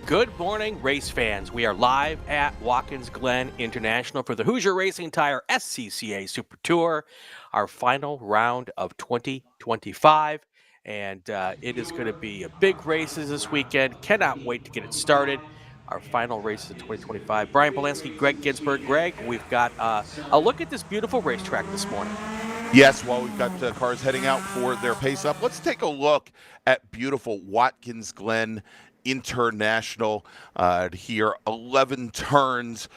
Good morning, race fans. We are live at Watkins Glen International for the Hoosier Racing Tire SCCA Super Tour, our final round of 2025. And it is going to be a big races this weekend. Cannot wait to get it started. Our final races of 2025. Brian Bielanski, Gregg Ginsberg. Greg, we've got a look at this beautiful racetrack this morning. Yes, well, we've got cars heading out for their pace up. Let's take a look at beautiful Watkins Glen International here. 11 turns,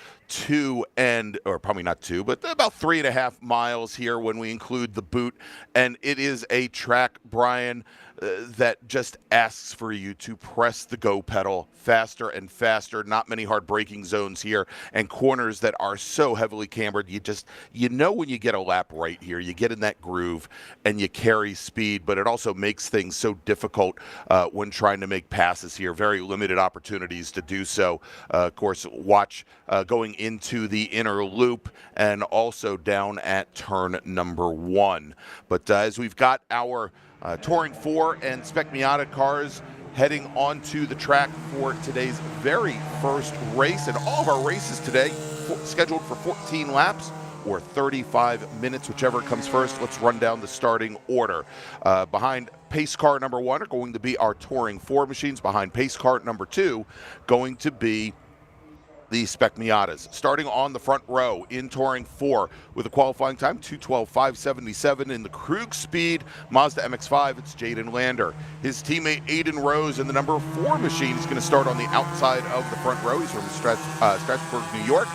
or probably not two, but about 3.5 miles here when we include the boot. And it is a track, Brian, that just asks for you to press the go pedal faster and faster. Not many hard braking zones here, and corners that are so heavily cambered. You know when you get a lap right here, you get in that groove and you carry speed, but it also makes things so difficult when trying to make passes here. Very limited opportunities to do so. Of course, watch going into the inner loop and also down at turn number 1. But as we've got our Touring 4 and Spec Miata cars heading onto the track for today's very first race. And all of our races today scheduled for 14 laps or 35 minutes, whichever comes first. Let's run down the starting order. Behind pace car number 1 are going to be our Touring 4 machines. Behind pace car number 2 going to be the Spec Miatas. Starting on the front row in Touring 4 with a qualifying time, 2:12.577 in the Krug Speed Mazda MX-5. It's Jaden Lander. His teammate Aiden Rose in the number 4 machine is going to start on the outside of the front row. He's from Strasburg, New York.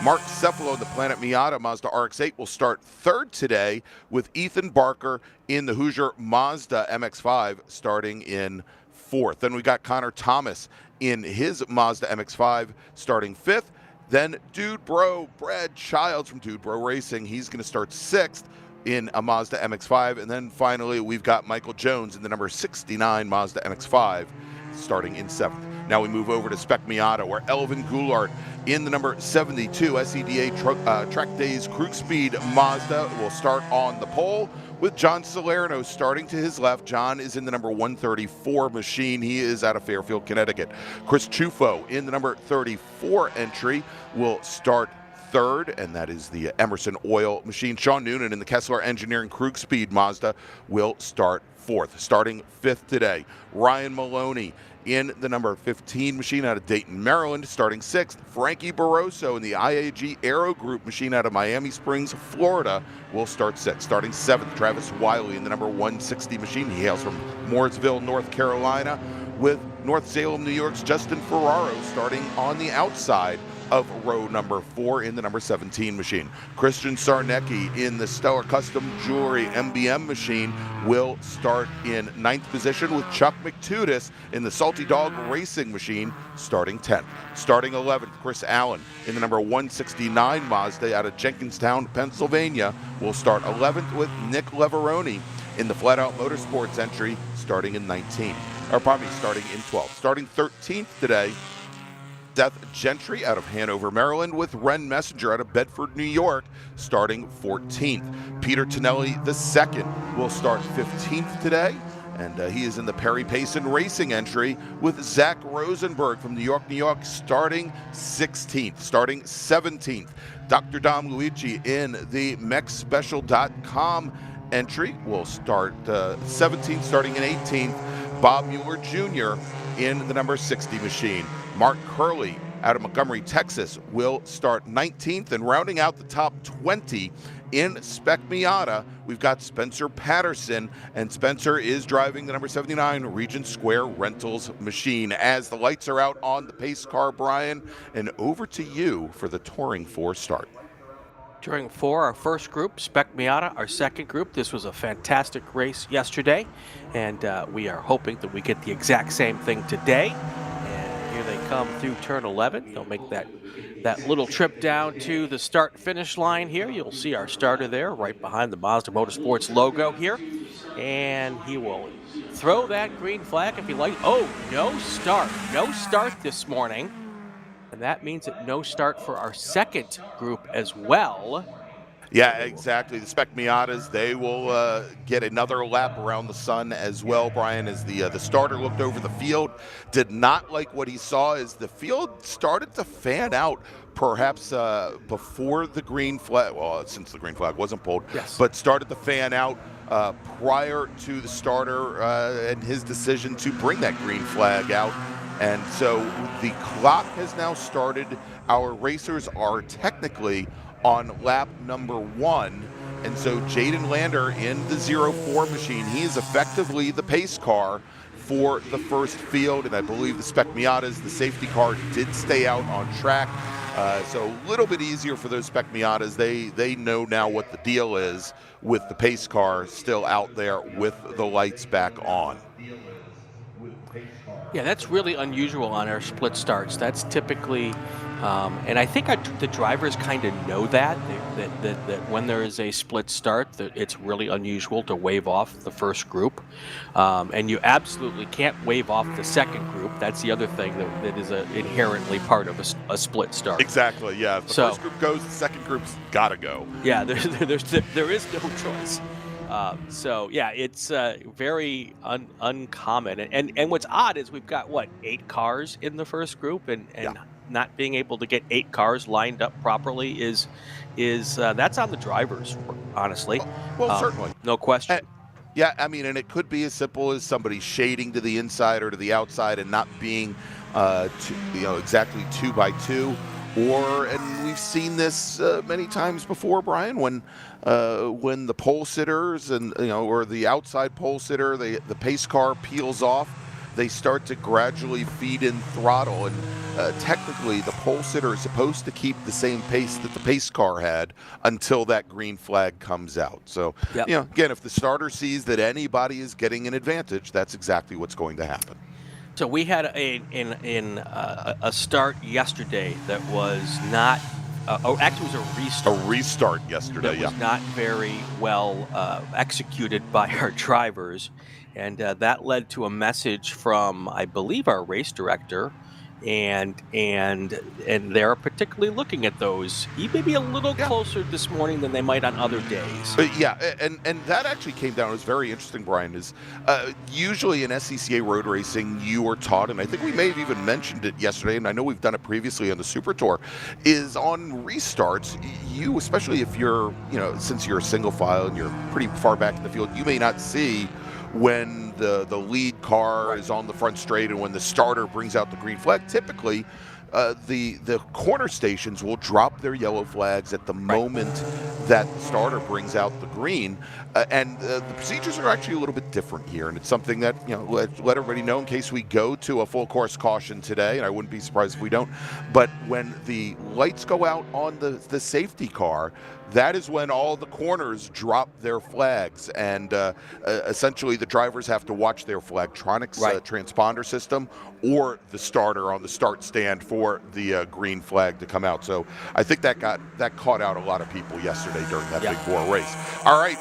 Mark Cephalo in the Planet Miata Mazda RX-8 will start 3rd today, with Ethan Barker in the Hoosier Mazda MX-5 starting in 4th. Then we got Connor Thomas in his Mazda MX-5 starting 5th. Then Dude Bro Brad Childs from Dude Bro Racing, he's going to start 6th in a Mazda MX-5. And then finally we've got Michael Jones in the number 69 Mazda MX-5 starting in 7th. Now we move over to Spec Miata, where Elvin Goulart in the number 72 SCDA Track Days Krug Speed Mazda will start on the pole, with John Salerno starting to his left. John is in the number 134 machine. He is out of Fairfield, Connecticut. Chris Chufo in the number 34 entry will start 3rd, and that is the Emerson Oil machine. Sean Noonan in the Kessler Engineering Krug Speed Mazda will start 4th. Starting 5th today, Ryan Maloney in the number 15 machine out of Dayton, Maryland, starting 6th. Frankie Barroso in the IAG Aero Group machine out of Miami Springs, Florida, will start 6th. Starting 7th, Travis Wiley in the number 160 machine. He hails from Mooresville, North Carolina, with North Salem, New York's Justin Ferraro starting on the outside of row number 4 in the number 17 machine. Christian Sarnecki in the Stellar Custom Jewelry MBM machine will start in 9th position, with Chuck McTudis in the Salty Dog Racing machine starting 10th. Starting 11th, Chris Allen in the number 169 Mazda out of Jenkinstown, Pennsylvania, will start 11th, with Nick Leveroni in the Flat Out Motorsports entry starting in 19th. Starting in 12th. Starting 13th today, Seth Gentry out of Hanover, Maryland, with Ren Messenger out of Bedford, New York, starting 14th. Peter Tonelli II will start 15th today, and he is in the Perry Payson Racing entry, with Zach Rosenberg from New York, starting 16th. Starting 17th, Dr. Dom Luigi in the MechSpecial.com entry will start 17th, starting in 18th. Bob Mueller Jr. in the number 60 machine. Mark Curley out of Montgomery, Texas, will start 19th. And rounding out the top 20 in Spec Miata, we've got Spencer Patterson, and Spencer is driving the number 79 Regent Square Rentals machine. As the lights are out on the pace car, Brian, and over to you for the Touring 4 start. Touring 4, our first group, Spec Miata, our second group. This was a fantastic race yesterday, and we are hoping that we get the exact same thing today. And here they come through turn 11. They'll make that little trip down to the start-finish line here. You'll see our starter there right behind the Mazda Motorsports logo here. And he will throw that green flag if he likes. Oh, no start. No start this morning. And that means that no start for our second group as well. Yeah, exactly. The Spec Miatas, they will get another lap around the sun as well, Brian, as the starter looked over the field. Did not like what he saw as the field started to fan out, perhaps before the green flag, well, since the green flag wasn't pulled, Yes. but started to fan out prior to the starter and his decision to bring that green flag out. And so the clock has now started. Our racers are technically on lap number 1. And so Jaden Lander in the 04 machine, he is effectively the pace car for the first field. And I believe the Spec Miatas, the safety car, did stay out on track. So a little bit easier for those Spec Miatas. They know now what the deal is with the pace car still out there with the lights back on. Yeah, that's really unusual on our split starts. That's typically, and I think the drivers kind of know that when there is a split start, that it's really unusual to wave off the first group, and you absolutely can't wave off the second group. That's the other thing that is inherently part of a split start. Exactly. Yeah. If the first group goes, the second group's got to go. Yeah, there is no choice. So yeah, it's very uncommon, and what's odd is we've got 8 cars in the first group, and not being able to get 8 cars lined up properly is that's on the drivers, honestly. Well, certainly, no question. Yeah, I mean, and it could be as simple as somebody shading to the inside or to the outside and not being, exactly 2 by 2. And we've seen this many times before, Brian, when the pole sitters or the outside pole sitter, the pace car peels off, they start to gradually feed in throttle. And technically, the pole sitter is supposed to keep the same pace that the pace car had until that green flag comes out. So, again, if the starter sees that anybody is getting an advantage, that's exactly what's going to happen. So we had a start yesterday that was not. Actually, it was a restart. A restart yesterday. That was not very well executed by our drivers, and that led to a message from, I believe, our race director, and they're particularly looking at those maybe a little closer this morning than they might on other days. And that actually came down. It was very interesting, Brian, is usually in SCCA road racing you are taught, and I think we may have even mentioned it yesterday, and I know we've done it previously on the Super Tour, is on restarts, you, especially if you're, since you're a single file and you're pretty far back in the field, you may not see when the lead car is on the front straight and when the starter brings out the green flag. Typically, the corner stations will drop their yellow flags at the moment that the starter brings out the green, and the procedures are actually a little bit different here, and it's something that let everybody know in case we go to a full course caution today, and I wouldn't be surprised if we don't. But when the lights go out on the safety car, that is when all the corners drop their flags, and essentially the drivers have to watch their Flagtronics transponder system or the starter on the start stand for the green flag to come out. So I think that caught out a lot of people yesterday during that Big Four race. All right,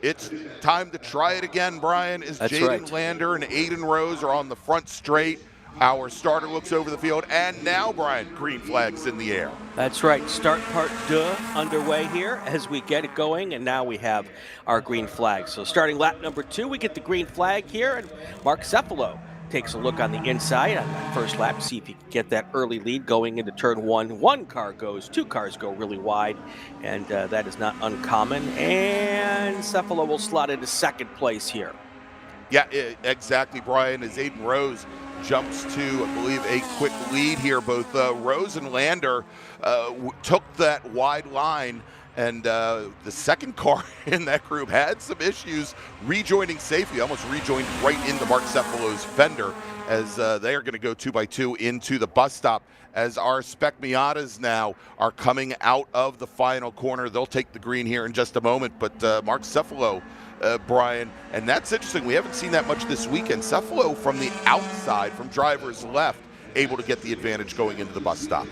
it's time to try it again, Brian, as Jaden Lander and Aiden Rose are on the front straight. Our starter looks over the field, and now, Brian, green flag's in the air. That's right. Start part deux underway here as we get it going, and now we have our green flag. So starting lap number 2, we get the green flag here, and Mark Cephalo takes a look on the inside on that first lap, see if he can get that early lead going into turn 1. 1 car goes, 2 cars go really wide, and that is not uncommon. And Cephalo will slot into second place here. Yeah, exactly, Brian, as Aiden Rose jumps to, I believe, a quick lead here. Both Rose and Lander took that wide line, and the second car in that group had some issues rejoining safely, almost rejoined right into Mark Cephalo's fender, as they are going to go 2 by 2 into the bus stop. As our Spec Miatas now are coming out of the final corner. They'll take the green here in just a moment, but Mark Cephalo, Brian, and that's interesting. We haven't seen that much this weekend. Cephalo from the outside, from driver's left, able to get the advantage going into the bus stop.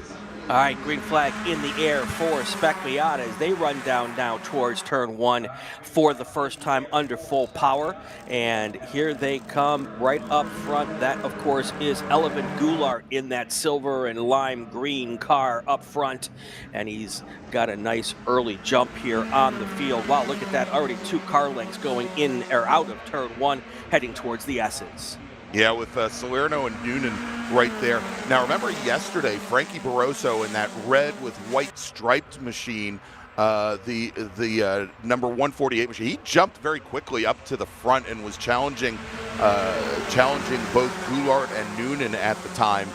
All right, green flag in the air for Spec Miata as they run down now towards turn one for the first time under full power. And here they come right up front. That, of course, is Elvin Goulart in that silver and lime green car up front. And he's got a nice early jump here on the field. Wow, look at that. Already 2 car lengths going in or out of turn one, heading towards the S's. Yeah, with Salerno and Noonan right there. Now, remember yesterday, Frankie Barroso in that red with white striped machine, the number 148 machine, he jumped very quickly up to the front and was challenging both Goulart and Noonan at the time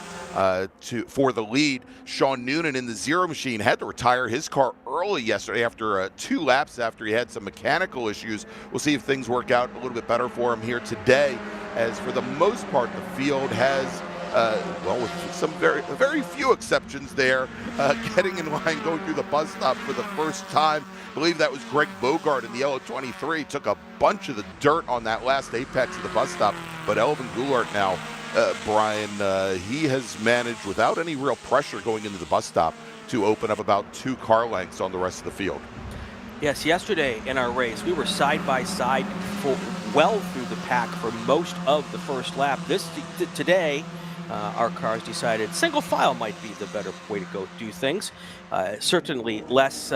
for the lead. Sean Noonan in the 0 machine had to retire his car early yesterday after 2 laps after he had some mechanical issues. We'll see if things work out a little bit better for him here today, as for the most part the field has well, with some very few exceptions there, getting in line, going through the bus stop for the first time. I believe that was Greg Bogart in the yellow 23. Took a bunch of the dirt on that last apex of the bus stop. But Elvin Goulart now, Brian, he has managed without any real pressure going into the bus stop to open up about 2 car lengths on the rest of the field. Yes, yesterday in our race, we were side by side well through the pack for most of the first lap. Today, our cars decided single file might be the better way to go do things. Certainly less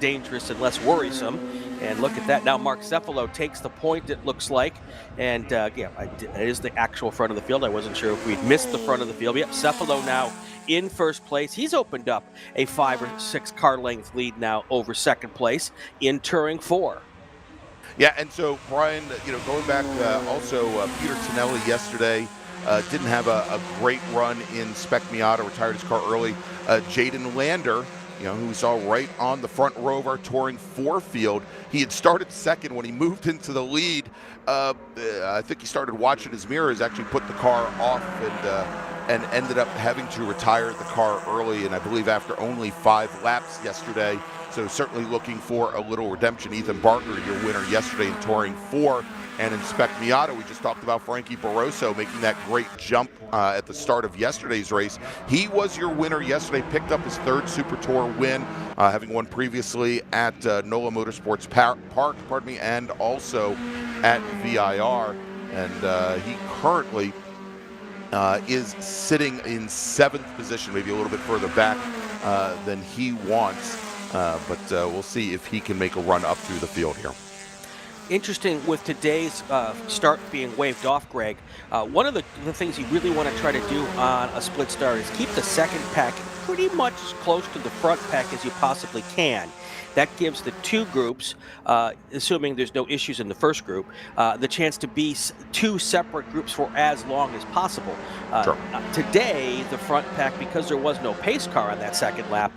dangerous and less worrisome. And look at that. Now Mark Cephalo takes the point, it looks like. And yeah, it is the actual front of the field. I wasn't sure if we'd missed the front of the field. Yep, Cephalo now in first place. He's opened up a 5 or 6 car length lead now over second place in Touring 4. Yeah, and so Brian, going back also Peter Tonelli yesterday, didn't have a great run in Spec Miata, retired his car early. Jaden Lander, who we saw right on the front row of our Touring 4 field, he had started second. When he moved into the lead, I think he started watching his mirrors, actually put the car off and ended up having to retire the car early, and I believe after only 5 laps yesterday. So certainly looking for a little redemption. Ethan Barker, your winner yesterday in Touring 4. And in Spec Miata, we just talked about Frankie Barroso making that great jump at the start of yesterday's race. He was your winner yesterday, picked up his 3rd Super Tour win, having won previously at NOLA Motorsports Park, and also at VIR. And he currently is sitting in 7th position, maybe a little bit further back than he wants. But we'll see if he can make a run up through the field here. Interesting with today's start being waved off, Greg. One of the things you really want to try to do on a split start is keep the second pack pretty much as close to the front pack as you possibly can. That gives the 2 groups, assuming there's no issues in the first group, the chance to be 2 separate groups for as long as possible. Sure. Today, the front pack, because there was no pace car on that second lap,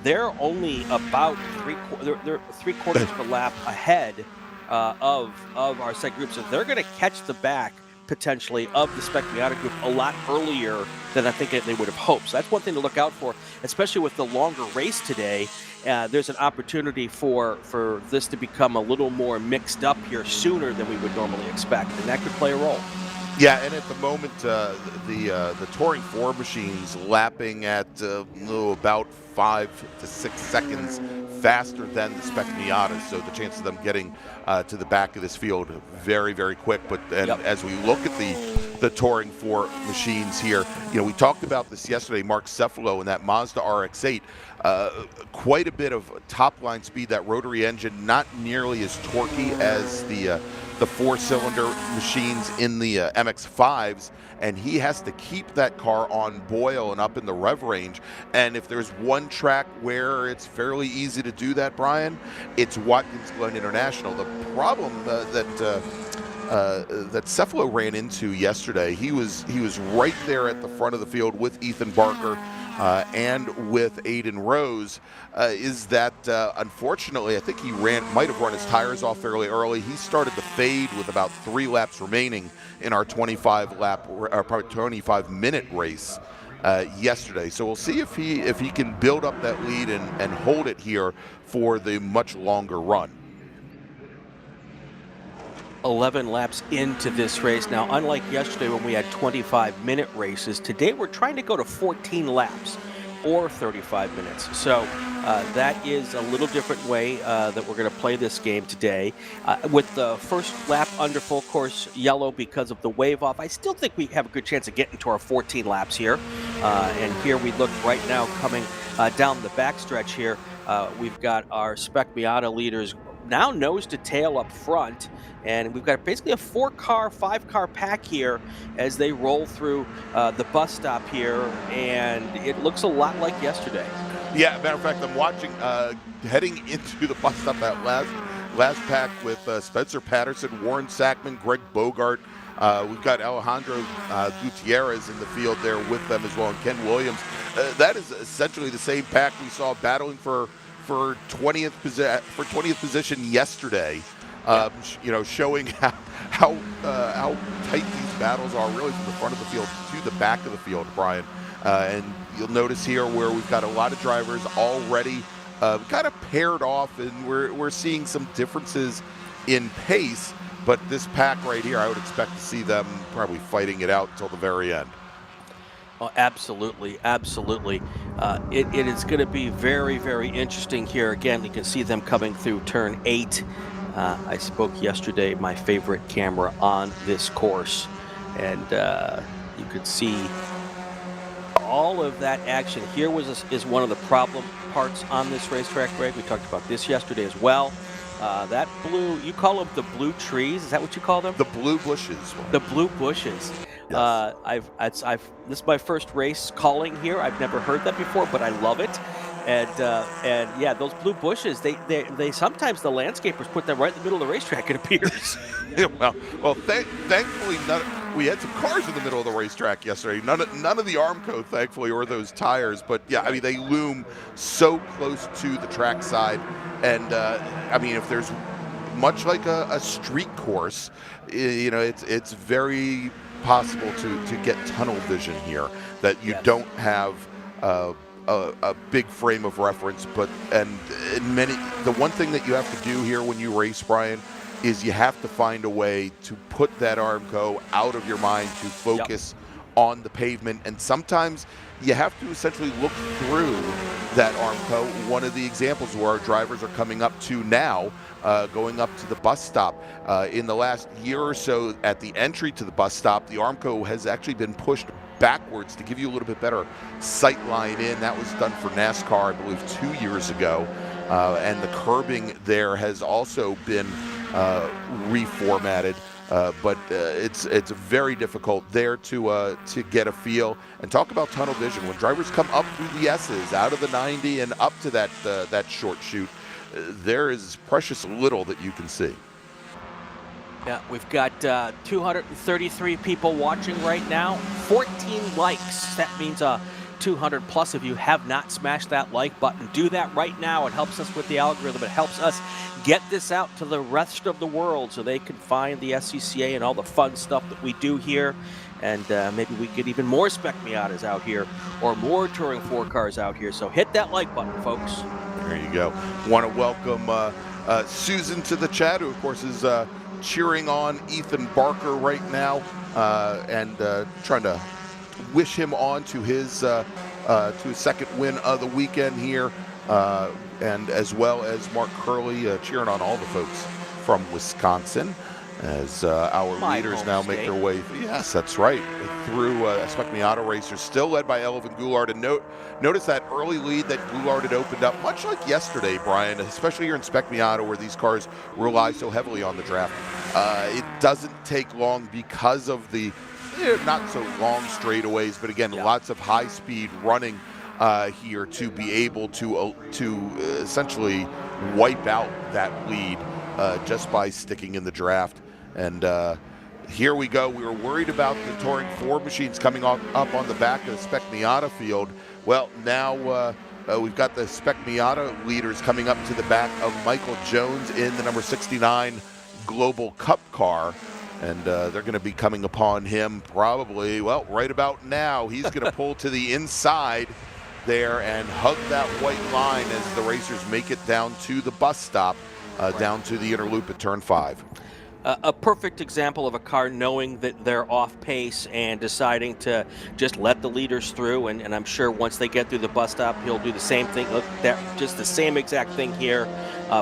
they're only about 3/4 of a lap ahead of our set group. So they're going to catch the back potentially of the Spec Miata group a lot earlier than I think they would have hoped. So that's one thing to look out for, especially with the longer race today. There's an opportunity for this to become a little more mixed up here sooner than we would normally expect, and that could play a role. Yeah, and at the moment, the Touring 4 machines lapping at about 5 to 6 seconds faster than the Spec Miatas, so the chance of them getting to the back of this field very, very quick. But as we look at the Touring 4 machines here, we talked about this yesterday. Mark Cephalo in that Mazda RX-8, quite a bit of top line speed. That rotary engine not nearly as torquey as the 4-cylinder machines in the MX-5s, and he has to keep that car on boil and up in the rev range. And if there's one track where it's fairly easy to do that, Brian, it's Watkins Glen International. The problem that Cephalo ran into yesterday, he was right there at the front of the field with Ethan Barker and with Aiden Rose, is that unfortunately, I think he might have run his tires off fairly early. He started to fade with about 3 laps remaining in our 25-minute race yesterday. So we'll see if he can build up that lead and hold it here for the much longer run. 11 laps into this race. Now, unlike yesterday when we had 25-minute races, today we're trying to go to 14 laps. or 35 minutes. So that is a little different way that we're going to play this game today. With the first lap under full course yellow because of the wave off, I still think we have a good chance of getting to our 14 laps here. And here we look right now coming down the backstretch here. We've got our Spec Miata leaders now nose to tail up front, and we've got basically a 4-car, 5-car pack here as they roll through the bus stop here, and it looks a lot like yesterday. Yeah, matter of fact, I'm watching, heading into the bus stop, that last pack with Spencer Patterson, Warren Sackman, Greg Bogart. We've got Alejandro Gutierrez in the field there with them as well, and Ken Williams. That is essentially the same pack we saw battling for 20th position yesterday. Showing how tight these battles are, really from the front of the field to the back of the field, Brian. And you'll notice here where we've got a lot of drivers already kind of paired off, and we're seeing some differences in pace. But this pack right here, I would expect to see them probably fighting it out until the very end. Oh, absolutely, absolutely. It is going to be very, very interesting here. Again, you can see them coming through turn 8. I spoke yesterday, my favorite camera on this course, and you could see all of that action. Here is one of the problem parts on this racetrack, Greg. We talked about this yesterday as well. That blue, you call them the blue trees? Is that what you call them? The blue bushes. The blue bushes. Yes. This is my first race calling here. I've never heard that before, but I love it. And yeah, those blue bushes, they sometimes the landscapers put them right in the middle of the racetrack, it appears. well, thankfully we had some cars in the middle of the racetrack yesterday. None of the Armco, thankfully, or those tires. But yeah, I mean, they loom so close to the trackside. And I mean, if there's much like a street course, it's very possible to get tunnel vision here, that you don't have a big frame of reference. But the one thing that you have to do here when you race, Brian, is you have to find a way to put that Armco out of your mind to focus on the pavement. And sometimes you have to essentially look through that Armco. One of the examples where our drivers are coming up to now, going up to the bus stop. In the last year or so at the entry to the bus stop, the Armco has actually been pushed backwards to give you a little bit better sight line in. That was done for NASCAR, I believe, 2 years ago. And the curbing there has also been reformatted. But it's very difficult there to get a feel. And talk about tunnel vision. When drivers come up through the S's, out of the 90 and up to that short chute, there is precious little that you can see. Yeah, we've got 233 people watching right now, 14 likes. That means 200 plus of you have not smashed that like button. Do that right now. It helps us with the algorithm. It helps us get this out to the rest of the world so they can find the SCCA and all the fun stuff that we do here. And maybe we get even more Spec Miatas out here or more Touring 4 cars out here. So hit that like button, folks. There you go. Want to welcome Susan to the chat, who, of course, is cheering on Ethan Barker right now and trying to wish him on to his second win of the weekend here, and as well as Mark Curley cheering on all the folks from Wisconsin as our leaders now make their way. Yes, that's right. Through Spec Miata racers, still led by Elvin Goulart. And notice that early lead that Goulart had opened up, much like yesterday, Brian, especially here in Spec Miata where these cars rely so heavily on the draft. It doesn't take long because of the not so long straightaways, but again, lots of high-speed running here to be able to essentially wipe out that lead just by sticking in the draft. And here we go. We were worried about the Touring 4 machines coming up on the back of the Spec Miata field. Well, now we've got the Spec Miata leaders coming up to the back of Michael Jones in the number 69 Global Cup car. And they're going to be coming upon him probably, well, right about now. He's going to pull to the inside there and hug that white line as the racers make it down to the bus stop, down to the inner loop at turn 5. a perfect example of a car knowing that they're off pace and deciding to just let the leaders through. And I'm sure once they get through the bus stop, he'll do the same thing. Look, just the same exact thing here,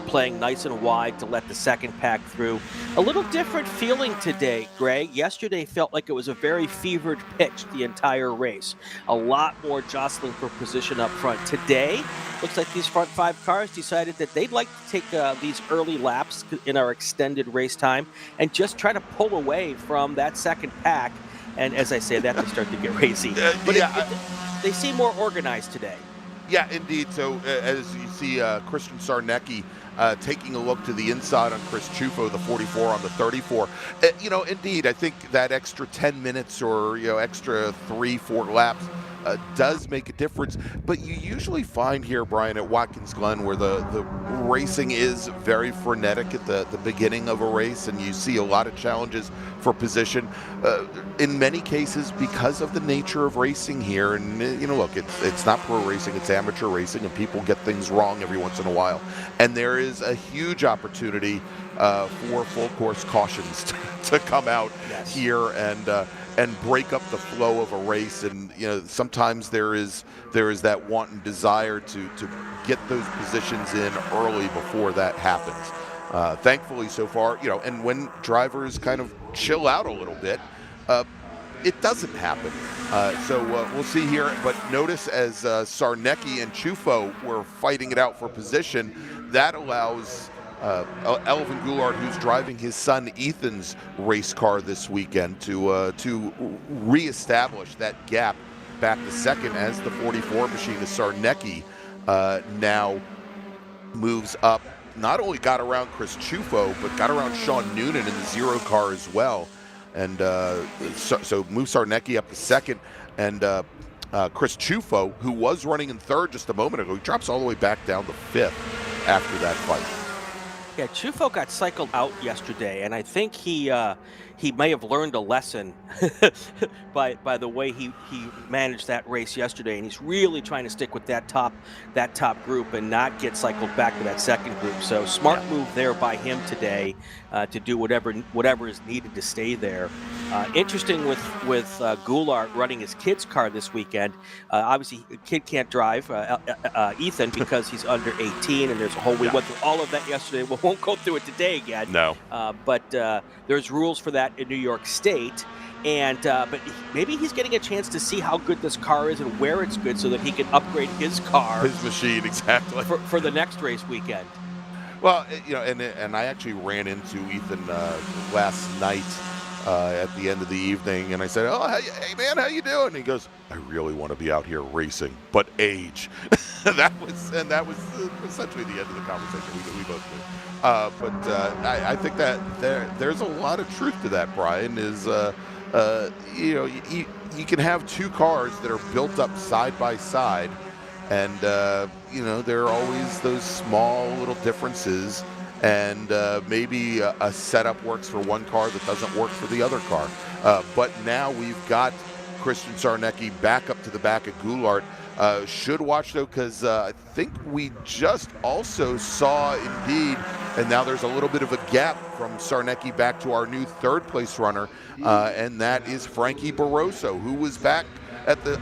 playing nice and wide to let the second pack through. A little different feeling today, Greg. Yesterday felt like it was a very fevered pitch the entire race. A lot more jostling for position up front. Today, looks like these front 5 cars decided that they'd like to take these early laps in our extended race time and just try to pull away from that second pack. And as I say that, they start to get racy. But they seem more organized today. Yeah, indeed. So as you see, Christian Sarnecki taking a look to the inside on Chris Chufo, the 44 on the 34. Indeed, I think that extra 10 minutes or extra 3-4 laps does make a difference. But you usually find here, Brian, at Watkins Glen, where the racing is very frenetic at the beginning of a race, and you see a lot of challenges for position. In many cases, because of the nature of racing here, and look, it's not pro racing, it's amateur racing, and people get things wrong every once in a while. And there is a huge opportunity for full course cautions to come out here and break up the flow of a race. And sometimes there is that wanton desire to get those positions in early before that happens. Thankfully so far, and when drivers kind of chill out a little bit, it doesn't happen. So we'll see here. But notice as Sarnecki and Chufo were fighting it out for position, that allows Elvin Goulart, who's driving his son Ethan's race car this weekend, to reestablish that gap back to second, as the 44 machinist Sarnecki now moves up. Not only got around Chris Chufo, but got around Sean Noonan in the 0 car as well. And so moves Sarnecki up to second. And Chris Chufo, who was running in third just a moment ago, he drops all the way back down to fifth after that fight. Yeah, Chufo got cycled out yesterday, and I think he may have learned a lesson by the way he managed that race yesterday, and he's really trying to stick with that top group and not get cycled back to that second group. So smart move there by him today to do whatever is needed to stay there. Interesting with Goulart running his kid's car this weekend. Obviously, a kid can't drive, Ethan, because he's under 18, and there's a whole. We went through all of that yesterday. We won't go through it today again. No. But there's rules for that in New York State. And but maybe he's getting a chance to see how good this car is and where it's good, so that he can upgrade his car, his machine, exactly, for the next race weekend. Well, and I actually ran into Ethan last night at the end of the evening, and I said, "Oh, hey man, how you doing?" And he goes, "I really want to be out here racing, but age." that was essentially the end of the conversation. We both knew. But I think that there's a lot of truth to that, Brian. Is you can have 2 cars that are built up side by side, and there are always those small little differences, and maybe a setup works for one car that doesn't work for the other car. But now we've got Christian Sarnecki back up to the back of Goulart. Should watch, though, because I think we just also saw, indeed, and now there's a little bit of a gap from Sarnecki back to our new third-place runner, and that is Frankie Barroso, who was back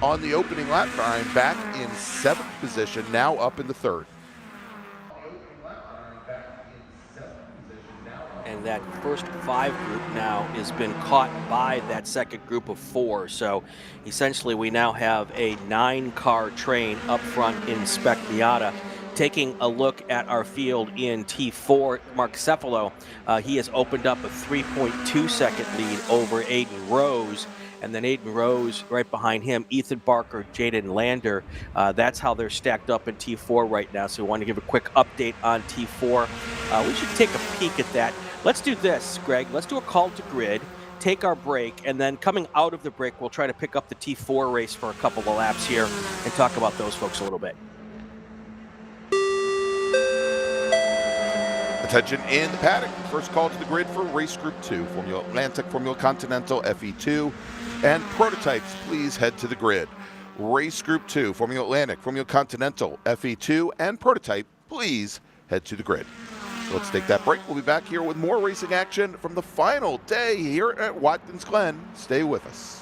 on the opening lap time, back in 7th position, now up in the 3rd. And that first 5 group now has been caught by that second group of 4. So essentially we now have a 9-car train up front in Spec Miata. Taking a look at our field in T4, Mark Cefalo, he has opened up a 3.2 second lead over Aiden Rose. And then Aiden Rose right behind him, Ethan Barker, Jaden Lander. That's how they're stacked up in T4 right now. So we want to give a quick update on T4. We should take a peek at that. Let's do this, Greg. Let's do a call to grid, take our break, and then coming out of the break, we'll try to pick up the T4 race for a couple of laps here and talk about those folks a little bit. Attention in the paddock. First call to the grid for race group 2, Formula Atlantic, Formula Continental, FE2, and prototypes, please head to the grid. Race group 2, Formula Atlantic, Formula Continental, FE2, and prototype, please head to the grid. Let's take that break. We'll be back here with more racing action from the final day here at Watkins Glen. Stay with us.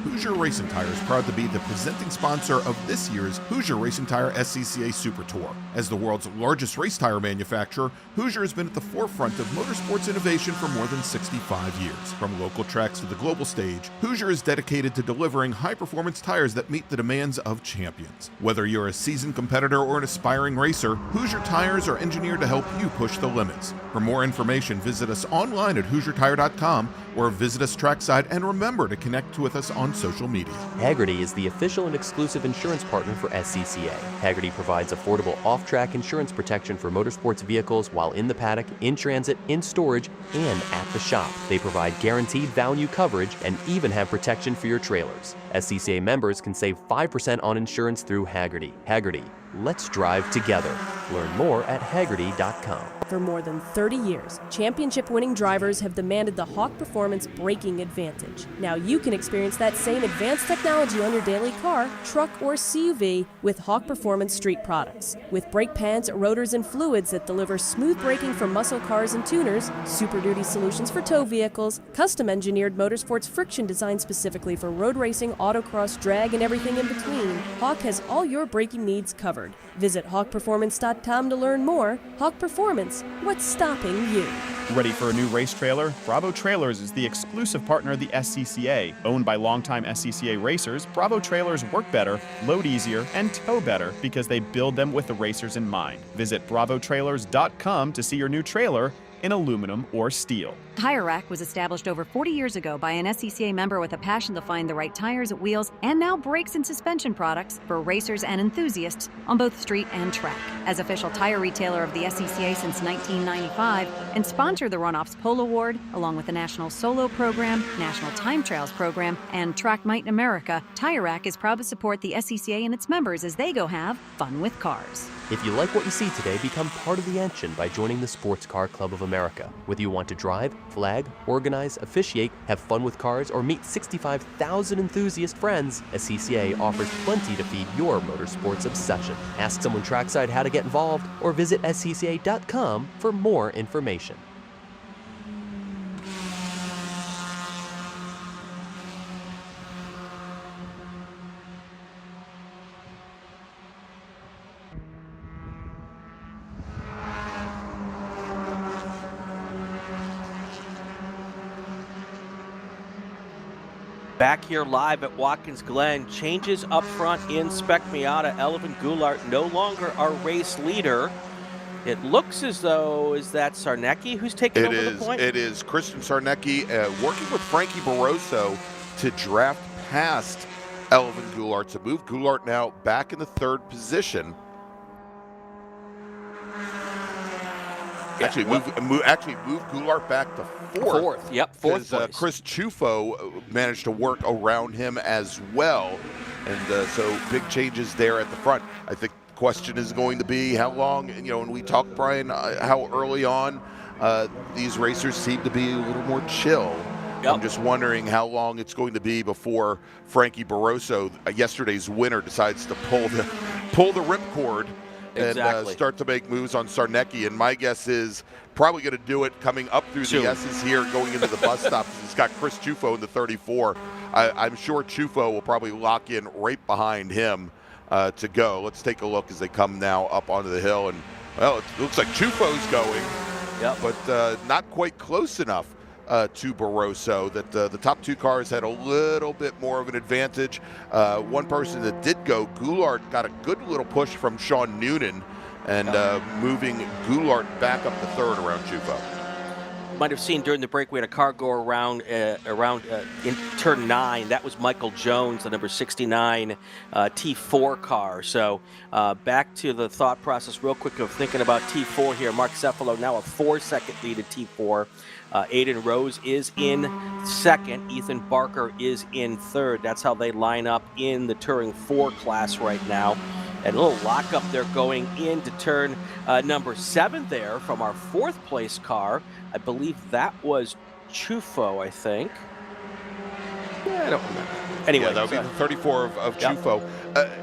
Hoosier Racing Tire is proud to be the presenting sponsor of this year's Hoosier Racing Tire SCCA Super Tour. As the world's largest race tire manufacturer, Hoosier has been at the forefront of motorsports innovation for more than 65 years. From local tracks to the global stage, Hoosier is dedicated to delivering high-performance tires that meet the demands of champions. Whether you're a seasoned competitor or an aspiring racer, Hoosier tires are engineered to help you push the limits. For more information, visit us online at HoosierTire.com or visit us trackside, and remember to connect with us on social media. Hagerty is the official and exclusive insurance partner for SCCA. Hagerty provides affordable off-track insurance protection for motorsports vehicles while in the paddock, in transit, in storage, and at the shop. They provide guaranteed value coverage and even have protection for your trailers. SCCA members can save 5% on insurance through Hagerty. Hagerty, let's drive together. Learn more at Hagerty.com. For more than 30 years, championship-winning drivers have demanded the Hawk Performance braking advantage. Now you can experience that same advanced technology on your daily car, truck, or CUV with Hawk Performance street products. With brake pads, rotors, and fluids that deliver smooth braking for muscle cars and tuners, Super Duty solutions for tow vehicles, custom-engineered motorsports friction designed specifically for road racing, autocross, drag, and everything in between, Hawk has all your braking needs covered. Visit hawkperformance.com to learn more. Hawk Performance, what's stopping you? Ready for a new race trailer? Bravo Trailers is the exclusive partner of the SCCA. Owned by longtime SCCA racers, Bravo Trailers work better, load easier, and tow better because they build them with the racers in mind. Visit bravotrailers.com to see your new trailer in aluminum or steel. Tire Rack was established over 40 years ago by an SCCA member with a passion to find the right tires, wheels, and now brakes and suspension products for racers and enthusiasts on both street and track. As official tire retailer of the SCCA since 1995 and sponsor the Runoffs Pole Award, along with the National Solo Program, National Time Trials Program, and Track Night in America, Tire Rack is proud to support the SCCA and its members as they go have fun with cars. If you like what you see today, become part of the action by joining the Sports Car Club of America. Whether you want to drive, flag, organize, officiate, have fun with cars, or meet 65,000 enthusiast friends, SCCA offers plenty to feed your motorsports obsession. Ask someone trackside how to get involved, or visit SCCA.com for more information. Back here live at Watkins Glen, changes up front in Spec Miata. Elvin Goulart no longer our race leader. It looks as though, is that Sarnecki who's taking over the point? It is Christian Sarnecki working with Frankie Barroso to draft past Elvin Goulart to move Goulart now back in the third position. Yeah, Actually, move Goulart back to fourth. Fourth place. Chris Chufo managed to work around him as well, and so big changes there at the front. I think the question is going to be how long. When we talked, Brian, how early on these racers seem to be a little more chill. Yep. I'm just wondering how long it's going to be before Frankie Barroso, yesterday's winner, decides to pull the ripcord. And start to make moves on Sarnecki. And my guess is probably going to do it coming up through the S's here, going into the bus stop. He's got Chris Chufo in the 34. I'm sure Chufo will probably lock in right behind him to go. Let's take a look as they come now up onto the hill. And, well, it looks like Chufo's going, but not quite close enough to Barroso. That the top two cars had a little bit more of an advantage. One person that did go, Goulart, got a good little push from Sean Noonan, and moving Goulart back up the third around Chufo. Might have seen during the break we had a car go around in turn 9. That was Michael Jones, the number 69 T4 car. So back to the thought process real quick of thinking about T4 here. Mark Cefalo now a 4-second lead at T4. Aiden Rose is in second. Ethan Barker is in third. That's how they line up in the Touring 4 class right now. And a little lockup there going into turn number 7 there from our 4th place car. I believe that was Chufo, I think. Yeah, I don't remember. Anyway, that would be the 34 of Chufo.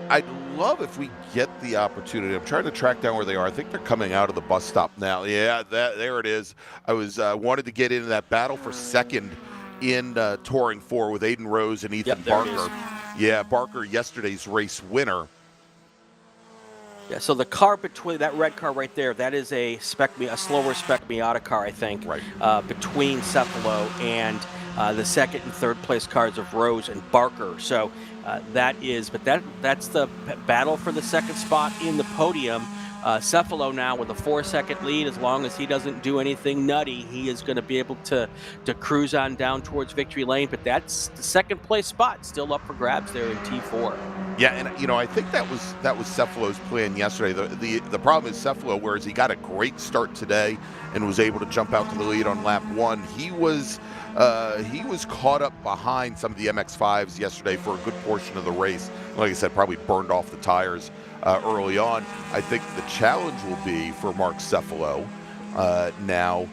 I'd love if we get the opportunity. I'm trying to track down where they are. I think they're coming out of the bus stop now. Yeah, there it is. I wanted to get into that battle for second in Touring 4 with Aiden Rose and Ethan Barker. Yeah, Barker, yesterday's race winner. Yeah, so the car between that red car right there, that is a slower Spec Miata car, I think. Right. Between Cephalo and the second and third place cars of Rose and Barker. So that's the battle for the second spot in the podium. Cephalo now with a 4-second lead. As long as he doesn't do anything nutty, he is going to be able to cruise on down towards victory lane. But that's the second place spot still up for grabs there in T4. Yeah, and I think that was Cephalo's plan yesterday. The problem is Cephalo, whereas he got a great start today and was able to jump out to the lead on lap 1, he was caught up behind some of the MX-5s yesterday for a good portion of the race. Like I said, probably burned off the tires early on. I think the challenge will be for Mark Cephalo now.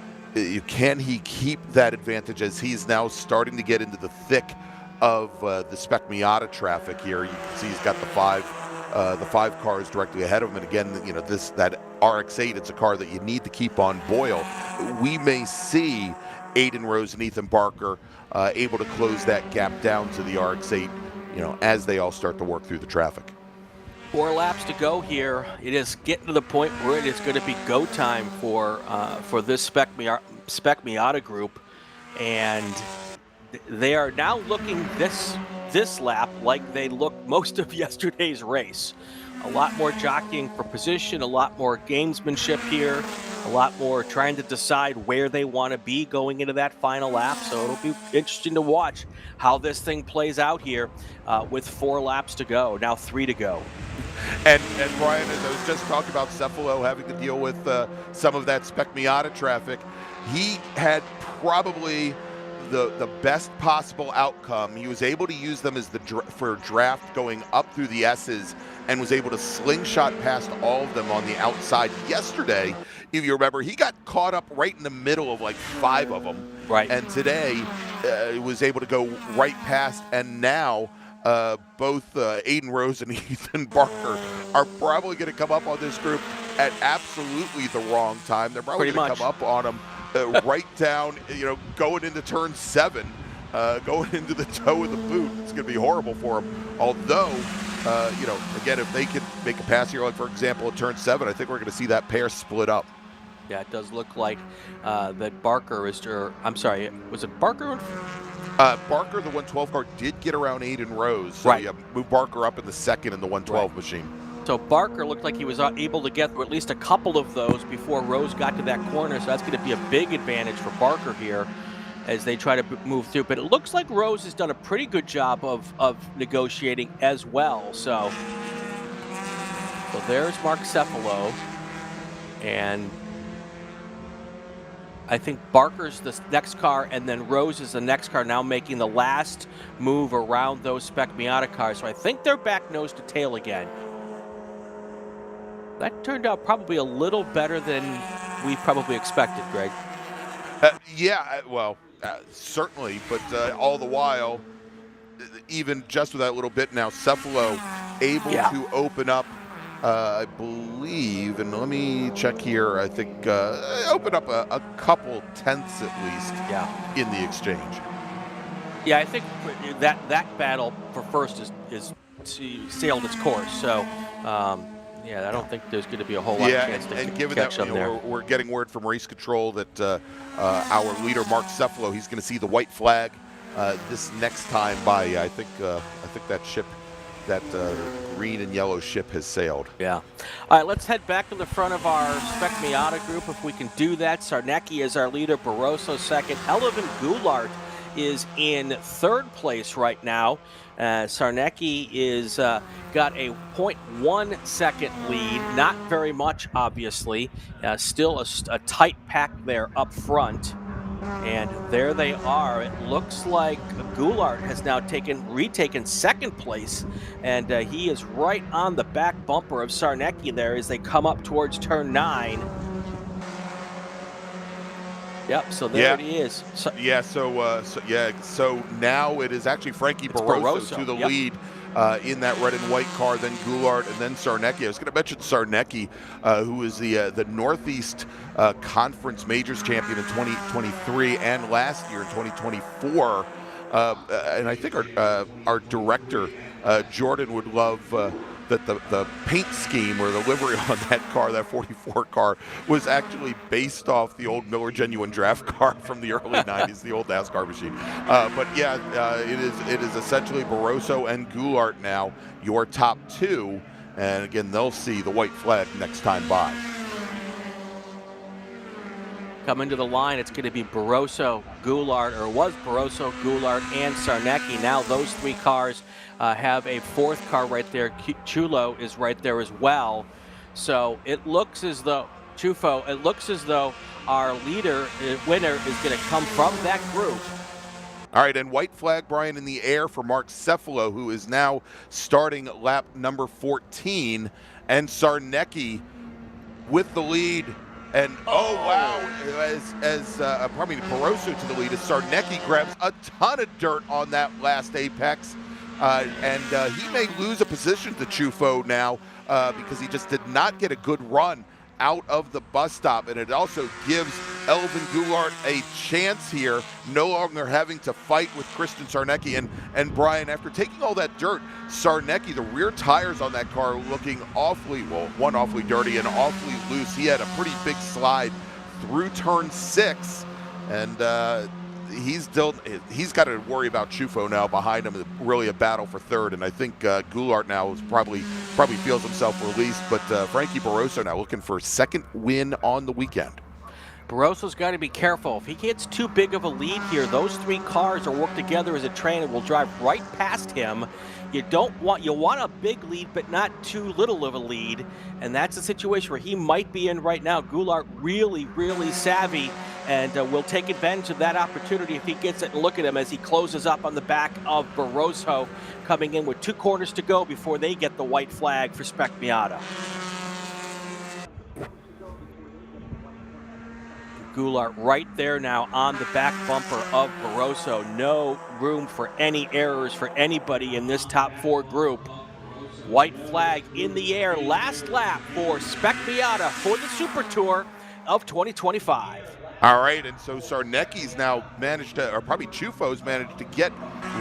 Can he keep that advantage as he's now starting to get into the thick of the Spec Miata traffic here? You can see he's got the five cars directly ahead of him. And again, that RX-8, it's a car that you need to keep on boil. We may see Aiden Rose and Ethan Barker able to close that gap down to the RX-8, as they all start to work through the traffic. 4 laps to go here. It is getting to the point where it is going to be go time for this Spec Miata group, and they are now looking this lap like they looked most of yesterday's race. A lot more jockeying for position, a lot more gamesmanship here, a lot more trying to decide where they want to be going into that final lap. So it'll be interesting to watch how this thing plays out here with 4 laps to go, now 3 to go. And Brian, as I was just talking about Cephalo having to deal with some of that Spec Miata traffic, he had probably the best possible outcome. He was able to use them as for draft going up through the S's, and was able to slingshot past all of them on the outside. Yesterday, if you remember, he got caught up right in the middle of like 5 of them. Right. And today, he was able to go right past, and now both Aiden Rose and Ethan Barker are probably going to come up on this group at absolutely the wrong time. They're probably going to come up on them right down, going into turn 7, going into the toe of the boot. It's going to be horrible for them. Although, again, if they could make a pass here, like for example, at turn 7, I think we're going to see that pair split up. Yeah, it does look like that Barker is, I'm sorry, was it Barker? Barker, the 112 car, did get around Aiden Rose. So right. Yeah, move Barker up in the second in the 112 machine. So Barker looked like he was able to get at least a couple of those before Rose got to that corner. So that's going to be a big advantage for Barker here as they try to move through. But it looks like Rose has done a pretty good job of negotiating as well. So there's Mark Cephalo. And I think Barker's the next car, and then Rose is the next car, now making the last move around those Spec Miata cars. So I think they're back nose to tail again. That turned out probably a little better than we probably expected, Greg. Certainly, but all the while, even just with that little bit now, Cephalo able to open up, I believe, and let me check here, I think open up a couple tenths at least in the exchange. Yeah, I think that battle for first is sailed its course. So, I don't think there's going to be a whole lot of chance to given catch that them there. we're getting word from race control that our leader Mark Cephalo, he's going to see the white flag this next time by. I think that ship, that green and yellow ship, has sailed. Yeah. All right, let's head back to the front of our Spec Miata group if we can do that. Sarnecki is our leader, Barroso second. Elevin Goulart is in third place right now. Sarnecki is got a 0.1 second lead, not very much, obviously. Still a tight pack there up front. And there they are. It looks like Goulart has now retaken second place, and he is right on the back bumper of Sarnecki there as they come up towards turn 9. Yep, so there it is. So now it is actually Frankie Barroso to the lead in that red and white car, then Goulart, and then Sarnecki. I was going to mention Sarnecki, who is the Northeast Conference Majors champion in 2023 and last year in 2024. And I think our director, Jordan, would love that the paint scheme or the livery on that car, that 44 car, was actually based off the old Miller Genuine Draft car from the early 90s, the old NASCAR machine. But yeah, it is essentially Barroso and Goulart now, your top two. And again, they'll see the white flag next time by. Coming to the line, it's going to be Barroso, Goulart, or was Barroso, Goulart, and Sarnecki. Now those three cars have a fourth car right there. Chulo is right there as well. So it looks as though, Chufo, it looks as though our winner is going to come from that group. All right, and white flag, Brian, in the air for Mark Cefalo, who is now starting lap number 14, and Sarnecki with the lead. And oh wow, Barroso to the lead as Sarnecki grabs a ton of dirt on that last apex, and he may lose a position to Chufo now because he just did not get a good run out of the bus stop, and it also gives Elvin Goulart a chance here, no longer having to fight with Christian Sarnecki. And Brian, after taking all that dirt, Sarnecki, the rear tires on that car looking awfully, well, one awfully dirty and awfully loose. He had a pretty big slide through turn 6, and he's got to worry about Chufo now behind him. Really a battle for third, and I think Goulart now is probably feels himself released. But Frankie Barroso now looking for a second win on the weekend. Barroso's got to be careful. If he gets too big of a lead here, those three cars will work together as a train and will drive right past him. You want a big lead, but not too little of a lead, and that's a situation where he might be in right now. Goulart really, really savvy, and will take advantage of that opportunity if he gets it. And look at him as he closes up on the back of Barroso, coming in with 2 corners to go before they get the white flag for Spec Miata. Goulart right there now on the back bumper of Barroso. No room for any errors for anybody in this top 4 group. White flag in the air. Last lap for Spec Miata for the Super Tour of 2025. All right, and so Sarnecki's now managed to, or probably Chufo's managed to get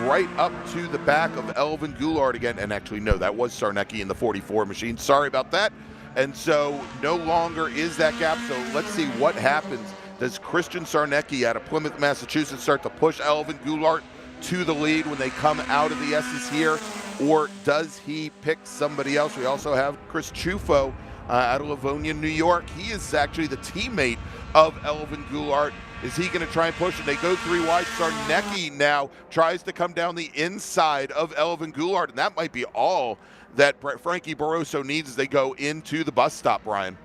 right up to the back of Elvin Goulart again. And actually, no, that was Sarnecki in the 44 machine. Sorry about that. And so no longer is that gap. So let's see what happens. Does Christian Sarnecki out of Plymouth, Massachusetts start to push Elvin Goulart to the lead when they come out of the S's here? Or does he pick somebody else? We also have Chris Chufo out of Livonia, New York. He is actually the teammate of Elvin Goulart. Is he going to try and push? And they go 3 wide. Sarnecki now tries to come down the inside of Elvin Goulart, and that might be all that Frankie Barroso needs as they go into the bus stop, Brian.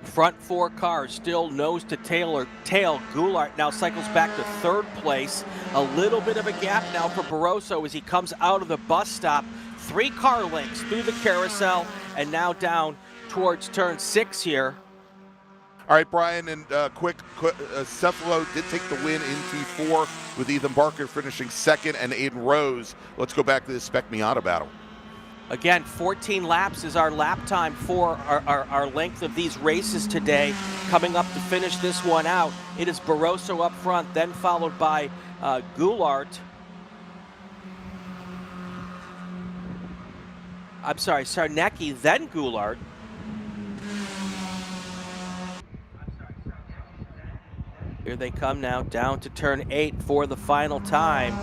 Front 4 cars still nose to tail. Goulart now cycles back to 3rd place. A little bit of a gap now for Barroso as he comes out of the bus stop. 3 car lengths through the carousel and now down towards turn 6 here. All right, Brian, and quick Cefalo did take the win in T4 with Ethan Barker finishing 2nd and Aiden Rose. Let's go back to the Spec Miata battle. Again, 14 laps is our lap time for our length of these races today. Coming up to finish this one out, it is Barroso up front, then followed by Goulart. I'm sorry, Sarnecki, then Goulart. Here they come now down to turn 8 for the final time.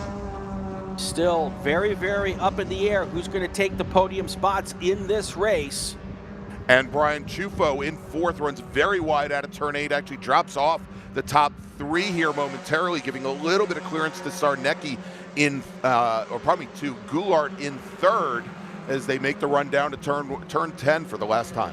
Still very, very up in the air. Who's going to take the podium spots in this race? And Brian Chufo in 4th, runs very wide out of turn 8, actually drops off the top 3 here momentarily, giving a little bit of clearance to Sarnecki in, or probably to Goulart in 3rd as they make the run down to turn 10 for the last time.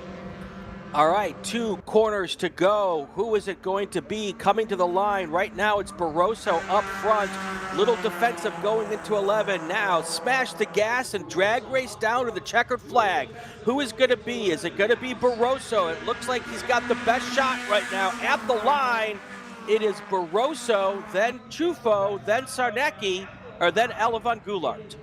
All right, 2 corners to go. Who is it going to be coming to the line? Right now it's Barroso up front. Little defensive going into 11. Now smash the gas and drag race down to the checkered flag. Who is going to be? Is it going to be Barroso? It looks like he's got the best shot right now at the line. It is Barroso, then Chufo, then Sarnecki, or then Elvin Goulart.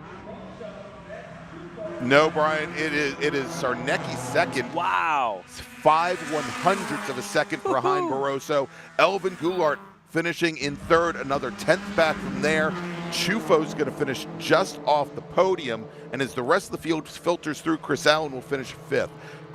No, Brian, it is Sarnecki second. Wow. 5/100ths of a second behind Barroso. Elvin Goulart finishing in third, another 10th back from there. Chufo's going to finish just off the podium, and as the rest of the field filters through, Chris Allen will finish fifth.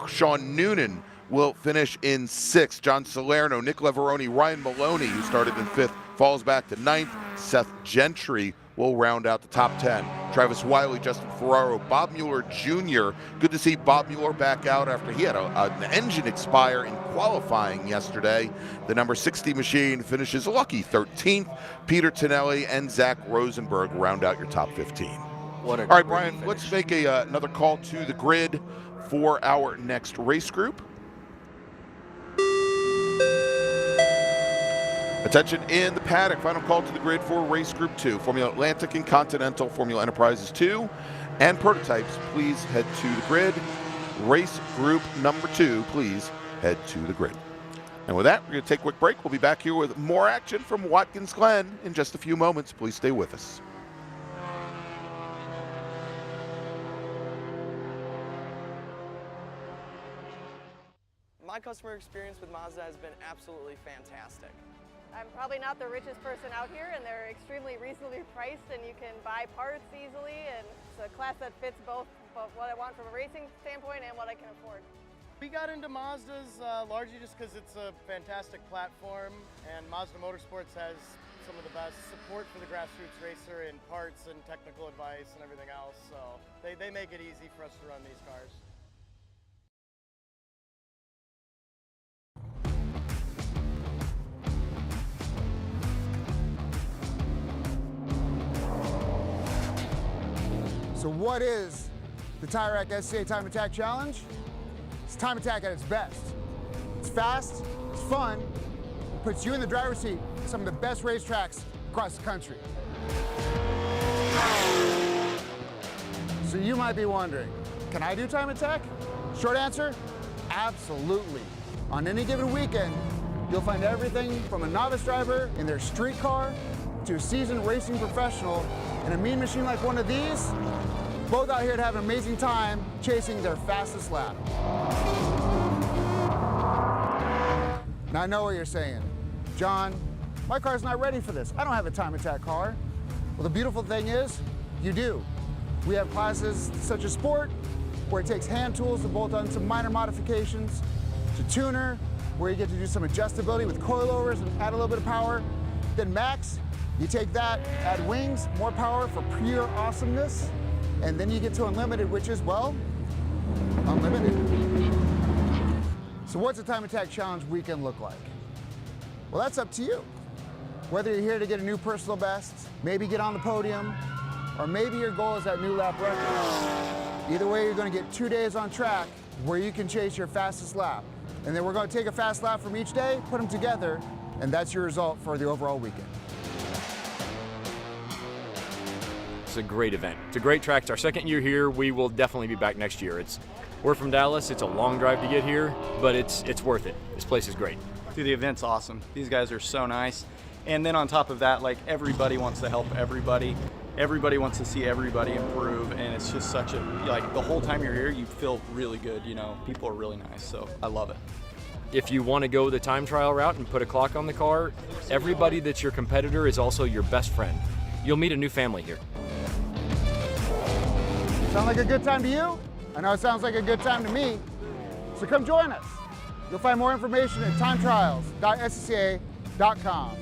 Sean Noonan will finish in sixth. John Salerno, Nick Leveroni, Ryan Maloney, who started in fifth, falls back to ninth. Seth Gentry will round out the top 10. Travis Wiley, Justin Ferraro, Bob Mueller Jr. Good to see Bob Mueller back out after he had an engine expire in qualifying yesterday. The number 60 machine finishes lucky 13th. Peter Tonelli and Zach Rosenberg round out your top 15. What a All right, great Brian, finish. let's make another call to the grid for our next race group. Attention in the paddock. Final call to the grid for race group 2. Formula Atlantic and Continental, Formula Enterprises 2, and prototypes. Please head to the grid. Race group number 2, please head to the grid. And with that, we're going to take a quick break. We'll be back here with more action from Watkins Glen in just a few moments. Please stay with us. My customer experience with Mazda has been absolutely fantastic. I'm probably not the richest person out here, and they're extremely reasonably priced, and you can buy parts easily, and it's a class that fits both what I want from a racing standpoint and what I can afford. We got into Mazdas largely just because it's a fantastic platform, and Mazda Motorsports has some of the best support for the grassroots racer in parts and technical advice and everything else, so they make it easy for us to run these cars. So what is the Tire Rack SCCA Time Attack Challenge? It's Time Attack at its best. It's fast, it's fun, it puts you in the driver's seat at some of the best racetracks across the country. So you might be wondering, can I do Time Attack? Short answer, absolutely. On any given weekend, you'll find everything from a novice driver in their street car to a seasoned racing professional in a mean machine like one of these, both out here to have an amazing time chasing their fastest lap. Now I know what you're saying. John, my car's not ready for this. I don't have a Time Attack car. Well, the beautiful thing is, you do. We have classes such as Sport, where it takes hand tools to bolt on some minor modifications, to Tuner, where you get to do some adjustability with coilovers and add a little bit of power. Then Max, you take that, add wings, more power for pure awesomeness, and then you get to Unlimited, which is, well, unlimited. So what's a Time Attack Challenge weekend look like? Well, that's up to you. Whether you're here to get a new personal best, maybe get on the podium, or maybe your goal is that new lap record. Either way, you're going to get 2 days on track where you can chase your fastest lap. And then we're going to take a fast lap from each day, put them together, and that's your result for the overall weekend. It's a great event. It's a great track. It's our second year here. We will definitely be back next year. We're from Dallas. It's a long drive to get here, but it's worth it. This place is great. Dude, the event's awesome. These guys are so nice. And then on top of that, like, everybody wants to help everybody. Everybody wants to see everybody improve, and it's just such a, like, the whole time you're here, you feel really good, you know. People are really nice, so I love it. If you want to go the time trial route and put a clock on the car, everybody that's your competitor is also your best friend. You'll meet a new family here. Sound like a good time to you? I know it sounds like a good time to me. So come join us. You'll find more information at timetrials.scca.com.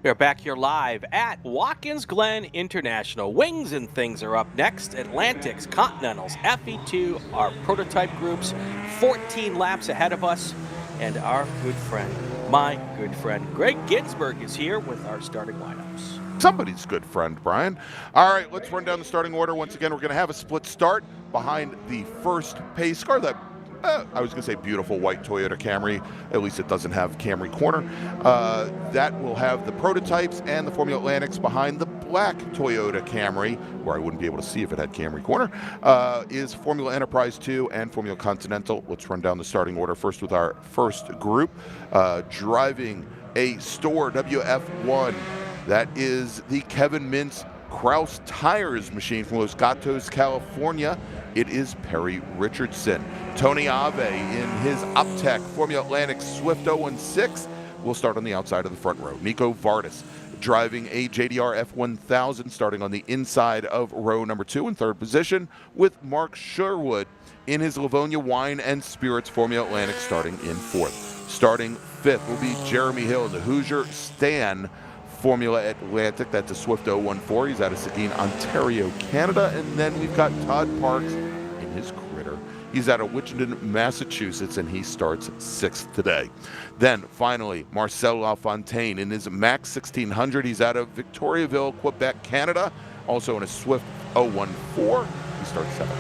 We are back here live at Watkins Glen International. Wings and Things are up next. Atlantics, Continentals, FE2, our prototype groups, 14 laps ahead of us. And our good friend, my good friend, Gregg Ginsberg is here with our starting lineups. Somebody's good friend, Brian. All right, let's run down the starting order. Once again, we're going to have a split start behind the first pace car. That I was going to say beautiful white Toyota Camry. At least it doesn't have Camry corner. That will have the prototypes and the Formula Atlantics behind the black Toyota Camry, where I wouldn't be able to see if it had Camry corner, is Formula Enterprise 2 and Formula Continental. Let's run down the starting order first with our first group. Driving a Store WF1. That is the Kevin Mintz Kraus Tires machine from Los Gatos, California. It is Perry Richardson. Tony Ave in his Optec Formula Atlantic Swift 016 will start on the outside of the front row. Nico Vardis driving a JDR F1000 starting on the inside of row number 2 in third position, with Mark Sherwood in his Livonia Wine and Spirits Formula Atlantic starting in fourth. Starting fifth will be Jeremy Hill in the Hoosier Stan Formula Atlantic. That's a Swift 014. He's out of Seguin, Ontario, Canada. And then we've got Todd Parks in his Critter. He's out of Wichita, Massachusetts, and he starts sixth today. Then finally, Marcel LaFontaine in his Max 1600. He's out of Victoriaville, Quebec, Canada, also in a Swift 014. He starts seventh.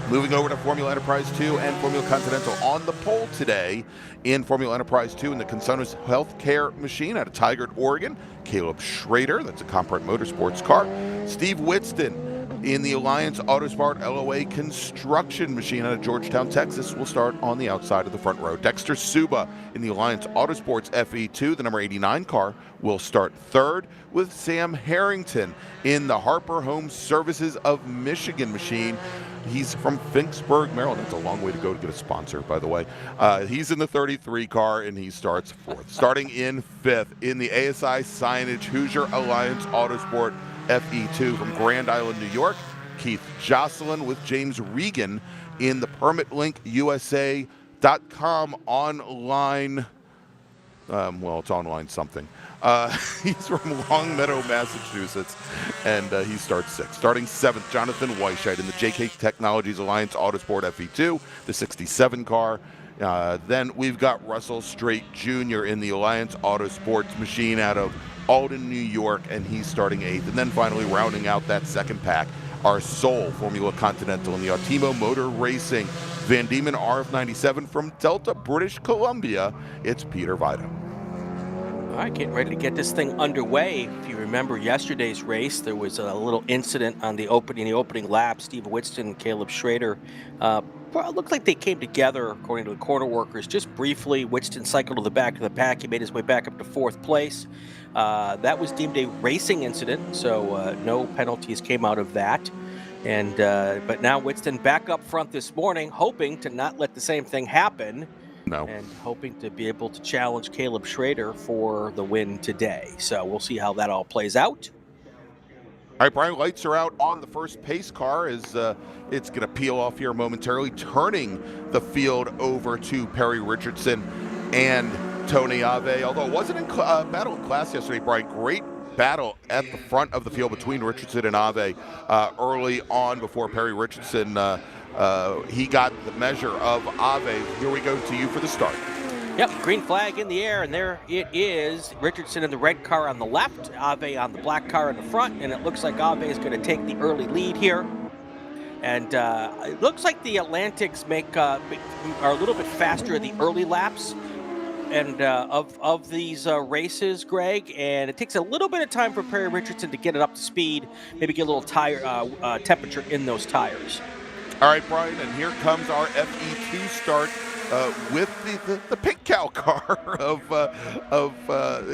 Moving over to Formula Enterprise 2 and Formula Continental. On the pole today in Formula Enterprise 2 in the Consonos Healthcare machine out of Tigard, Oregon, Caleb Schrader, that's a Comprint Motorsports car. Steve Whitston in the Alliance Autosport LOA construction machine out of Georgetown, Texas, will start on the outside of the front row. Dexter Suba in the Alliance Autosports FE2, the number 89 car, will start third, with Sam Harrington in the Harper Home Services of Michigan machine. He's from Finksburg, Maryland. That's a long way to go to get a sponsor, by the way. He's in the 33 car, and he starts fourth. Starting in fifth in the ASI Signage Hoosier Alliance Autosport FE2 from Grand Island, New York, Keith Jocelyn with James Regan in the PermitLinkUSA.com online. Well, it's online something. He's from Longmeadow, Massachusetts, and he starts sixth. Starting seventh, Jonathan Weisheit in the JK Technologies Alliance Autosport FE2, the 67 car. Then we've got Russell Straight Jr. in the Alliance Autosports machine out of Alden, New York, and he's starting eighth. And then finally rounding out that second pack, our sole Formula Continental in the Autimo Motor Racing Van Diemen RF97 from Delta, British Columbia. It's Peter Vida. All right, getting ready to get this thing underway. If you remember yesterday's race, there was a little incident on the opening lap. Steve Whitston and Caleb Schrader looked like they came together, according to the corner workers, just briefly. Whitston cycled to the back of the pack. He made his way back up to fourth place. That was deemed a racing incident, so no penalties came out of that. And but now Whitston back up front this morning, hoping to not let the same thing happen. No. And hoping to be able to challenge Caleb Schrader for the win today. So we'll see how that all plays out. All right, Brian, lights are out on the first pace car as it's going to peel off here momentarily, turning the field over to Perry Richardson and Tony Ave. Although it wasn't in battle of class yesterday, Brian, great battle at the front of the field between Richardson and Ave early on before Perry Richardson he got the measure of Ave. Here we go to you for the start. Yep, green flag in the air, and there it is. Richardson in the red car on the left, Ave on the black car in the front, and it looks like Ave is going to take the early lead here. And it looks like the Atlantics are a little bit faster in the early laps and of these races, Greg, and it takes a little bit of time for Perry Richardson to get it up to speed, maybe get a little tire temperature in those tires. All right, Brian, and here comes our FE2 start with the pink cow car of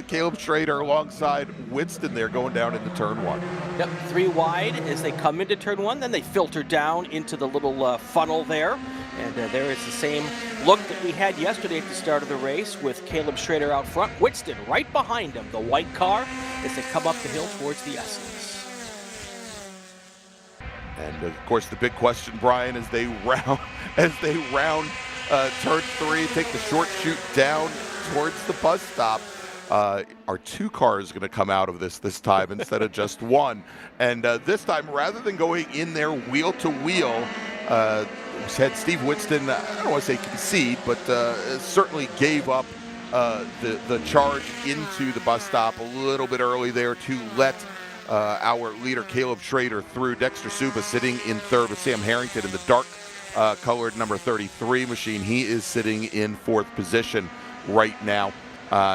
Caleb Schrader alongside Winston there going down into turn one. Yep, 3 wide as they come into turn one, then they filter down into the little funnel there. And there is the same look that we had yesterday at the start of the race with Caleb Schrader out front, Winston right behind him, the white car, as they come up the hill towards the S's. And of course, the big question, Brian, as they round turn 3, take the short chute down towards the bus stop. are 2 cars going to come out of this time instead of just one? And this time, rather than going in there wheel to wheel, had Steve Whitston, I don't want to say concede, but certainly gave up the charge into the bus stop a little bit early there to let our leader Caleb Schrader through. Dexter Suba sitting in third with Sam Harrington in the dark colored number 33 machine. He is sitting in 4th position right now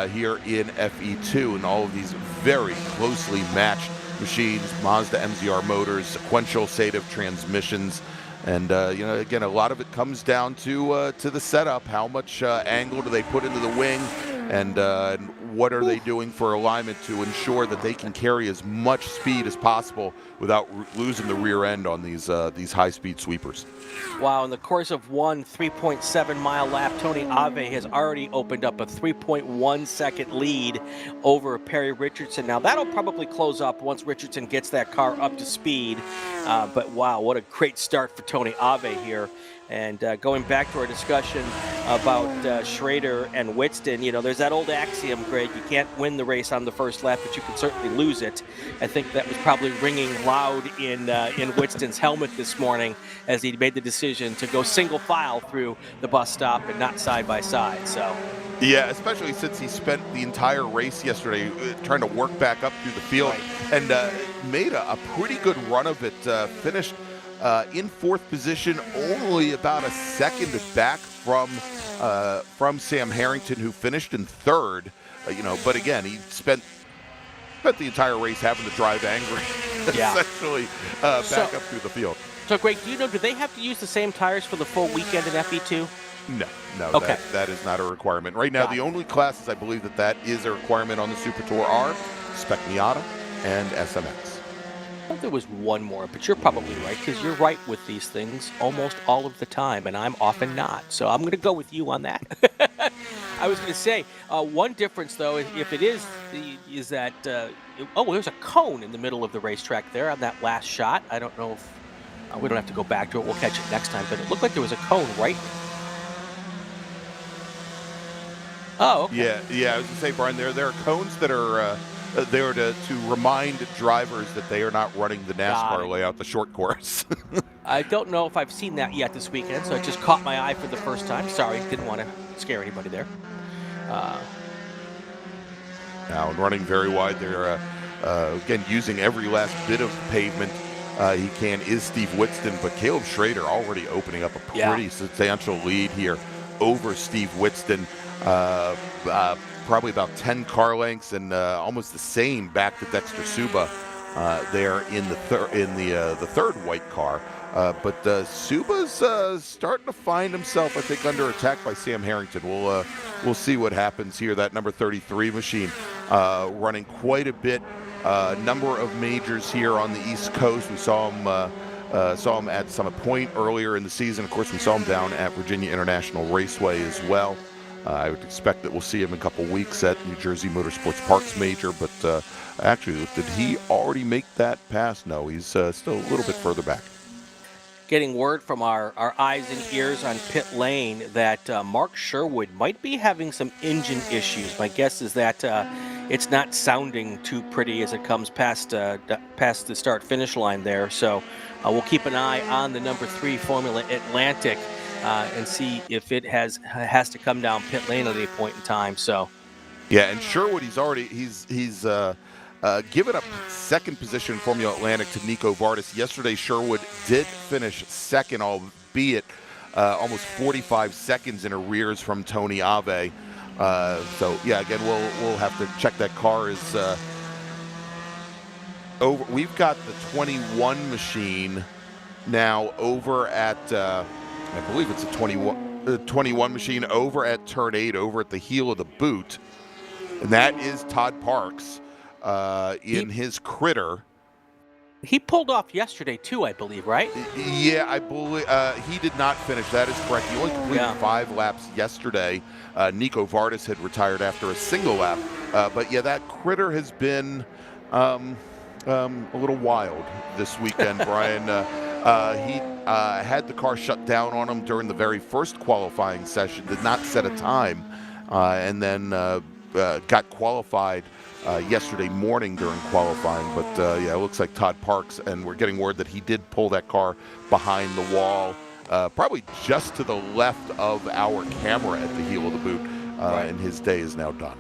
here in FE2, and all of these very closely matched machines, Mazda MZR motors, sequential SATIV transmissions. And, again, a lot of it comes down to the setup. How much angle do they put into the wing, and what are they doing for alignment to ensure that they can carry as much speed as possible without losing the rear end on these high-speed sweepers. Wow, in the course of one 3.7-mile lap, Tony Ave has already opened up a 3.1-second lead over Perry Richardson. Now, that'll probably close up once Richardson gets that car up to speed. But, wow, what a great start for Tony Ave here. And going back to our discussion about Schrader and Whitston, there's that old axiom, Greg, you can't win the race on the first lap, but you can certainly lose it. I think that was probably ringing loud in Whitston's helmet this morning as he made the decision to go single file through the bus stop and not side by side. So, yeah, especially since he spent the entire race yesterday trying to work back up through the field, and made a pretty good run of it, finished in 4th position, only about a second back from Sam Harrington, who finished in 3rd. But again, he spent the entire race having to drive angry, essentially back up through the field. So, Greg, do they have to use the same tires for the full weekend in FE2? No, okay. that is not a requirement. Right now, the only classes I believe that is a requirement on the Super Tour are Spec Miata and SMX. I thought there was one more, but you're probably right, because you're right with these things almost all of the time, and I'm often not. So I'm going to go with you on that. I was going to say, one difference, though, if it is that, there's a cone in the middle of the racetrack there on that last shot. I don't know if, we don't have to go back to it. We'll catch it next time, but it looked like there was a cone right. Oh, okay. Yeah, I was going to say, Brian, there are cones that are there to remind drivers that they are not running the NASCAR layout, the short course. I don't know if I've seen that yet this weekend, so it just caught my eye for the first time. Sorry, didn't want to scare anybody there. Now, running very wide, they're again using every last bit of pavement he can is Steve Whitston, but Caleb Schrader already opening up a pretty substantial lead here over Steve Whitston. Probably about 10 car lengths, and almost the same back to Dexter Suba there in the third white car. But Suba's starting to find himself, I think, under attack by Sam Harrington. We'll see what happens here. That number 33 machine running quite a bit. Number of majors here on the East Coast. We saw him at Summit Point earlier in the season. Of course, we saw him down at Virginia International Raceway as well. I would expect that we'll see him in a couple weeks at New Jersey Motorsports Parks Major, but actually, did he already make that pass? No, he's still a little bit further back. Getting word from our eyes and ears on pit lane that Mark Sherwood might be having some engine issues. My guess is that it's not sounding too pretty as it comes past the start-finish line there. So we'll keep an eye on the number 3 Formula Atlantic and see if it has to come down pit lane at any point in time. So, yeah, and Sherwood, he's given up second position in Formula Atlantic to Nico Vardis. Yesterday, Sherwood did finish second, albeit almost 45 seconds in arrears from Tony Ave. So, yeah, again, we'll have to check that car is over. We've got the 21 machine now over at I believe it's a 21 machine over at turn 8, over at the heel of the boot. And that is Todd Parks in his Critter. He pulled off yesterday, too, I believe, right? Yeah, I believe he did not finish. That is correct. He only completed 5 laps yesterday. Nico Vardis had retired after a single lap. But, yeah, that Critter has been a little wild this weekend, Brian. He had the car shut down on him during the very first qualifying session, did not set a time, and then got qualified yesterday morning during qualifying. But yeah, it looks like Todd Parks, and we're getting word that he did pull that car behind the wall, probably just to the left of our camera at the heel of the boot, and his day is now done.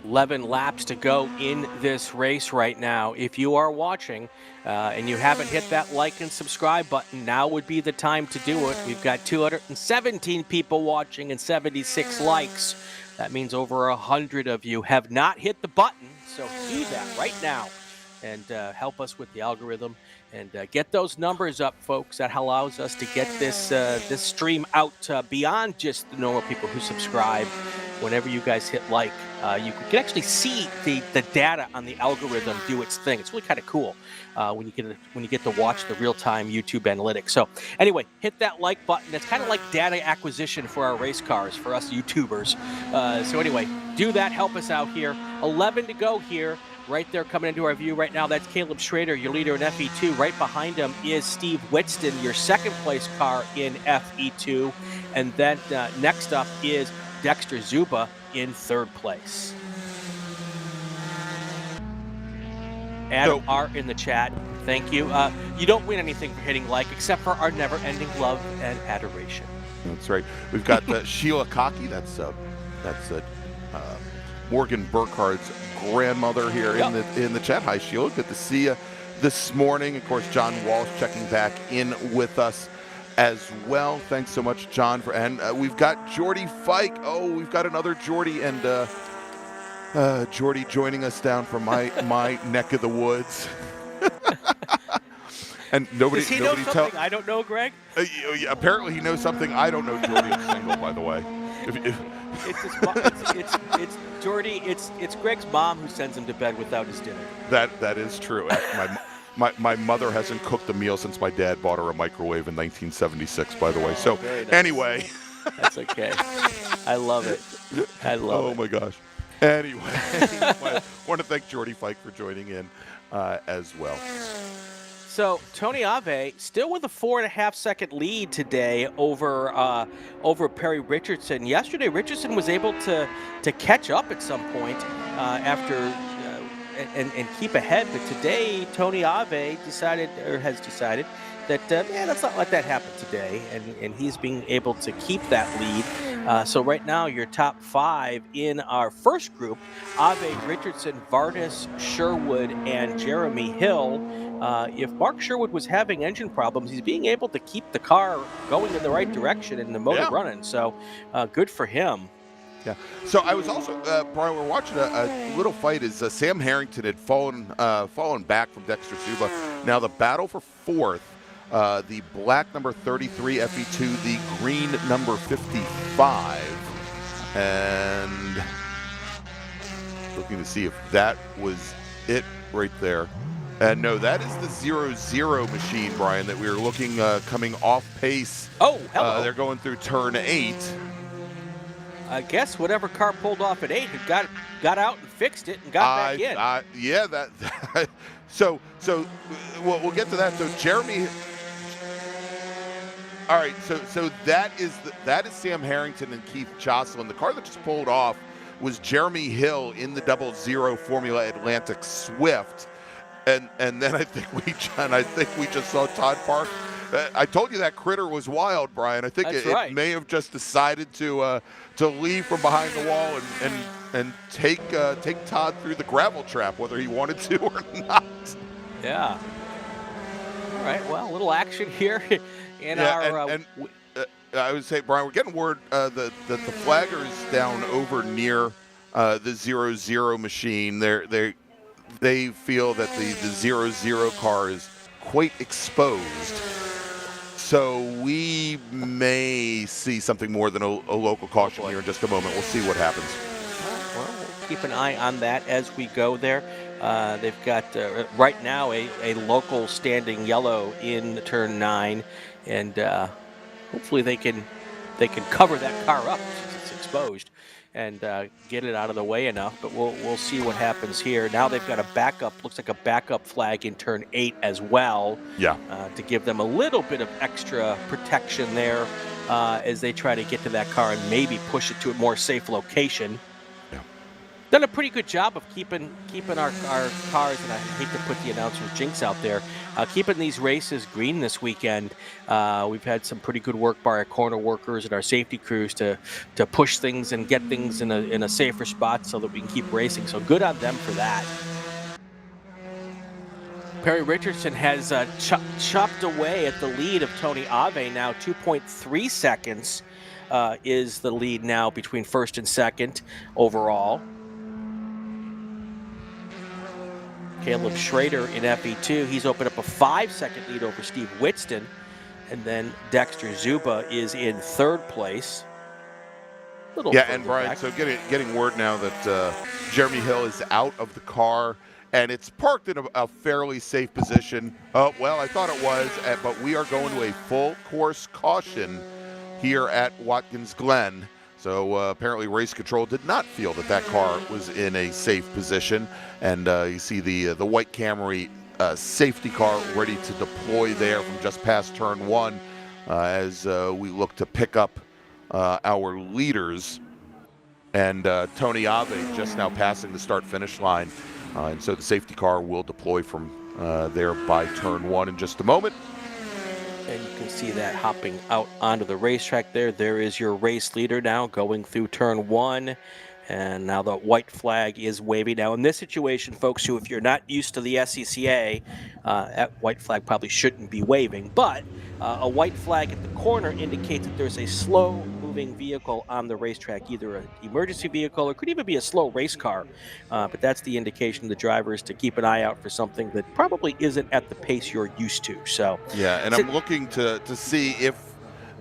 11 laps to go in this race right now. If you are watching and you haven't hit that like and subscribe button, now would be the time to do it. We've got 217 people watching and 76 likes. That means over 100 of you have not hit the button, so do that right now and help us with the algorithm and get those numbers up, folks. That allows us to get this stream out beyond just the normal people who subscribe. Whenever you guys hit like, you can actually see the data on the algorithm do its thing. It's really kind of cool when you get to watch the real-time YouTube analytics. So anyway, hit that like button. It's kind of like data acquisition for our race cars, for us YouTubers. So anyway, do that. Help us out here. 11 to go here. Right there coming into our view right now, that's Caleb Schrader, your leader in FE2. Right behind him is Steve Whitston, your second place car in FE2. And then next up is Dexter Zuba in third place. Adam Art in the chat, thank you. You don't win anything for hitting like, except for our never-ending love and adoration. That's right. We've got Sheila Cockey. That's Morgan Burkhardt's grandmother here in the chat. Hi, Sheila. Good to see you this morning. Of course, John Walsh checking back in with us as well. Thanks so much, John. And we've got Jordy Fike. Oh, we've got another Jordy, and Jordy joining us down from my neck of the woods. And nobody. Does he know something I don't know, Greg? Apparently, he knows something I don't know. Jordy is single, by the way. It's Jordy. It's Greg's mom who sends him to bed without his dinner. That is true. My mother hasn't cooked a meal since my dad bought her a microwave in 1976. By the way. So nice. Anyway, that's okay. I love it. I love it. Oh my gosh. Anyway, I want to thank Jordy Fike for joining in as well. So Tony Ave still with a 4.5-second lead today over Perry Richardson. Yesterday, Richardson was able to catch up at some point after and keep ahead. But today, Tony Ave has decided that let's not let that happen today, and he's being able to keep that lead. So right now, your top 5 in our first group: Ave, Richardson, Vardis, Sherwood, and Jeremy Hill. If Mark Sherwood was having engine problems, he's being able to keep the car going in the right direction and the motor running. So good for him. Yeah. So I was also, Brian, we're watching a little fight as Sam Harrington had fallen back from Dexter Zuba. Now the battle for fourth, the black number 33 FE2, the green number 55. And looking to see if that was it right there. No, that is the 0-0 machine, Brian, that we were looking coming off pace. Oh, hello. They're going through turn 8. I guess whatever car pulled off at 8 had got out and fixed it and got back in. Yeah, that. So we'll get to that. So Jeremy. All right, so that is Sam Harrington and Keith Jocelyn. The car that just pulled off was Jeremy Hill in the 00 Formula Atlantic Swift. And then I think we just saw Todd Park. I told you that critter was wild, Brian. I think it may have just decided to leave from behind the wall and take Todd through the gravel trap, whether he wanted to or not. Yeah. All right. Well, a little action here in our. I would say, Brian, we're getting word that the flaggers down over near the 0-0 machine. They feel that the 0-0 car is quite exposed. So we may see something more than a local caution here in just a moment. We'll see what happens. Well, we'll keep an eye on that as we go there. They've got right now a local standing yellow in turn 9, and hopefully they can cover that car up since it's exposed and get it out of the way enough. But we'll see what happens here. Now they've got a backup, looks like a backup flag in turn 8 as well. Yeah. To give them a little bit of extra protection there as they try to get to that car and maybe push it to a more safe location. Done a pretty good job of keeping our cars, and I hate to put the announcer's jinx out there, keeping these races green this weekend. We've had some pretty good work by our corner workers and our safety crews to push things and get things in a safer spot so that we can keep racing. So good on them for that. Perry Richardson has chopped away at the lead of Tony Ave now. 2.3 seconds is the lead now between first and second overall. Caleb Schrader in FE2, he's opened up a 5-second lead over Steve Whitston. And then Dexter Zuba is in third place. Yeah, and Brian, back. So getting word now that Jeremy Hill is out of the car, and it's parked in a fairly safe position. Oh, well, I thought it was, but we are going to a full course caution here at Watkins Glen. So apparently race control did not feel that car was in a safe position. And you see the white Camry safety car ready to deploy there from just past turn 1 as we look to pick up our leaders. And Tony Ave just now passing the start-finish line. And so the safety car will deploy from there by turn 1 in just a moment. And you can see that hopping out onto the racetrack there. There is your race leader now going through turn 1. And now the white flag is waving. Now in this situation, folks, if you're not used to the SCCA, that white flag probably shouldn't be waving. But a white flag at the corner indicates that there's a slow-moving vehicle on the racetrack, either an emergency vehicle or could even be a slow race car. But that's the indication to the drivers to keep an eye out for something that probably isn't at the pace you're used to. So yeah, and I'm looking to see if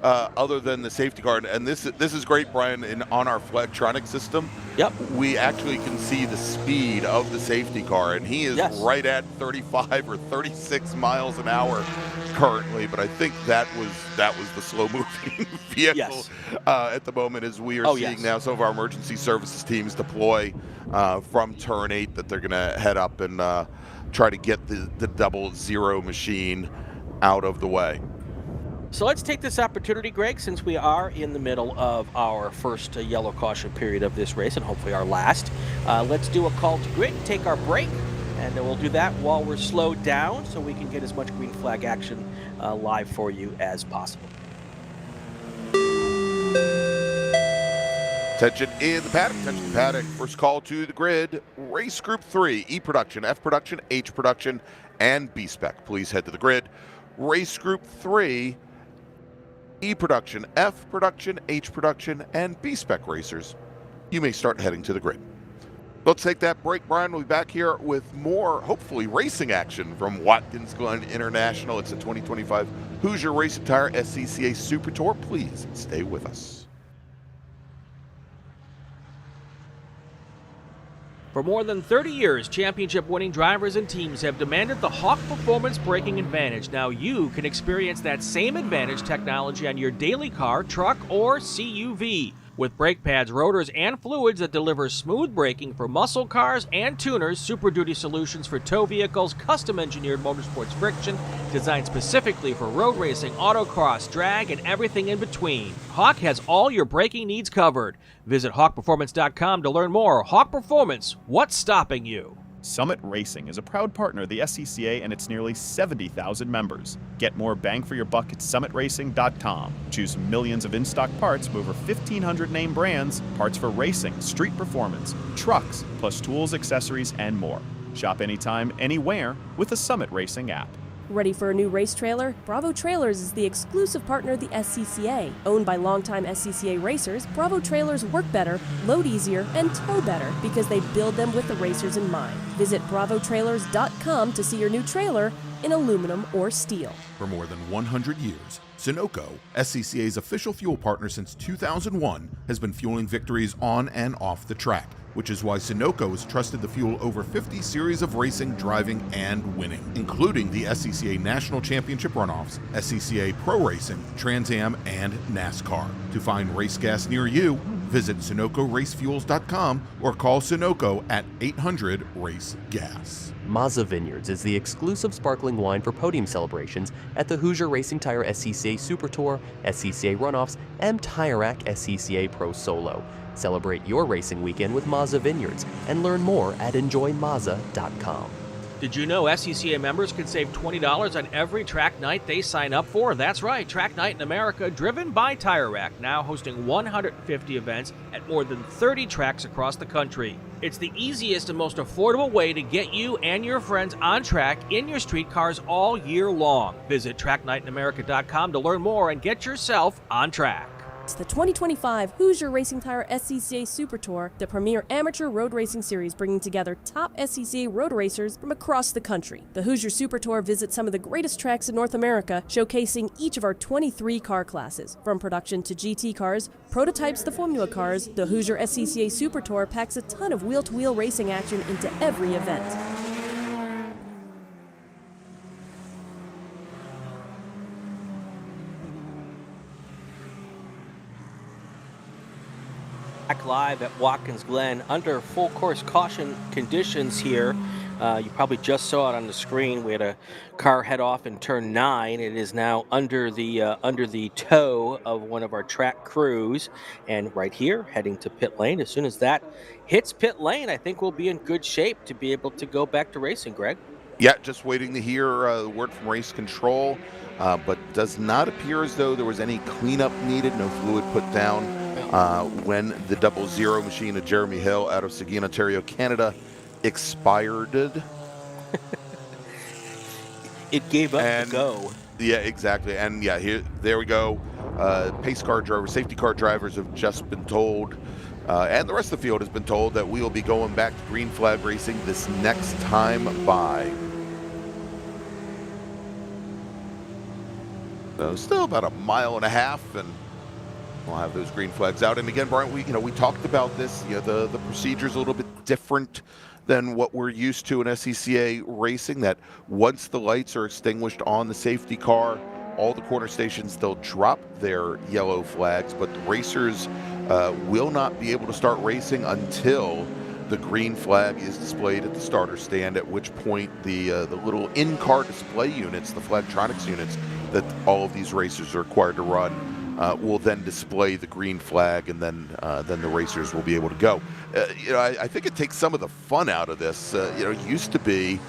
other than the safety car, and this is great, Brian, on our Flagtronic system. Yep. We actually can see the speed of the safety car, and he is right at 35 or 36 miles an hour currently. But I think that was the slow-moving vehicle at the moment, as we are seeing now some of our emergency services teams deploy from turn 8 that they're going to head up and try to get the 00 machine out of the way. So let's take this opportunity, Greg, since we are in the middle of our first yellow caution period of this race, and hopefully our last. Let's do a call to grid, take our break, and we'll do that while we're slowed down so we can get as much green flag action live for you as possible. Attention in the paddock, attention in the paddock. First call to the grid. Race Group 3, E Production, F Production, H Production, and B-Spec. Please head to the grid. Race Group 3, E Production, F Production, H Production, and B-Spec racers, you may start heading to the grid. Let's take that break, Brian. We'll be back here with more, hopefully, racing action from Watkins Glen International. It's a 2025 Hoosier Racing Tire SCCA Super Tour. Please stay with us. For more than 30 years, championship-winning drivers and teams have demanded the Hawk Performance braking advantage. Now you can experience that same advantage technology on your daily car, truck, or CUV. With brake pads, rotors, and fluids that deliver smooth braking for muscle cars and tuners, Super Duty solutions for tow vehicles, custom-engineered motorsports friction, designed specifically for road racing, autocross, drag, and everything in between. Hawk has all your braking needs covered. Visit hawkperformance.com to learn more. Hawk Performance, what's stopping you? Summit Racing is a proud partner of the SCCA and its nearly 70,000 members. Get more bang for your buck at summitracing.com. Choose millions of in-stock parts from over 1,500 name brands, parts for racing, street performance, trucks, plus tools, accessories, and more. Shop anytime, anywhere with the Summit Racing app. Ready for a new race trailer? Bravo Trailers is the exclusive partner of the SCCA. Owned by longtime SCCA racers, Bravo Trailers work better, load easier, and tow better because they build them with the racers in mind. Visit bravotrailers.com to see your new trailer in aluminum or steel. For more than 100 years, Sunoco, SCCA's official fuel partner since 2001, has been fueling victories on and off the track, which is why Sunoco has trusted the fuel over 50 series of racing, driving, and winning, including the SCCA National Championship runoffs, SCCA Pro Racing, Trans Am, and NASCAR. To find race gas near you, visit SunocoRacefuels.com or call Sunoco at 800-RACE-GAS. Mazza Vineyards is the exclusive sparkling wine for podium celebrations at the Hoosier Racing Tire SCCA Super Tour, SCCA Runoffs, and Tire Rack SCCA Pro Solo. Celebrate your racing weekend with Mazza Vineyards and learn more at enjoymazza.com. Did you know SCCA members can save $20 on every track night they sign up for? That's right, Track Night in America, driven by Tire Rack, now hosting 150 events at more than 30 tracks across the country. It's the easiest and most affordable way to get you and your friends on track in your street cars all year long. Visit tracknightinamerica.com to learn more and get yourself on track. It's the 2025 Hoosier Racing Tire SCCA Super Tour, the premier amateur road racing series bringing together top SCCA road racers from across the country. The Hoosier Super Tour visits some of the greatest tracks in North America, showcasing each of our 23 car classes. From production to GT cars, prototypes to Formula cars, the Hoosier SCCA Super Tour packs a ton of wheel-to-wheel racing action into every event. Back live at Watkins Glen under full course caution conditions here. You probably just saw it on the screen. We had a car head off in turn 9. It is now under the toe of one of our track crews, and right here heading to pit lane. As soon as that hits pit lane, I think we'll be in good shape to be able to go back to racing, Greg. Yeah, just waiting to hear the word from race control, but does not appear as though there was any cleanup needed, no fluid put down. When the 00 machine of Jeremy Hill out of Seguin, Ontario, Canada expired. It gave up the go. Yeah, exactly. And yeah, there we go. Pace car drivers, safety car drivers have just been told, and the rest of the field has been told, that we will be going back to green flag racing this next time by. So still about a mile and a half, and we'll have those green flags out. And again, Brian, we talked about this. The procedure's a little bit different than what we're used to in SCCA racing, that once the lights are extinguished on the safety car, all the corner stations, they'll drop their yellow flags, but the racers will not be able to start racing until the green flag is displayed at the starter stand, at which point the little in-car display units, the Flagtronics units that all of these racers are required to run, will then display the green flag, and then the racers will be able to go. I think it takes some of the fun out of this. It used to be,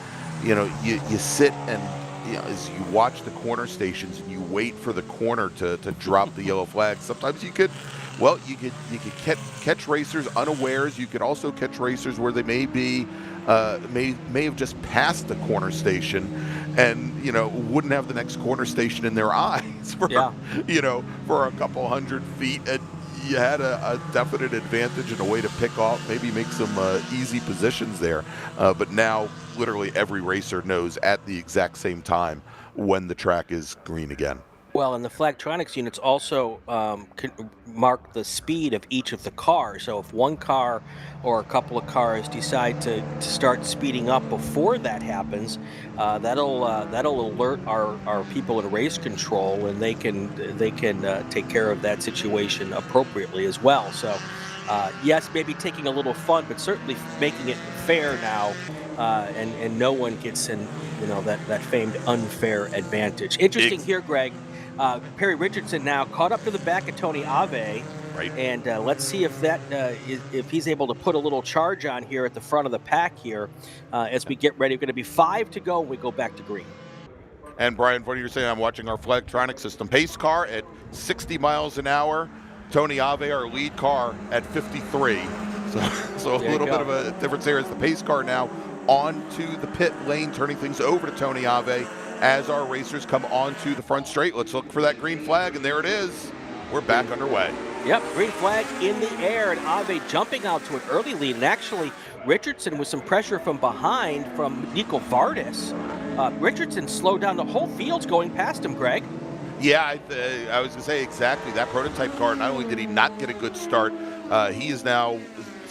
you sit and as you watch the corner stations and you wait for the corner to drop the yellow flag. Sometimes you could catch racers unawares. You could also catch racers where they may have just passed the corner station, and wouldn't have the next corner station in their eyes for for a couple hundred feet, and you had a definite advantage and a way to pick off, maybe make some easy positions there. But now literally every racer knows at the exact same time when the track is green again. Well, and the Flagtronics units also can mark the speed of each of the cars. So if one car or a couple of cars decide to start speeding up before that happens, that'll alert our people in race control, and they can take care of that situation appropriately as well. So yes, maybe taking a little fun, but certainly making it fair now, and no one gets that famed unfair advantage. Interesting here, Greg. Perry Richardson now caught up to the back of Tony Ave, right? And let's see if if he's able to put a little charge on here at the front of the pack here as we get ready. We're going to be 5 to go when we go back to green. And Brian, what are you saying? I'm watching our Flagtronic system. Pace car at 60 miles an hour. Tony Ave, our lead car, at 53. So a little bit of a difference there. As the pace car now onto the pit lane, turning things over to Tony Ave as our racers come onto the front straight. Let's look for that green flag, and there it is. We're back underway. Yep, green flag in the air, and Ave jumping out to an early lead. And actually, Richardson with some pressure from behind from Nico Vardis. Richardson slowed down. The whole field's going past him, Greg. Yeah, I was going to say exactly. That prototype car, not only did he not get a good start, he is now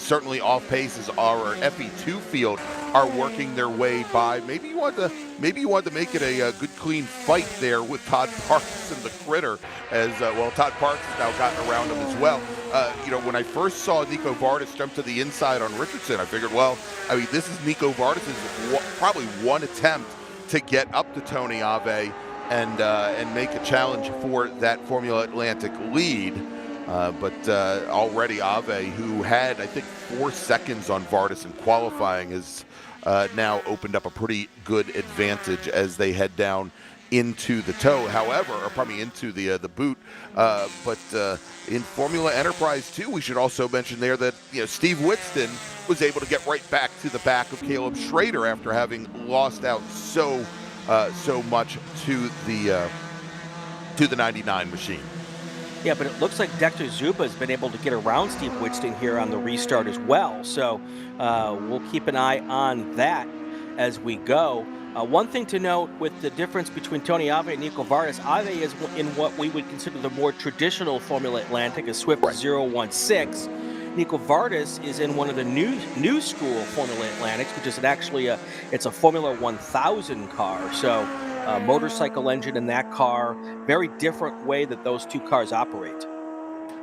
certainly off pace as our FE2 field are working their way by. Maybe you want to make it a good clean fight there with Todd Parks and the Critter, as well. Todd Parks has now gotten around him as well. When I first saw Nico Vardis jump to the inside on Richardson, I figured, well, I mean, this is Nico Vardis's probably one attempt to get up to Tony Ave and make a challenge for that Formula Atlantic lead. But already Ave, who had, I think, 4 seconds on Vardis in qualifying, has now opened up a pretty good advantage as they head down into the toe, however, or probably into the boot. But in Formula Enterprise 2, we should also mention there that Steve Whitston was able to get right back to the back of Caleb Schrader after having lost out so much to the 99 machine. Yeah, but it looks like Dexter Zuba has been able to get around Steve Whitston here on the restart as well. So we'll keep an eye on that as we go. One thing to note with the difference between Tony Ave and Nico Vardis, Ave is in what we would consider the more traditional Formula Atlantic, a Swift 016. Nico Vardis is in one of the new school Formula Atlantics, which is it's a Formula 1000 car. So motorcycle engine in that car, very different way that those two cars operate.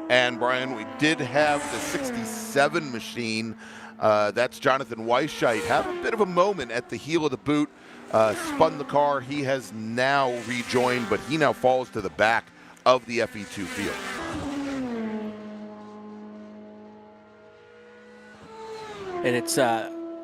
And Brian, we did have the 67 machine. That's Jonathan Weisheit have a bit of a moment at the heel of the boot, spun the car. He has now rejoined, but he now falls to the back of the FE2 field. And it's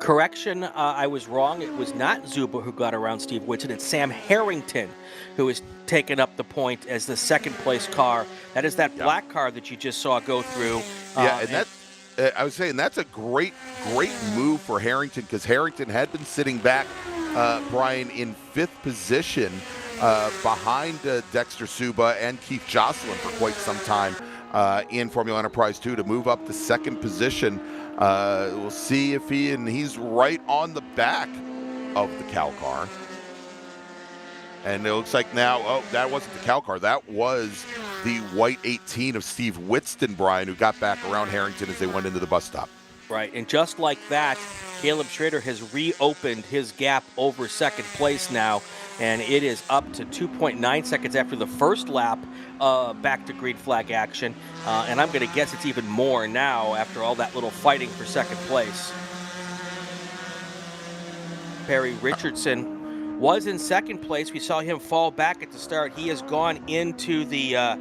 correction, I was wrong. It was not Zuba who got around Steve Whitston. It's Sam Harrington who has taken up the point as the second place car. That is that black car that you just saw go through. I was saying that's a great move for Harrington, because Harrington had been sitting back, Brian, in 5th position behind Dexter Suba and Keith Jocelyn for quite some time in Formula Enterprise 2 to move up to 2nd position. We'll see if he's right on the back of the Cal car. And it looks like now, that wasn't the Cal car. That was the white 18 of Steve Whitston, Brian, who got back around Harrington as they went into the bus stop. Right, and just like that, Caleb Schrader has reopened his gap over 2nd place now, and it is up to 2.9 seconds after the first lap back to green flag action. And I'm going to guess it's even more now after all that little fighting for 2nd place. Perry Richardson was in 2nd place. We saw him fall back at the start. He has gone into the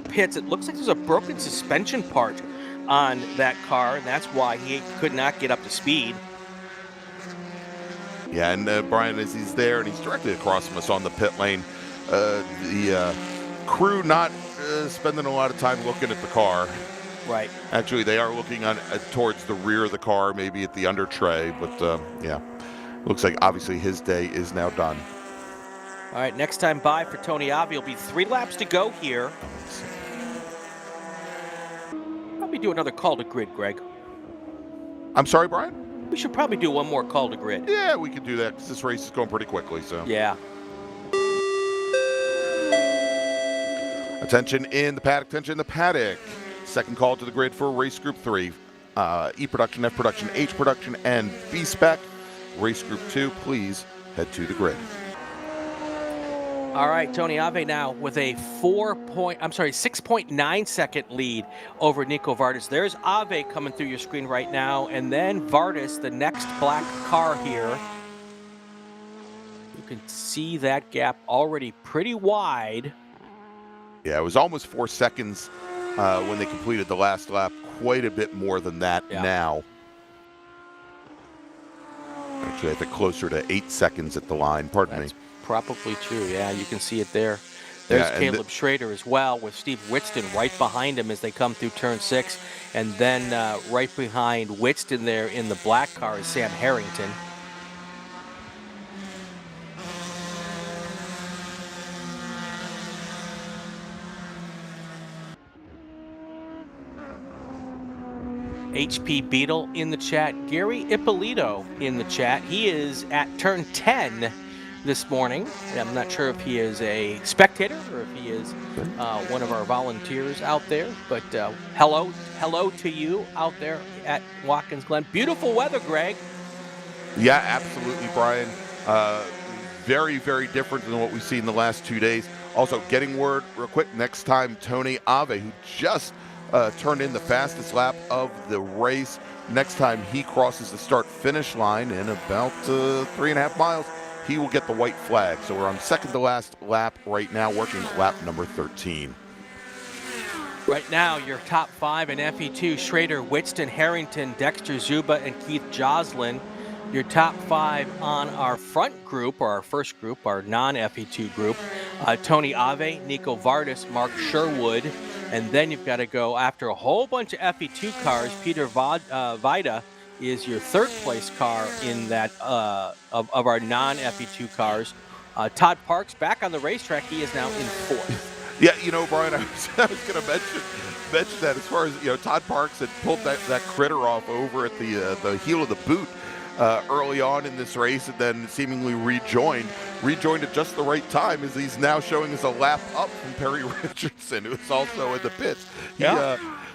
pits. It looks like there's a broken suspension part on that car, and that's why he could not get up to speed. Yeah, and Brian, as he's there, and he's directly across from us on the pit lane, the crew not spending a lot of time looking at the car. Right. Actually, they are looking towards the rear of the car, maybe at the under tray, but yeah. Looks like obviously his day is now done. All right, next time by for Tony Ave will be 3 laps to go here. Probably do another call to grid, Greg. I'm sorry, Brian? We should probably do one more call to grid. Yeah, we could do that because this race is going pretty quickly. So yeah. Attention in the paddock, attention in the paddock. Second call to the grid for race group 3. E production, F production, H production, and B-Spec. Race group 2, please head to the grid. All right, Tony Ave now with a 6.9 second lead over Nico Vardis. There's Ave coming through your screen right now, and then Vardis, the next black car here. You can see that gap already pretty wide. Yeah, it was almost 4 seconds when they completed the last lap. Quite a bit more than that now. Actually, I think closer to 8 seconds at the line. Pardon me. Probably true. Yeah, you can see it there. There's Caleb Schrader as well, with Steve Whitston right behind him as they come through turn 6. And then right behind Whitston there in the black car is Sam Harrington. HP Beetle in the chat. Gary Ippolito in the chat. He is at turn 10 this morning. I'm not sure if he is a spectator or if he is one of our volunteers out there, but hello to you out there at Watkins Glen. Beautiful weather, Greg. Yeah, absolutely, Brian. Very, very different than what we've seen the last 2 days. Also, getting word real quick, next time Tony Ave, who just turned in the fastest lap of the race, next time he crosses the start-finish line in about 3.5 miles, he will get the white flag. So we're on second to last lap right now, working lap number 13. Right now, your top 5 in FE2, Schrader, Witston, Harrington, Dexter Zuba, and Keith Joslin. Your top 5 on our front group, or our first group, our non-FE2 group, Tony Ave, Nico Vardis, Mark Sherwood, and then you've got to go after a whole bunch of FE2 cars. Peter Vida is your third place car in that of our non-FE2 cars. Todd Parks back on the racetrack. He is now in 4th. Yeah, you know, Brian, I was going to mention that as far as, you know, Todd Parks had pulled that critter off over at the heel of the boot early on in this race, and then seemingly rejoined at just the right time, as he's now showing us a lap up from Perry Richardson, who is also in the pits.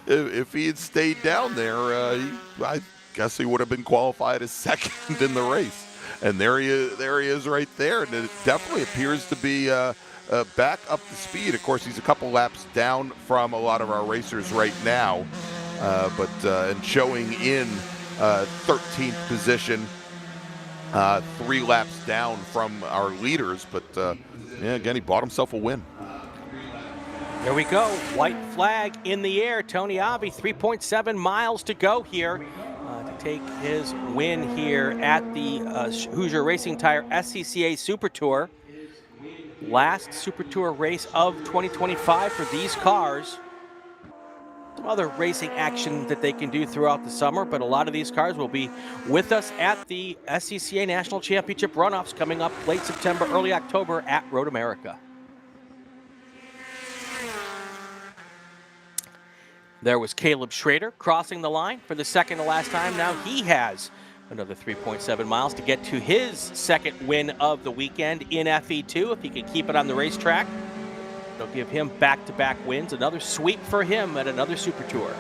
If he had stayed down there, I guess he would have been qualified as second in the race. And there he is right there, and it definitely appears to be back up to speed. Of course, he's a couple laps down from a lot of our racers right now, and showing in 13th position, 3 laps down from our leaders. But again, he bought himself a win. There we go. White flag in the air. Tony Ave, 3.7 miles to go here to take his win here at the Hoosier Racing Tire SCCA Super Tour. Last Super Tour race of 2025 for these cars. Some other racing action that they can do throughout the summer, but a lot of these cars will be with us at the SCCA National Championship runoffs coming up late September, early October at Road America. There was Caleb Schrader crossing the line for the second to last time. Now he has another 3.7 miles to get to his second win of the weekend in FE2. If he can keep it on the racetrack, it'll give him back-to-back wins. Another sweep for him at another Super Tour.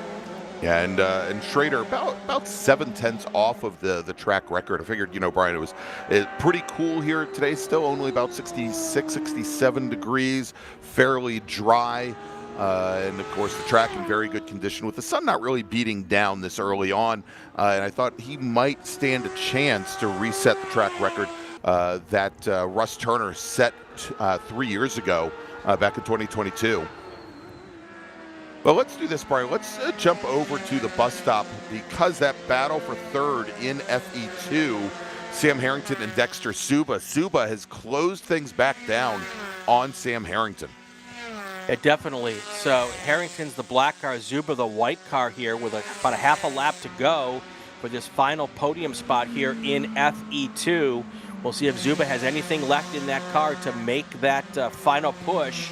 Yeah, and Schrader about 7/10 off of the track record. I figured, you know, Brian, it was pretty cool here today. Still only about 66, 67 degrees, fairly dry. And of course, the track in very good condition with the sun not really beating down this early on. And I thought he might stand a chance to reset the track record that Russ Turner set 3 years ago, back in 2022. Well, let's do this, Brian. Let's jump over to the bus stop, because that battle for third in FE2, Sam Harrington and Dexter Suba. Suba has closed things back down on Sam Harrington. Yeah, definitely. So Harrington's the black car, Zuba the white car here with about a half a lap to go for this final podium spot here in FE2. We'll see if Zuba has anything left in that car to make that final push.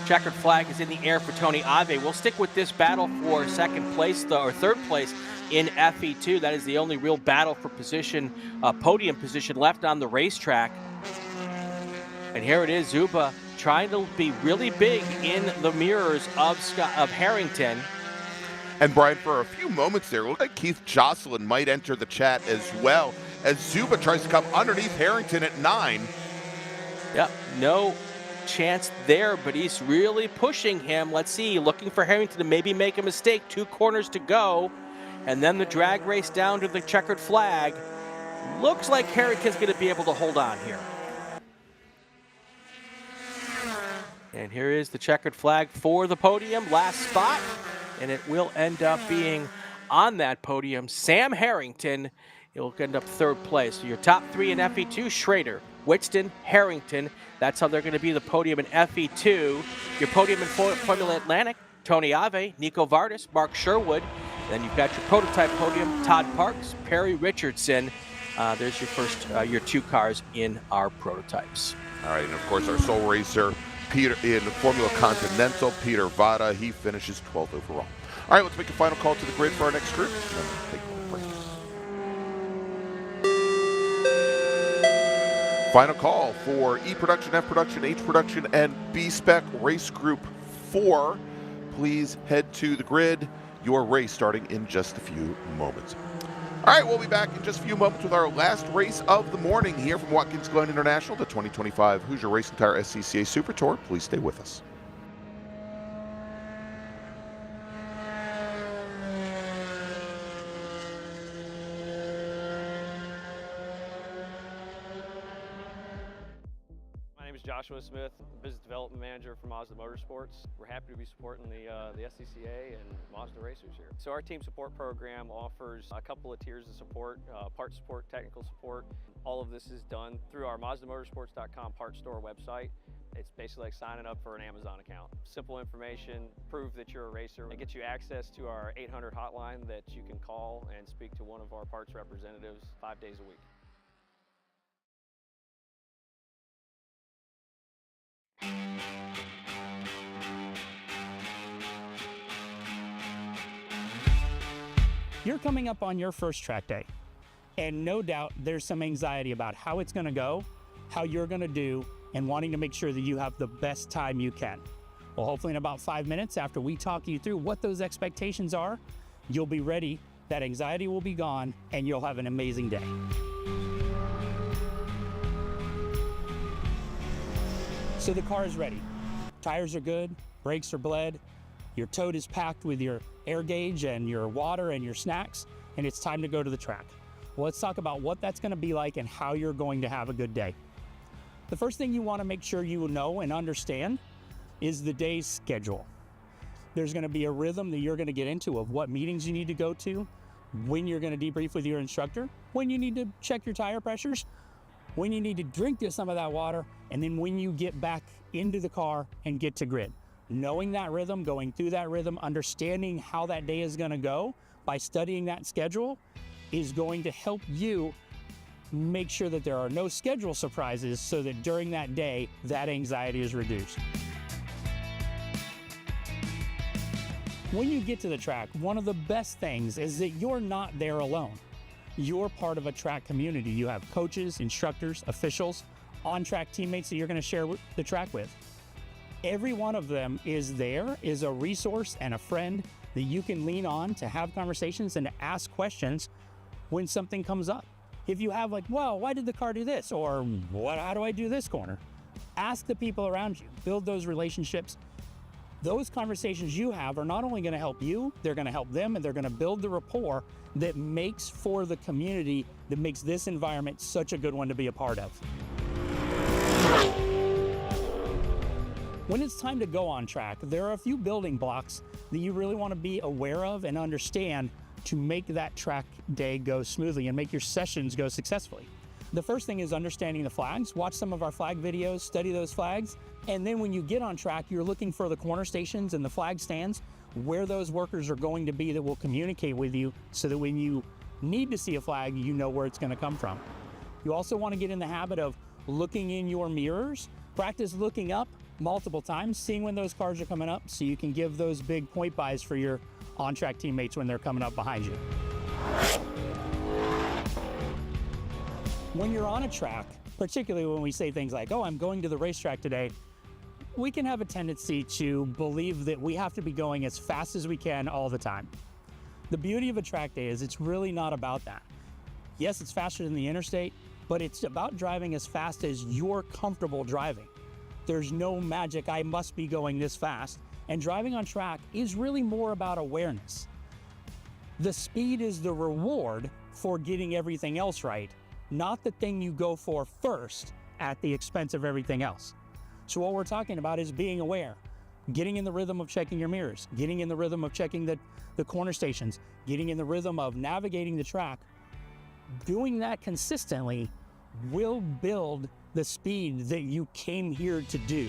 Checkered flag is in the air for Tony Ave. We'll stick with this battle for second place, or third place in FE2. That is the only real battle for position, podium position left on the racetrack. And here it is, Zuba trying to be really big in the mirrors of Harrington. And Brian, for a few moments there, it looked like Keith Jocelyn might enter the chat as well, as Zuba tries to come underneath Harrington at 9. Yep, no chance there, but he's really pushing him. Let's see, looking for Harrington to maybe make a mistake. 2 corners to go, and then the drag race down to the checkered flag. Looks like Harrington's going to be able to hold on here. And here is the checkered flag for the podium, last spot, and it will end up being on that podium, Sam Harrington. He'll end up third place. So your top 3 in FE2, Schrader, Witston, Harrington. That's how they're going to be the podium in FE2. Your podium in Formula Atlantic, Tony Ave, Nico Vardis, Mark Sherwood. Then you've got your prototype podium, Todd Parks, Perry Richardson. There's your first, your 2 cars in our prototypes. All right, and of course our sole racer, Peter, in Formula Continental, Peter Vada, he finishes 12th overall. All right, let's make a final call to the grid for our next group. Final call for E Production, F Production, H Production, and B-Spec Race Group 4. Please head to the grid. Your race starting in just a few moments. All right, we'll be back in just a few moments with our last race of the morning here from Watkins Glen International, the 2025 Hoosier Racing Tire SCCA Super Tour. Please stay with us. My name is Joshua Smith, Business Development Manager for Mazda Motorsports. We're happy to be supporting the SCCA and Mazda racers here. So our team support program offers a couple of tiers of support, parts support, technical support. All of this is done through our MazdaMotorsports.com parts store website. It's basically like signing up for an Amazon account. Simple information, prove that you're a racer. It gets you access to our 800 hotline that you can call and speak to one of our parts representatives 5 days a week. You're coming up on your first track day, and no doubt there's some anxiety about how it's going to go, how you're going to do, and wanting to make sure that you have the best time you can. Well, hopefully in about 5 minutes after we talk you through what those expectations are, you'll be ready, that anxiety will be gone, and you'll have an amazing day. So the car is ready. Tires are good, brakes are bled, your tote is packed with your air gauge and your water and your snacks, and it's time to go to the track. Well, let's talk about what that's gonna be like and how you're going to have a good day. The first thing you wanna make sure you know and understand is the day's schedule. There's gonna be a rhythm that you're gonna get into of what meetings you need to go to, when you're gonna debrief with your instructor, when you need to check your tire pressures, when you need to drink some of that water, and then when you get back into the car and get to grid. Knowing that rhythm, going through that rhythm, understanding how that day is gonna go by studying that schedule is going to help you make sure that there are no schedule surprises so that during that day, that anxiety is reduced. When you get to the track, one of the best things is that you're not there alone. You're part of a track community. You have coaches, instructors, officials, on-track teammates that you're gonna share the track with. Every one of them is a resource and a friend that you can lean on to have conversations and to ask questions when something comes up. If you have like, well, why did the car do this? Or how do I do this corner? Ask the people around you, build those relationships. Those conversations you have are not only gonna help you, they're gonna help them, and they're gonna build the rapport that makes for the community, that makes this environment such a good one to be a part of. When it's time to go on track, there are a few building blocks that you really want to be aware of and understand to make that track day go smoothly and make your sessions go successfully. The first thing is understanding the flags. Watch some of our flag videos, study those flags, and then when you get on track, you're looking for the corner stations and the flag stands where those workers are going to be that will communicate with you so that when you need to see a flag, you know where it's going to come from. You also want to get in the habit of looking in your mirrors. Practice looking up multiple times, seeing when those cars are coming up so you can give those big point buys for your on-track teammates when they're coming up behind you. When you're on a track, particularly when we say things like, oh, I'm going to the racetrack today, we can have a tendency to believe that we have to be going as fast as we can all the time. The beauty of a track day is it's really not about that. Yes, it's faster than the interstate, but it's about driving as fast as you're comfortable driving. There's no magic, I must be going this fast. And driving on track is really more about awareness. The speed is the reward for getting everything else right, not the thing you go for first at the expense of everything else. So what we're talking about is being aware, getting in the rhythm of checking your mirrors, getting in the rhythm of checking the corner stations, getting in the rhythm of navigating the track. Doing that consistently will build the speed that you came here to do.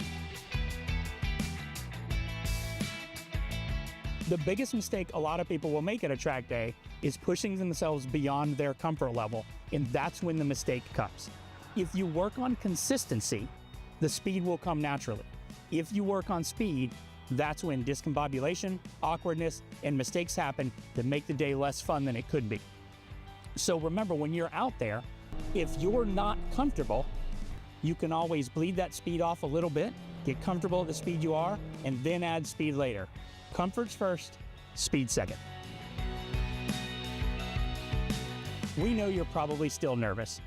The biggest mistake a lot of people will make at a track day is pushing themselves beyond their comfort level, and that's when the mistake comes. If you work on consistency, the speed will come naturally. If you work on speed, that's when discombobulation, awkwardness, and mistakes happen that make the day less fun than it could be. So remember, when you're out there, if you're not comfortable, You can always bleed that speed off a little bit, get comfortable at the speed you are, and then add speed later. Comfort's first, speed second. We know you're probably still nervous,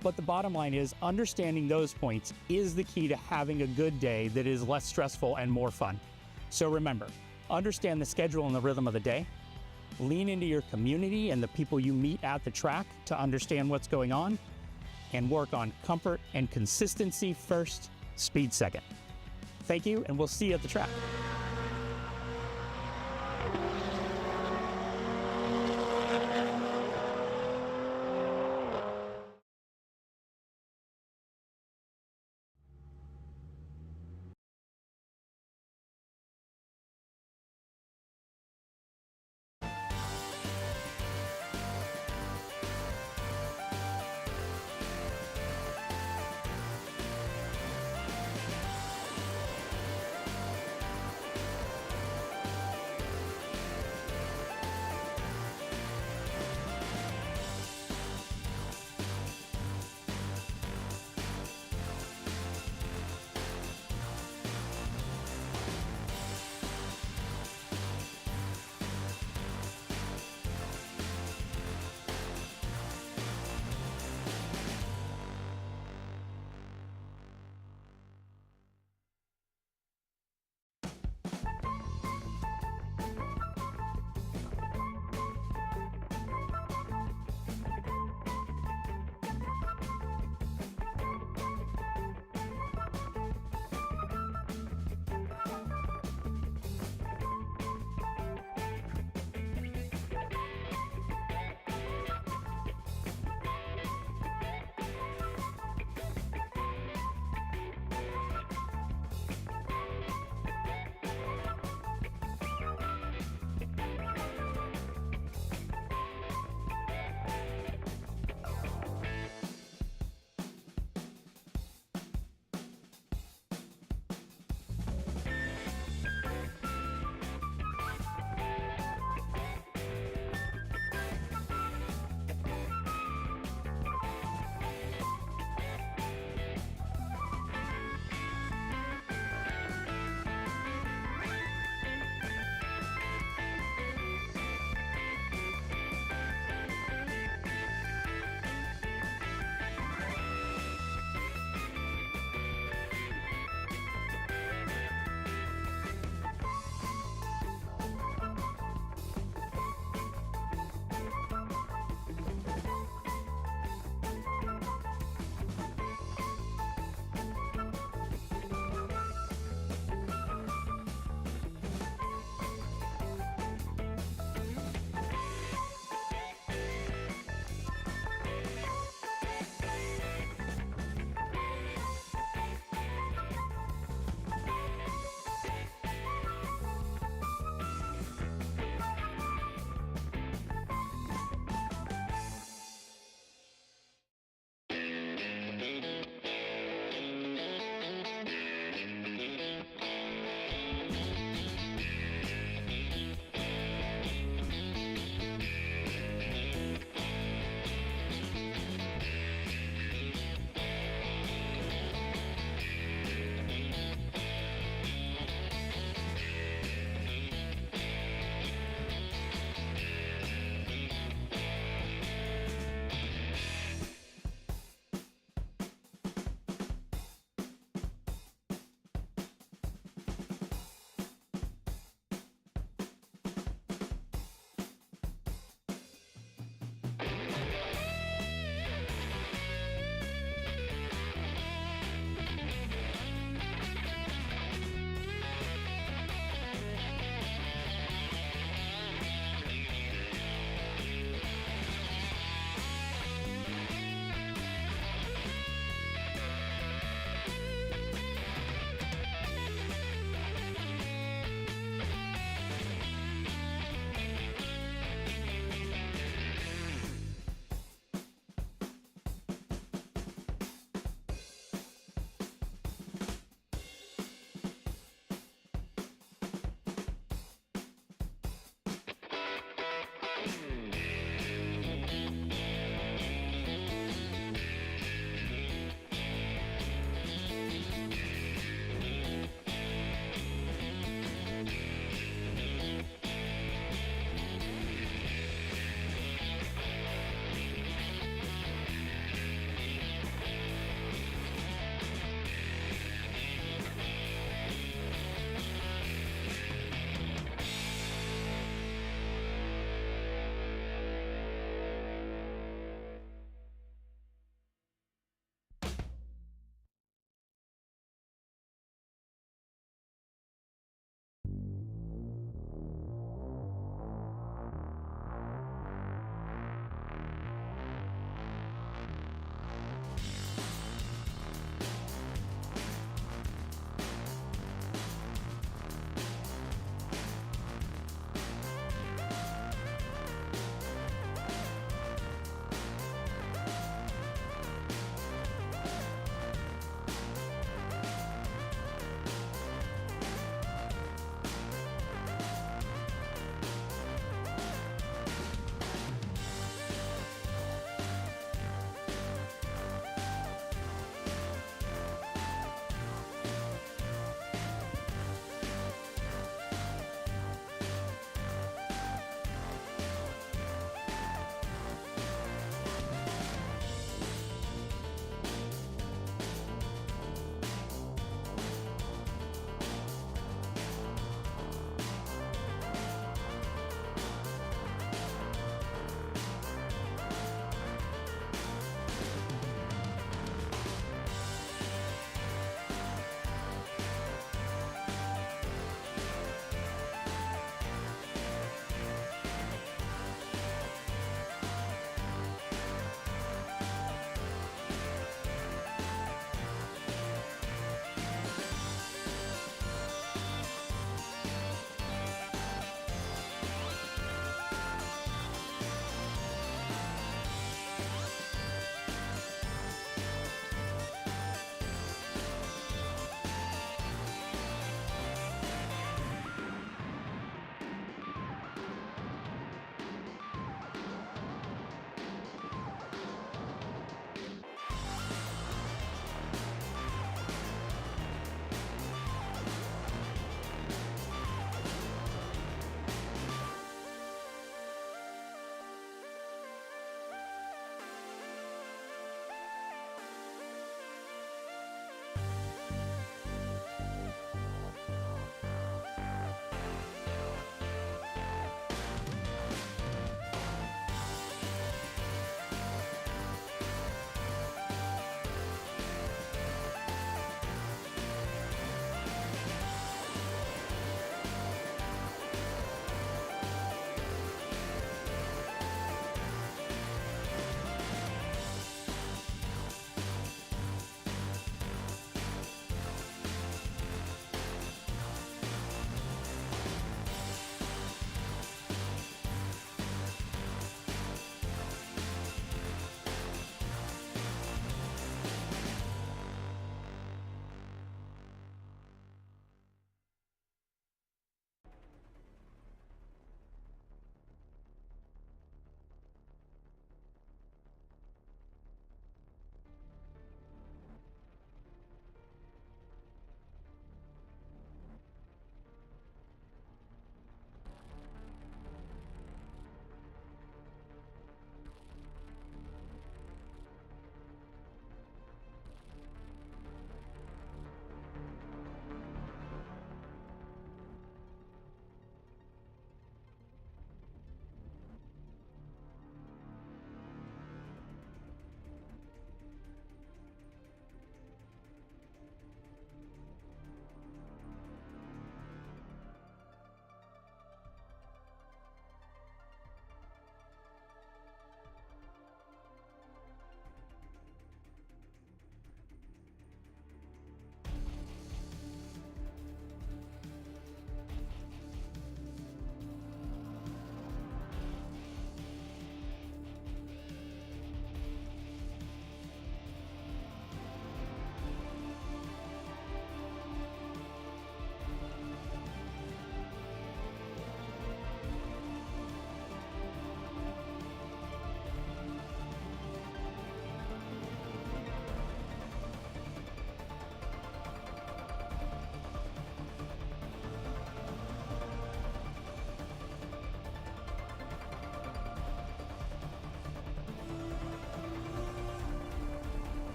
but the bottom line is understanding those points is the key to having a good day that is less stressful and more fun. So remember, understand the schedule and the rhythm of the day, lean into your community and the people you meet at the track to understand what's going on, and work on comfort and consistency first, speed second. Thank you, and we'll see you at the track.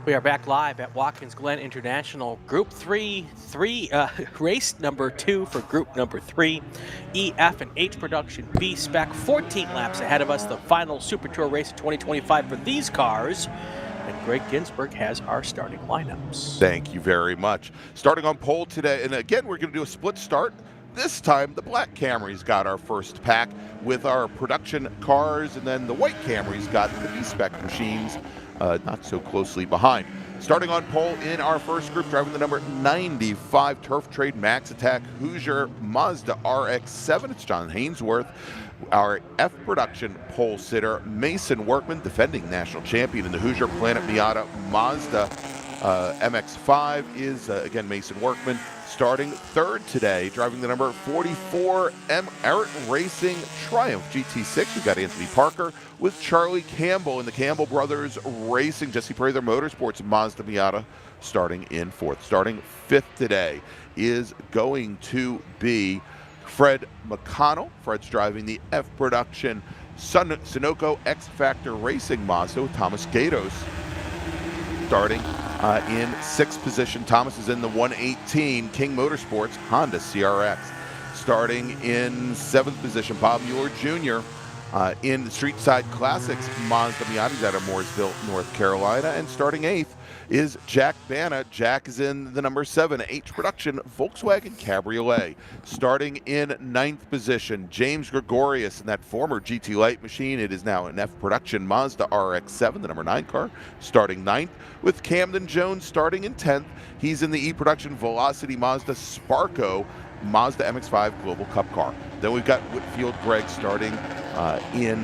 We are back live at Watkins Glen International, Group 3, race number 2 for Group number 3. E, F, and H production, B-Spec, 14 laps ahead of us, the final Super Tour race of 2025 for these cars. And Gregg Ginsberg has our starting lineups. Thank you very much. Starting on pole today, and again, we're going to do a split start. This time, the black Camrys got our first pack with our production cars, and then the white Camrys got the B-Spec machines not so closely behind. Starting on pole in our first group, driving the number 95 Turf Trade Max Attack Hoosier Mazda RX-7. It's John Hainsworth. Our F production pole sitter, Mason Workman, defending national champion in the Hoosier Planet Miata Mazda MX-5 is, again, Mason Workman. Starting third today, driving the number 44 Art Racing Triumph GT6. We've got Anthony Parker with Charlie Campbell in the Campbell Brothers Racing Jesse Prather Motorsports Mazda Miata starting in fourth. Starting fifth today is going to be Fred McConnell. Fred's driving the F production Sunoco X Factor Racing Mazda with Thomas Gatos starting in sixth position. Thomas is in the 118 King Motorsports Honda CRX. Starting in seventh position, Bob Mueller Jr. In the Street Side Classics Mazda Miata. He's out of Mooresville, North Carolina. And starting eighth is Jack Bana. Jack is in the number 7 H production Volkswagen Cabriolet. Starting in ninth position, James Gregorius in that former GT Light machine. It is now an F production Mazda RX-7, the number 9 car, starting ninth. With Camden Jones starting in 10th. He's in the E production Velocity Mazda Sparco Mazda MX-5 Global Cup car. Then we've got Whitfield Gregg starting in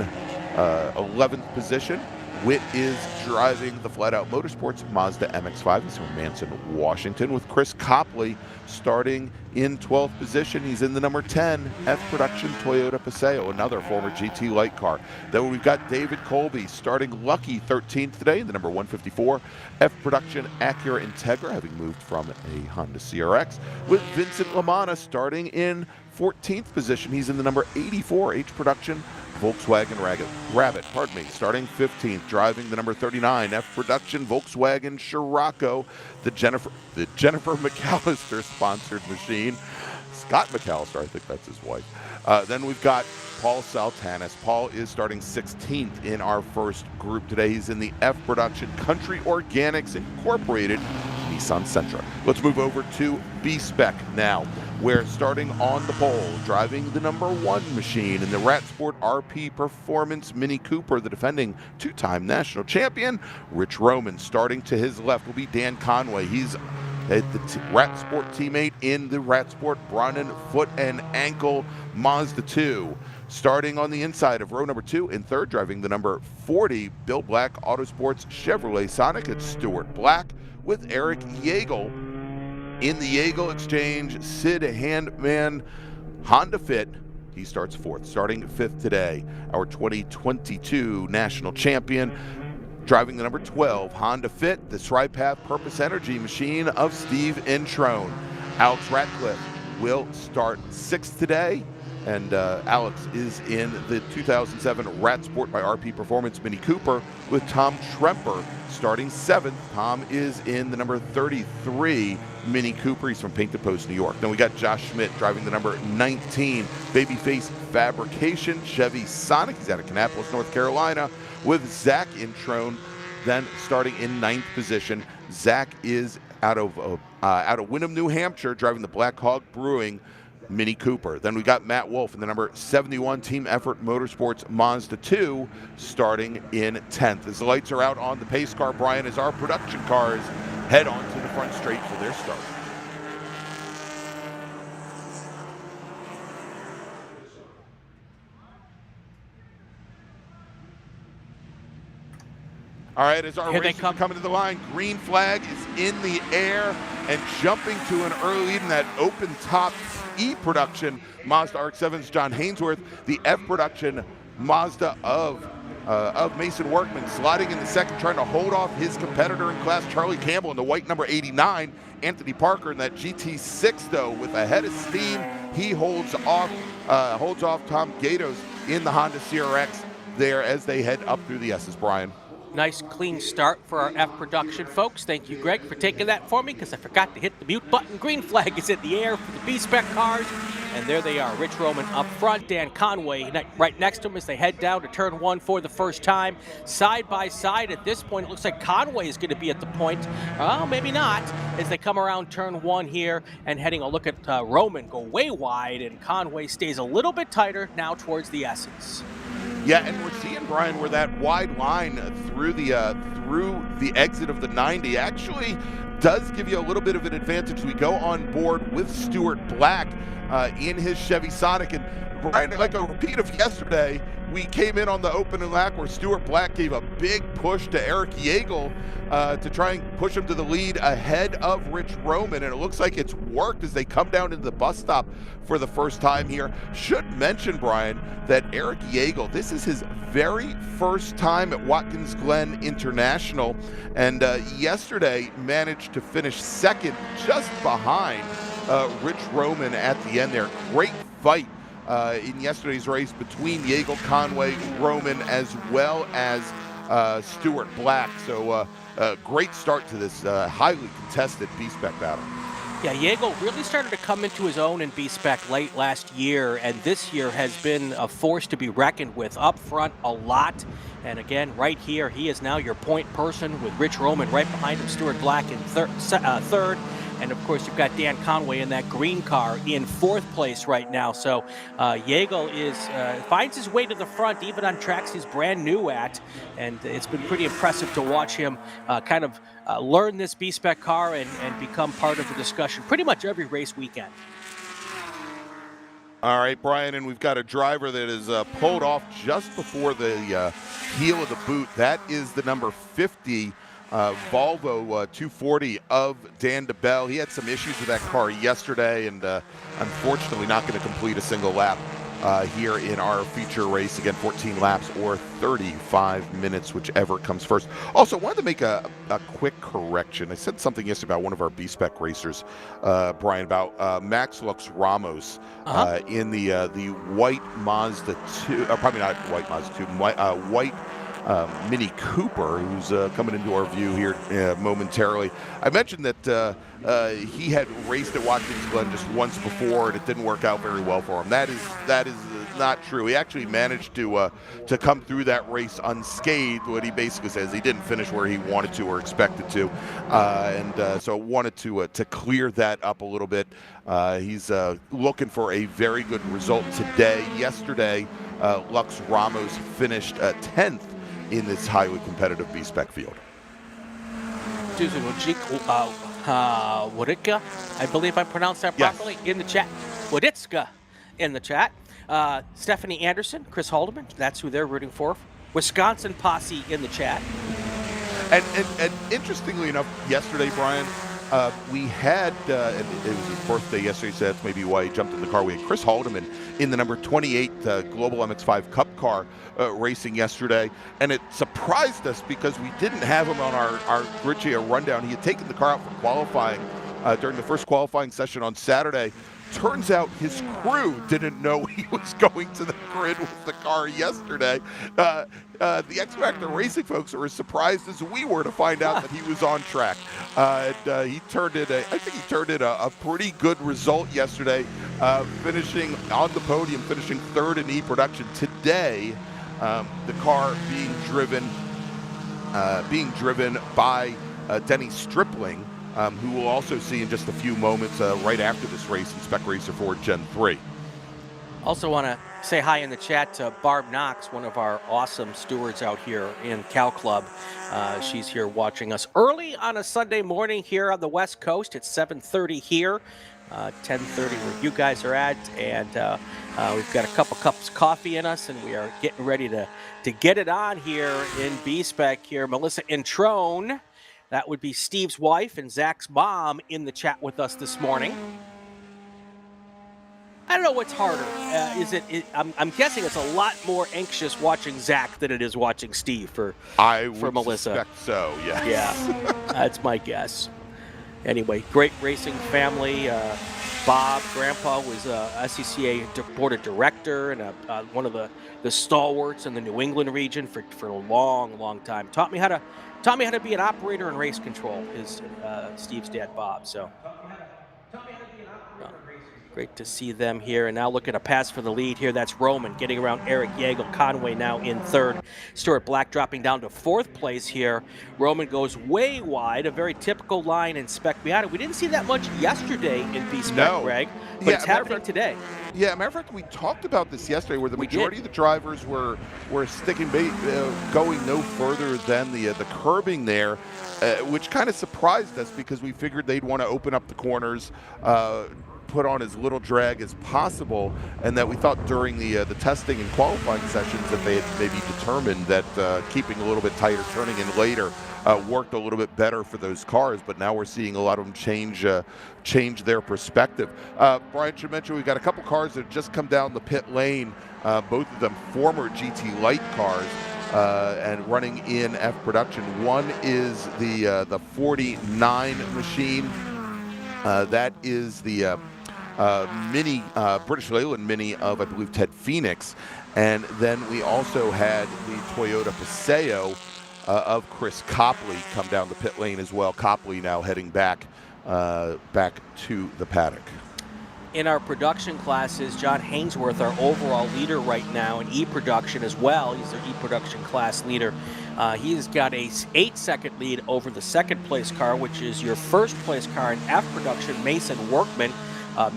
11th position. Whit is driving the Flat Out Motorsports Mazda MX-5. He's from Manson, Washington, with Chris Copley starting in 12th position. He's in the number 10 F production Toyota Paseo, another former GT Light car. Then we've got David Colby starting lucky 13th today in the number 154 F production Acura Integra, having moved from a Honda CRX, with Vincent LaManna starting in 14th position. He's in the number 84 H production Volkswagen Rabbit, starting 15th, driving the number 39 F production Volkswagen Scirocco, the Jennifer McAllister sponsored machine. Scott McAllister, I think that's his wife. Then we've got Paul Saltanis. Paul is starting 16th in our first group today. He's in the F production Country Organics Incorporated Nissan Sentra. Let's move over to B-Spec now. We're starting on the pole, driving the number 1 machine in the Ratsport RP Performance Mini Cooper, the defending 2-time national champion, Rich Roman. Starting to his left will be Dan Conway. He's the Ratsport teammate in the Ratsport Bronnen Foot and Ankle Mazda 2. Starting on the inside of row number 2 in third, driving the number 40 Bill Black Autosports Chevrolet Sonic, it's Stuart Black with Eric Yeagle. In the Yeagle Exchange, Sid Handman Honda Fit. He starts fourth. Starting fifth today, our 2022 national champion, driving the number 12 Honda Fit, the TriPath Purpose Energy machine of Steve Introne. Alex Ratcliffe will start sixth today. And Alex is in the 2007 Ratsport by RP Performance Mini Cooper with Tom Tremper starting 7th. Tom is in the number 33 Mini Cooper. He's from Painted Post, New York. Then we got Josh Schmidt driving the number 19 Babyface Fabrication Chevy Sonic. He's out of Kannapolis, North Carolina, with Zach Introne. Then starting in 9th position, Zach is out of Wyndham, New Hampshire, driving the Black Hog Brewing Mini Cooper. Then we got Matt Wolf in the number 71 Team Effort Motorsports Mazda 2 starting in 10th. As the lights are out on the pace car, Brian, as our production cars head on to the front straight for their start. All right, as our racers are coming to the line, green flag is in the air and jumping to an early lead in that open top E production Mazda RX-7's John Hainsworth, the F production Mazda of Mason Workman sliding in the second, trying to hold off his competitor in class, Charlie Campbell, in the white number 89. Anthony Parker in that GT6, though, with a head of steam, he holds off Tom Gatos in the Honda CRX there as they head up through the S's, Brian. Nice clean start for our F production folks. Thank you, Greg, for taking that for me because I forgot to hit the mute button. Green flag is in the air for the B-Spec cars. And there they are, Rich Roman up front, Dan Conway right next to him as they head down to turn 1 for the first time. Side by side at this point, it looks like Conway is going to be at the point. Well, maybe not, as they come around turn 1 here and heading a look at Roman go way wide, and Conway stays a little bit tighter now towards the S's. Yeah, and we're seeing, Brian, where that wide line through the exit of the 90 actually does give you a little bit of an advantage. We go on board with Stuart Black in his Chevy Sonic. And Brian, like a repeat of yesterday, we came in on the opening lap where Stuart Black gave a big push to Eric Yeagle to try and push him to the lead ahead of Rich Roman, and it looks like it's worked as they come down into the bus stop for the first time here. Should mention, Brian, that Eric Yeagle, this is his very first time at Watkins Glen International, and yesterday managed to finish second just behind Rich Roman at the end there. Great fight in yesterday's race between Yeagle, Conway, Roman, as well as Stuart Black. So great start to this highly contested B-Spec battle. Yeah, Yeagle really started to come into his own in B-Spec late last year, and this year has been a force to be reckoned with up front a lot. And again, right here, he is now your point person with Rich Roman right behind him, Stuart Black in third. And of course, you've got Dan Conway in that green car in fourth place right now. So Yeagle finds his way to the front, even on tracks he's brand new at. And it's been pretty impressive to watch him kind of learn this B-Spec car and become part of the discussion pretty much every race weekend. All right, Brian, and we've got a driver that is pulled off just before the heel of the boot. That is the number 50 Volvo 240 of Dan DeBell. He had some issues with that car yesterday, and unfortunately not going to complete a single lap here in our feature race. Again, 14 laps or 35 minutes, whichever comes first. Also, wanted to make a quick correction. I said something yesterday about one of our B-Spec racers, Brian, about Max Lux Ramos in the white Mazda 2, probably not white Mazda 2, white Mini Cooper, who's coming into our view here momentarily. I mentioned that he had raced at Watkins Glen just once before, and it didn't work out very well for him. That is not true. He actually managed to come through that race unscathed. What he basically says, he didn't finish where he wanted to or expected to, and so wanted to clear that up a little bit. He's looking for a very good result today. Yesterday, Lux Ramos finished 10th in this highly competitive B-Spec field. Wodicka, I believe I pronounced that properly, in the chat. Wodicka in the chat. Stephanie Anderson, Chris Haldeman, that's who they're rooting for. Wisconsin Posse in the chat. And interestingly enough, yesterday, Brian, we had, and it was his birthday yesterday, so that's maybe why he jumped in the car. We had Chris Haldeman in the number 28 Global MX-5 Cup car racing yesterday, and it surprised us because we didn't have him on our Grid rundown. He had taken the car out for qualifying during the first qualifying session on Saturday. Turns out his crew didn't know he was going to the grid with the car yesterday. The X Factor Racing folks were as surprised as we were to find out that he was on track. He turned in a pretty good result yesterday, finishing on the podium, finishing third in E-Production. Today, the car being driven by Denny Stripling, who we'll also see in just a few moments right after this race in Spec Racer 4 Gen 3. Also want to say hi in the chat to Barb Knox, one of our awesome stewards out here in Cal Club. She's here watching us early on a Sunday morning here on the West Coast. It's 7:30 here, 10:30 where you guys are at, and we've got a couple cups of coffee in us, and we are getting ready to get it on here in B-Spec here. Melissa Introne, that would be Steve's wife and Zach's mom, in the chat with us this morning. I don't know what's harder. I'm guessing it's a lot more anxious watching Zach than it is watching Steve for Melissa. I would suspect so, yes. Yeah, that's my guess. Anyway, great racing family. Bob, Grandpa, was SCCA board of director and one of the stalwarts in the New England region for a long, long time. Taught me how to be an operator in race control. His Steve's dad, Bob. So. Great to see them here. And now looking to pass for the lead here. That's Roman getting around Eric Yeagle. Conway now in third. Stuart Black dropping down to fourth place here. Roman goes way wide, a very typical line in Spec Miata. We didn't see that much yesterday in B-Spec, Greg, but it's happening today. Yeah, matter of fact, we talked about this yesterday, where the majority of the drivers were sticking going no further than the curbing there, which kind of surprised us because we figured they'd want to open up the corners, put on as little drag as possible, and that we thought during the testing and qualifying sessions that they had maybe determined that keeping a little bit tighter, turning in later, worked a little bit better for those cars. But now we're seeing a lot of them change their perspective. Brian should mention we've got a couple cars that have just come down the pit lane, both of them former GT Light cars, and running in F production. One is the 49 machine. That is the mini British Leyland Mini of, I believe, Ted Phoenix. And then we also had the Toyota Paseo of Chris Copley come down the pit lane as well. Copley now heading back to the paddock. In our production classes, John Hainsworth, our overall leader right now in E-production as well. He's their E-production class leader. He's got a 8-second lead over the second place car, which is your first place car in F production, Mason Workman.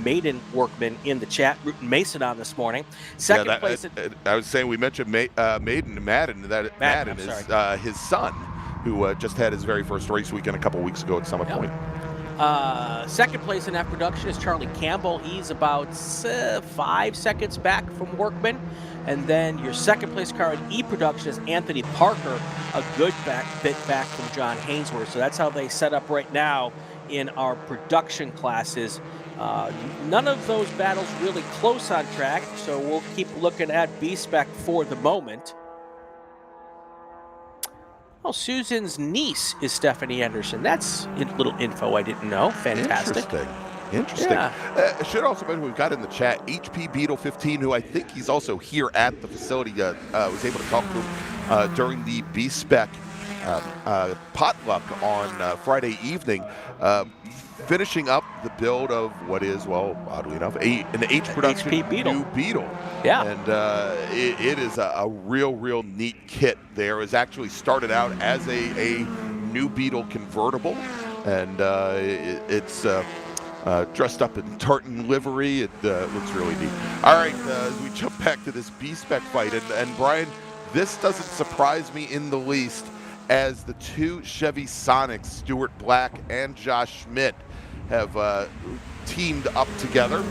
Maiden Workman in the chat, rooting Mason on this morning. Second place. I was saying we mentioned Maiden and Madden. Madden is his son, who just had his very first race weekend a couple weeks ago at Summit Point. Second place in F production is Charlie Campbell. He's about 5 seconds back from Workman. And then your second place car in E production is Anthony Parker, a good bit back from John Hainsworth. So that's how they set up right now in our production classes. None of those battles really close on track, so we'll keep looking at B-Spec for the moment. Well, Susan's niece is Stephanie Anderson. That's a little info I didn't know. Fantastic. Interesting. Yeah. Should also mention we've got in the chat HP Beetle 15, who I think he's also here at the facility. Was able to talk to him during the B-Spec potluck on Friday evening. Finishing up the build of what is, well, oddly enough, an H production new Beetle. Yeah. And it is a real neat kit there. It was actually started out as a new Beetle convertible, and it's dressed up in tartan livery. It looks really neat. All right, as we jump back to this B-Spec fight, and Brian, this doesn't surprise me in the least, as the two Chevy Sonics, Stuart Black and Josh Schmidt, have teamed up together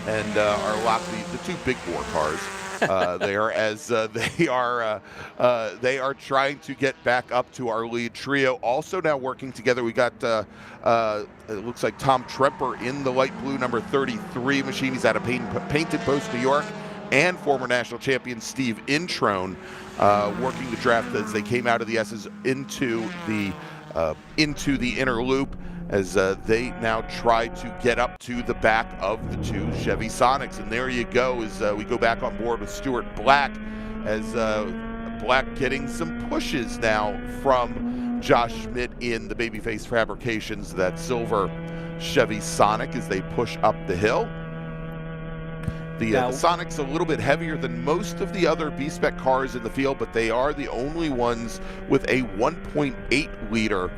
and are locked the two big bore cars there, as they are trying to get back up to our lead trio. Also now working together, we got it looks like Tom Tremper in the light blue number 33 machine. He's out of Painted Post, New York, and former national champion Steve Introne working the draft as they came out of the S's into the inner loop, as they now try to get up to the back of the two Chevy Sonics. And there you go, as we go back on board with Stuart Black, as Black getting some pushes now from Josh Schmidt in the Babyface Fabrications, that silver Chevy Sonic, as they push up the hill. The Sonic's a little bit heavier than most of the other B-Spec cars in the field, but they are the only ones with a 1.8 liter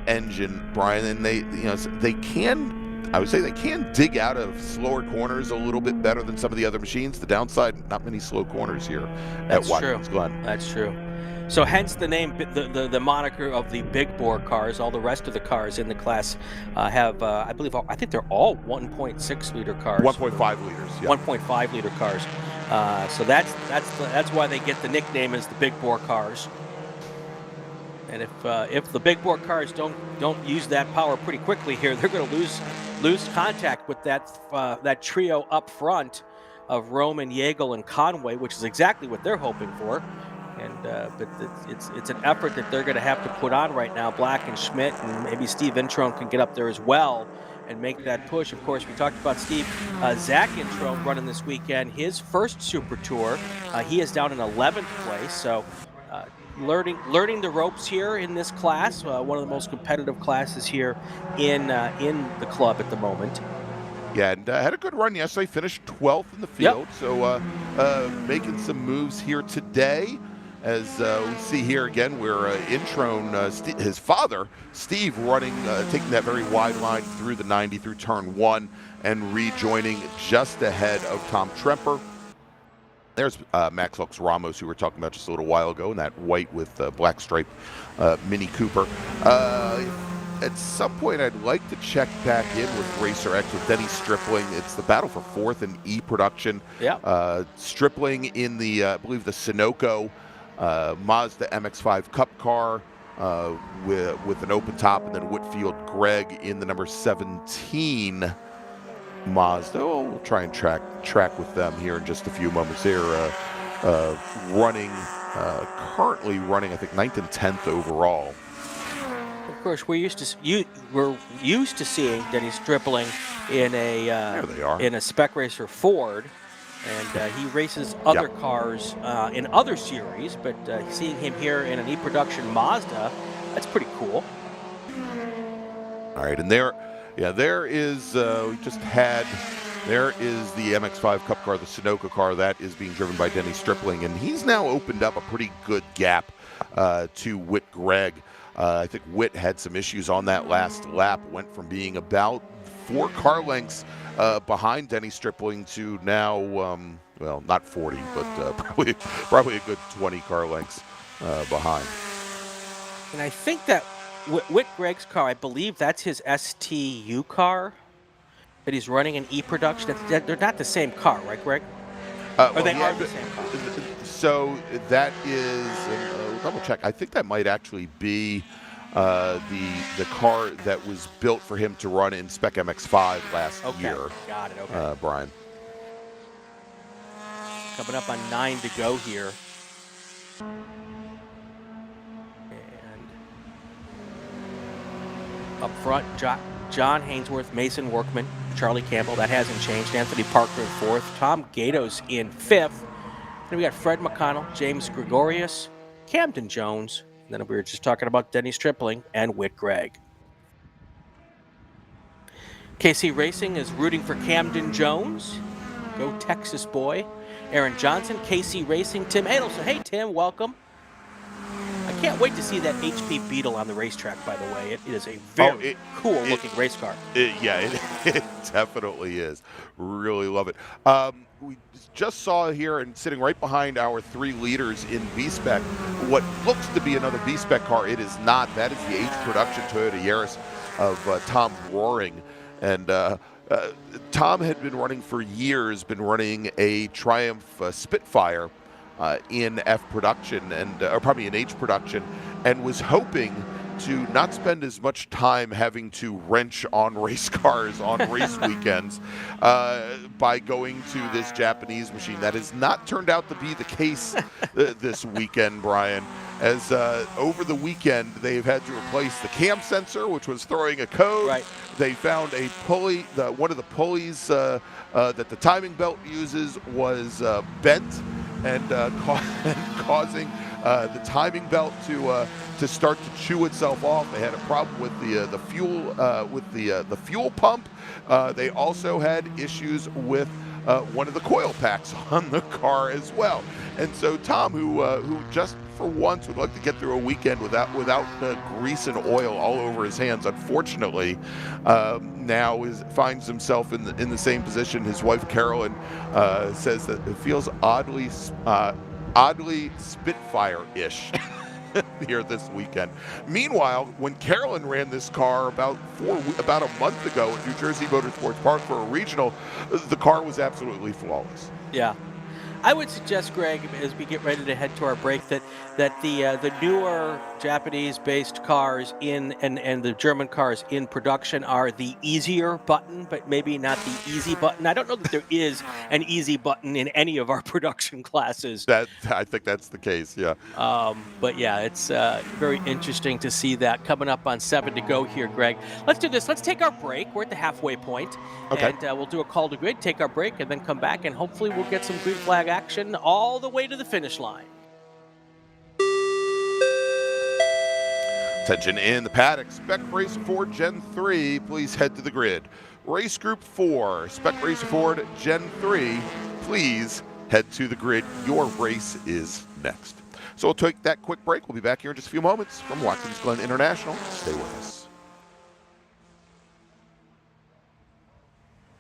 engine, Brian. And they can, I would say, they can dig out of slower corners a little bit better than some of the other machines. The downside, not many slow corners here at Watkins Glen. That's true. So hence the name, the moniker of the big bore cars. All the rest of the cars in the class have, I think they're all 1.6 liter cars. 1.5 liters. Yeah. 1.5 liter cars. So that's why they get the nickname as the big bore cars. And if the big bore cars don't use that power pretty quickly here, they're going to lose contact with that trio up front of Roman, Yeagle, and Conway, which is exactly what they're hoping for. And but it's an effort that they're going to have to put on right now. Black and Schmidt and maybe Steve Introne can get up there as well and make that push. Of course, we talked about Steve. Zach Introne running this weekend, his first Super Tour. He is down in 11th place, so learning the ropes here in this class, one of the most competitive classes here in the club at the moment. Yeah, and had a good run yesterday. Finished 12th in the field, so making some moves here today. As we see here again, we're Introne, his father, Steve, running, taking that very wide line through the 90 through turn 1 and rejoining just ahead of Tom Tremper. There's Max Lux Ramos, who we were talking about just a little while ago, in that white with black stripe Mini Cooper. At some point, I'd like to check back in with Racer X with Denny Stripling. It's the battle for 4th in E production. Yeah. Stripling in the, I believe, the Sunoco Mazda MX-5 Cup car with an open top, and then Whitfield Gregg in the number 17 Mazda. Oh, we'll try and track with them here in just a few moments. They're currently running, I think, 9th and 10th overall. Of course, we're used to seeing Denny Stripling in a Spec Racer Ford, and he races other cars in other series. But seeing him here in an E-Production Mazda, that's pretty cool. All right, and there is there is the MX-5 Cup car, the Sunoco car that is being driven by Denny Stripling, and he's now opened up a pretty good gap to Whit Gregg. I think Whit had some issues on that last lap, went from being about 4 car lengths behind Denny Stripling to now, well, not 40, but probably a good 20 car lengths behind. And I think that Whit Gregg's car, I believe that's his STU car that he's running in E-Production. They're not the same car, right, Greg? Or they are the same car? So that is, we'll double check. I think that might actually be the car that was built for him to run in Spec MX-5 last year. Got it, okay. Brian. Coming up on 9 to go here. Up front, John Hainsworth, Mason Workman, Charlie Campbell. That hasn't changed. Anthony Parker in 4th. Tom Gatos in 5th. Then we got Fred McConnell, James Gregorius, Camden Jones. And then we were just talking about Denny Stripling and Whit Gregg. KC Racing is rooting for Camden Jones. Go Texas boy. Aaron Johnson, KC Racing, Tim Adelson. Hey, Tim, welcome. I can't wait to see that HP Beetle on the racetrack, by the way. It is a very cool-looking race car. It definitely is. Really love it. We just saw here, and sitting right behind our 3 leaders in B-Spec, what looks to be another B-Spec car. It is not. That is the H Production Toyota Yaris of Tom Roaring. And Tom had been running for years, been running a Triumph Spitfire in F production, and or probably in H production, and was hoping to not spend as much time having to wrench on race cars on race weekends by going to this Japanese machine. That has not turned out to be the case this weekend, Brian, as over the weekend they've had to replace the cam sensor, which was throwing a code. Right. They found a pulley, one of the pulleys that the timing belt uses was bent, and causing the timing belt to start to chew itself off. They had a problem with the fuel pump. They also had issues with one of the coil packs on the car as well. And so Tom, who just for once would like to get through a weekend without grease and oil all over his hands, unfortunately, now finds himself in the same position. His wife Carolyn says that it feels oddly Spitfire-ish here this weekend. Meanwhile, when Carolyn ran this car about a month ago at New Jersey Motorsports Park for a regional, the car was absolutely flawless. Yeah. I would suggest, Greg, as we get ready to head to our break, that the newer Japanese-based cars and the German cars in production are the easier button, but maybe not the easy button. I don't know that there is an easy button in any of our production classes. I think that's the case, yeah. But yeah, it's very interesting to see that coming up on 7 to go here, Greg. Let's do this. Let's take our break. We're at the halfway point. Okay. And we'll do a call to grid, take our break, and then come back, and hopefully we'll get some green flag action all the way to the finish line. Attention in the paddock. Spec Racer Ford Gen 3, please head to the grid. Race Group 4, Spec Racer Ford Gen 3, please head to the grid. Your race is next. So we'll take that quick break. We'll be back here in just a few moments from Watkins Glen International. Stay with us.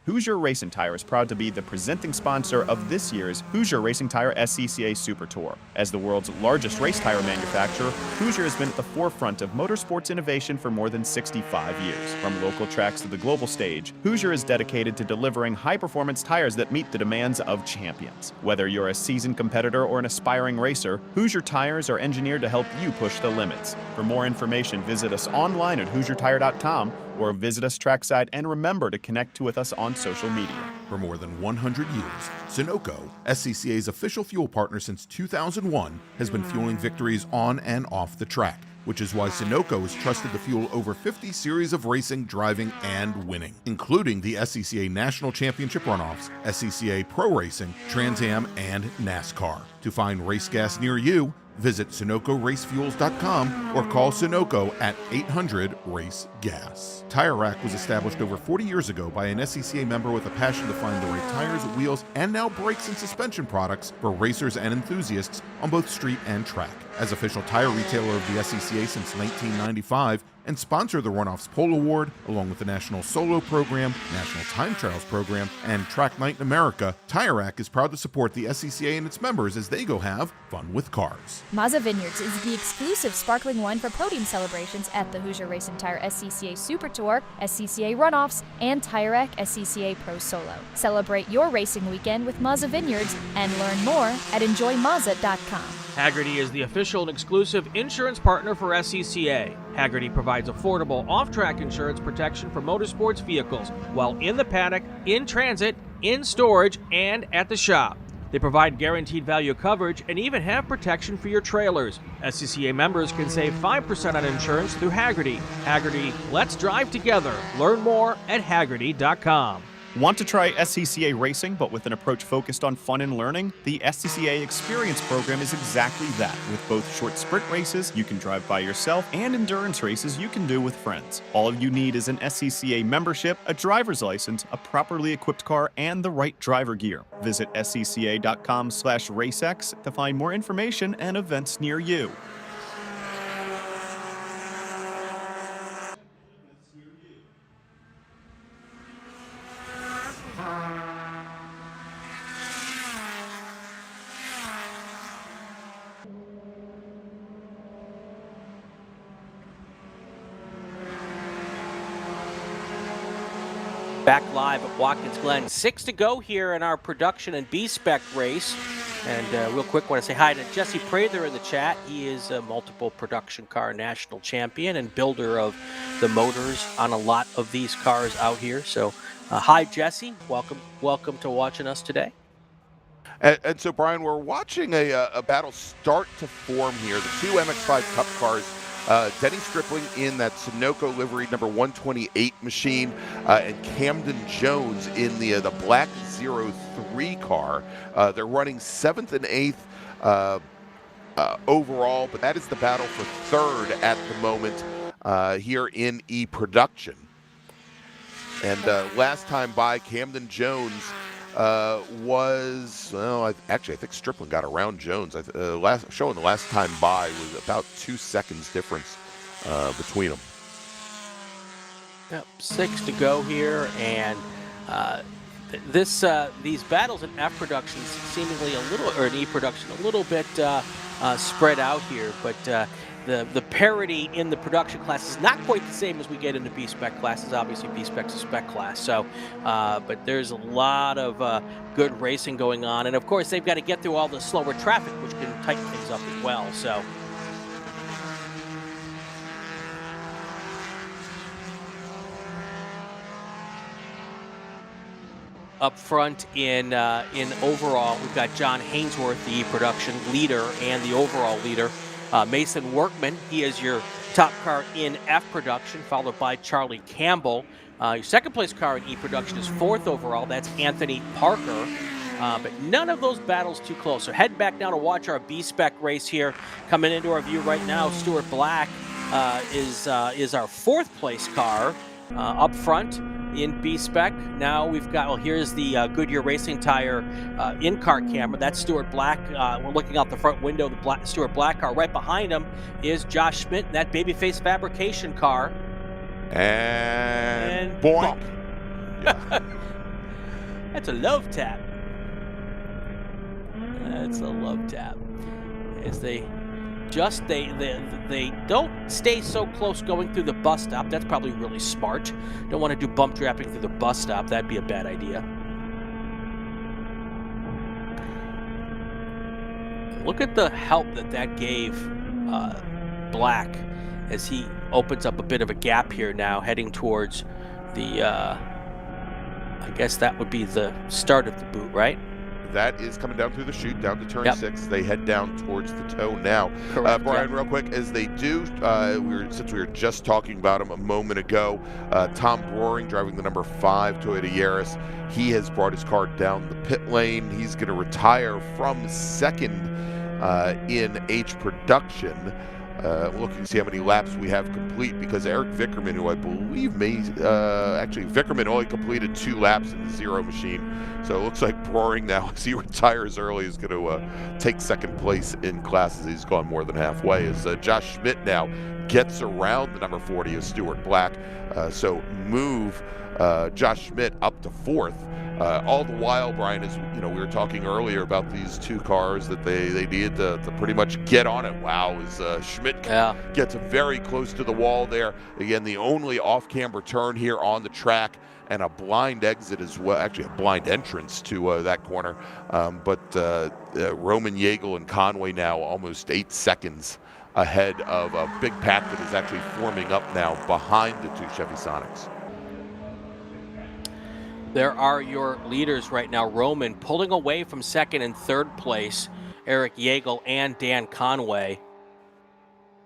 Hoosier Racing Tire is proud to be the presenting sponsor of this year's Hoosier Racing Tire SCCA Super Tour. As the world's largest race tire manufacturer, Hoosier has been at the forefront of motorsports innovation for more than 65 years. From local tracks to the global stage, Hoosier is dedicated to delivering high-performance tires that meet the demands of champions. Whether you're a seasoned competitor or an aspiring racer, Hoosier tires are engineered to help you push the limits. For more information, visit us online at HoosierTire.com or visit us trackside, and remember to connect with us on social media. For more than 100 years, Sunoco, SCCA's official fuel partner since 2001, has been fueling victories on and off the track, which is why Sunoco has trusted to fuel over 50 series of racing, driving, and winning, including the SCCA National Championship runoffs, SCCA Pro Racing, Trans Am, and NASCAR. To find race gas near you, visit SunocoRaceFuels.com or call Sunoco at 800-RACE-GAS. Tire Rack was established over 40 years ago by an SCCA member with a passion to find the right tires, wheels, and now brakes and suspension products for racers and enthusiasts on both street and track. As official tire retailer of the SCCA since 1995 and sponsor the Runoffs Pole Award, along with the National Solo Program, National Time Trials Program, and Track Night in America, Tire Rack is proud to support the SCCA and its members as they go have fun with cars. Mazza Vineyards is the exclusive sparkling wine for podium celebrations at the Hoosier Racing Tire SCCA Super Tour, SCCA Runoffs, and Tire Rack SCCA Pro Solo. Celebrate your racing weekend with Mazza Vineyards and learn more at enjoymazza.com. Hagerty is the official and exclusive insurance partner for SCCA. Hagerty provides affordable off-track insurance protection for motorsports vehicles while in the paddock, in transit, in storage, and at the shop. They provide guaranteed value coverage and even have protection for your trailers. SCCA members can save 5% on insurance through Hagerty. Hagerty, let's drive together. Learn more at Hagerty.com. Want to try SCCA racing, but with an approach focused on fun and learning? The SCCA Experience Program is exactly that. With both short sprint races you can drive by yourself and endurance races you can do with friends. All you need is an SCCA membership, a driver's license, a properly equipped car, and the right driver gear. Visit scca.com/racex to find more information and events near you. Back live at Watkins Glen. 6 to go here in our production and B-Spec race. And real quick, want to say hi to Jesse Prather in the chat. He is a multiple production car national champion and builder of the motors on a lot of these cars out here. So hi, Jesse. Welcome to watching us today. And so, Brian, we're watching a battle start to form here. The two MX-5 Cup cars. Denny Stripling in that Sunoco livery number 128 machine, and Camden Jones in the black 03 car. They're running 7th and 8th overall, but that is the battle for 3rd at the moment here in E-Production. And last time by, Camden Jones was, well, actually, I think Stripling got around Jones. The last time by was about 2 seconds difference between them. Yep, 6 to go here, and these battles in F production seemingly a little, or in E production, a little bit spread out here, but the parity in the production class is not quite the same as we get in the B-Spec classes. Obviously, B-Spec's a spec class. So, but there's a lot of good racing going on. And, of course, they've got to get through all the slower traffic, which can tighten things up as well. So. Up front in overall, we've got John Hainsworth, the production leader and the overall leader. Mason Workman, he is your top car in F production, followed by Charlie Campbell. Your second place car in E production is 4th overall. That's Anthony Parker. But none of those battles too close. So head back now to watch our B-Spec race here. Coming into our view right now, Stuart Black is our 4th place car up front in B-Spec. Now we've got, well, here's the Goodyear Racing Tire in-car camera. That's Stuart Black. We're looking out the front window of the Stuart Black car. Right behind him is Josh Schmidt in that Babyface Fabrication car. And boink. Yeah. That's a love tap. That's a love tap. As they don't stay so close going through the bus stop. That's probably really smart. Don't want to do bump trapping through the bus stop. That'd be a bad idea. Look at the help that gave Black as he opens up a bit of a gap here now, heading towards the, I guess that would be the start of the boot, right? That is coming down through the chute, down to turn 6. They head down towards the toe now. Correct. Brian, real quick, as they do, since we were just talking about him a moment ago, Tom Roaring driving the number 5 Toyota Yaris. He has brought his car down the pit lane. He's going to retire from 2nd in H production. Looking to see how many laps we have complete, because Eric Vickerman, who I believe actually Vickerman only completed 2 laps in the zero machine. So it looks like Roaring now, as he retires early, is going to take 2nd place in classes. He's gone more than halfway. As Josh Schmidt now gets around the number 40 of Stuart Black. So move Josh Schmidt up to 4th. All the while, Brian, as we were talking earlier about these 2 cars that they needed to pretty much get on it. Wow, as Schmidt gets very close to the wall there. Again, the only off-camber turn here on the track, and a blind exit as well, actually a blind entrance to that corner. But Roman Yeagle and Conway now almost 8 seconds ahead of a big pack that is actually forming up now behind the 2 Chevy Sonics. There are your leaders right now. Roman pulling away from 2nd and 3rd place. Eric Yeagle and Dan Conway.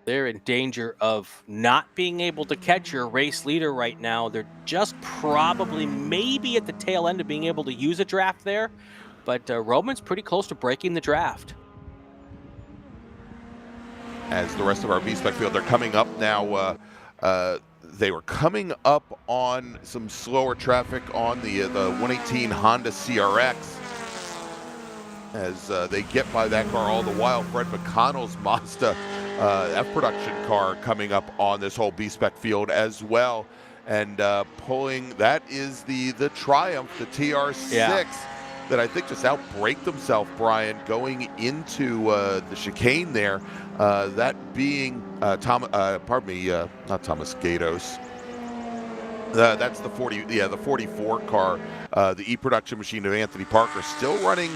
They're in danger of not being able to catch your race leader right now. They're just probably maybe at the tail end of being able to use a draft there. But Roman's pretty close to breaking the draft. As the rest of our B-Spec field, they're coming up now. They were coming up on some slower traffic on the 118 Honda CRX. As they get by that car, all the while Fred McConnell's Mazda F production car coming up on this whole B-Spec field as well. And pulling, that is the Triumph, the TR6, that I think just outbraked themselves, Brian, going into the chicane there. That being not Thomas Gatos. That's the 44 car, the E production machine of Anthony Parker, still running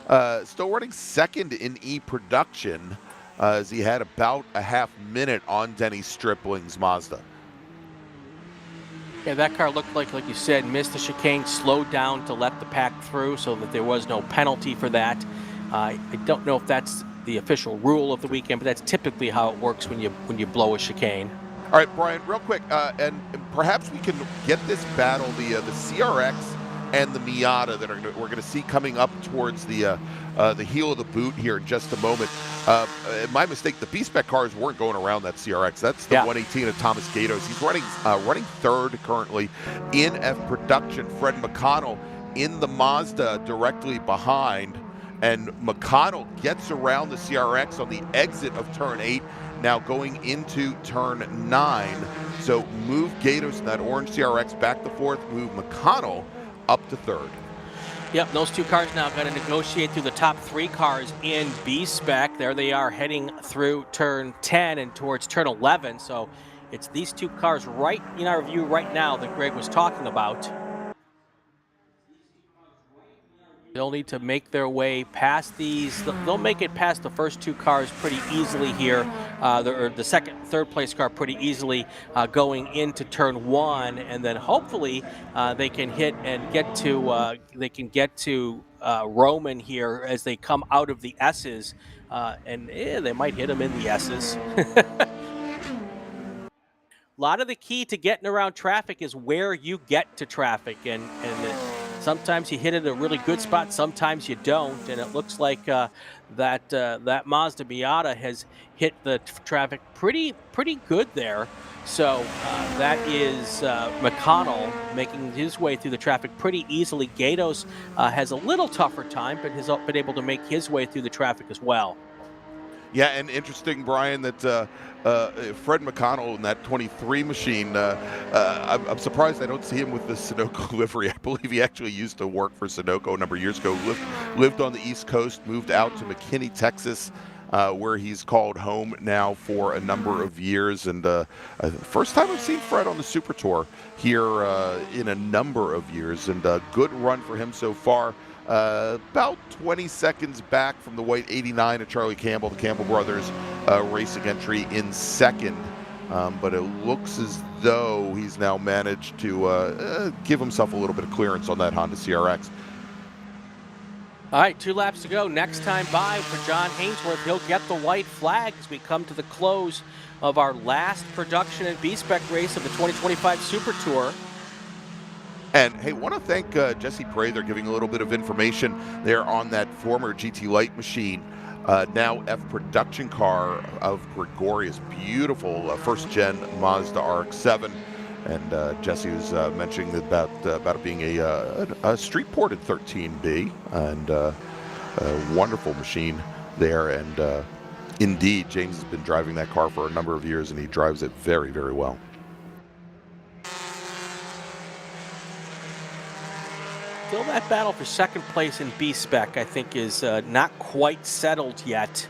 2nd in E production, as he had about a half minute on Denny Stripling's Mazda. Yeah, that car looked like you said, missed the chicane, slowed down to let the pack through so that there was no penalty for that. I don't know if that's the official rule of the weekend, but that's typically how it works when you blow a chicane. All right, Brian, real quick, and perhaps we can get this battle, the CRX and the Miata that we're going to see coming up towards the heel of the boot here in just a moment. My mistake, the B-Spec cars weren't going around that CRX. That's the 118 of Thomas Gatos. He's running 3rd currently in F production. Fred McConnell in the Mazda directly behind. And McConnell gets around the CRX on the exit of turn 8, now going into turn 9. So move Gatos in that orange CRX back to 4th, move McConnell up to 3rd. Yep, those two cars now got to negotiate through the top 3 cars in B-Spec. There they are heading through turn 10 and towards turn 11. So it's these two cars right in our view right now that Greg was talking about. They'll need to make their way past these. They'll make it past the first 2 cars pretty easily here, or the second, third place car pretty easily going into turn 1, and then hopefully they can hit and get to Roman here as they come out of the S's, and they might hit him in the S's. A lot of the key to getting around traffic is where you get to traffic, and sometimes you hit it at a really good spot, sometimes you don't, and it looks like that Mazda Miata has hit the traffic pretty good there. So that is McConnell making his way through the traffic pretty easily. Gatos has a little tougher time, but has been able to make his way through the traffic as well. Yeah, and interesting, Brian, that Fred McConnell in that 23 machine, I'm surprised I don't see him with the Sunoco livery. I believe he actually used to work for Sunoco a number of years ago, lived on the East Coast, moved out to McKinney, Texas, where he's called home now for a number of years. And first time I've seen Fred on the Super Tour here in a number of years, and a good run for him so far. About 20 seconds back from the white 89 of Charlie Campbell, the Campbell brothers racing entry in second. But it looks as though he's now managed to give himself a little bit of clearance on that Honda CRX. All right, 2 laps to go. Next time by for John Hainsworth. He'll get the white flag as we come to the close of our last production and B-Spec race of the 2025 Super Tour. And hey, want to thank Jesse Prather giving a little bit of information there on that former GT Light machine, now F production car of Gregorius. Beautiful first-gen Mazda RX-7. And Jesse was mentioning about it being a street-ported 13B, and a wonderful machine there. And indeed, James has been driving that car for a number of years, and he drives it very, very well. Still, that battle for second place in B-Spec, I think, is not quite settled yet.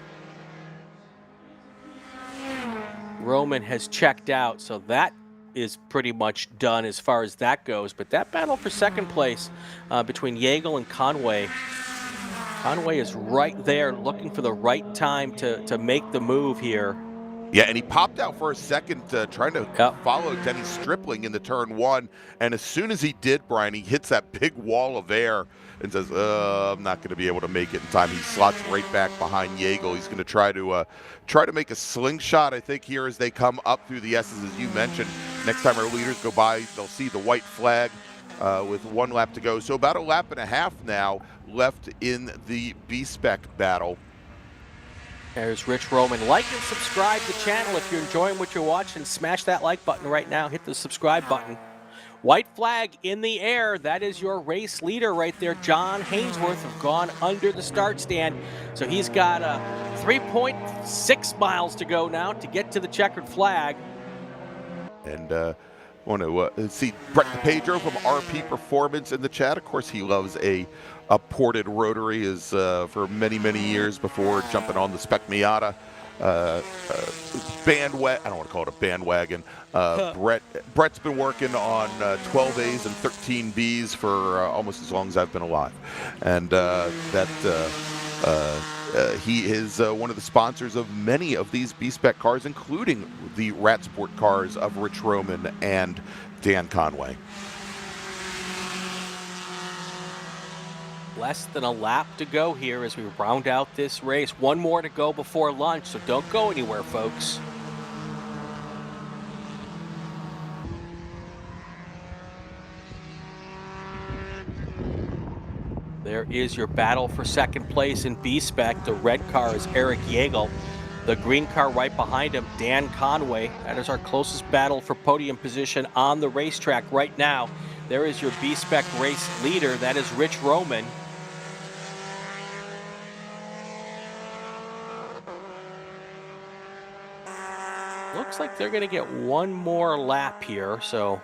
Roman has checked out, so that is pretty much done as far as that goes. But that battle for second place between Yeagle and Conway. Conway is right there looking for the right time to make the move here. Yeah, and he popped out for a second trying to follow Denny Stripling in the turn 1. And as soon as he did, Brian, he hits that big wall of air and says, I'm not going to be able to make it in time. He slots right back behind Yeagle. He's going to try to make a slingshot, I think, here as they come up through the S's, as you mentioned. Next time our leaders go by, they'll see the white flag with 1 lap to go. So about a lap and a half now left in the B-Spec battle. There's Rich Roman. Like and subscribe to the channel if you're enjoying what you're watching. Smash that like button right now. Hit the subscribe button. White flag in the air. That is your race leader right there. John Hainsworth has gone under the start stand. So he's got 3.6 miles to go now to get to the checkered flag. And want to see Brett DePedro from RP Performance in the chat. Of course, he loves a ported rotary for many, many years before jumping on the Spec Miata bandwagon. I don't want to call it a bandwagon. Brett's been working on 12As and 13Bs for almost as long as I've been alive. And he is one of the sponsors of many of these B-Spec cars, including the Rat Sport cars of Rich Roman and Dan Conway. Less than a lap to go here as we round out this race. 1 more to go before lunch, so don't go anywhere, folks. There is your battle for second place in B-Spec. The red car is Eric Yeagle. The green car right behind him, Dan Conway. That is our closest battle for podium position on the racetrack right now. There is your B-Spec race leader. That is Rich Roman. Looks like they're going to get 1 more lap here, so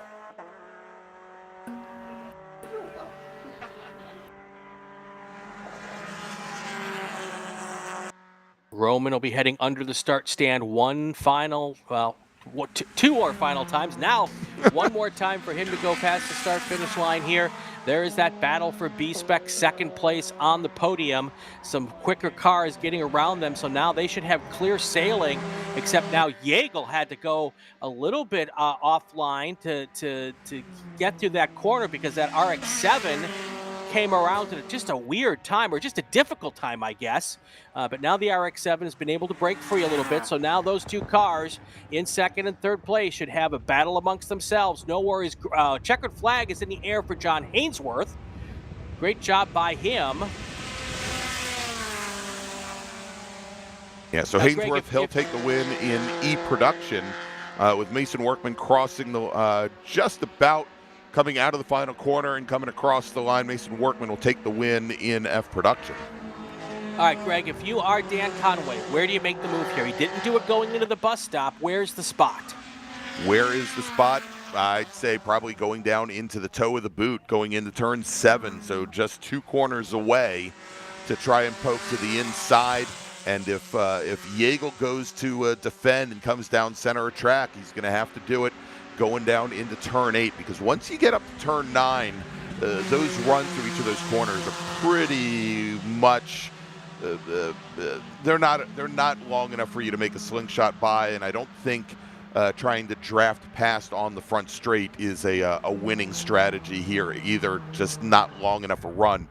Roman will be heading under the start stand one final, two more final times. Now, one more time for him to go past the start-finish line here. There is that battle for B-Spec, second place on the podium. Some quicker cars getting around them, so now they should have clear sailing, except now Jägel had to go a little bit offline to get through that corner because that RX-7 came around at just a weird time, or just a difficult time, I guess. But now the RX-7 has been able to break free a little bit, so now those two cars in second and third place should have a battle amongst themselves. No worries. Checkered flag is in the air for John Hainsworth. Great job by him. Yeah, so Hainsworth, he'll take the win in E-Production with Mason Workman crossing the just about coming out of the final corner and coming across the line. Mason Workman will take the win in F-Production. All right, Greg, if you are Dan Conway, where do you make the move here? He didn't do it going into the bus stop. Where's the spot? Where is the spot? I'd say probably going down into the toe of the boot, going into turn 7, so just 2 corners away to try and poke to the inside. And if Jägel goes to defend and comes down center of track, he's going to have to do it going down into turn 8, because once you get up to turn 9, those runs through each of those corners are pretty much they're not long enough for you to make a slingshot by, and I don't think trying to draft past on the front straight is a winning strategy here either. Just not long enough a run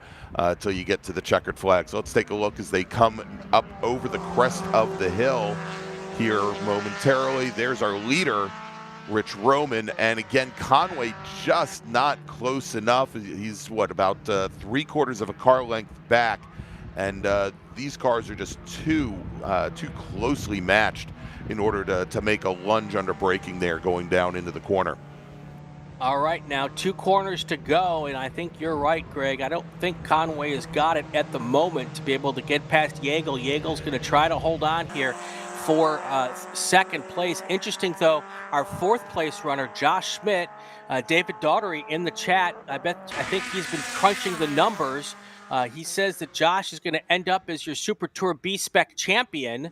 till you get to the checkered flag. So let's take a look as they come up over the crest of the hill here momentarily. There's our leader, Rich Roman, and again Conway just not close enough. He's what, about 3/4 of a car length back, and these cars are just too closely matched in order to make a lunge under braking there going down into the corner. All right, now 2 corners to go, and I think you're right, Greg. I don't think Conway has got it at the moment to be able to get past Jägel. Jägel's going to try to hold on here for second place. Interesting, though, our 4th place runner, Josh Schmidt, David Daughtery in the chat. I think he's been crunching the numbers. He says that Josh is going to end up as your Super Tour B-Spec champion.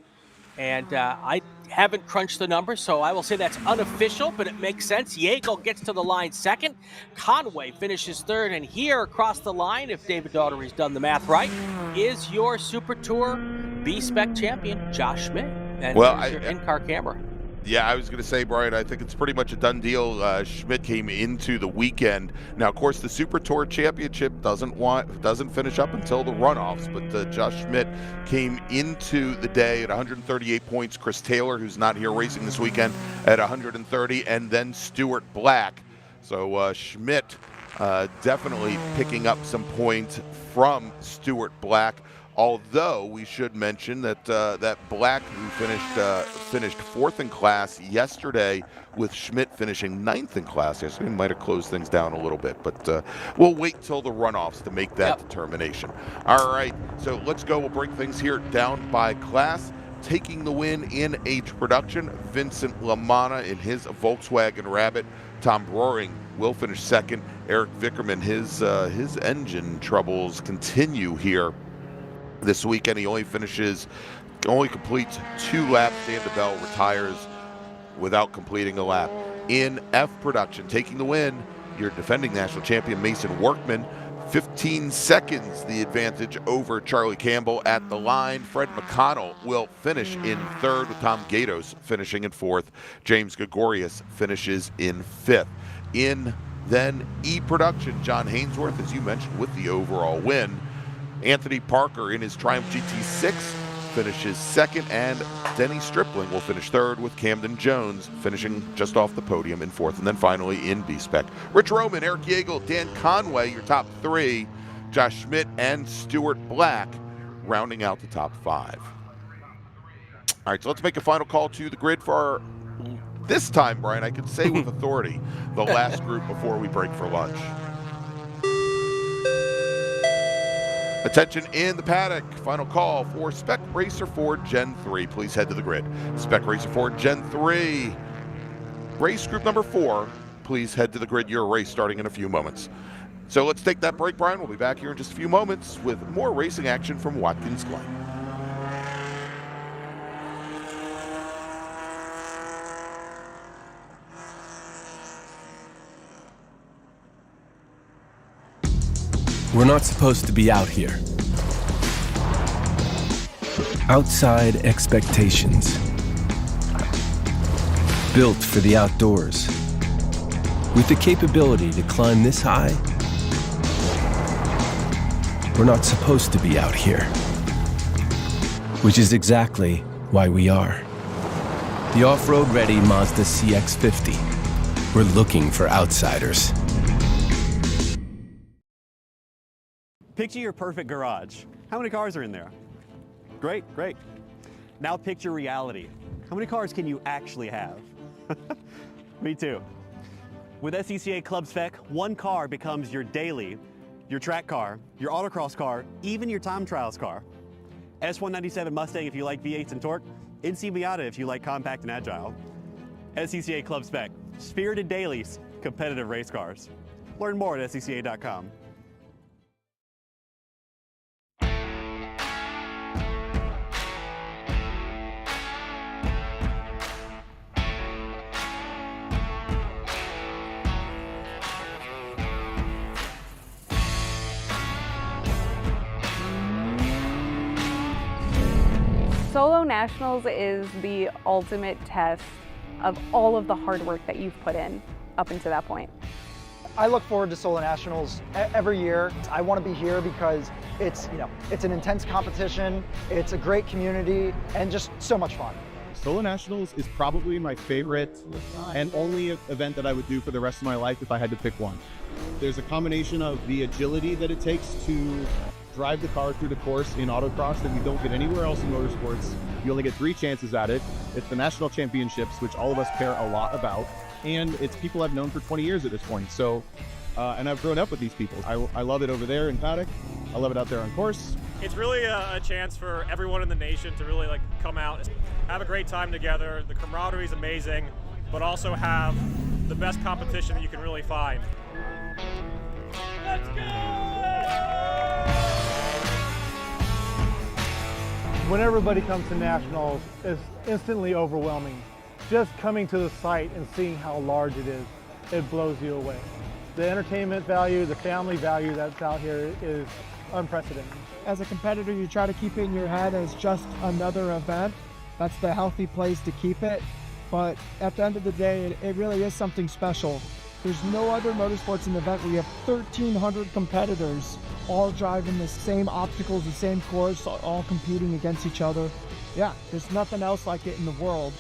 And I haven't crunched the numbers, so I will say that's unofficial, but it makes sense. Jägel gets to the line second. Conway finishes third. And here across the line, if David Daughtery's done the math right, is your Super Tour B-Spec champion, Josh Schmidt. And there's your in-car camera. Yeah, I was going to say, Brian, I think it's pretty much a done deal. Schmidt came into the weekend. Now, of course, the Super Tour Championship doesn't finish up until the runoffs, but Josh Schmidt came into the day at 138 points. Chris Taylor, who's not here racing this weekend, at 130, and then Stuart Black. So Schmidt definitely picking up some points from Stuart Black. Although we should mention that that Black, who finished 4th in class yesterday, with Schmidt finishing 9th in class yesterday, might have closed things down a little bit. But we'll wait till the runoffs to make that determination. All right, so let's go. We'll break things here down by class. Taking the win in H Production, Vincent LaManna in his Volkswagen Rabbit. Tom Roaring will finish 2nd. Eric Vickerman, his engine troubles continue here this weekend. He only completes 2 laps. Dan DeBell retires without completing a lap. In F Production, taking the win, your defending national champion Mason Workman, 15 seconds the advantage over Charlie Campbell at the line. Fred McConnell will finish in 3rd, with Tom Gatos finishing in 4th. James Gregorius finishes in 5th. In then E Production, John Hainsworth, as you mentioned, with the overall win. Anthony Parker in his Triumph GT6 finishes 2nd, and Denny Stripling will finish 3rd, with Camden Jones finishing just off the podium in 4th. And then finally in B-Spec, Rich Roman, Eric Jägel, Dan Conway, your top 3, Josh Schmidt and Stuart Black rounding out the top 5. All right, so let's make a final call to the grid for our, this time, Brian, I can say with authority, the last group before we break for lunch. Attention in the paddock. Final call for Spec Racer 4 Gen 3. Please head to the grid. Spec Racer 4 Gen 3. Race group number 4. Please head to the grid. Your race starting in a few moments. So let's take that break, Brian. We'll be back here in just a few moments with more racing action from Watkins Glen. We're not supposed to be out here. Outside expectations. Built for the outdoors. With the capability to climb this high, we're not supposed to be out here. Which is exactly why we are. The off-road ready Mazda CX-50. We're looking for outsiders. Picture your perfect garage. How many cars are in there? Great, great. Now picture reality. How many cars can you actually have? Me too. With SCCA Club Spec, one car becomes your daily, your track car, your autocross car, even your time trials car. S197 Mustang if you like V8s and torque, NC Miata if you like compact and agile. SCCA Club Spec, spirited dailies, competitive race cars. Learn more at scca.com. Solo Nationals is the ultimate test of all of the hard work that you've put in up until that point. I look forward to Solo Nationals every year. I want to be here because it's an intense competition, it's a great community, and just so much fun. Solo Nationals is probably my favorite and only event that I would do for the rest of my life if I had to pick one. There's a combination of the agility that it takes to drive the car through the course in autocross that you don't get anywhere else in motorsports. You only get 3 chances at it. It's the national championships, which all of us care a lot about. And it's people I've known for 20 years at this point. So, and I've grown up with these people. I love it over there in paddock. I love it out there on course. It's really a chance for everyone in the nation to really come out, have a great time together. The camaraderie is amazing, but also have the best competition that you can really find. Let's go! When everybody comes to Nationals, it's instantly overwhelming. Just coming to the site and seeing how large it is, it blows you away. The entertainment value, the family value that's out here is unprecedented. As a competitor, you try to keep it in your head as just another event. That's the healthy place to keep it. But at the end of the day, it really is something special. There's no other motorsports in the event where you have 1,300 competitors all driving the same obstacles, the same course, all competing against each other. Yeah, there's nothing else like it in the world.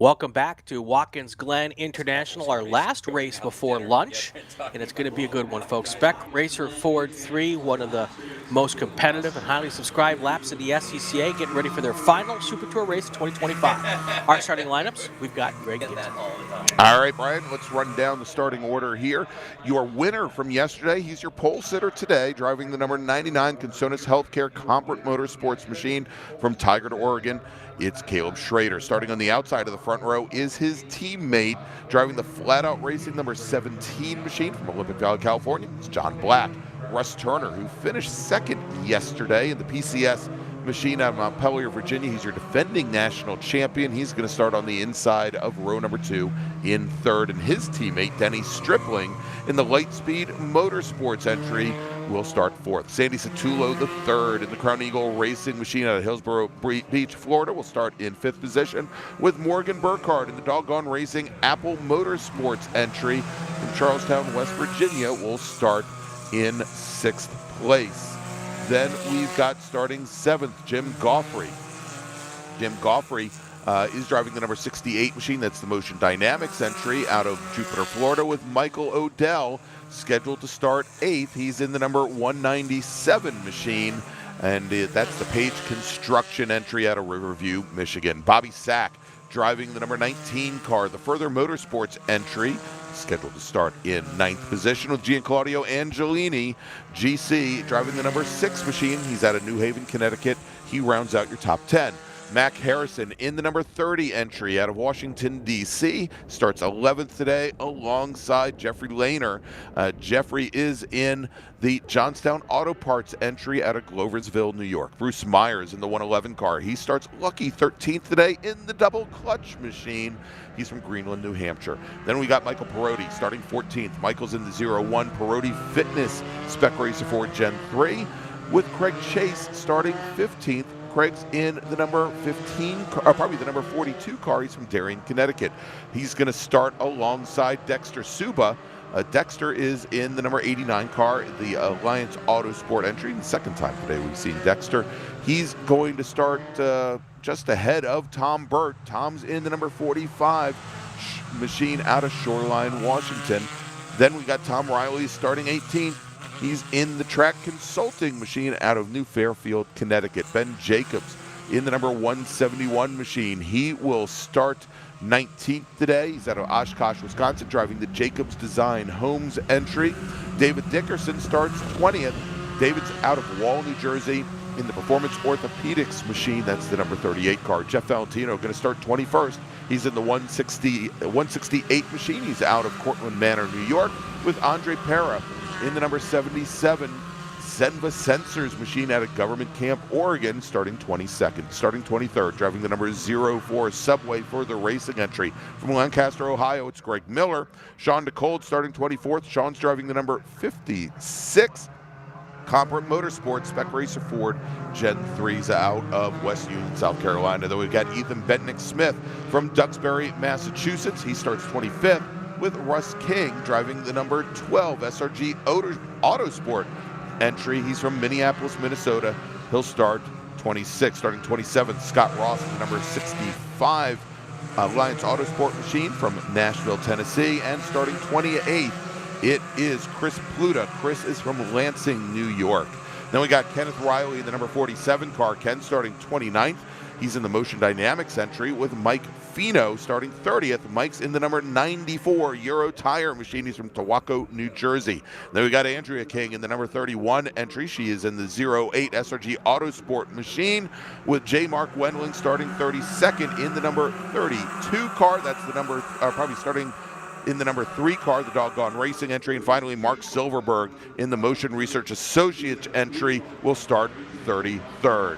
Welcome back to Watkins Glen International, our last race before lunch, and it's going to be a good one, folks. Spec Racer Ford 3, one of the most competitive and highly subscribed laps in the SCCA, getting ready for their final Super Tour race of 2025. Our starting lineups, we've got Gregg Ginsberg. All right, Brian, let's run down the starting order here. Your winner from yesterday, he's your pole sitter today, driving the number 99 Consonas Healthcare Comfort Motorsports machine from Tigard, Oregon. It's Caleb Schrader. Starting on the outside of the front row is his teammate, driving the Flat Out Racing number 17 machine from Olympic Valley, California. It's John Black. Russ Turner, who finished second yesterday in the PCS machine out of Montpelier, Virginia. He's your defending national champion. He's going to start on the inside of row number 2 in third. And his teammate, Denny Stripling, in the Lightspeed Motorsports entry, will start fourth. Sandy Satullo, the third, in the Crown Eagle Racing machine out of Hillsborough Beach, Florida, will start in fifth position, with Morgan Burkhardt in the Doggone Racing Apple Motorsports entry from Charlestown, West Virginia, will start in sixth place. Then we've got starting seventh, Jim Goffrey. Jim Goffrey is driving the number 68 machine. That's the Motion Dynamics entry out of Jupiter, Florida, with Michael Odell scheduled to start eighth. He's in the number 197 machine, and that's the Page Construction entry out of Riverview, Michigan. Bobby Sack driving the number 19 car, the Further Motorsports entry, scheduled to start in ninth position, with Gianclaudio Angelini, GC, driving the number 6 machine. He's out of New Haven, Connecticut. He rounds out your top 10. Mac Harrison in the number 30 entry out of Washington, D.C., starts 11th today alongside Jeffrey Lehner. Jeffrey is in the Johnstown Auto Parts entry out of Gloversville, New York. Bruce Myers in the 111 car. He starts lucky 13th today in the double clutch machine. He's from Greenland, New Hampshire. Then we got Michael Perotti starting 14th. Michael's in the 01 Perotti Fitness Spec Racer Ford Gen 3, with Craig Chase starting 15th. Craig's in the number 15, probably the number 42 car. He's from Darien, Connecticut. He's going to start alongside Dexter Suba. Dexter is in the number 89 car, the Alliance Autosport entry. The second time today we've seen Dexter. He's going to start just ahead of Tom Burt. Tom's in the number 45 machine out of Shoreline, Washington. Then we got Tom Riley starting 18th. He's in the Track Consulting machine out of New Fairfield, Connecticut. Ben Jacobs in the number 171 machine. He will start 19th today. He's out of Oshkosh, Wisconsin, driving the Jacobs Design Homes entry. David Dickerson starts 20th. David's out of Wall, New Jersey, in the Performance Orthopedics machine. That's the number 38 car. Jeff Valentino going to start 21st. He's in the 168 machine. He's out of Cortland Manor, New York, with Andre Pera in the number 77 Zenva Sensors machine out of Government Camp, Oregon, starting 22nd. Starting 23rd, driving the number 04 Subway for the racing entry. From Lancaster, Ohio, it's Greg Miller. Sean DeCold starting 24th. Sean's driving the number 56 Comfort Motorsports Spec Racer Ford Gen 3s out of West Union, South Carolina. Then we've got Ethan Bentnick Smith from Duxbury, Massachusetts. He starts 25th, with Russ King driving the number 12 SRG Autosport entry. He's from Minneapolis, Minnesota. He'll start 26th. Starting 27th, Scott Ross, the number 65 Alliance Autosport machine from Nashville, Tennessee. And starting 28th, it is Chris Pluta. Chris is from Lansing, New York. Then we got Kenneth Riley in the number 47 car. Ken starting 29th. He's in the Motion Dynamics entry, with Mike Fino starting 30th. Mike's in the number 94 Euro Tire machine. He's from Tawaco, New Jersey. Then we got Andrea King in the number 31 entry. She is in the 08 SRG Autosport machine, with J. Mark Wendling starting 32nd in the number 32 car. That's the number, probably starting in the number 3 car, the Doggone Racing entry. And finally, Mark Silverberg in the Motion Research Associates entry will start 33rd.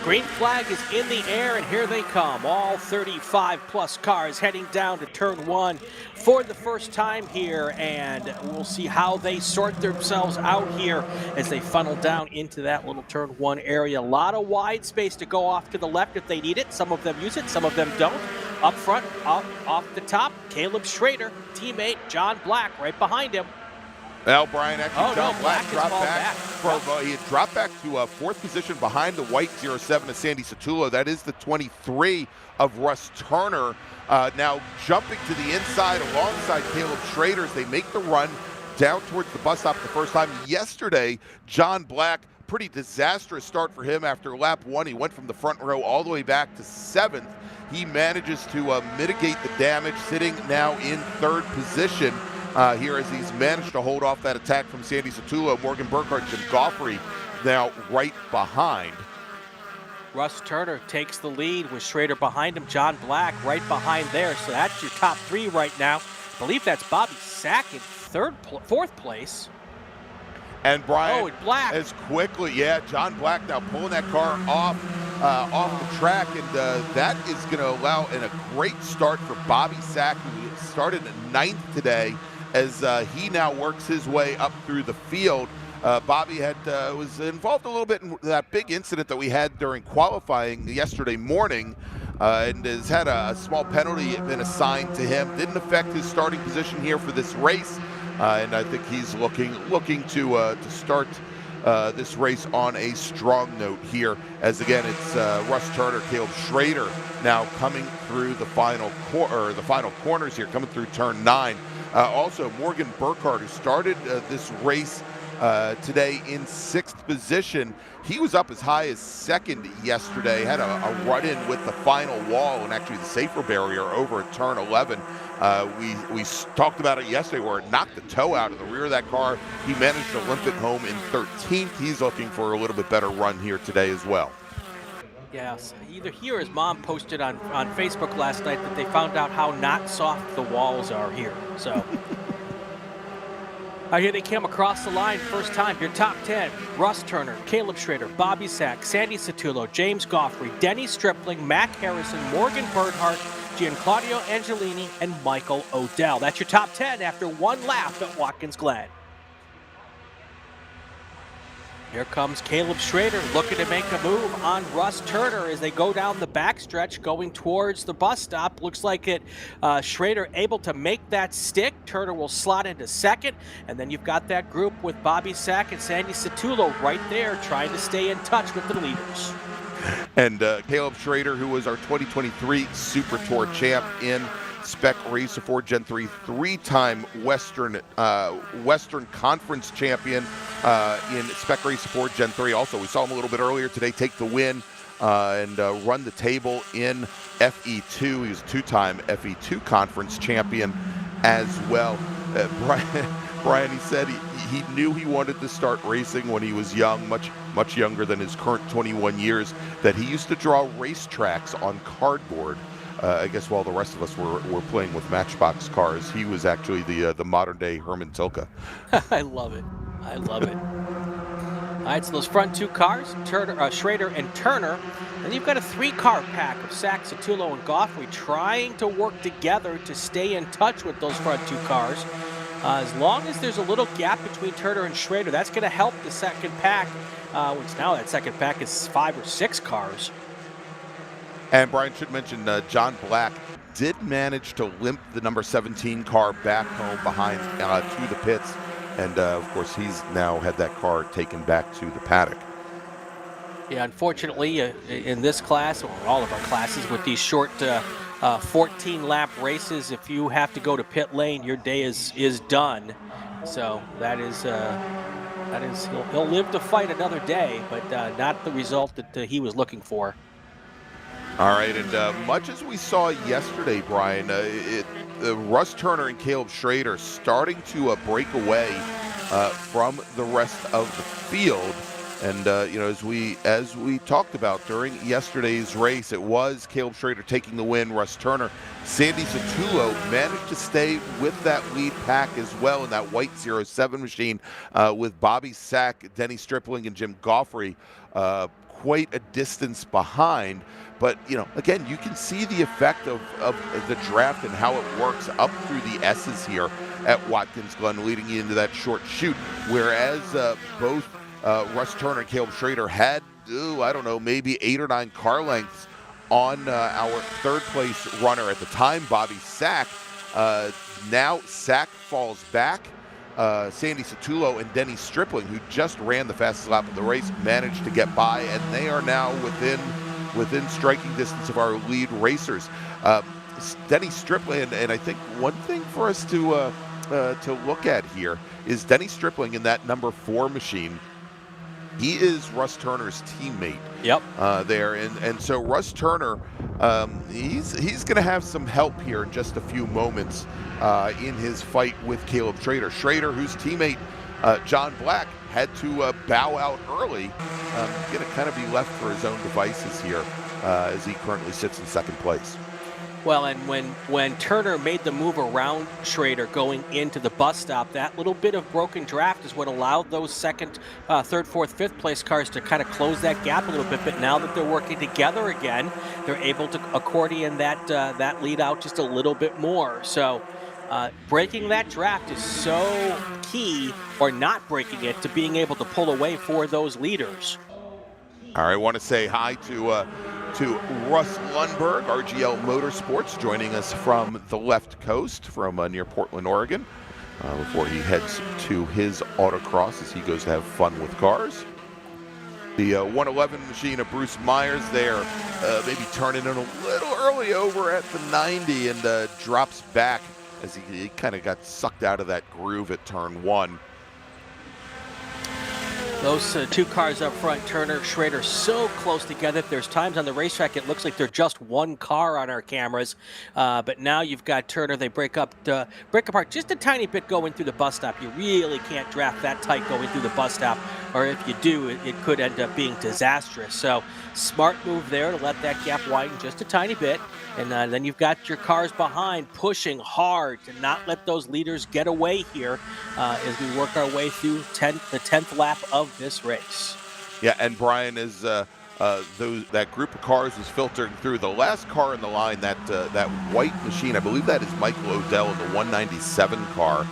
Green flag is in the air, and here they come. All 35-plus cars heading down to turn 1 for the first time here, and we'll see how they sort themselves out here as they funnel down into that little turn 1 area. A lot of wide space to go off to the left if they need it. Some of them use it, some of them don't. Up front, off the top, Caleb Schrader, teammate John Black right behind him. Well, Brian, actually, John Black has dropped fallen back. He had dropped back to fourth position behind the white 07 of Sandy Satulo. That is the 23 of Russ Turner. Now jumping to the inside alongside Caleb Schrader as they make the run down towards the bus stop the first time. Yesterday, John Black, pretty disastrous start for him after lap 1. He went from the front row all the way back to 7th. He manages to mitigate the damage, sitting now in 3rd position. Here as he's managed to hold off that attack from Sandy Satulo. Morgan Burkhardt, Jim Goffrey now right behind. Russ Turner takes the lead with Schrader behind him. John Black right behind there. So that's your top 3 right now. I believe that's Bobby Sack in 4th place. And Brian, Black. as quickly, John Black now pulling that car off the track, and that is going to allow a great start for Bobby Sack, who started 9th today, as he now works his way up through the field. Bobby was involved a little bit in that big incident that we had during qualifying yesterday morning, and has had a small penalty been assigned to him. Didn't affect his starting position here for this race, and I think he's looking to start this race on a strong note here. As again, it's Russ Turner, Caleb Schrader now coming through the final corners here, coming through turn 9. Also, Morgan Burkhardt, who started this race today in 6th position. He was up as high as 2nd yesterday, had a run-in with the final wall and actually the safer barrier over at turn 11. We talked about it yesterday where it knocked the toe out of the rear of that car. He managed to limp it home in 13th. He's looking for a little bit better run here today as well. Yes, either he or his mom posted on Facebook last night that they found out how not soft the walls are here. So here they came across the line first time. Your top 10, Russ Turner, Caleb Schrader, Bobby Sack, Sandy Satulo, James Goffrey, Denny Stripling, Mac Harrison, Morgan Burkhardt, Gianclaudio Angelini, and Michael Odell. That's your top 10 after 1 lap at Watkins Glen. Here comes Caleb Schrader looking to make a move on Russ Turner as they go down the backstretch going towards the bus stop. Looks like Schrader able to make that stick. Turner will slot into 2nd, and then you've got that group with Bobby Sack and Sandy Satulo right there trying to stay in touch with the leaders. And Caleb Schrader, who was our 2023 Super Tour champ in Spec Racer 4 Gen 3, 3-time Western Conference champion in Spec Racer 4 Gen 3. Also, we saw him a little bit earlier today take the win and run the table in FE2. He was a 2-time FE2 Conference champion as well. Brian, he said he knew he wanted to start racing when he was young, much younger than his current 21 years, that he used to draw racetracks on cardboard. I guess while the rest of us were playing with Matchbox cars, he was actually the modern-day Herman Tilke. I love it. I love it. All right, so those front 2 cars, Schrader and Turner, and you've got a 3-car pack of Sack, Satulo, and Goffrey trying to work together to stay in touch with those front 2 cars. As long as there's a little gap between Turner and Schrader, that's going to help the second pack, which now that second pack is 5 or 6 cars. And Brian should mention John Black did manage to limp the number 17 car back home behind to the pits. And, of course, he's now had that car taken back to the paddock. Yeah, unfortunately, in this class, or all of our classes, with these short 14-lap races, if you have to go to pit lane, your day is done. So that is he'll live to fight another day, but not the result that he was looking for. All right, and much as we saw yesterday, Brian, Russ Turner and Caleb Schrader starting to break away from the rest of the field. And as we talked about during yesterday's race, it was Caleb Schrader taking the win. Russ Turner, Sandy Satulo managed to stay with that lead pack as well in that white 07 machine with Bobby Sack, Denny Stripling, and Jim Goffrey quite a distance behind. But, again, you can see the effect of the draft and how it works up through the S's here at Watkins Glen, leading you into that short chute. Whereas both Russ Turner and Caleb Schrader had, maybe 8 or 9 car lengths on our 3rd place runner at the time, Bobby Sack. Now Sack falls back Sandy Satullo and Denny Stripling, who just ran the fastest lap of the race, managed to get by, and they are now within striking distance of our lead racers. Denny Stripling, and I think one thing for us to look at here is Denny Stripling in that number 4 machine. He is Russ Turner's teammate. Yep. There, and so Russ Turner, he's going to have some help here in just a few moments in his fight with Caleb Schrader. Schrader, whose teammate John Black had to bow out early, going to kind of be left for his own devices here as he currently sits in second place. Well, and when Turner made the move around Schrader going into the bus stop, that little bit of broken draft is what allowed those second, third, fourth, fifth place cars to kind of close that gap a little bit. But now that they're working together again, they're able to accordion that lead out just a little bit more. So breaking that draft is so key, or not breaking it, to being able to pull away for those leaders. All right, I want to say hi to Russ Lundberg, RGL Motorsports, joining us from the left coast, from near Portland, Oregon, before he heads to his autocross as he goes to have fun with cars. The 111 machine of Bruce Myers there, maybe turning in a little early over at the 90, and drops back as he kind of got sucked out of that groove at turn 1. Those two cars up front, Turner, Schrader, so close together. There's times on the racetrack it looks like they're just one car on our cameras, but now you've got Turner. They break apart just a tiny bit going through the bus stop. You really can't draft that tight going through the bus stop, or if you do, it could end up being disastrous. So smart move there to let that gap widen just a tiny bit, and then you've got your cars behind pushing hard to not let those leaders get away here as we work our way through the 10th lap of this race. Yeah, and Brian, is that group of cars is filtering through. The last car in the line, that white machine, I believe that is Michael Odell in the 197 car.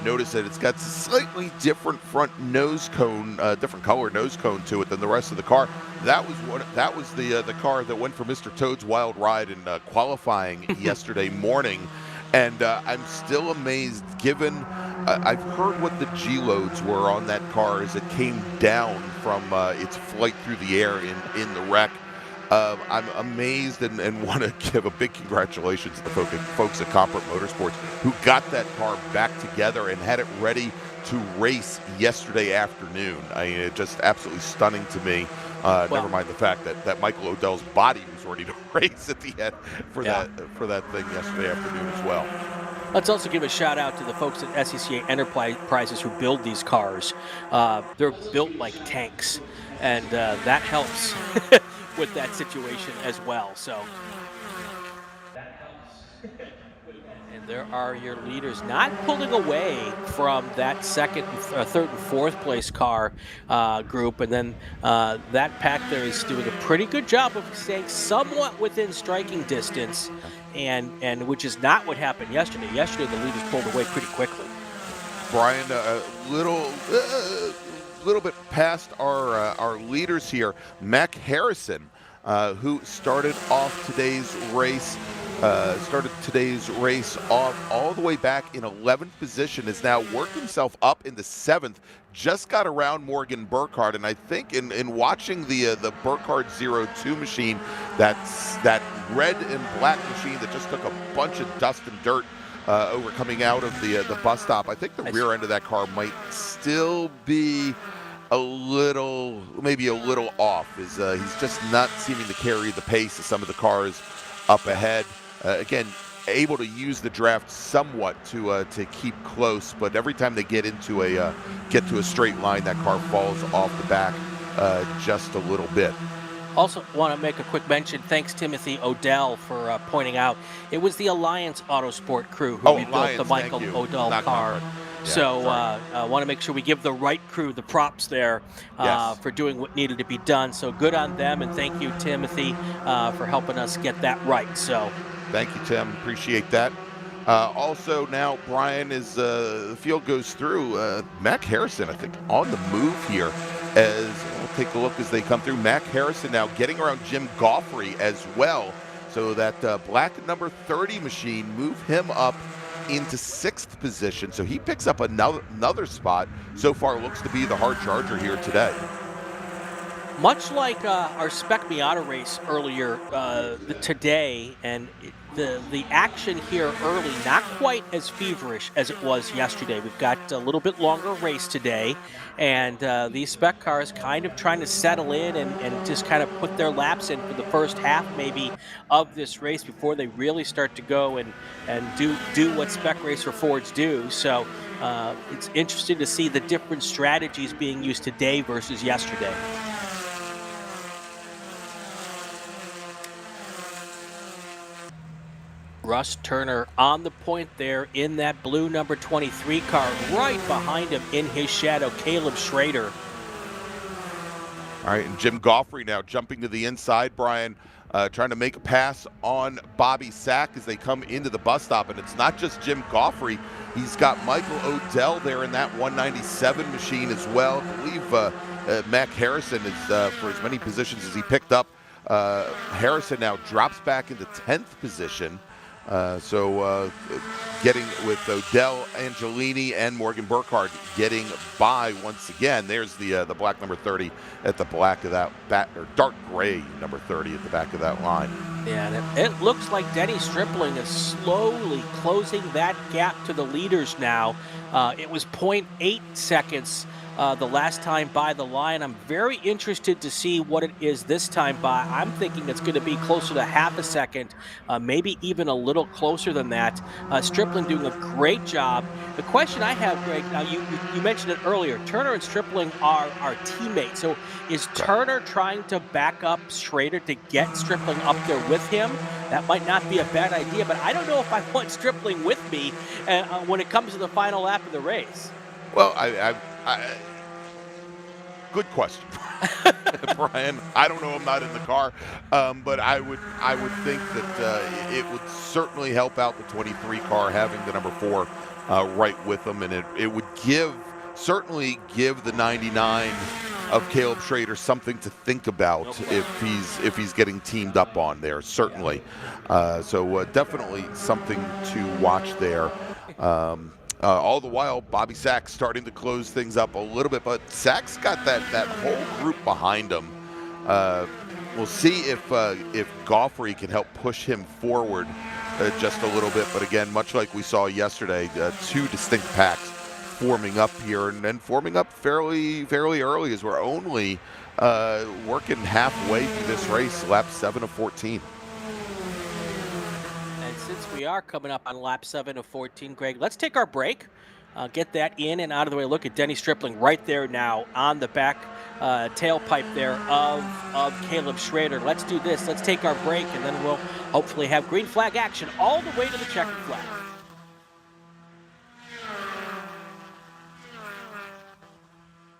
Notice that it's got a slightly different front nose cone, different color nose cone to it than the rest of the car. That was the car that went for Mr. Toad's Wild Ride in qualifying yesterday morning. And I'm still amazed, given I've heard what the G-loads were on that car as it came down from its flight through the air in the wreck. I'm amazed and want to give a big congratulations to the folks at Comfort Motorsports who got that car back together and had it ready to race yesterday afternoon. I mean, it's just absolutely stunning to me. Never mind the fact that Michael Odell's body was ready to race at the end for that thing yesterday afternoon as well. Let's also give a shout out to the folks at SCCA Enterprises who build these cars. They're built like tanks, and that helps with that situation as well. So that helps. And there are your leaders not pulling away from that second, third, and fourth place car group, and then that pack there is doing a pretty good job of staying somewhat within striking distance, and which is not what happened yesterday. Yesterday the leaders pulled away pretty quickly. Brian, a little bit past our leaders here. Mac Harrison, who started today's race off all the way back in 11th position, has now worked himself up into 7th, just got around Morgan Burkhardt, and I think in watching the Burkhardt 02 machine, that red and black machine that just took a bunch of dust and dirt over coming out of the bus stop, I think the rear end of that car might still be maybe a little off. He's just not seeming to carry the pace of some of the cars up ahead. Again, able to use the draft somewhat to keep close, but every time they get to a straight line, that car falls off the back just a little bit. Also want to make a quick mention. Thanks, Timothy Odell, for pointing out it was the Alliance Autosport crew who rebuilt the Michael Odell car. So I want to make sure we give the right crew the props there for doing what needed to be done. So good on them, and thank you, Timothy, for helping us get that right. So thank you, Tim. Appreciate that. Also now, Brian, as the field goes through, Mac Harrison, I think, on the move here. As we'll take a look as they come through. Mac Harrison now getting around Jim Goffrey as well. So that black number 30 machine, move him up into 6th position, so he picks up another spot. So far looks to be the hard charger here today. Much like our Spec Miata race earlier today, and the action here early, not quite as feverish as it was yesterday. We've got a little bit longer race today, and these Spec cars kind of trying to settle in and just kind of put their laps in for the first half maybe of this race before they really start to go and do what Spec Racer Fords do. So it's interesting to see the different strategies being used today versus yesterday. Russ Turner on the point there in that blue number 23 car. Right behind him in his shadow, Caleb Schrader. All right, and Jim Goffrey now jumping to the inside. Brian trying to make a pass on Bobby Sack as they come into the bus stop. And it's not just Jim Goffrey. He's got Michael Odell there in that 197 machine as well. I believe Mac Harrison is, for as many positions as he picked up, Harrison now drops back into 10th position. So getting with Odell Angelini and Morgan Burkhardt getting by once again. There's the black number 30 at the back of that or dark gray number 30 at the back of that line. Yeah, and it looks like Denny Stripling is slowly closing that gap to the leaders now. It was 0.8 seconds the last time by the line. I'm very interested to see what it is this time by. I'm thinking it's going to be closer to half a second, maybe even a little closer than that. Stripling doing a great job. The question I have, Greg, now you mentioned it earlier, Turner and Stripling are teammates. So is Turner trying to back up Schrader to get Stripling up there with him? That might not be a bad idea, but I don't know if I want Stripling with me when it comes to the final lap of the race. Well, good question, Brian. I don't know. I'm not in the car, but I would think that it would certainly help out the 23 car having the number 4 right with them, and it would certainly give the 99 of Caleb Schrader something to think about if he's getting teamed up on there. Certainly, so definitely something to watch there. All the while, Bobby Sack starting to close things up a little bit, but Sack's got that whole group behind him. We'll see if Goffrey can help push him forward just a little bit. But again, much like we saw yesterday, 2 distinct packs forming up here, and then forming up fairly early, as we're only working halfway through this race, lap 7 of 14. Since we are coming up on lap 7 of 14, Greg, let's take our break, get that in and out of the way. Look at Denny Stripling right there now on the back tailpipe there of Caleb Schrader. Let's do this. Let's take our break, and then we'll hopefully have green flag action all the way to the checkered flag.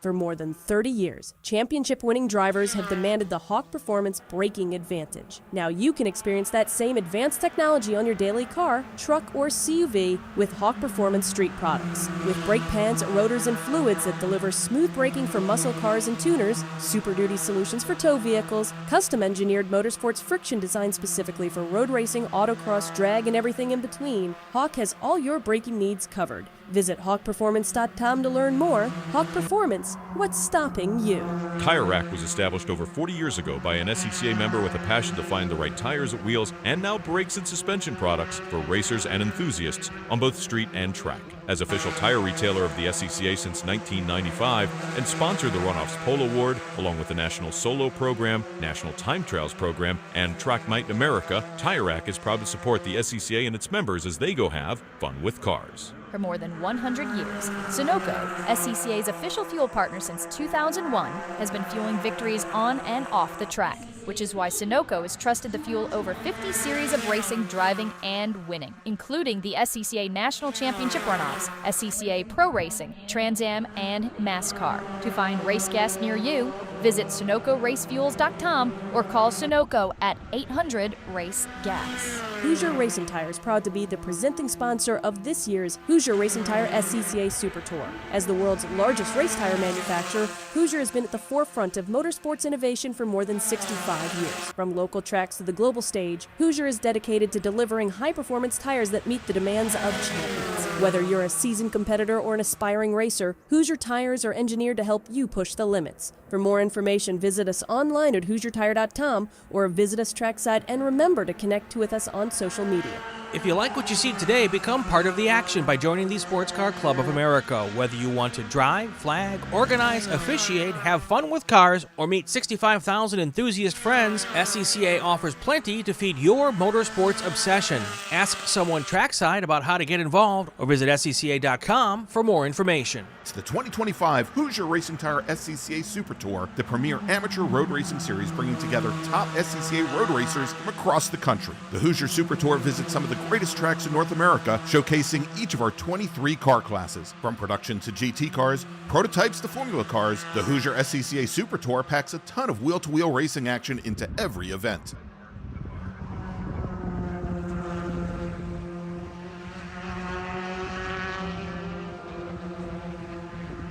For more than 30 years, championship-winning drivers have demanded the Hawk Performance braking advantage. Now you can experience that same advanced technology on your daily car, truck, or CUV with Hawk Performance street products. With brake pads, rotors, and fluids that deliver smooth braking for muscle cars and tuners, Super Duty solutions for tow vehicles, custom-engineered motorsports friction designed specifically for road racing, autocross, drag, and everything in between, Hawk has all your braking needs covered. Visit hawkperformance.com to learn more. Hawk Performance, what's stopping you? Tire Rack was established over 40 years ago by an SCCA member with a passion to find the right tires, wheels, and now brakes and suspension products for racers and enthusiasts on both street and track. As official tire retailer of the SCCA since 1995 and sponsored the Runoffs Pole Award, along with the National Solo Program, National Time Trials Program, and Track Night in America, Tire Rack is proud to support the SCCA and its members as they go have fun with cars. For more than 100 years, Sunoco, SCCA's official fuel partner since 2001, has been fueling victories on and off the track, which is why Sunoco has trusted to fuel over 50 series of racing, driving, and winning, including the SCCA National Championship Runoffs, SCCA Pro Racing, Trans Am, and NASCAR. To find race gas near you, visit SunocoRaceFuels.com or call Sunoco at 800-RACE-GAS. Hoosier Racing Tire is proud to be the presenting sponsor of this year's Hoosier Racing Tire SCCA Super Tour. As the world's largest race tire manufacturer, Hoosier has been at the forefront of motorsports innovation for more than 65 5 years. From local tracks to the global stage, Hoosier is dedicated to delivering high-performance tires that meet the demands of champions. Whether you're a seasoned competitor or an aspiring racer, Hoosier tires are engineered to help you push the limits. For more information, visit us online at HoosierTire.com or visit us trackside, and remember to connect with us on social media. If you like what you see today, become part of the action by joining the Sports Car Club of America. Whether you want to drive, flag, organize, officiate, have fun with cars, or meet 65,000 enthusiast friends, SCCA offers plenty to feed your motorsports obsession. Ask someone trackside about how to get involved or visit SCCA.com for more information. It's the 2025 Hoosier Racing Tire SCCA Super Tour, the premier amateur road racing series bringing together top SCCA road racers from across the country. The Hoosier Super Tour visits some of the greatest tracks in North America, showcasing each of our 23 car classes. From production to GT cars, prototypes to Formula cars, the Hoosier SCCA Super Tour packs a ton of wheel-to-wheel racing action into every event.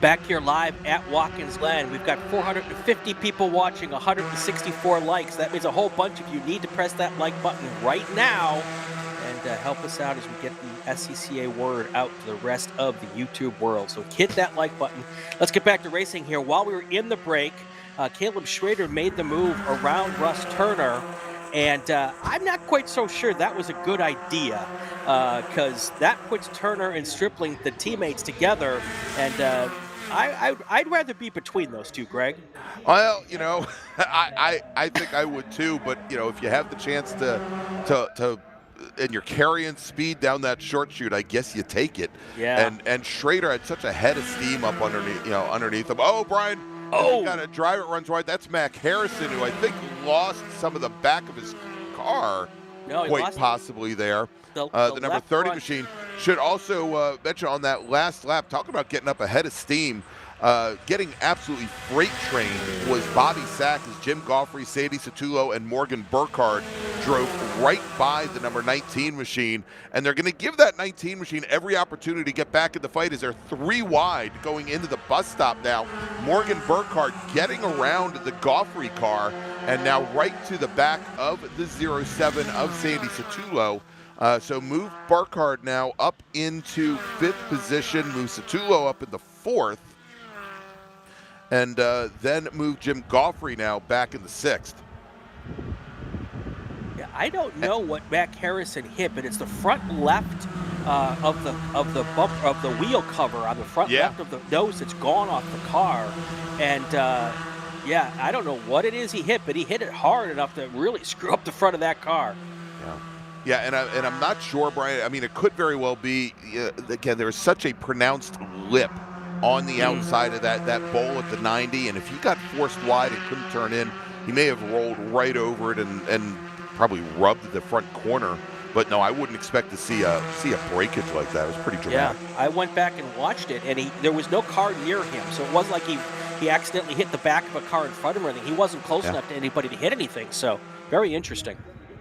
Back here live at Watkins Glen, we've got 450 people watching, 164 likes. That means a whole bunch of you need to press that like button right now and help us out as we get the SCCA word out to the rest of the YouTube world. So hit that like button. Let's get back to racing here. While we were in the break, Caleb Schrader made the move around Russ Turner. And I'm not quite so sure that was a good idea, because that puts Turner and Stripling, the teammates, together. And I'd rather be between those two, Greg. Well, you know, I think I would too. But you know, if you have the chance to and you're carrying speed down that short chute, I guess you take it. Yeah. And Schrader had such a head of steam up underneath him. Oh, Brian. Oh, got a driver runs wide. That's Mac Harrison, who I think lost some of the back of his car, quite possibly there. The number 30 machine. Should also mention on that last lap, talking about getting up ahead of steam, getting absolutely freight trained was Bobby Sack as Jim Goffrey, Sadie Satullo, and Morgan Burkhardt drove right by the number 19 machine, and they're going to give that 19 machine every opportunity to get back in the fight as they're 3 wide going into the bus stop now. Morgan Burkhardt getting around the Goffrey car and now right to the back of the 07 of Sandy Satullo. So move Burkhardt now up into 5th position, move Satullo up in the 4th, and then move Jim Goffrey now back in the 6th. Yeah, I don't know what Mac Harrison hit, but it's the front left of the wheel cover on the front left of the nose that's gone off the car, and yeah, I don't know what it is he hit, but he hit it hard enough to really screw up the front of that car. Yeah, and I'm not sure, Brian. I mean, it could very well be. Again, there is such a pronounced lip on the outside of that bowl at the 90, and if he got forced wide and couldn't turn in, he may have rolled right over it and probably rubbed the front corner. But no, I wouldn't expect to see a breakage like that. It was pretty dramatic. Yeah, I went back and watched it, and there was no car near him, so it wasn't like he accidentally hit the back of a car in front of him or anything. He wasn't close enough to anybody to hit anything, so very interesting.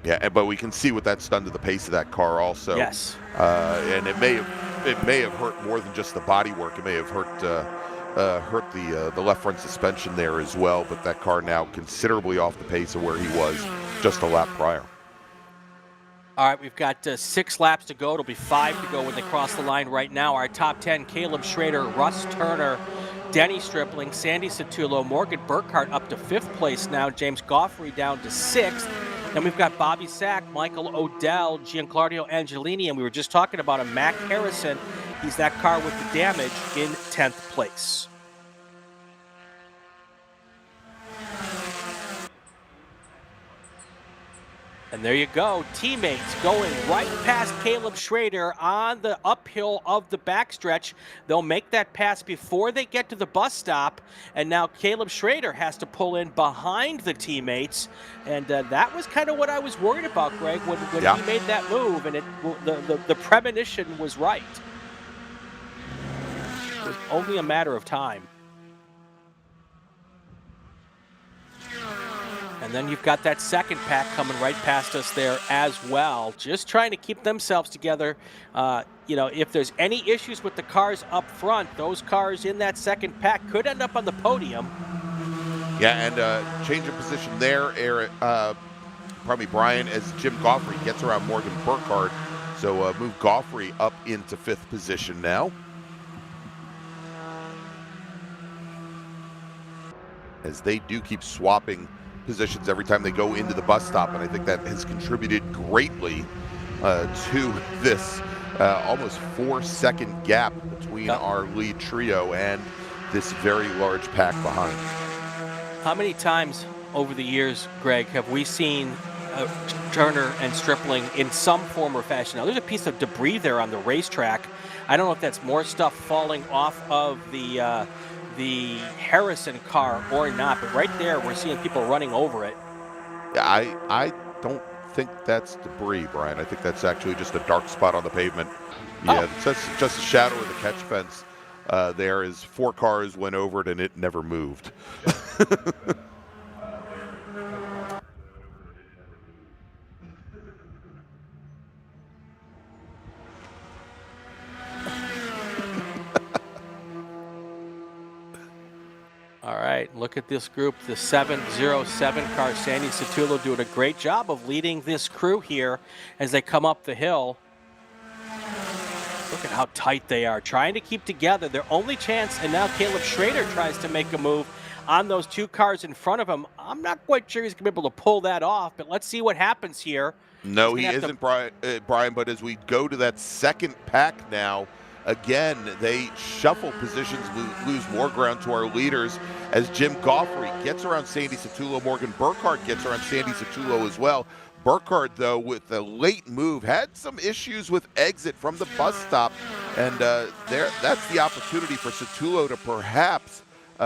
Yeah, but we can see what that's done to the pace of that car also. Yes. And it may have hurt more than just the bodywork. It may have hurt the left front suspension there as well. But that car now considerably off the pace of where he was just a lap prior. All right, we've got 6 laps to go. It'll be 5 to go when they cross the line right now. Our top 10, Caleb Schrader, Russ Turner, Denny Stripling, Sandy Satullo, Morgan Burkhardt up to 5th place now, James Goffrey down to 6th. Then we've got Bobby Sack, Michael Odell, Giancarlo Angelini, and we were just talking about him, Mac Harrison. He's that car with the damage in 10th place. And there you go, teammates going right past Caleb Schrader on the uphill of the backstretch. They'll make that pass before they get to the bus stop, and now Caleb Schrader has to pull in behind the teammates, and that was kind of what I was worried about, Greg, when he made that move, and the premonition was right. It was only a matter of time. And then you've got that second pack coming right past us there as well, just trying to keep themselves together. If there's any issues with the cars up front, those cars in that second pack could end up on the podium. Yeah, and change of position there, Brian, as Jim Goffrey gets around Morgan Burkhardt. So move Goffrey up into 5th position now. As they do keep swapping positions every time they go into the bus stop, and I think that has contributed greatly to this almost 4-second gap between our lead trio and this very large pack behind. How many times over the years, Greg, have we seen Turner and Stripling in some form or fashion? Now, there's a piece of debris there on the racetrack. I don't know if that's more stuff falling off of the Harrison car or not, but right there we're seeing people running over it. Yeah, I don't think that's debris, Brian. I think that's actually just a dark spot on the pavement. Yeah, it's just a shadow of the catch fence. There is 4 cars went over it and it never moved. All right, look at this group, the 707 car. Sandy Satullo doing a great job of leading this crew here as they come up the hill. Look at how tight they are, trying to keep together. Their only chance, and now Caleb Schrader tries to make a move on those 2 cars in front of him. I'm not quite sure he's going to be able to pull that off, but let's see what happens here. No, he isn't, Brian, but as we go to that second pack now, again, they shuffle positions, lose more ground to our leaders as Jim Goffrey gets around Sandy Satullo. Morgan Burkhardt gets around Sandy Satullo as well. Burkhardt, though, with a late move, had some issues with exit from the bus stop, and that's the opportunity for Satullo to perhaps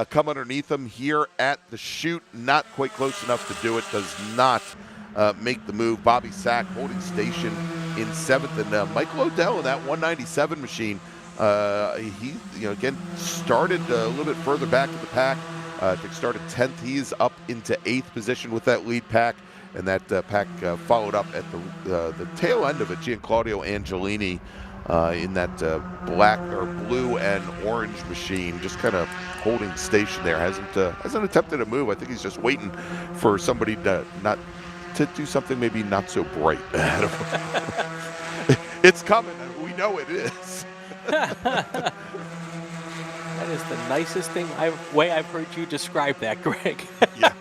come underneath him here at the chute. Not quite close enough to do it, does not make the move. Bobby Sack holding station in 7th, and Michael Odell in that 197 machine. He, again, started a little bit further back in the pack. I think started 10th. He's up into 8th position with that lead pack, and that pack followed up at the tail end of it. Gianclaudio Angelini in that black or blue and orange machine, just kind of holding station there. Hasn't attempted a move. I think he's just waiting for somebody to do something maybe not so bright ahead of him. It's coming. We know it is. That is the nicest way I've heard you describe that, Greg. Yeah.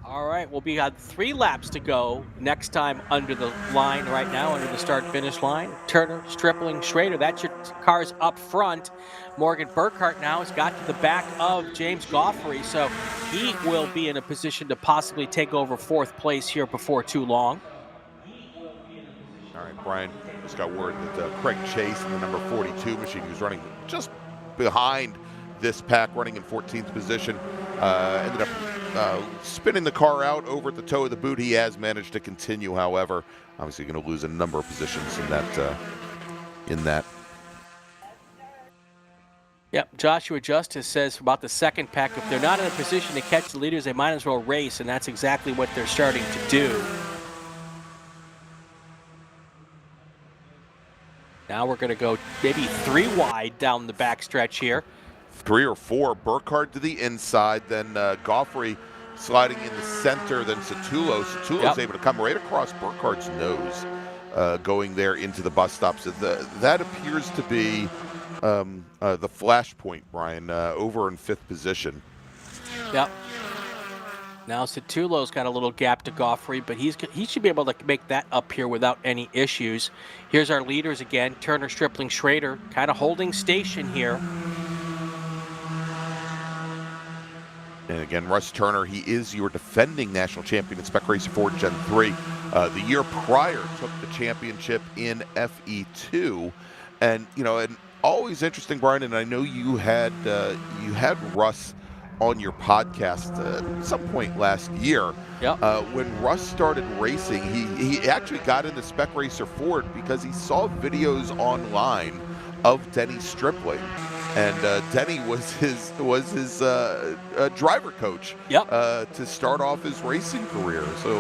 All right, we'll be on 3 laps to go next time under the line right now, under the start-finish line. Turner, Stripling, Schrader, that's your cars up front. Morgan Burkhardt now has got to the back of James Goffrey, so he will be in a position to possibly take over 4th place here before too long. All right, Brian, just got word that Craig Chase in the number 42 machine, who's running just behind this pack, running in 14th position, ended up spinning the car out over at the toe of the boot. He has managed to continue, however, obviously going to lose a number of positions in that. Yep, Joshua Justice says about the second pack, if they're not in a position to catch the leaders, they might as well race, and that's exactly what they're starting to do. Now we're going to go maybe 3 wide down the backstretch here. 3 or 4. Burkhardt to the inside, then Goffrey sliding in the center, then Satullo. Satullo's able to come right across Burkhardt's nose, going there into the bus stop. So that appears to be the flash point, Brian, over in 5th position. Yep. Now Satullo's got a little gap to Goffrey, but he should be able to make that up here without any issues. Here's our leaders again, Turner, Stripling, Schrader, kind of holding station here. And again, Russ Turner, he is your defending national champion in Spec Racer 4 Gen 3. The year prior took the championship in FE2. And, and always interesting, Brian, and I know you had Russ on your podcast at some point last year. Yep. When Russ started racing, he actually got into Spec Racer 4 because he saw videos online of Denny Stripling. And Denny was his driver coach to start off his racing career. So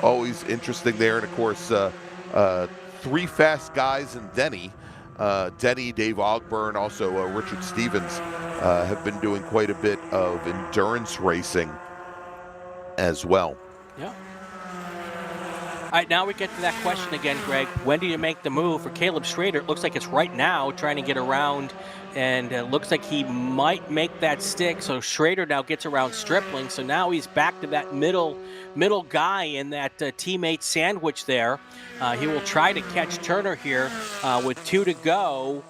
always interesting there. And of course, 3 fast guys in Denny. Denny, Dave Ogburn, also Richard Stevens have been doing quite a bit of endurance racing as well. Yeah. All right, now we get to that question again, Greg. When do you make the move for Caleb Schrader? It looks like it's right now, trying to get around, and it looks like he might make that stick. So Schrader now gets around Stripling. So now he's back to that middle guy in that teammate sandwich there. He will try to catch Turner here with 2 to go.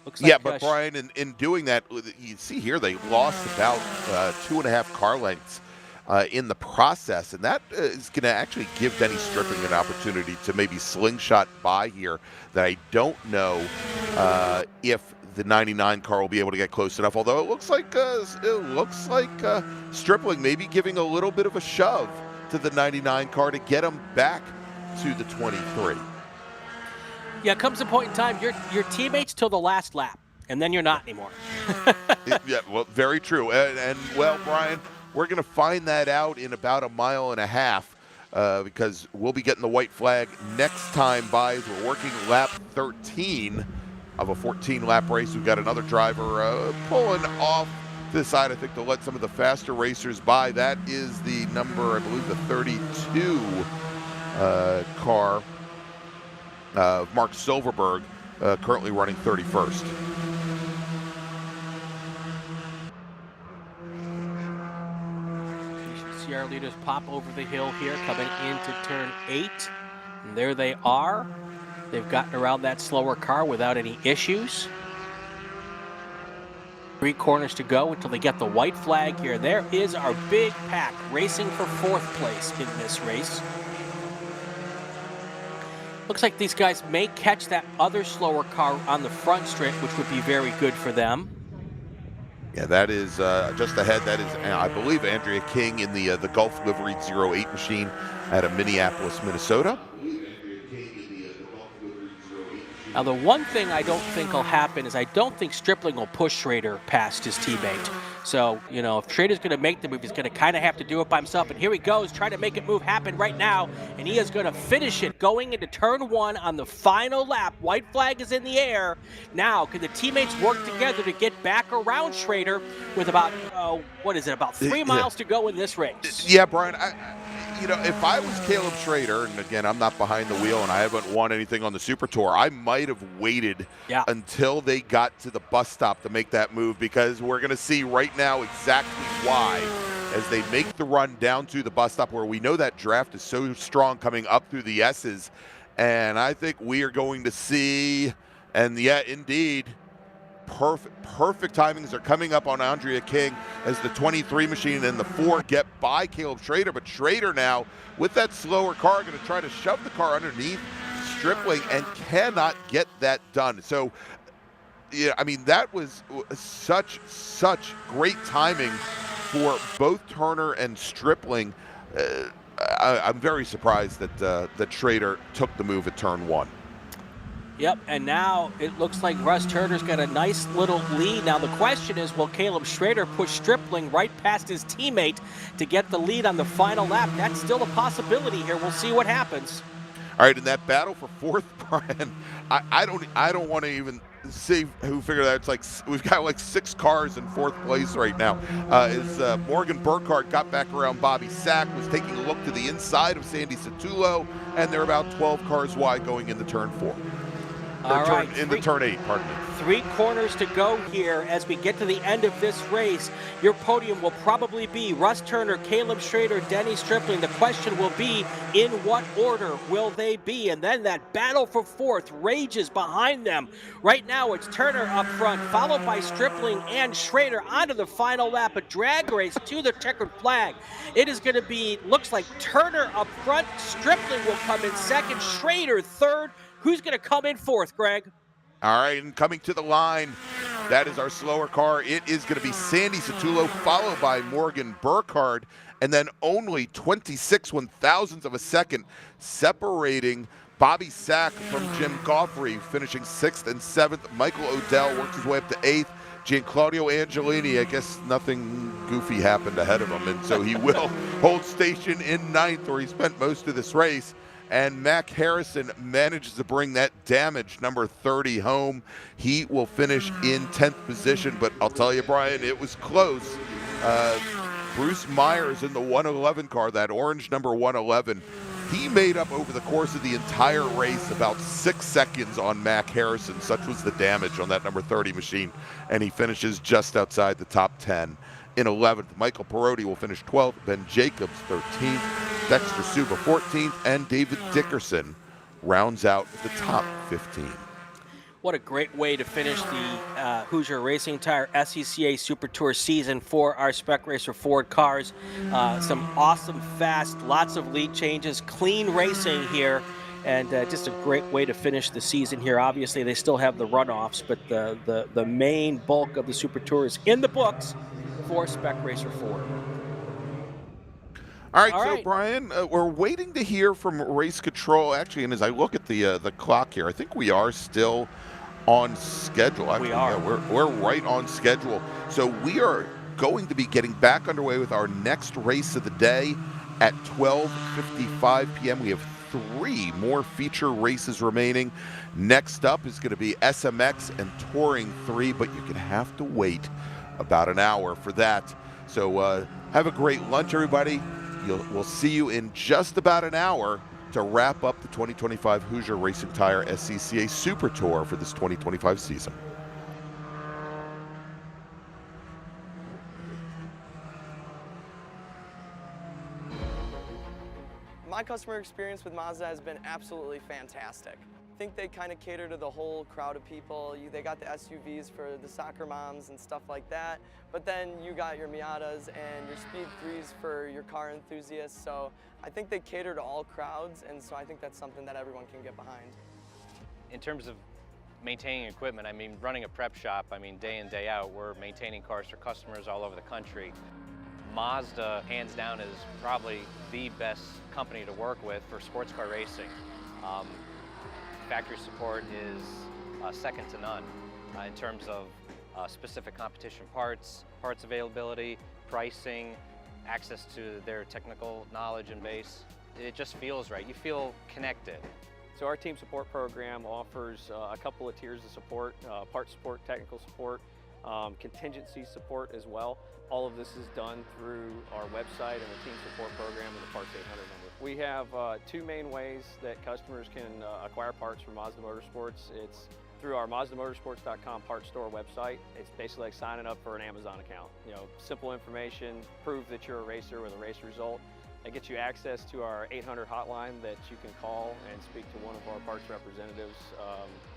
Looks like, yeah, but Brian, in doing that, you see here they lost about 2.5 car lengths in the process, and that is going to actually give Denny Stripling an opportunity to maybe slingshot by here that I don't know if the 99 car will be able to get close enough, although it looks like Stripling maybe giving a little bit of a shove to the 99 car to get him back to the 23. Yeah, comes a point in time, your teammates till the last lap, and then you're not anymore. Yeah, well, very true. And well, Brian, we're going to find that out in about 1.5 miles because we'll be getting the white flag next time by as we're working lap 13 of a 14-lap race. We've got another driver pulling off to the side, I think, to let some of the faster racers by. That is the number, I believe, the 32 car, Mark Silverberg, currently running 31st. See our leaders pop over the hill here, coming into turn 8. And there they are. They've gotten around that slower car without any issues. 3 corners to go until they get the white flag here. There is our big pack racing for 4th place in this race. Looks like these guys may catch that other slower car on the front straight, which would be very good for them. Yeah, that is just ahead. That is, I believe, Andrea King in the Gulf Livery 08 machine out of Minneapolis, Minnesota. Now, the one thing I don't think will happen is I don't think Stripling will push Schrader past his teammate. So, you know, if Schrader's going to make the move, he's going to kind of have to do it by himself. And here he goes, trying to make it move happen right now. And he is going to finish it going into turn 1 on the final lap. White flag is in the air. Now, can the teammates work together to get back around Schrader with about, about 3 miles to go in this race? Yeah, Brian, you know, if I was Caleb Schrader, and again, I'm not behind the wheel and I haven't won anything on the Super Tour, I might have waited until they got to the bus stop to make that move, because we're going to see right now exactly why as they make the run down to the bus stop, where we know that draft is so strong coming up through the S's. And I think we are going to see, and yeah, indeed, perfect timings are coming up on Andrea King as the 23 machine and the 4 get by Caleb Schrader. But Schrader now, with that slower car, going to try to shove the car underneath Stripling and cannot get that done. So, yeah, I mean, that was such great timing for both Turner and Stripling. I'm very surprised that Schrader took the move at turn 1. Yep, and now it looks like Russ Turner's got a nice little lead. Now the question is, will Caleb Schrader push Stripling right past his teammate to get the lead on the final lap? That's still a possibility here. We'll see what happens. All right, in that battle for 4th, Brian, I don't want to even see who figured that. It's like we've got like 6 cars in 4th place right now. Morgan Burkhardt got back around Bobby Sack, was taking a look to the inside of Sandy Satullo, and they're about 12 cars wide going into turn 4. Into turn 8, pardon me. 3 corners to go here as we get to the end of this race. Your podium will probably be Russ Turner, Caleb Schrader, Denny Stripling. The question will be, in what order will they be? And then that battle for 4th rages behind them. Right now it's Turner up front, followed by Stripling and Schrader onto the final lap. A drag race to the checkered flag. It is going to be, looks like Turner up front. Stripling will come in 2nd, Schrader 3rd. Who's going to come in 4th, Greg? All right, and coming to the line, that is our slower car. It is going to be Sandy Satullo, followed by Morgan Burkhardt, and then only 26 one-thousandths of a second separating Bobby Sack from Jim Goffrey, finishing 6th and 7th. Michael Odell works his way up to 8th. Gianclaudio Angelini, I guess nothing goofy happened ahead of him, and so he will hold station in 9th, where he spent most of this race. and Mac Harrison manages to bring that damaged number 30 home. He will finish in 10th position, but I'll tell you, Brian, it was close. Bruce Myers in the 111 car, that orange number 111, he made up over the course of the entire race about 6 seconds on Mac Harrison. Such was the damage on that number 30 machine, and he finishes just outside the top 10. In 11th, Michael Perotti will finish 12th, Ben Jacobs 13th, Dexter Suba 14th, and David Dickerson rounds out the top 15. What a great way to finish the Hoosier Racing Tire SCCA Super Tour season for our Spec Racer Ford cars. Some awesome, fast, lots of lead changes, clean racing here, and just a great way to finish the season here. Obviously, they still have the runoffs, but the main bulk of the Super Tour is in the books for Spec Racer Ford. All right, Brian, we're waiting to hear from Race Control. Actually, and as I look at the clock here, I think we are still on schedule. Actually, we are. Yeah, we're right on schedule. So we are going to be getting back underway with our next race of the day at 12:55 p.m. We have 3 more feature races remaining. Next up is going to be SMX and Touring 3, but you're going to have to wait about an hour for that. So have a great lunch, everybody. We'll see you in just about an hour to wrap up the 2025 Hoosier Racing Tire SCCA Super Tour for this 2025 season. My customer experience with Mazda has been absolutely fantastic. I think they kind of cater to the whole crowd of people. They got the SUVs for the soccer moms and stuff like that, but then you got your Miatas and your Speed 3s for your car enthusiasts. So I think they cater to all crowds, and so I think that's something that everyone can get behind. In terms of maintaining equipment, I mean, running a prep shop, I mean, day in, day out, we're maintaining cars for customers all over the country. Mazda, hands down, is probably the best company to work with for sports car racing. Factory support is second to none in terms of specific competition parts availability, pricing, access to their technical knowledge and base. It just feels right. You feel connected. So our team support program offers a couple of tiers of support, part support, technical support, contingency support as well. All of this is done through our website and the team support program and the Parts 800 number. We have 2 main ways that customers can acquire parts from Mazda Motorsports. It's through our MazdaMotorsports.com parts store website. It's basically like signing up for an Amazon account. You know, simple information, prove that you're a racer with a race result. It gets you access to our 800 hotline that you can call and speak to one of our parts representatives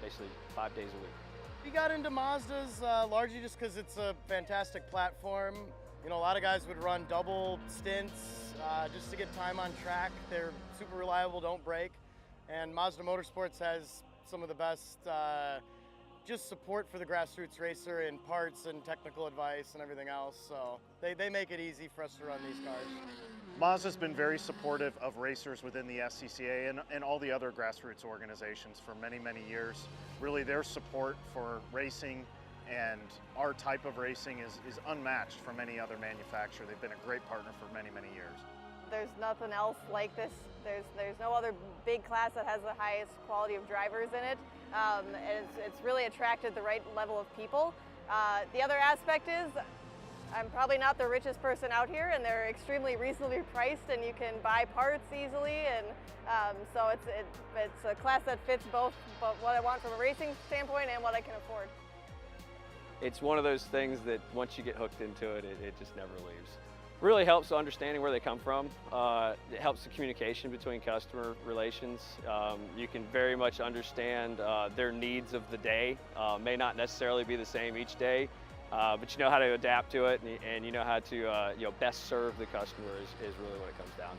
basically 5 days a week. We got into Mazdas largely just because it's a fantastic platform. You know, a lot of guys would run double stints just to get time on track. They're super reliable, don't break. And Mazda Motorsports has some of the best just support for the grassroots racer in parts and technical advice and everything else. So they make it easy for us to run these cars. Mazda's been very supportive of racers within the SCCA and all the other grassroots organizations for many, many years. Really, their support for racing and our type of racing is unmatched from any other manufacturer. They've been a great partner for many, many years. There's nothing else like this. There's no other big class that has the highest quality of drivers in it. And it's really attracted the right level of people. The other aspect is I'm probably not the richest person out here, and they're extremely reasonably priced, and you can buy parts easily. And so it's a class that fits both what I want from a racing standpoint and what I can afford. It's one of those things that once you get hooked into it, it just never leaves. Really helps understanding where they come from. It helps the communication between customer relations. You can very much understand their needs of the day. May not necessarily be the same each day, but you know how to adapt to it, and you know how to best serve the customer is really what it comes down to.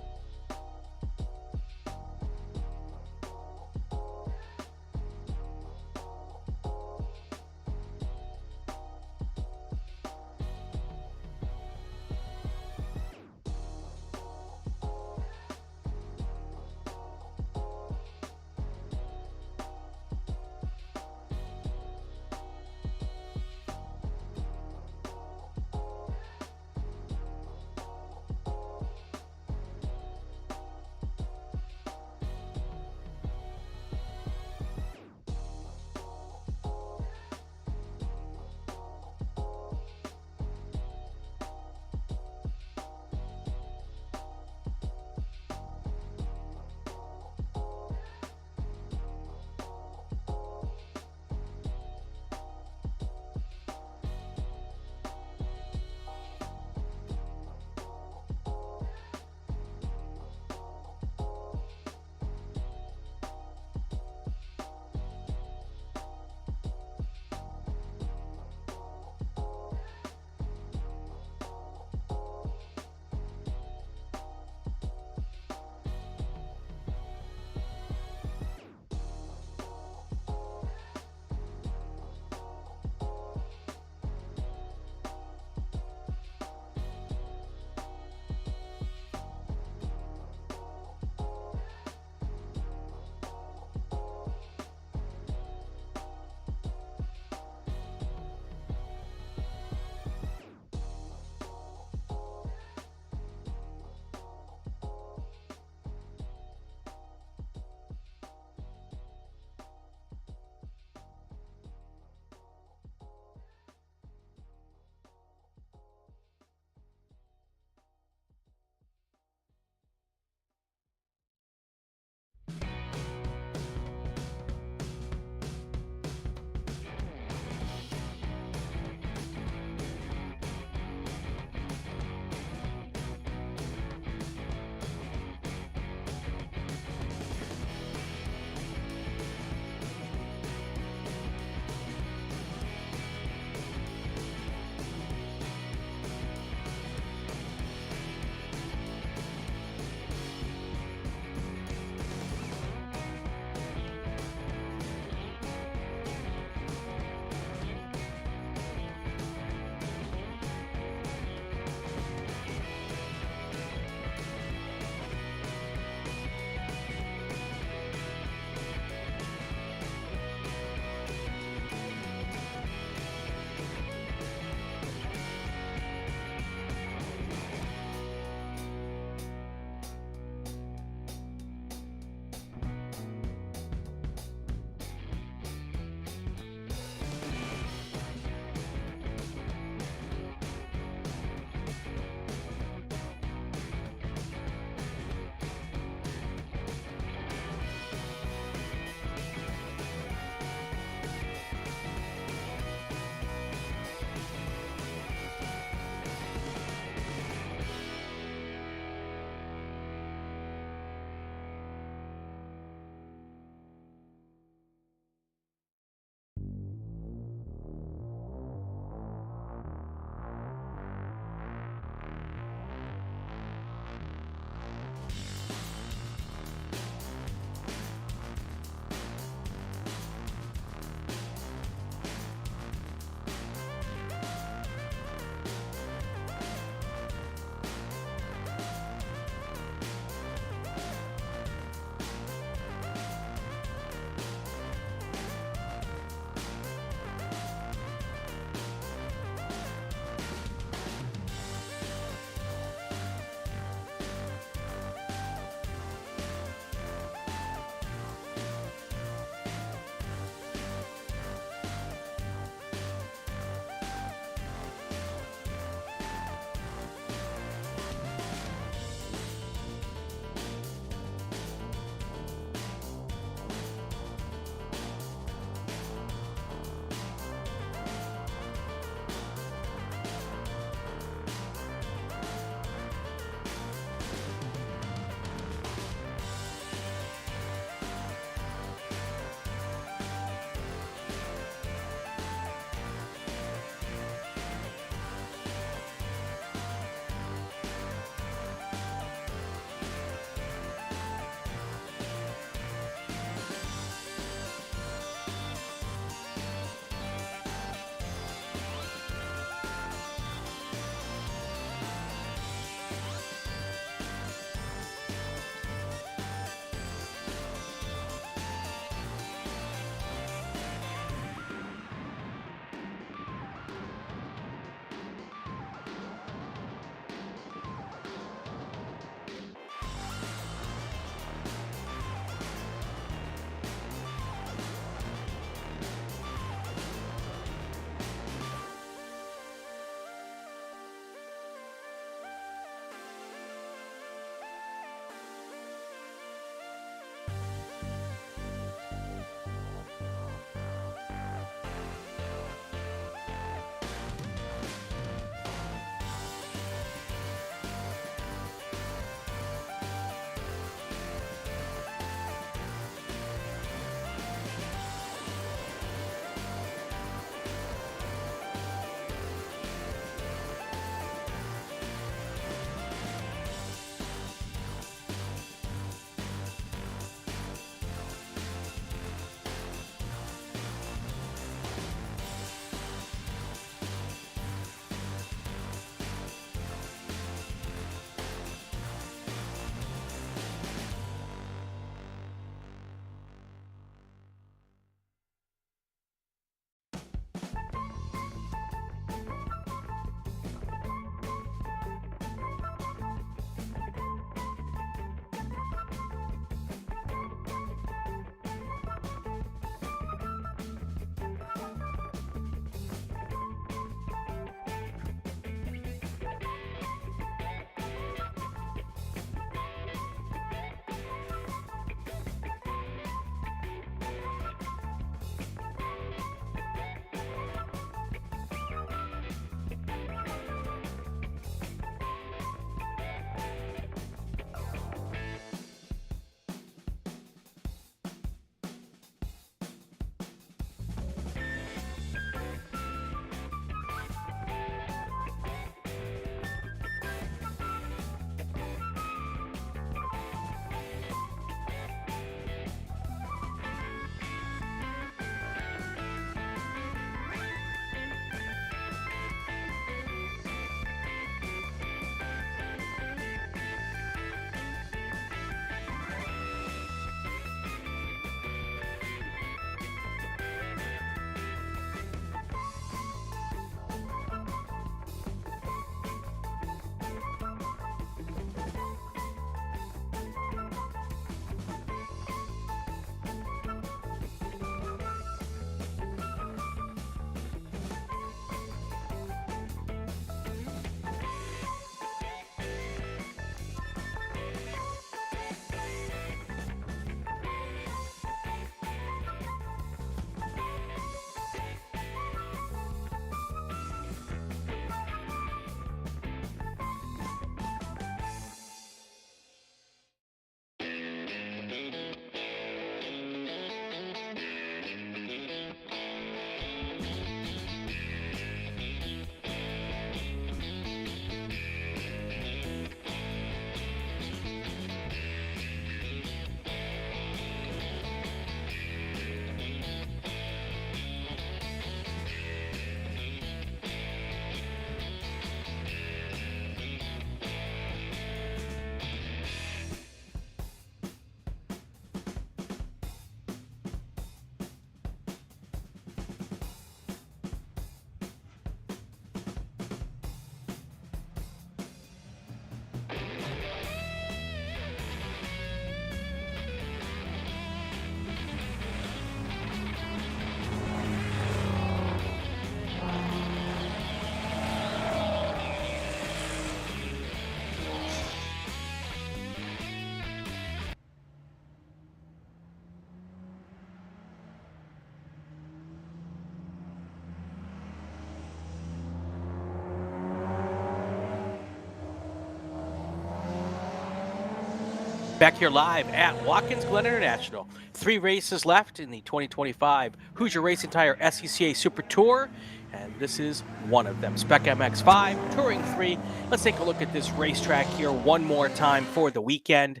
Back here live at Watkins Glen International. 3 races left in the 2025 Hoosier Racing Tire SCCA Super Tour, and this is one of them. Spec MX5, Touring 3. Let's take a look at this racetrack here one more time for the weekend.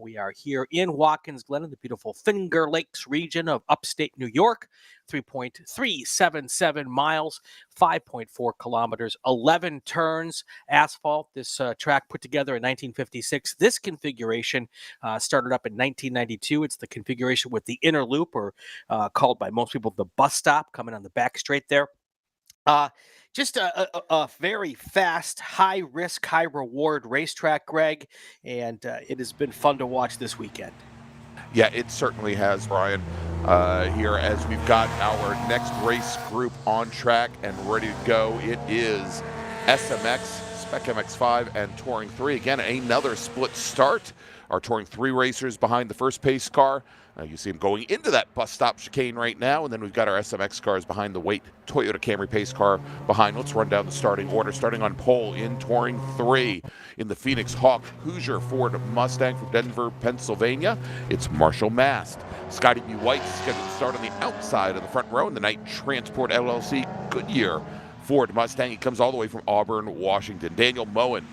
We are here in Watkins Glen in the beautiful Finger Lakes region of upstate New York. 3.377 miles, 5.4 kilometers, 11 turns, asphalt. This track put together in 1956. This configuration started up in 1992. It's the configuration with the inner loop, or called by most people the bus stop, coming on the back straight there. Just a very fast, high-risk, high-reward racetrack, Greg, and it has been fun to watch this weekend. Yeah, it certainly has, Brian. Here as we've got our next race group on track and ready to go. It is SMX, Spec MX5, and Touring 3. Again, another split start. Our Touring 3 racers behind the first pace car. You see them going into that bus stop chicane right now, and then we've got our SMX cars behind the weight Toyota Camry pace car behind. Let's run down the starting order. Starting on pole in Touring 3 in the Phoenix Hawk Hoosier Ford Mustang from Denver, Pennsylvania. It's Marshall Mast. Scotty B. White scheduled to start on the outside of the front row in the Knight Transport LLC Goodyear Ford Mustang. He comes all the way from Auburn, Washington. Daniel Moen,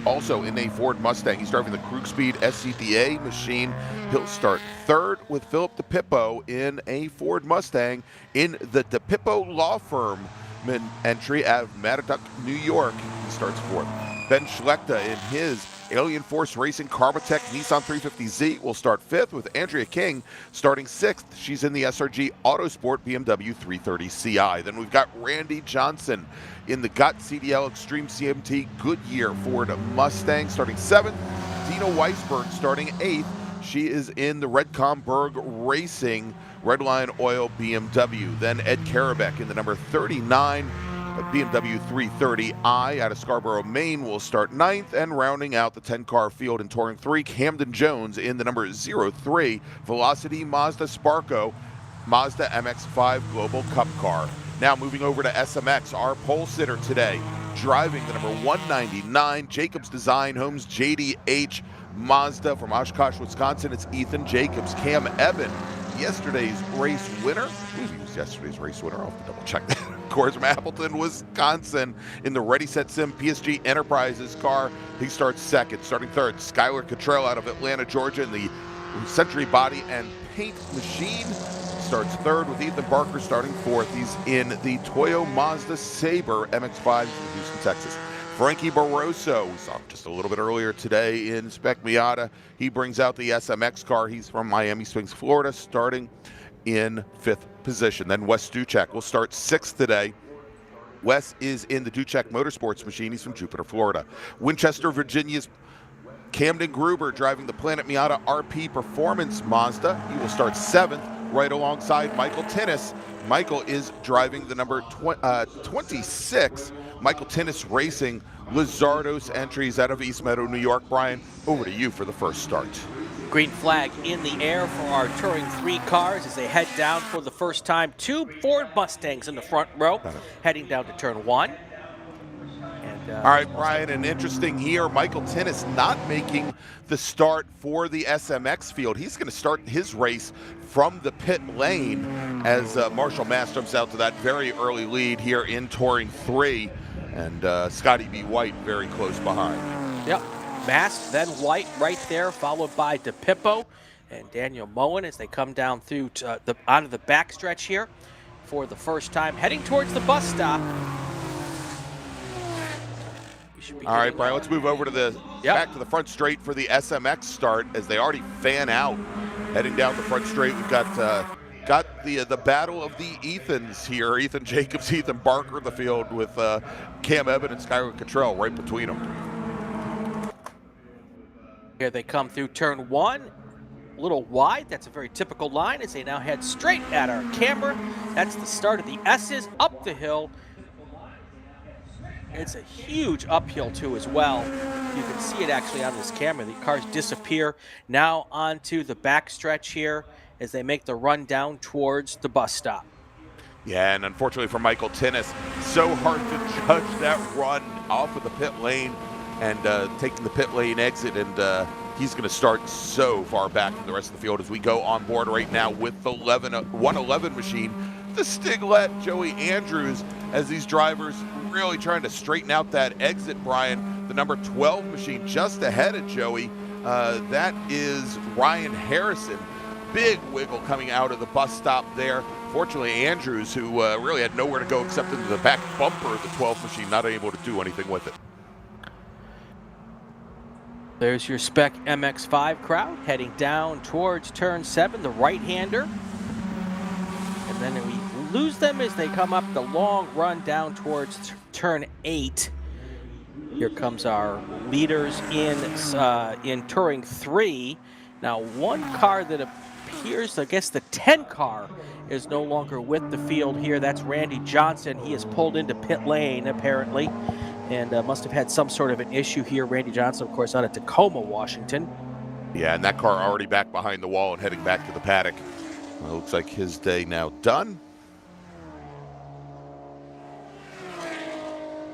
also in a Ford Mustang. He's driving the Krug Speed SCCA machine. He'll start third with Philip DePippo in a Ford Mustang in the DePippo Law Firm entry out of Mattaduck, New York. He starts fourth. Ben Schlechter in his Alien Force Racing Carbatech Nissan 350Z will start fifth, with Andrea King starting sixth. She's in the SRG Autosport BMW 330Ci. Then we've got Randy Johnson in the GOT CDL Extreme CMT Goodyear Ford Mustang starting seventh. Dina Weisberg starting eighth. She is in the Redcomberg Racing Redline Oil BMW. Then Ed Karabek in the number 39 BMW 330i out of Scarborough, Maine will start ninth, and rounding out the 10-car field in Touring 3, Camden Jones in the number 03 Velocity Mazda Sparco Mazda MX-5 Global Cup car. Now moving over to SMX, our pole sitter today, driving the number 199 Jacobs Design Homes JDH Mazda from Oshkosh, Wisconsin. It's Ethan Jacobs. Cam Evan, yesterday's race winner. I believe he was yesterday's race winner. I'll have to double check that. Of course, from Appleton, Wisconsin, in the Ready Set Sim PSG Enterprises car. He starts second. Starting third, Skylar Cottrell out of Atlanta, Georgia, in the Century Body and Paint Machine. Starts third, with Ethan Barker starting fourth. He's in the Toyo Mazda Sabre MX-5 from Houston, Texas. Frankie Barroso, we saw him just a little bit earlier today in Spec Miata. He brings out the SMX car. He's from Miami Springs, Florida, starting in fifth position. Then Wes Duchek will start sixth today. Wes is in the Duchek Motorsports machine. He's from Jupiter, Florida. Winchester, Virginia's Camden Gruber driving the Planet Miata RP Performance Mazda. He will start seventh, right alongside Michael Tinnis. Michael is driving the number 26 Michael Tinnis Racing Lizardos entries out of East Meadow, New York. Brian, over to you for the first start. Green flag in the air for our Touring 3 cars as they head down for the first time. 2 Ford Mustangs in the front row, heading down to turn 1. And, all right, Brian, and interesting here, Michael Tinnis not making the start for the SMX field. He's going to start his race from the pit lane as Marshall Mast jumps out to that very early lead here in Touring 3. And Scotty B. White very close behind. Yep. Mast, then White right there, followed by DePippo and Daniel Moen as they come down through onto the backstretch here for the first time, heading towards the bus stop. All right, Brian, let's move over to the back to the front straight for the SMX start as they already fan out. Heading down the front straight, we've got the battle of the Ethans here. Ethan Jacobs, Ethan Barker in the field with Cam Evan and Skylar Cottrell right between them. Here they come through turn 1, a little wide. That's a very typical line as they now head straight at our camera. That's the start of the S's up the hill. It's a huge uphill too as well. You can see it actually on this camera. The cars disappear now onto the backstretch here as they make the run down towards the bus stop. Yeah, and unfortunately for Michael Tinnis, so hard to judge that run off of the pit lane and taking the pit lane exit and he's going to start so far back from the rest of the field as we go on board right now with the 111 machine, the Stiglet, Joey Andrews, as these drivers really trying to straighten out that exit, Brian. The number 12 machine just ahead of Joey, that is Ryan Harrison. Big wiggle coming out of the bus stop there. Fortunately, Andrews, who really had nowhere to go except into the back bumper of the 12 machine, not able to do anything with it. There's your Spec MX-5 crowd heading down towards turn 7, the right-hander. And then we lose them as they come up the long run down towards turn 8. Here comes our leaders in Touring 3. Now, one car that appears, I guess the 10 car is no longer with the field here. That's Randy Johnson. He is pulled into pit lane, apparently, and must have had some sort of an issue here. Randy Johnson, of course, out of Tacoma, Washington. Yeah, and that car already back behind the wall and heading back to the paddock. Looks like his day now done.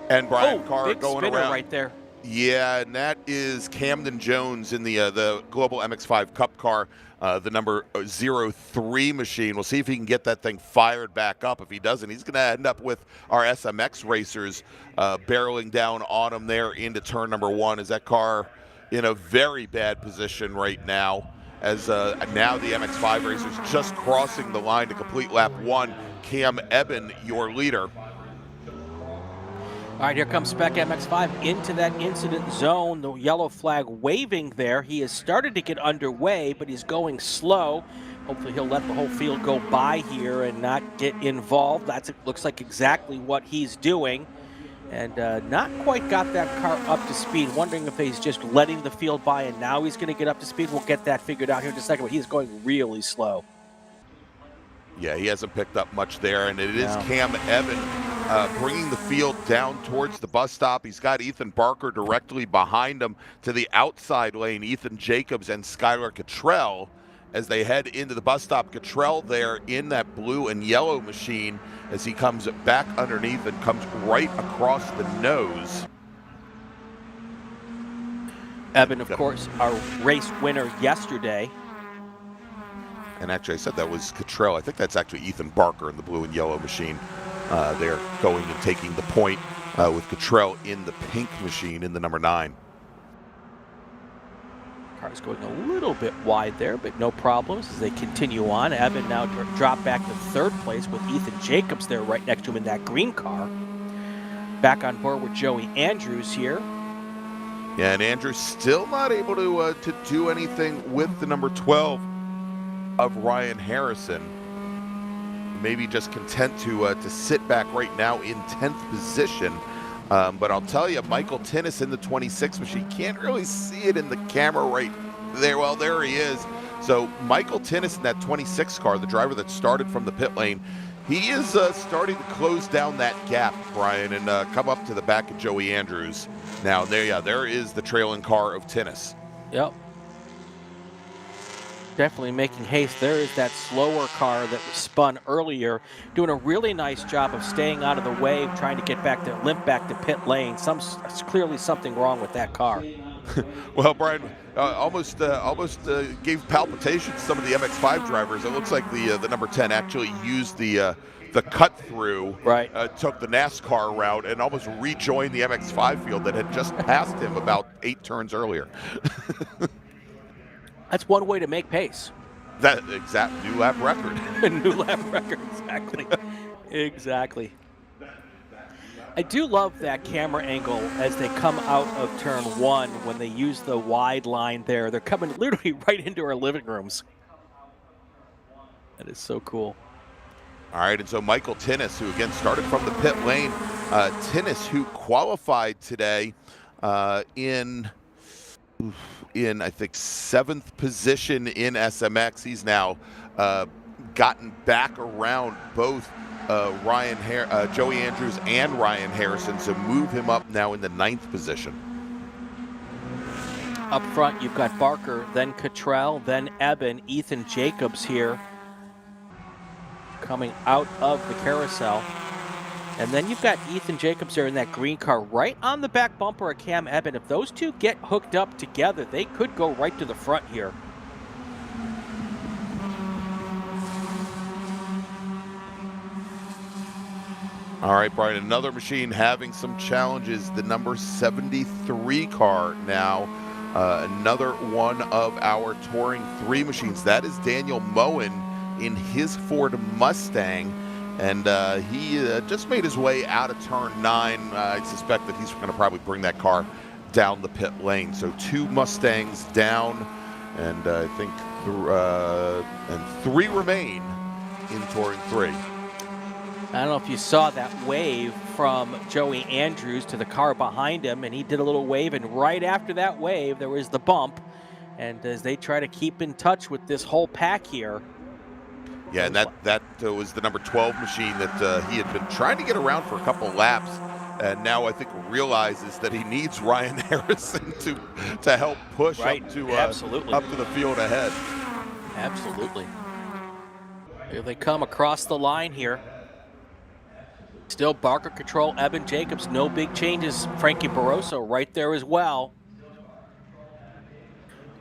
And Brian Carr big going spinner around right there. Yeah, and that is Camden Jones in the Global MX-5 Cup car, the number 03 machine. We'll see if he can get that thing fired back up. If he doesn't, he's going to end up with our SMX racers barreling down on him there into turn number 1. Is that car in a very bad position right now? As now the MX-5 racers just crossing the line to complete lap 1. Cam Eben, your leader. All right, here comes Spec MX-5 into that incident zone. The yellow flag waving there. He has started to get underway, but he's going slow. Hopefully he'll let the whole field go by here and not get involved. That looks like exactly what he's doing. And not quite got that car up to speed. Wondering if he's just letting the field by and now he's going to get up to speed. We'll get that figured out here in a second, but he's going really slow. Yeah, he hasn't picked up much there, and it is Cam Eben bringing the field down towards the bus stop. He's got Ethan Barker directly behind him to the outside lane. Ethan Jacobs and Skylar Cottrell as they head into the bus stop. Cottrell there in that blue and yellow machine as he comes back underneath and comes right across the nose. Eben, of course, our race winner yesterday. And actually, I said that was Cottrell. I think that's actually Ethan Barker in the blue and yellow machine. They're going and taking the point with Cottrell in the pink machine in the number 9. Car's going a little bit wide there, but no problems as they continue on. Eben now drop back to 3rd place with Ethan Jacobs there right next to him in that green car. Back on board with Joey Andrews here. Yeah, and Andrews still not able to do anything with the number 12 of Ryan Harrison. Maybe just content to sit back right now in 10th position. But I'll tell you, Michael Tinnis in the 26 machine. Can't really see it in the camera right there. Well, there he is. So Michael Tinnis in that 26 car, the driver that started from the pit lane, he is starting to close down that gap, Brian, and come up to the back of Joey Andrews. Now, there is the trailing car of Tinnis. Yep. Definitely making haste. There is that slower car that was spun earlier, doing a really nice job of staying out of the way, trying to get back to limp back to pit lane. Clearly something wrong with that car. Well, Brian, almost gave palpitations to some of the MX-5 drivers. It looks like the number 10 actually used the cut through, right? Took the NASCAR route and almost rejoined the MX-5 field that had just passed him about 8 turns earlier. That's one way to make pace. That exact new lap record. New lap record, exactly. Exactly. I do love that camera angle as they come out of turn 1 when they use the wide line there. They're coming literally right into our living rooms. That is so cool. All right, and so Michael Tinnis, who again started from the pit lane. Tinnis, who qualified today in I think 7th position in SMX. He's now gotten back around both Joey Andrews and Ryan Harrison, so move him up now in the 9th position. Up front, you've got Barker, then Cottrell, then Eben, Ethan Jacobs here coming out of the carousel. And then you've got Ethan Jacobs there in that green car right on the back bumper of Cam Eben. If those two get hooked up together, they could go right to the front here. All right, Brian, another machine having some challenges. The number 73 car now. Another one of our Touring 3 machines. That is Daniel Moen in his Ford Mustang. And he just made his way out of turn 9. I suspect that he's going to probably bring that car down the pit lane. So 2 Mustangs down, and I think 3 remain in Touring 3. I don't know if you saw that wave from Joey Andrews to the car behind him, and he did a little wave, and right after that wave, there was the bump. And as they try to keep in touch with this whole pack here. Yeah, and that was the number 12 machine that he had been trying to get around for a couple laps, and now I think realizes that he needs Ryan Harrison to help push up to the field ahead. Absolutely. Here they come across the line here. Still Barker Control, Eben Jacobs, no big changes. Frankie Barroso right there as well.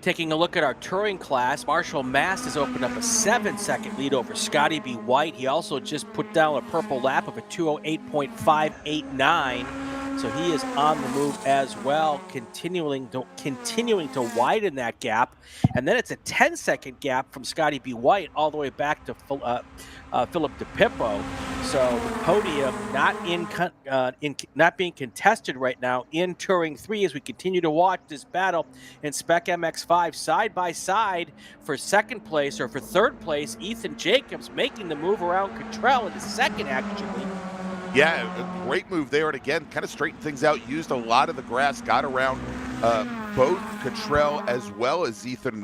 Taking a look at our touring class, Marshall Mast has opened up a 7-second lead over Scotty B. White. He also just put down a purple lap of a 2:08.589. So he is on the move as well, continuing to widen that gap. And then it's a 10-second gap from Scotty B. White all the way back to Philip DePippo. So the podium not being contested right now in Touring 3 as we continue to watch this battle in Spec MX5 side by side for second place, or for third place, Ethan Jacobs making the move around Cottrell in his second actually. Yeah, a great move there, and again, kind of straightened things out, used a lot of the grass, got around both Cottrell as well as Ethan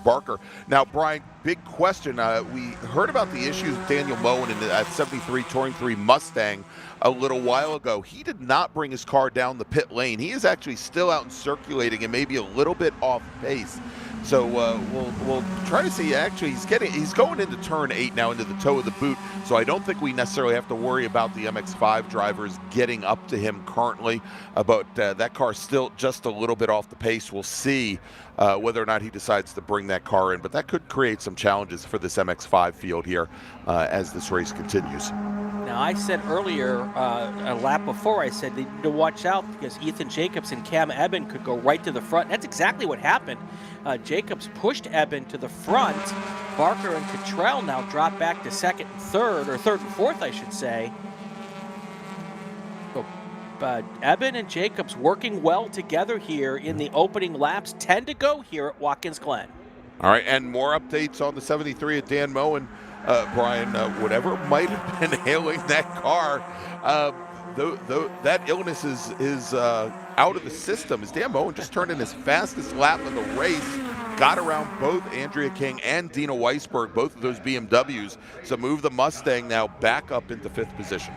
Barker. Now, Brian, big question. We heard about the issues with Daniel Moen in that 73 Touring 3 Mustang a little while ago. He did not bring his car down the pit lane. He is actually still out and circulating and maybe a little bit off pace. So we'll try to see. Actually, he's going into turn 8 now, into the toe of the boot. So I don't think we necessarily have to worry about the MX5 drivers getting up to him currently. But that car's still just a little bit off the pace. We'll see whether or not he decides to bring that car in. But that could create some challenges for this MX5 field here as this race continues. Now, I said earlier, a lap before, I said they need to watch out because Ethan Jacobs and Cam Eben could go right to the front. That's exactly what happened. Jacobs pushed Eben to the front. Barker and Cottrell now drop back to second and third, or third and fourth, I should say. So, Eben and Jacobs working well together here in the opening laps. 10 to go here at Watkins Glen. All right, and more updates on the 73 at Dan Moen. Brian, whatever might have been hailing that car, that illness is out of the system. As Dan Moen just turned in his fastest lap of the race, got around both Andrea King and Dina Weisberg, both of those BMWs, so move the Mustang now back up into 5th position.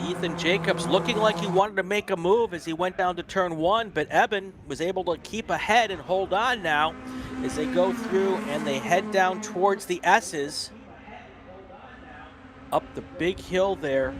Ethan Jacobs looking like he wanted to make a move as he went down to turn 1, but Eben was able to keep ahead and hold on now as they go through and they head down towards the S's. Up the big hill there.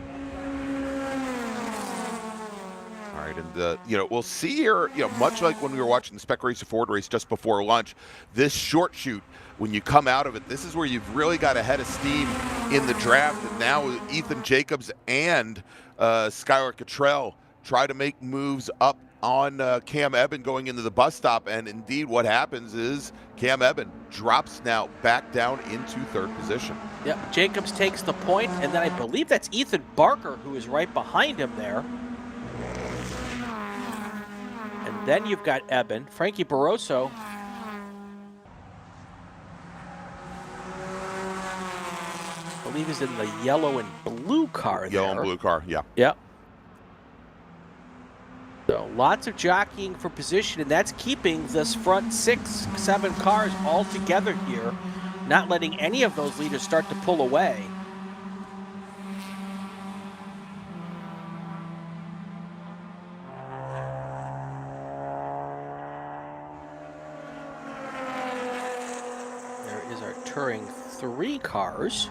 All right, and we'll see here, much like when we were watching the Spec Racer Ford race just before lunch, this short chute, when you come out of it, this is where you've really got a head of steam in the draft. And now Ethan Jacobs and Skylar Cottrell try to make moves up on Cam Eben going into the bus stop. And indeed, what happens is Cam Eben drops now back down into 3rd position. Yep, Jacobs takes the point, and then I believe that's Ethan Barker who is right behind him there. And then you've got Eben, Frankie Barroso. I believe he's in the yellow and blue car there. Yellow and blue car, yeah. Yep. So lots of jockeying for position, and that's keeping this front 6, 7 cars all together here, not letting any of those leaders start to pull away. There is our Touring 3 cars.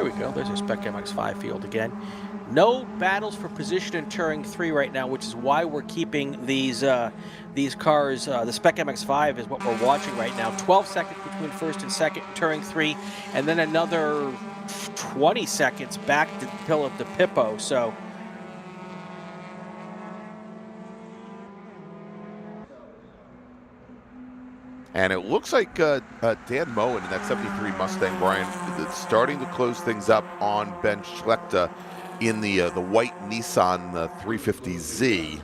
There we go. There's our Spec MX-5 field again. No battles for position in turning 3 right now, which is why we're keeping these cars. The Spec MX-5 is what we're watching right now. 12 seconds between first and second in turning 3, and then another 20 seconds back to the Pippo. So. And it looks like Dan Moen in that 73 Mustang, Brian, is starting to close things up on Ben Schlechter in the white Nissan 350Z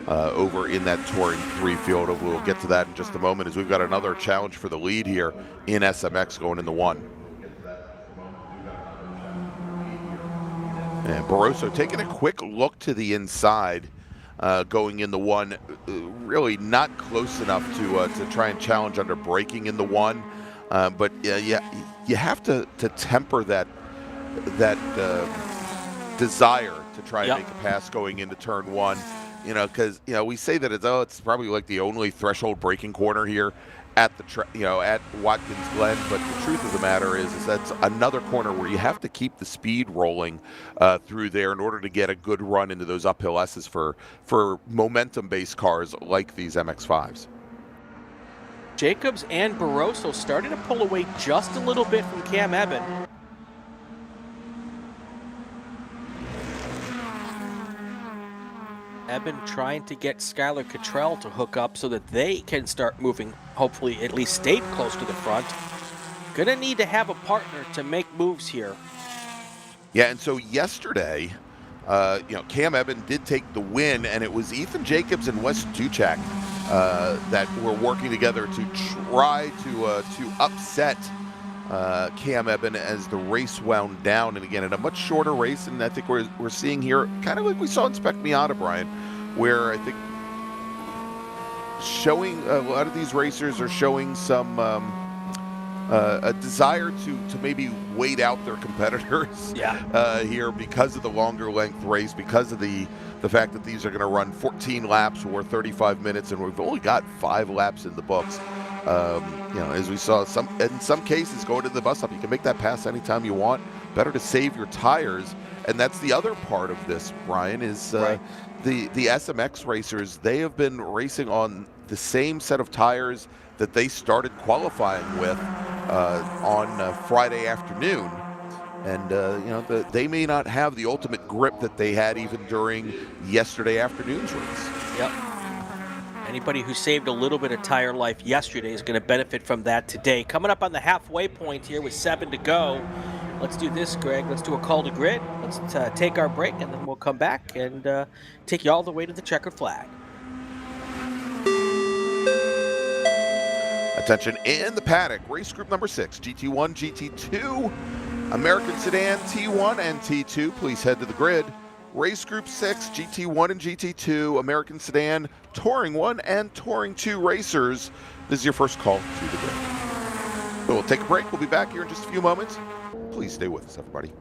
over in that Touring 3 field. We'll get to that in just a moment as we've got another challenge for the lead here in SMX going in the 1. And Barroso taking a quick look to the inside. Going in the 1, really not close enough to try and challenge under braking in the 1, but you have to temper that desire to try and make a pass going into turn 1, because we say that it's probably like the only threshold braking corner here at the at Watkins Glen, but the truth of the matter is that's another corner where you have to keep the speed rolling through there in order to get a good run into those uphill S's for momentum-based cars like these MX-5s. Jacobs and Barroso starting to pull away just a little bit from Cam Eben. Eben trying to get Skylar Cottrell to hook up so that they can start moving, hopefully at least stay close to the front. Gonna need to have a partner to make moves here. Yeah, and so yesterday, Cam Eben did take the win, and it was Ethan Jacobs and Wes Duchak that were working together to try to upset Cam Eben as the race wound down, and again in a much shorter race. And I think we're seeing here kind of like we saw in Spec Miata, Brian, where I think showing a lot of these racers are showing some a desire to maybe wait out their competitors here because of the longer length race, because of the fact that these are going to run 14 laps or 35 minutes, and we've only got 5 laps in the books. As we saw, in some cases, going to the bus stop, you can make that pass anytime you want. Better to save your tires, and that's the other part of this, Brian, is the SMX racers. They have been racing on the same set of tires that they started qualifying with on Friday afternoon, and they may not have the ultimate grip that they had even during yesterday afternoon's race. Yep. Anybody who saved a little bit of tire life yesterday is going to benefit from that today. Coming up on the halfway point here with 7 to go. Let's do this, Greg. Let's do a call to grid. Let's take our break, and then we'll come back and take you all the way to the checkered flag. Attention in the paddock. Race group number 6, GT1, GT2, American Sedan, T1 and T2. Please head to the grid. Race Group 6, GT1 and GT2, American Sedan, Touring 1 and Touring 2 racers. This is your first call to the grid. So we'll take a break. We'll be back here in just a few moments. Please stay with us, everybody.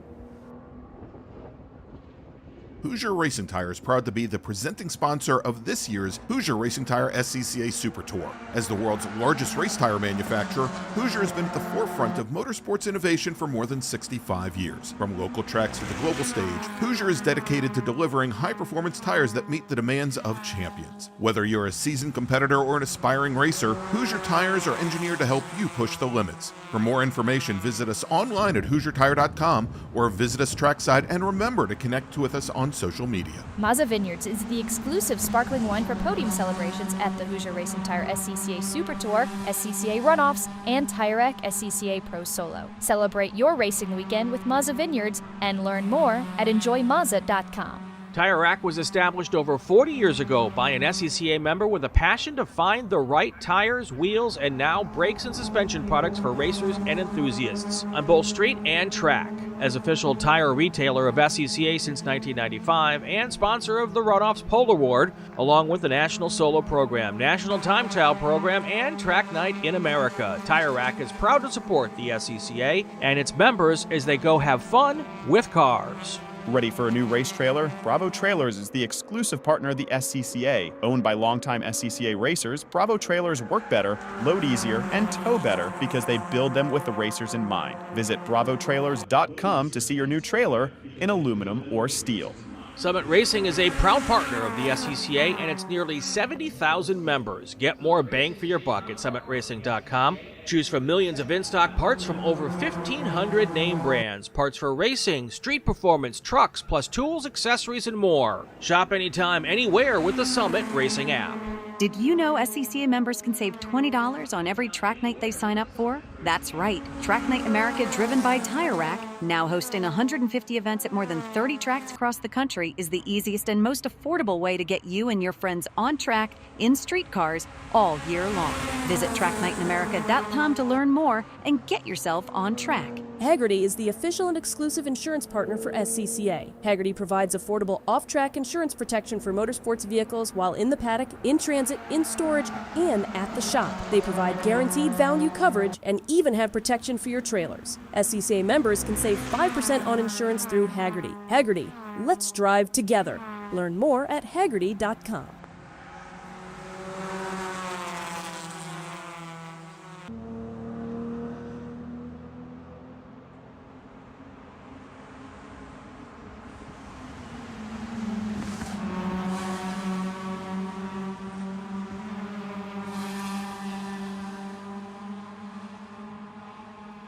Hoosier Racing Tire is proud to be the presenting sponsor of this year's Hoosier Racing Tire SCCA Super Tour. As the world's largest race tire manufacturer, Hoosier has been at the forefront of motorsports innovation for more than 65 years. From local tracks to the global stage, Hoosier is dedicated to delivering high-performance tires that meet the demands of champions. Whether you're a seasoned competitor or an aspiring racer, Hoosier tires are engineered to help you push the limits. For more information, visit us online at HoosierTire.com or visit us trackside, and remember to connect with us on social media. Mazda Vineyards is the exclusive sparkling wine for podium celebrations at the Hoosier Racing Tire SCCA Super Tour, SCCA Runoffs, and Tire Rack SCCA Pro Solo. Celebrate your racing weekend with Mazda Vineyards and learn more at enjoymazda.com. Tire Rack was established over 40 years ago by an SCCA member with a passion to find the right tires, wheels, and now brakes and suspension products for racers and enthusiasts on both street and track. As official tire retailer of SCCA since 1995 and sponsor of the Runoffs Pole Award, along with the National Solo Program, National Time Trial Program, and Track Night in America, Tire Rack is proud to support the SCCA and its members as they go have fun with cars. Ready for a new race trailer? Bravo Trailers is the exclusive partner of the SCCA. Owned by longtime SCCA racers, Bravo Trailers work better, load easier, and tow better because they build them with the racers in mind. Visit bravotrailers.com to see your new trailer in aluminum or steel. Summit Racing is a proud partner of the SCCA and its nearly 70,000 members. Get more bang for your buck at summitracing.com. Choose from millions of in-stock parts from over 1,500 name brands. Parts for racing, street performance, trucks, plus tools, accessories, and more. Shop anytime, anywhere with the Summit Racing app. Did you know SCCA members can save $20 on every track night they sign up for? That's right. Track Night America, driven by Tire Rack, now hosting 150 events at more than 30 tracks across the country, is the easiest and most affordable way to get you and your friends on track in street cars all year long. Visit tracknightinamerica.com to learn more and get yourself on track. Hagerty is the official and exclusive insurance partner for SCCA. Hagerty provides affordable off-track insurance protection for motorsports vehicles while in the paddock, in transit, in storage, and at the shop. They provide guaranteed value coverage and even have protection for your trailers. SCCA members can save 5% on insurance through Hagerty. Hagerty, let's drive together. Learn more at hagerty.com.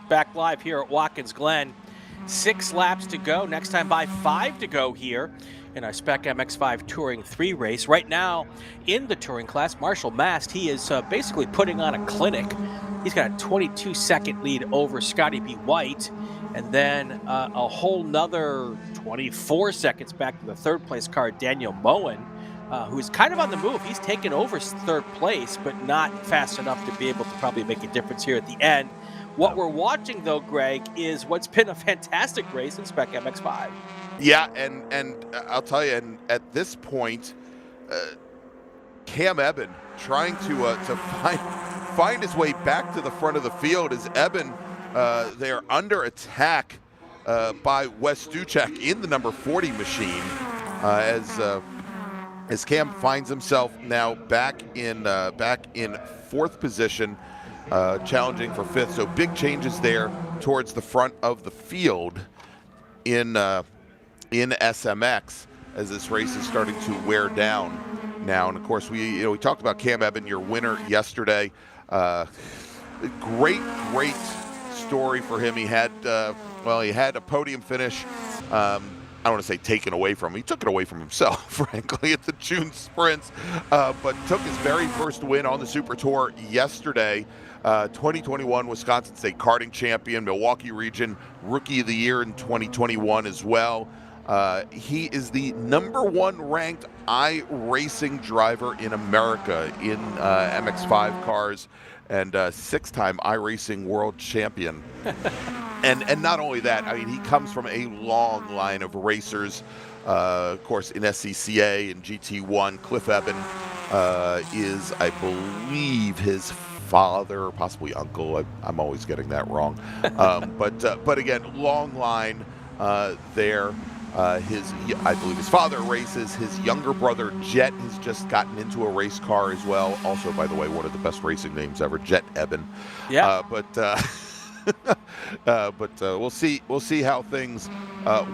Back live here at Watkins Glen. 6 laps to go. Next time by 5 to go here in our Spec MX-5 Touring 3 race. Right now in the touring class, Marshall Mast, he is basically putting on a clinic. He's got a 22-second lead over Scotty B. White, and then a whole nother 24 seconds back to the third place car, Daniel Moen, who's kind of on the move. He's taken over third place, but not fast enough to be able to probably make a difference here at the end. What we're watching, though, Greg, is what's been a fantastic race in Spec MX-5. Yeah, and I'll tell you, and at this point, Cam Eben trying to find his way back to the front of the field as Eben, they're under attack by Wes Duchek in the number 40 machine as Cam finds himself now back in 4th position. Challenging for 5th, so big changes there towards the front of the field in SMX as this race is starting to wear down now. And of course, we talked about Cam Eben, your winner yesterday. Great story for him. He had a podium finish. I don't want to say taken away from him. He took it away from himself, frankly, at the June sprints, but took his very first win on the Super Tour yesterday. 2021 Wisconsin State karting champion, Milwaukee Region Rookie of the Year in 2021 as well. He is the #1 ranked iRacing driver in America in MX-5 cars, and 6-time iRacing world champion. And not only that, I mean, he comes from a long line of racers. Of course, in SCCA and GT1, Cliff Eben is, I believe, his father, possibly uncle. I'm always getting that wrong. But again, long line there. I believe his father races. His younger brother, Jet, has just gotten into a race car as well. Also, by the way, one of the best racing names ever, Jet Eben. Yeah. But we'll see how things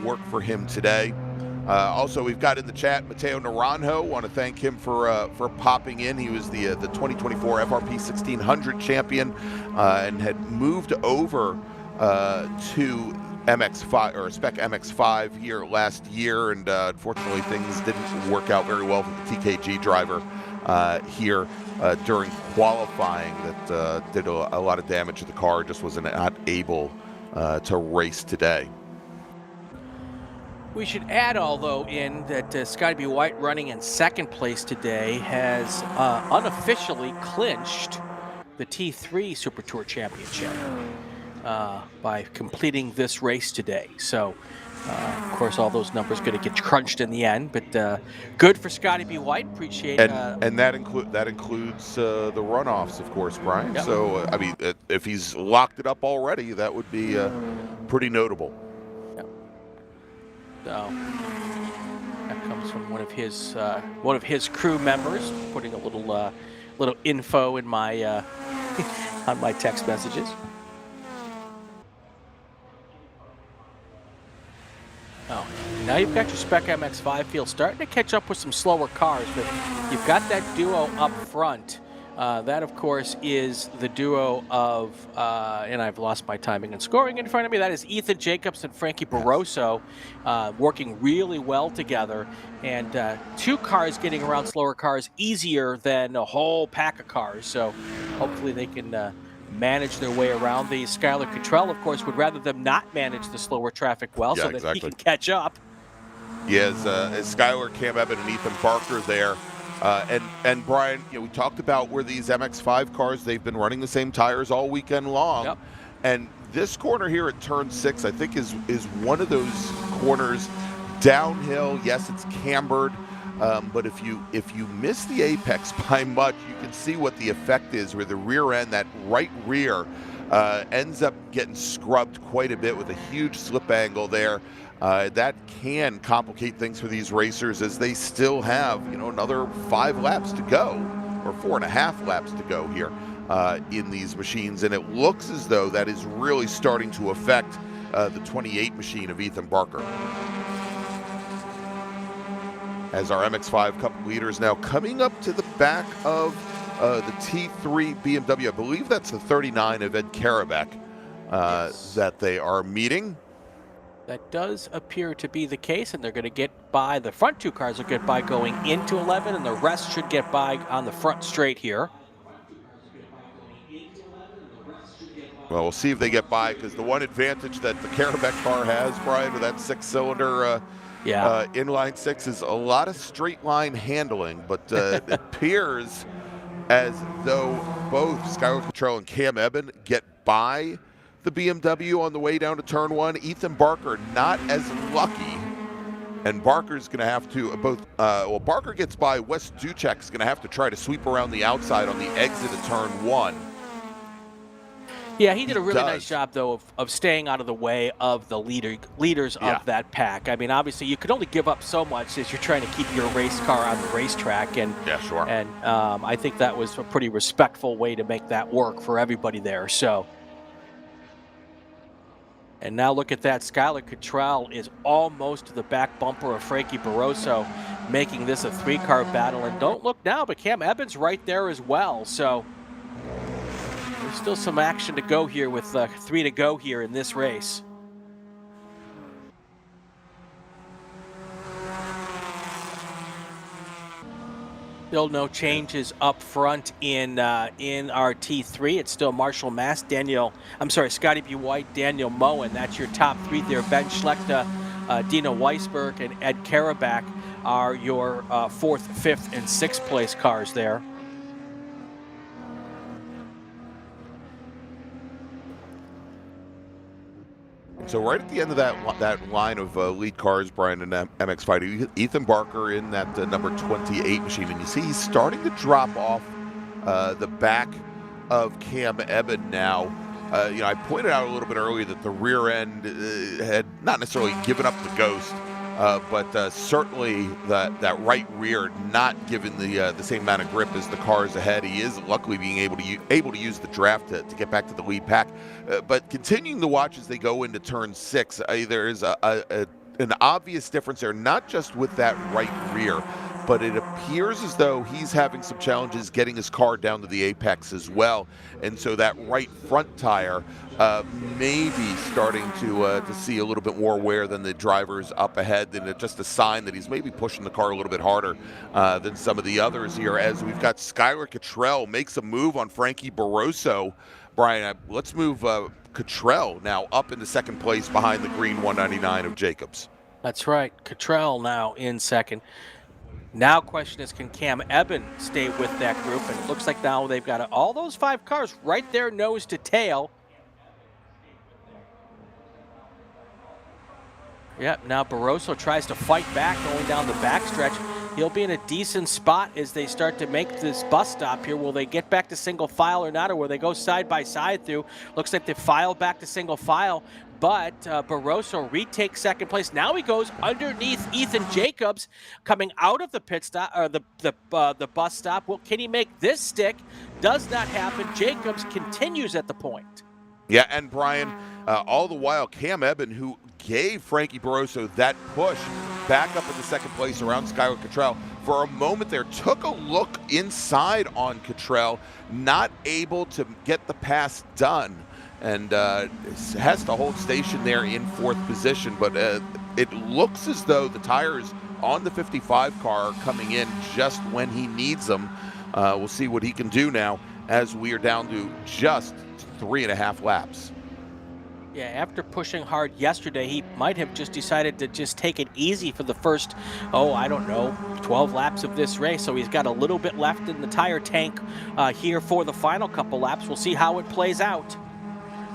work for him today. Also, we've got in the chat Mateo Naranjo. Want to thank him for popping in. He was the 2024 FRP 1600 champion and had moved over to MX-5 or Spec MX-5 here last year, and unfortunately things didn't work out very well for the TKG driver here during qualifying. That did a lot of damage to the car. Just was not able to race today. We should add, although, in that Scotty B. White, running in 2nd place today, has unofficially clinched the T3 Super Tour Championship by completing this race today. So, of course, all those numbers going to get crunched in the end, but good for Scotty B. White. Appreciate it. And that includes the runoffs, of course, Brian. Yep. So, I mean, if he's locked it up already, that would be pretty notable. So that comes from one of his crew members, putting a little info in my on my text messages. Oh, now you've got your Spec MX-5 field starting to catch up with some slower cars, but you've got that duo up front. That, of course, is the duo of, and I've lost my timing and scoring in front of me. That is Ethan Jacobs and Frankie Barroso working really well together. And 2 cars getting around slower cars easier than a whole pack of cars. So hopefully they can manage their way around these. Skylar Cottrell, of course, would rather them not manage the slower traffic well, so that he can catch up. Yes, as Skylar, Cam Ebbett, and Ethan Barker there. And Brian, we talked about where these MX-5 cars, they've been running the same tires all weekend long. Yep. And this corner here at turn 6, I think is one of those corners downhill. Yes, it's cambered, but if you miss the apex by much, you can see what the effect is, where the rear end, that right rear, ends up getting scrubbed quite a bit with a huge slip angle there. That can complicate things for these racers, as they still have, another 5 laps to go, or 4.5 laps to go here in these machines. And it looks as though that is really starting to affect the 28 machine of Ethan Barker. As our MX-5 Cup leaders now coming up to the back of the T3 BMW. I believe that's the 39 of Ed Karabek that they are meeting. That does appear to be the case, and they're going to get by. The front 2 cars will get by going into 11, and the rest should get by on the front straight here. Well, we'll see if they get by, because the one advantage that the Karabek car has, Brian, with that 6-cylinder inline 6, is a lot of straight line handling, but it appears as though both Skylar Cottrell and Cam Ebbett get by the BMW on the way down to turn 1. Ethan Barker not as lucky, and Barker's going to have to Barker gets by. Wes Duchek's going to have to try to sweep around the outside on the exit of turn 1. Yeah, he did a really nice job, though, of staying out of the way of the leaders of that pack. I mean, obviously, you could only give up so much as you're trying to keep your race car on the racetrack. And, And I think that was a pretty respectful way to make that work for everybody there. So. And now look at that. Skylar Cottrell is almost to the back bumper of Frankie Barroso, making this a 3-car battle. And don't look now, but Cam Ebbins right there as well. So there's still some action to go here with 3 to go here in this race. Still no changes up front in our T3. It's still Marshall Mass, Scotty B. White, Daniel Moen. That's your top 3 there. Ben Schlechter, Dina Weisberg, and Ed Karabak are your 4th, 5th, and 6th place cars there. So right at the end of that line of lead cars, Brian, and MX-5, Ethan Barker in that number 28 machine, and you see he's starting to drop off the back of Cam Ebbett now. I pointed out a little bit earlier that the rear end had not necessarily given up the ghost, but certainly that right rear not given the same amount of grip as the cars ahead. He is luckily being able to use the draft to get back to the lead pack. But continuing to watch as they go into turn 6, there is an obvious difference there, not just with that right rear, but it appears as though he's having some challenges getting his car down to the apex as well. And so that right front tire may be starting to see a little bit more wear than the drivers up ahead, and just a sign that he's maybe pushing the car a little bit harder than some of the others here, as we've got Skylar Cottrell makes a move on Frankie Barroso. Brian, let's move Cottrell now up into 2nd place behind the green 199 of Jacobs. That's right. Cottrell now in 2nd. Now question is, can Cam Ebbett stay with that group? And it looks like now they've got all those 5 cars right there nose to tail. Yep, now Barroso tries to fight back going down the backstretch. He'll be in a decent spot as they start to make this bus stop here. Will they get back to single file or not, or will they go side by side through? Looks like they file back to single file, but Barroso retakes second place. Now he goes underneath Ethan Jacobs coming out of the pit stop, or the bus stop. Well, can he make this stick? Does not happen. Jacobs continues at the point. Yeah, and Brian, all the while, Cam Eben, who gave Frankie Barroso that push back up into second place around Skylar Cottrell, for a moment there, took a look inside on Cottrell, not able to get the pass done, and has to hold station there in fourth position. But it looks as though the tires on the 55 car are coming in just when he needs them. We'll see what he can do now as we are down to just 3.5 laps. Yeah, after pushing hard yesterday, he might have just decided to just take it easy for the first, 12 laps of this race. So he's got a little bit left in the tire tank here for the final couple laps. We'll see how it plays out.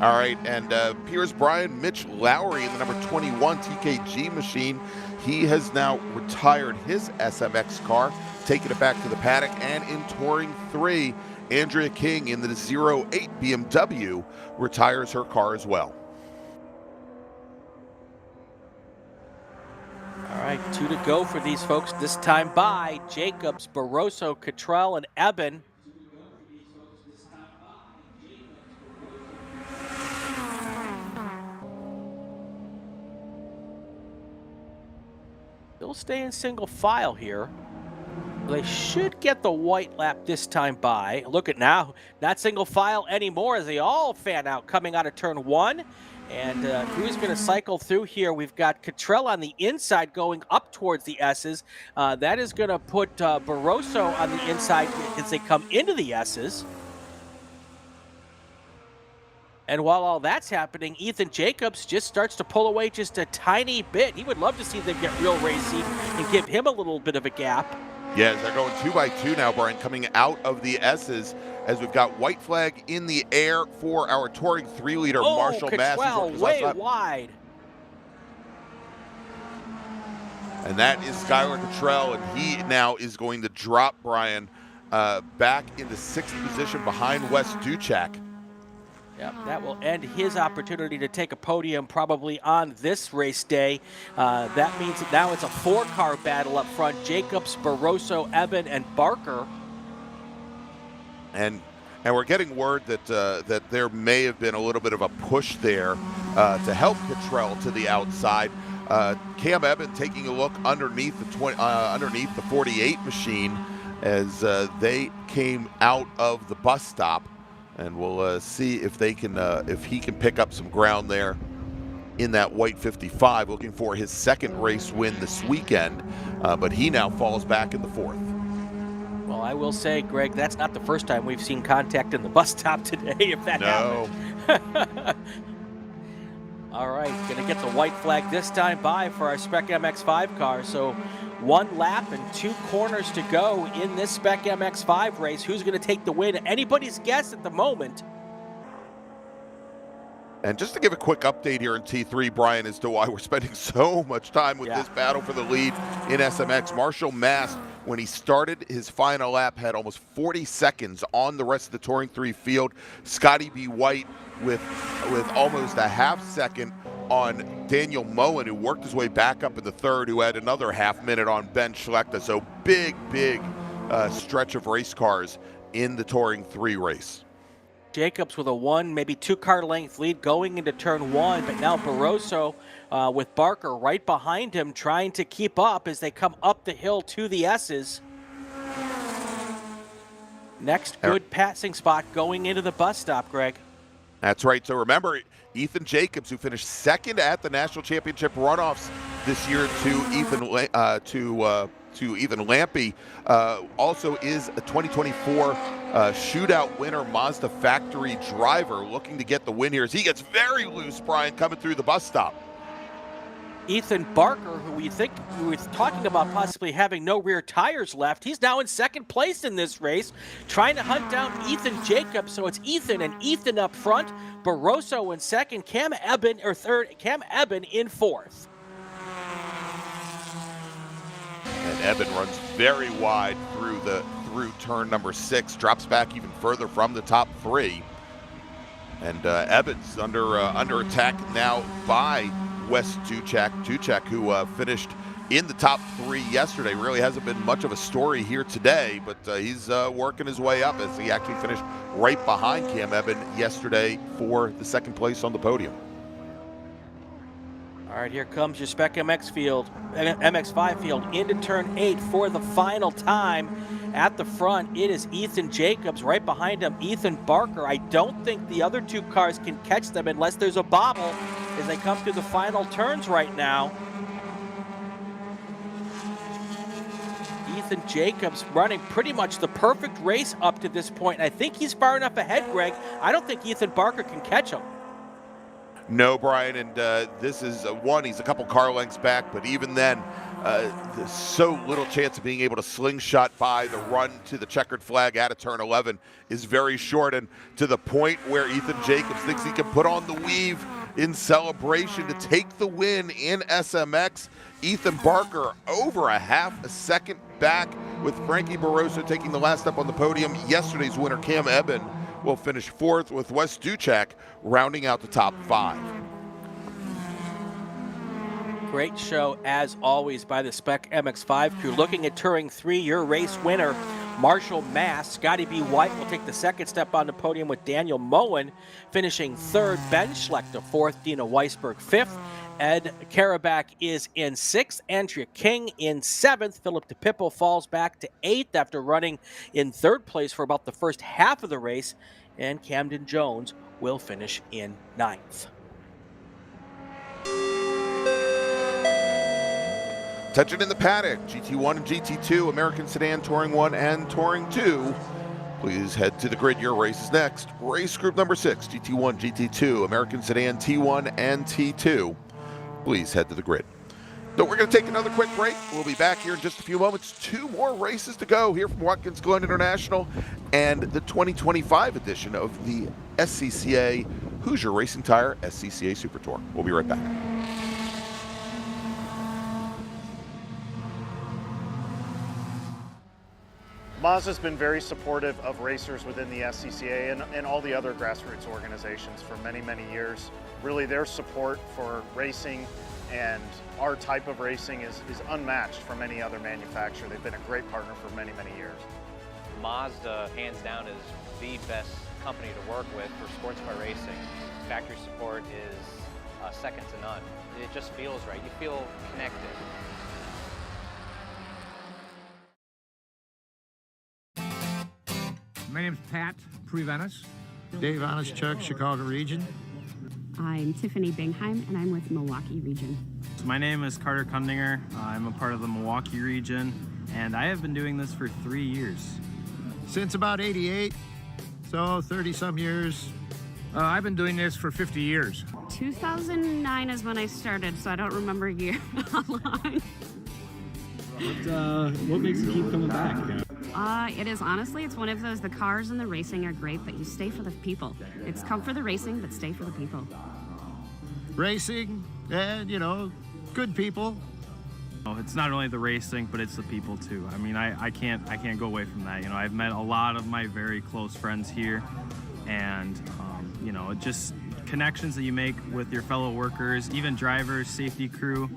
All right, and Piers Bryan, Mitch Lowry in the number 21 TKG machine. He has now retired his SMX car, taking it back to the paddock, and in Touring 3, Andrea King in the 08 BMW retires her car as well. All right, 2 to go for these folks. This time by Jacobs, Barroso, Cottrell, and Eben. They'll stay in single file here. They should get the white lap this time by. Look at now, not single file anymore as they all fan out coming out of turn 1. And who's going to cycle through here? We've got Cottrell on the inside going up towards the S's. That is going to put Barroso on the inside as they come into the S's. And while all that's happening, Ethan Jacobs just starts to pull away just a tiny bit. He would love to see them get real racy and give him a little bit of a gap. Yeah, they're going 2 by 2 now, Brian, coming out of the S's as we've got white flag in the air for our Touring 3-liter Marshall Mass. Cottrell way wide. And that is Skylar Cottrell, and he now is going to drop Brian back into 6th position behind Wes Duchak. Yep, that will end his opportunity to take a podium probably on this race day. That means that now it's a 4-car battle up front. Jacobs, Barroso, Eben, and Barker. And we're getting word that that there may have been a little bit of a push there to help Cottrell to the outside. Cam Eben taking a look underneath the 48 machine as they came out of the bus stop. And we'll see if they can, if he can pick up some ground there in that white 55, looking for his 2nd race win this weekend. But he now falls back in the 4th. Well, I will say, Greg, that's not the first time we've seen contact in the bus stop today, if that happened. All right, gonna get the white flag this time by for our Spec MX-5 car. So 1 lap and 2 corners to go in this Spec MX-5 race. Who's going to take the win? Anybody's guess at the moment. And just to give a quick update here in T3, Brian, as to why we're spending so much time with this battle for the lead in SMX. Marshall Mast, when he started his final lap, had almost 40 seconds on the rest of the Touring 3 field. Scotty B. White with almost a half second on Daniel Moen, who worked his way back up in the 3rd, who had another half minute on Ben Schlechter. So big stretch of race cars in the Touring 3 race. Jacobs with a 1, maybe 2-car length lead going into turn 1, but now Barroso with Barker right behind him trying to keep up as they come up the hill to the S's. Next good passing spot going into the bus stop, Greg. That's right. So remember, Ethan Jacobs, who finished 2nd at the National Championship runoffs this year to Ethan Lampy, also is a 2024 shootout winner, Mazda factory driver, looking to get the win here as he gets very loose, Brian, coming through the bus stop. Ethan Barker, who we were talking about possibly having no rear tires left, he's now in 2nd place in this race, trying to hunt down Ethan Jacobs. So it's Ethan and Ethan up front, Barroso in 2nd, Cam Eben in 4th. And Eben runs very wide through turn number 6, drops back even further from the top 3. And Eben's under attack now by Wes Duchek. Duchek, who finished in the top 3 yesterday, really hasn't been much of a story here today, but he's working his way up as he actually finished right behind Cam Eben yesterday for the 2nd place on the podium. All right, here comes your Spec MX5 field into turn 8 for the final time. At the front, it is Ethan Jacobs. Right behind him, Ethan Barker. I don't think the other 2 cars can catch them unless there's a bobble as they come through the final turns right now. Ethan Jacobs running pretty much the perfect race up to this point. I think he's far enough ahead, Greg. I don't think Ethan Barker can catch him. No, Brian, and this is one. He's a couple car lengths back, but even then, there's so little chance of being able to slingshot by. The run to the checkered flag out of turn 11 is very short, and to the point where Ethan Jacobs thinks he can put on the weave in celebration to take the win in SMX. Ethan Barker over a half a second back, with Frankie Barroso taking the last step on the podium. Yesterday's winner, Cam Eben, will finish 4th, with Wes Duchek rounding out the top 5. Great show, as always, by the Spec MX5 crew. Looking at Touring 3, your race winner, Marshall Mass. Scotty B. White will take the 2nd step on the podium, with Daniel Moen finishing 3rd. Ben Schlechter 4th. Dina Weisberg 5th. Ed Karabak is in 6th. Andrea King in 7th. Philip DePippo falls back to 8th after running in 3rd place for about the first half of the race. And Camden Jones will finish in 9th. Attention in the paddock, GT1 and GT2, American Sedan, Touring 1 and Touring 2. Please head to the grid. Your race is next. Race group number 6, GT1, GT2, American Sedan, T1 and T2. Please head to the grid. So we're going to take another quick break. We'll be back here in just a few moments. 2 more races to go here from Watkins Glen International and the 2025 edition of the SCCA Hoosier Racing Tire SCCA Super Tour. We'll be right back. Mazda's been very supportive of racers within the SCCA and all the other grassroots organizations for many, many years. Really, their support for racing and our type of racing is unmatched from any other manufacturer. They've been a great partner for many, many years. Mazda, hands down, is the best company to work with for sports car racing. Factory support is second to none. It just feels right. You feel connected. My name's Pat Prevenus. Dave Onischuk, Chicago region. I'm Tiffany Bingheim, and I'm with Milwaukee region. So my name is Carter Kundinger. I'm a part of the Milwaukee region, and I have been doing this for 3 years. Since about 88, so 30-some years. I've been doing this for 50 years. 2009 is when I started, so I don't remember a year how long. What makes you keep coming back? It is honestly, it's one of those, the cars and the racing are great, but you stay for the people. It's come for the racing, but stay for the people. Racing and, good people. Oh, it's not only the racing, but it's the people too. I mean, I can't go away from that. I've met a lot of my very close friends here, and just connections that you make with your fellow workers, even drivers, safety crew,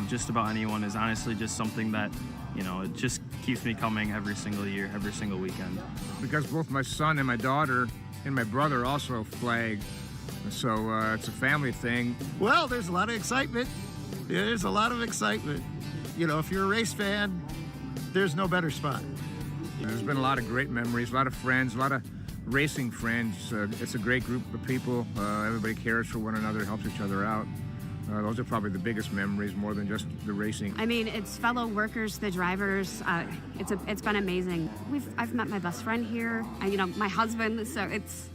just about anyone is honestly just something that, it just keeps me coming every single year, every single weekend. Because both my son and my daughter and my brother also flag, so it's a family thing. Well, there's a lot of excitement. There's a lot of excitement. If you're a race fan, there's no better spot. There's been a lot of great memories, a lot of friends, a lot of racing friends. It's a great group of people. Everybody cares for one another, helps each other out. Those are probably the biggest memories, more than just the racing. I mean, it's fellow workers, the drivers. It's been amazing. I've met my best friend here. My husband. So it's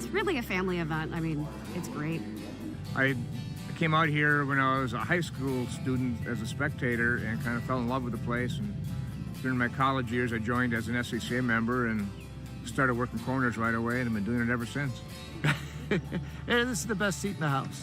really a family event. I mean, it's great. I came out here when I was a high school student as a spectator and kind of fell in love with the place. And during my college years, I joined as an SCCA member and started working corners right away, and I've been doing it ever since. This is the best seat in the house.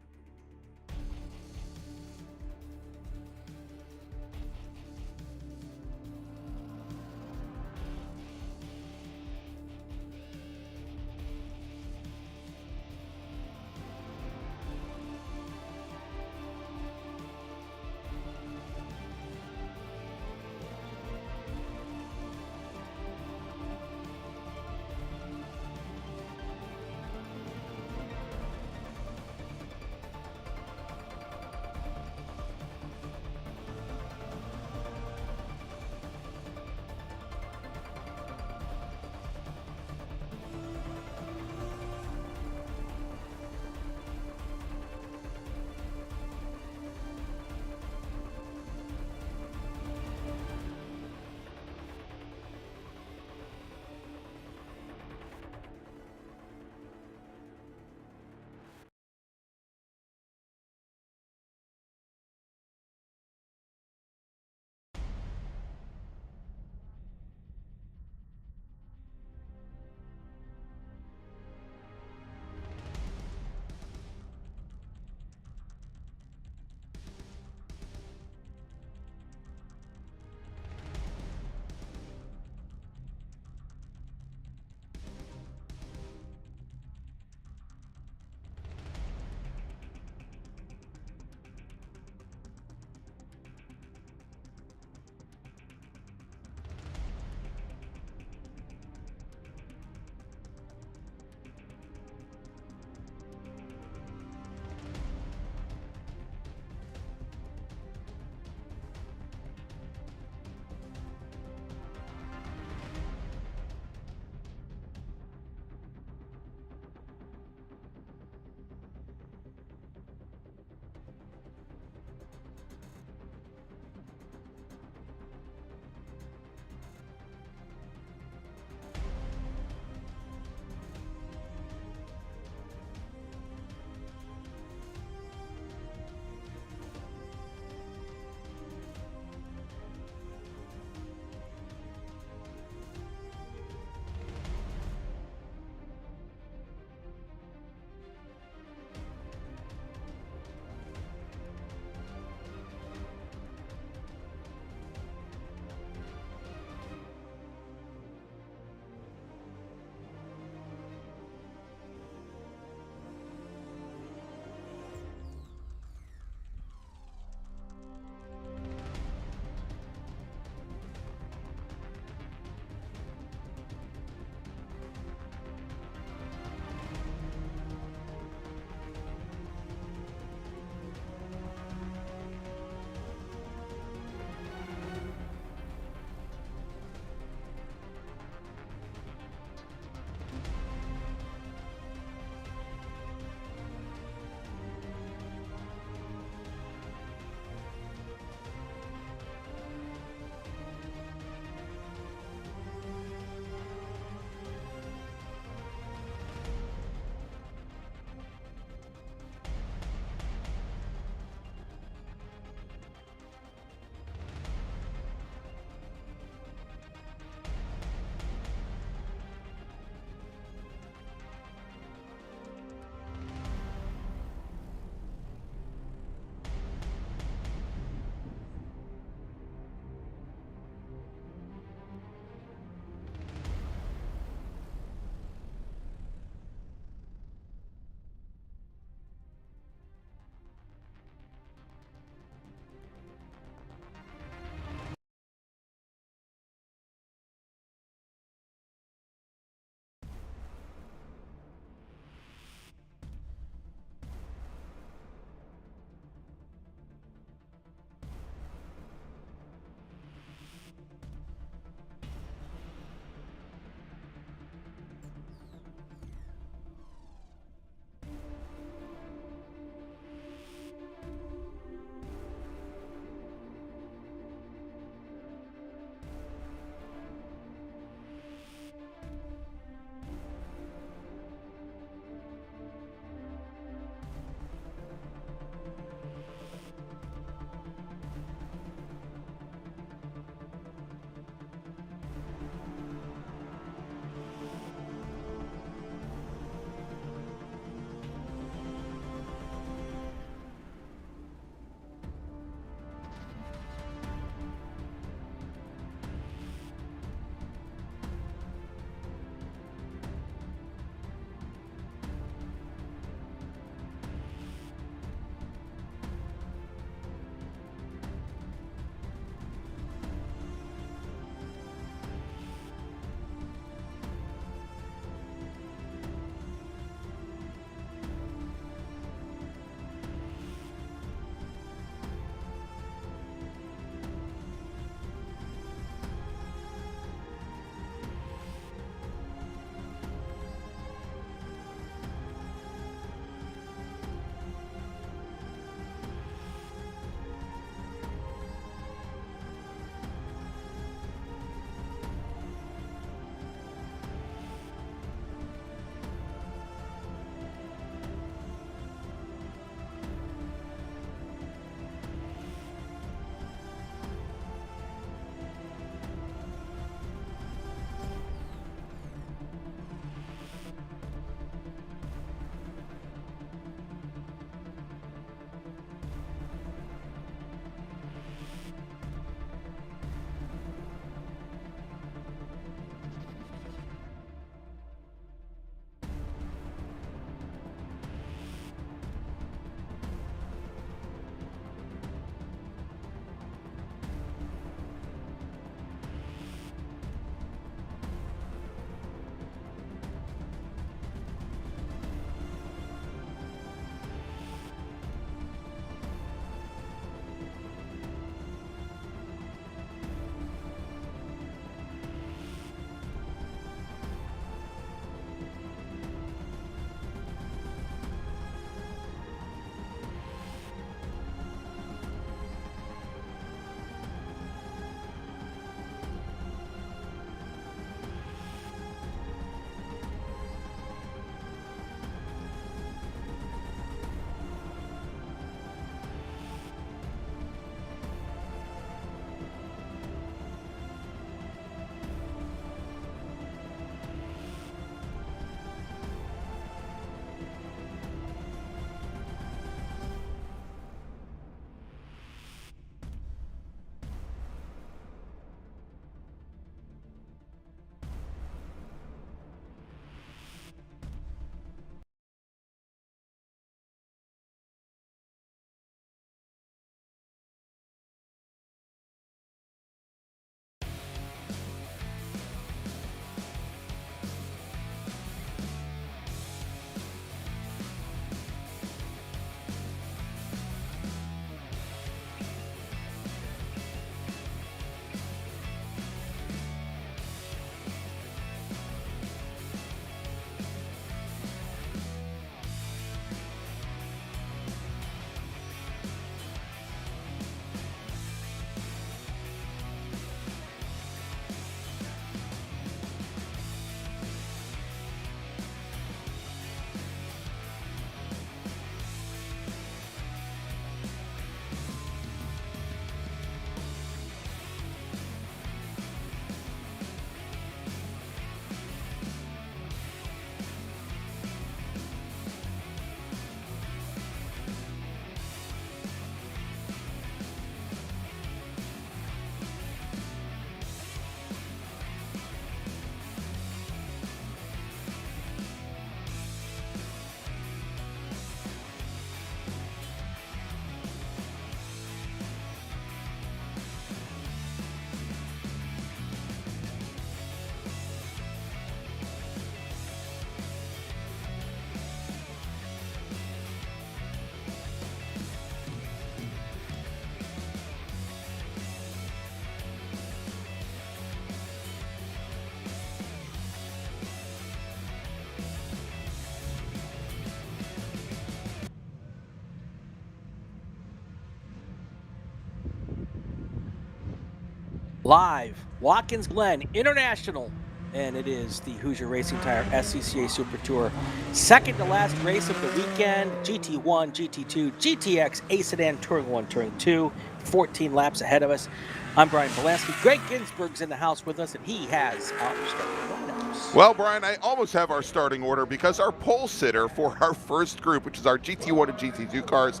live, Watkins Glen International, and it is the Hoosier Racing Tire SCCA Super Tour, second to last race of the weekend. GT1, GT2, GTX, A Sedan, Touring 1, Touring 2, 14 laps ahead of us. I'm Brian Bielanski. Gregg Ginsberg's in the house with us, and he has our starting lineups. Well, Brian, I almost have our starting order because our pole sitter for our first group, which is our GT1 and GT2 cars,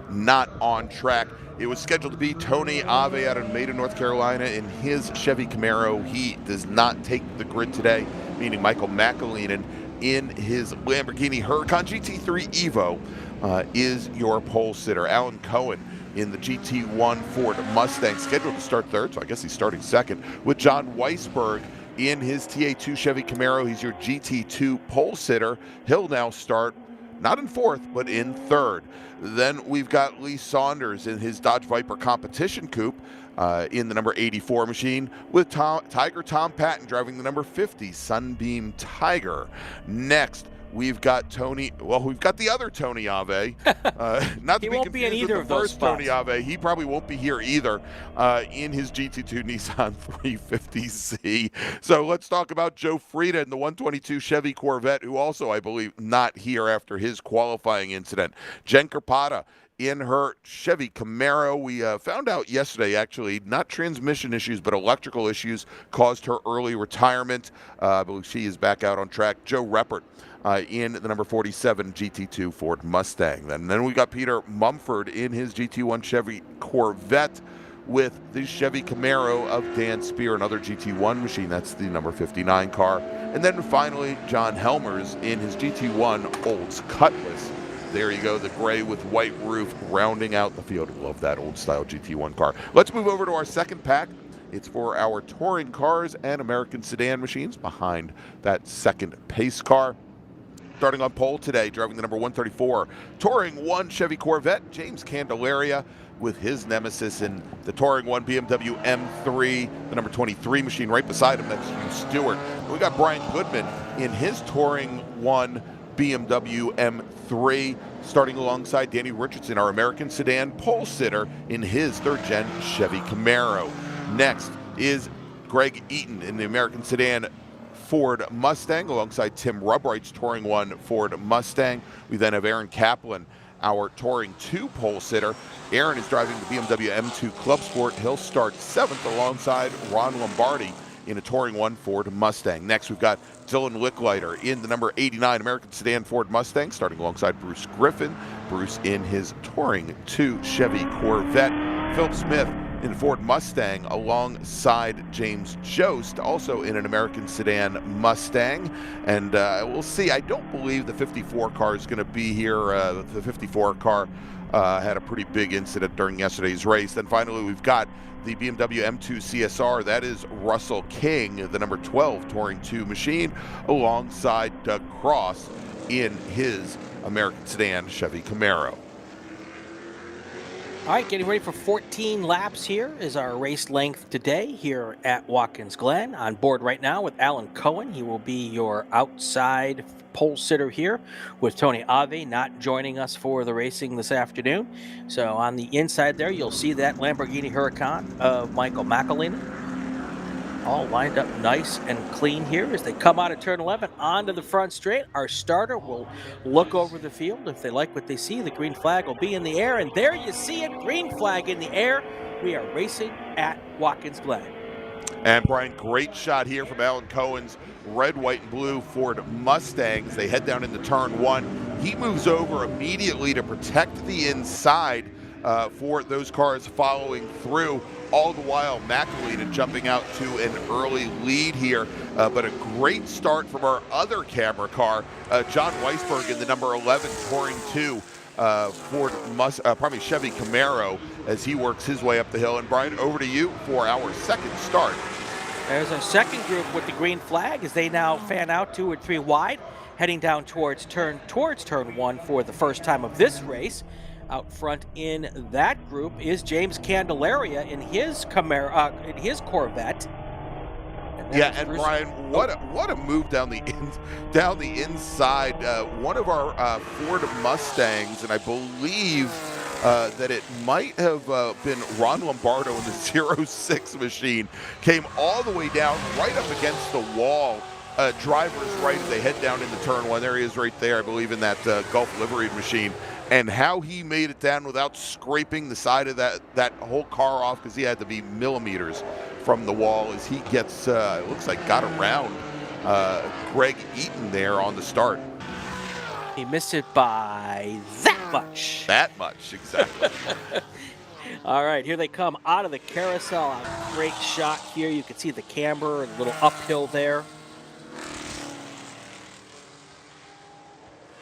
not on track. It was scheduled to be Tony Ave out of Maiden, North Carolina in his Chevy Camaro. He does not take the grid today, meaning Michael McAleenan in his Lamborghini Huracan GT3 Evo is your pole sitter. Alan Cohen in the GT1 Ford Mustang, scheduled to start third, so I guess he's starting second, with John Weisberg in his TA2 Chevy Camaro. He's your GT2 pole sitter. He'll now start not in fourth, but in third. Then we've got Lee Saunders in his Dodge Viper competition coupe in the number 84 machine, with Tiger Tom Patton driving the number 50 Sunbeam Tiger. Next, we've got we've got the other Tony Ave. Not to he be won't be in confused either with of the those first spots. Tony Ave. He probably won't be here either in his GT2 Nissan 350Z. So let's talk about Joe Frieda in the 122 Chevy Corvette, who also, I believe, not here after his qualifying incident. Jen Carpata in her Chevy Camaro. We found out yesterday, actually, not transmission issues, but electrical issues caused her early retirement. I believe she is back out on track. Joe Reppert in the number 47 GT2 Ford Mustang. And then we got Peter Mumford in his GT1 Chevy Corvette with the Chevy Camaro of Dan Spear, another GT1 machine. That's the number 59 car. And then finally, John Helmers in his GT1 Olds Cutlass. There you go, the gray with white roof rounding out the field. Love that old style GT1 car. Let's move over to our second pack. It's for our touring cars and American sedan machines behind that second pace car. Starting on pole today, driving the number 134 Touring 1 Chevy Corvette, James Candelaria, with his nemesis in the Touring 1 BMW M3, the number 23 machine right beside him. That's Hugh Stewart. We got Brian Goodman in his Touring 1 BMW M3, starting alongside Danny Richardson, our American sedan pole sitter, in his third-gen Chevy Camaro. Next is Greg Eaton in the American sedan Ford Mustang, alongside Tim Rubright's Touring 1 Ford Mustang. We then have Aaron Kaplan, our Touring 2 pole sitter. Aaron is driving the BMW M2 Club Sport. He'll start seventh alongside Ron Lombardi in a Touring 1 Ford Mustang. Next, we've got Dylan Licklider in the number 89 American sedan Ford Mustang, starting alongside Bruce Griffin. Bruce in his Touring 2 Chevy Corvette. Philip Smith in the Ford Mustang alongside James Jost, also in an American sedan Mustang. And we'll see. I don't believe the 54 car is going to be here. The 54 car had a pretty big incident during yesterday's race. Then finally, we've got the BMW M2 CSR. That is Russell King, the number 12 Touring 2 machine, alongside Doug Cross in his American sedan Chevy Camaro. All right, getting ready for 14 laps here is our race length today here at Watkins Glen. On board right now with Alan Cohen. He will be your outside pole sitter here, with Tony Ave not joining us for the racing this afternoon. So on the inside there, you'll see that Lamborghini Huracan of Michael McAleenan, all lined up nice and clean here as they come out of turn 11 onto the front straight. Our starter will look over the field. If they like what they see, the green flag will be in the air, and there you see it, green flag in the air. We are racing at Watkins Glen. And Brian, great shot here from Alan Cohen's red, white, and blue Ford Mustangs. They head down into turn 1. He moves over immediately to protect the inside for those cars following through. All the while, McAleenan jumping out to an early lead here, but a great start from our other camera car, John Weisberg in the number 11 Touring 2 Chevy Camaro, as he works his way up the hill. And Brian, over to you for our second start. There's a second group with the green flag as they now fan out 2 or 3 wide, heading down towards turn 1 for the first time of this race. Out front in that group is James Candelaria in his Camaro, in his Corvette. And Brian, what a move down the inside. One of our Ford Mustangs, and I believe that it might have been Ron Lombardo in the 06 machine. Came all the way down right up against the wall. Driver's right as they head down into turn one. There he is right there, I believe, in that Gulf liveried machine. And how he made it down without scraping the side of that whole car off, because he had to be millimeters from the wall as he gets, it looks like, got around Greg Eaton there on the start. He missed it by that much. That much, exactly. All right, here they come out of the carousel. A great shot here. You can see the camber, a little uphill there.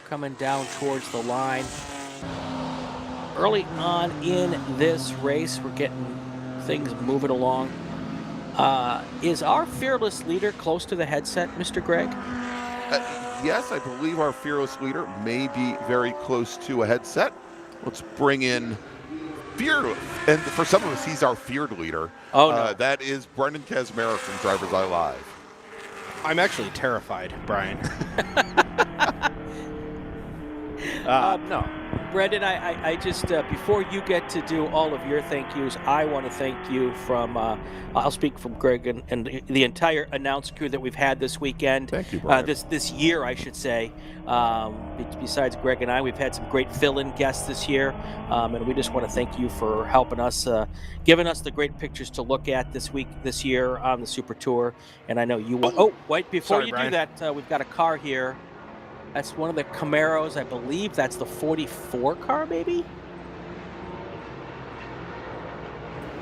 Coming down towards the line. Early on in this race, we're getting things moving along. Is our fearless leader close to the headset, Mr. Gregg? Yes, I believe our fearless leader may be very close to a headset. Let's bring in fearless, and for some of us, he's our feared leader. Oh, no. That is Brendan Kazmarek from DriversEye Live. I'm actually terrified, Brian. No. Brendan, I just, before you get to do all of your thank yous, I want to thank you from, I'll speak from Greg and the entire announce crew that we've had this weekend. Thank you, Brian. This year, I should say. Besides Greg and I, we've had some great fill-in guests this year, and we just want to thank you for helping us, giving us the great pictures to look at this year on the Super Tour. And I know you want, wait, before Sorry, you Brian. do that, we've got a car here. That's one of the Camaros, I believe. That's the 44 car, maybe?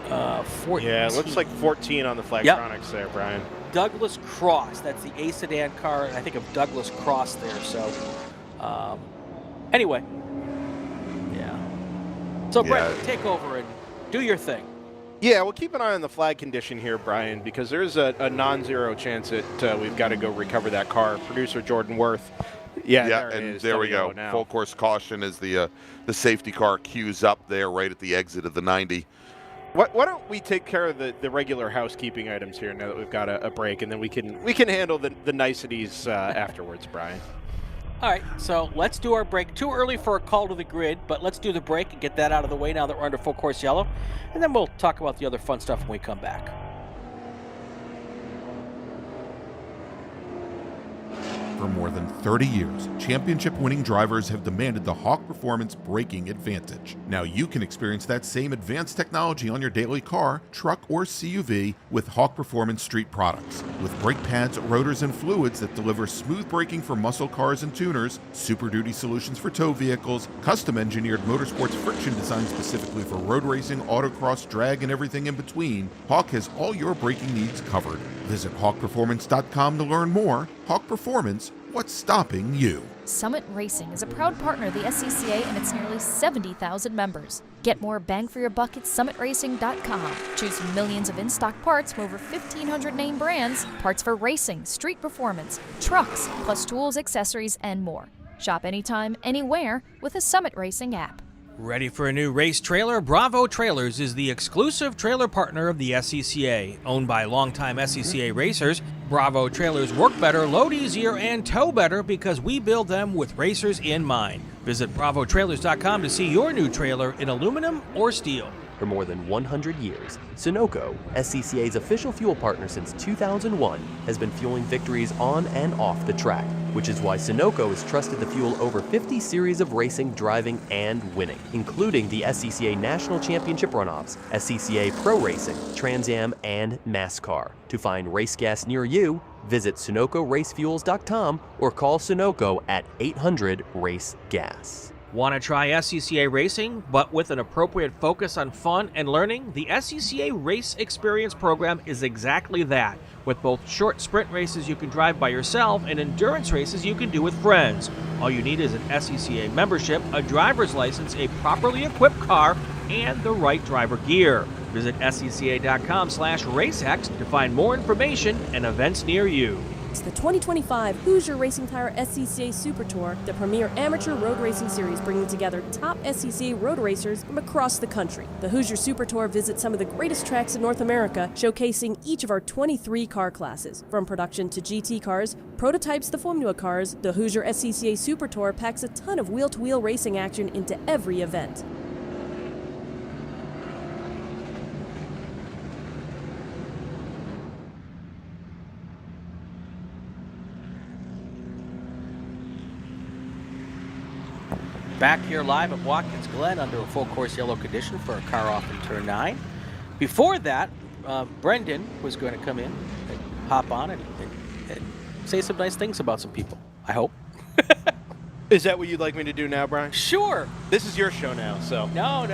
14. Yeah, it looks like 14 on the Flagtronics there, Brian. Douglas Cross. That's the A sedan car. I think of Douglas Cross there. So, anyway. Yeah. So, Brett, take over and do your thing. Yeah, we'll keep an eye on the flag condition here, Brian, because there's a non-zero chance that we've got to go recover that car. Producer Jordan Worth. Yeah, there we go. Now. Full course caution as the safety car queues up there right at the exit of the 90. Why don't we take care of the regular housekeeping items here now that we've got a break, and then we can handle the niceties afterwards, Brian. All right, so let's do our break. Too early for a call to the grid, but let's do the break and get that out of the way now that we're under full course yellow, and then we'll talk about the other fun stuff when we come back. For more than 30 years, championship-winning drivers have demanded the Hawk Performance braking advantage. Now you can experience that same advanced technology on your daily car, truck, or CUV with Hawk Performance Street products. With brake pads, rotors, and fluids that deliver smooth braking for muscle cars and tuners, Super Duty solutions for tow vehicles, custom-engineered motorsports friction designed specifically for road racing, autocross, drag, and everything in between, Hawk has all your braking needs covered. Visit hawkperformance.com to learn more. Hawk Performance, what's stopping you? Summit Racing is a proud partner of the SCCA and its nearly 70,000 members. Get more bang for your buck at summitracing.com. Choose millions of in-stock parts from over 1,500 name brands, parts for racing, street performance, trucks, plus tools, accessories, and more. Shop anytime, anywhere with the Summit Racing app. Ready for a new race trailer? Bravo Trailers is the exclusive trailer partner of the SCCA. Owned by longtime SCCA racers, Bravo Trailers work better, load easier, and tow better because we build them with racers in mind. Visit bravotrailers.com to see your new trailer in aluminum or steel. For more than 100 years, Sunoco, SCCA's official fuel partner since 2001, has been fueling victories on and off the track, which is why Sunoco has trusted the fuel over 50 series of racing, driving, and winning, including the SCCA National Championship runoffs, SCCA Pro Racing, Trans Am, and NASCAR. To find race gas near you, visit SunocoRacefuels.com or call Sunoco at 800-RACE-GAS. Want to try SCCA racing, but with an appropriate focus on fun and learning? The SCCA Race Experience program is exactly that, with both short sprint races you can drive by yourself and endurance races you can do with friends. All you need is an SCCA membership, a driver's license, a properly equipped car, and the right driver gear. Visit scca.com/racex to find more information and events near you. It's the 2025 Hoosier Racing Tire SCCA Super Tour, the premier amateur road racing series bringing together top SCCA road racers from across the country. The Hoosier Super Tour visits some of the greatest tracks in North America, showcasing each of our 23 car classes. From production to GT cars, prototypes to Formula cars, the Hoosier SCCA Super Tour packs a ton of wheel-to-wheel racing action into every event. back here live at Watkins Glen under a full course yellow condition for a car off in turn 9. Before that, Brendan was going to come in and hop on and say some nice things about some people, I hope. Is that what you'd like me to do now, Brian? Sure. This is your show now, so. No.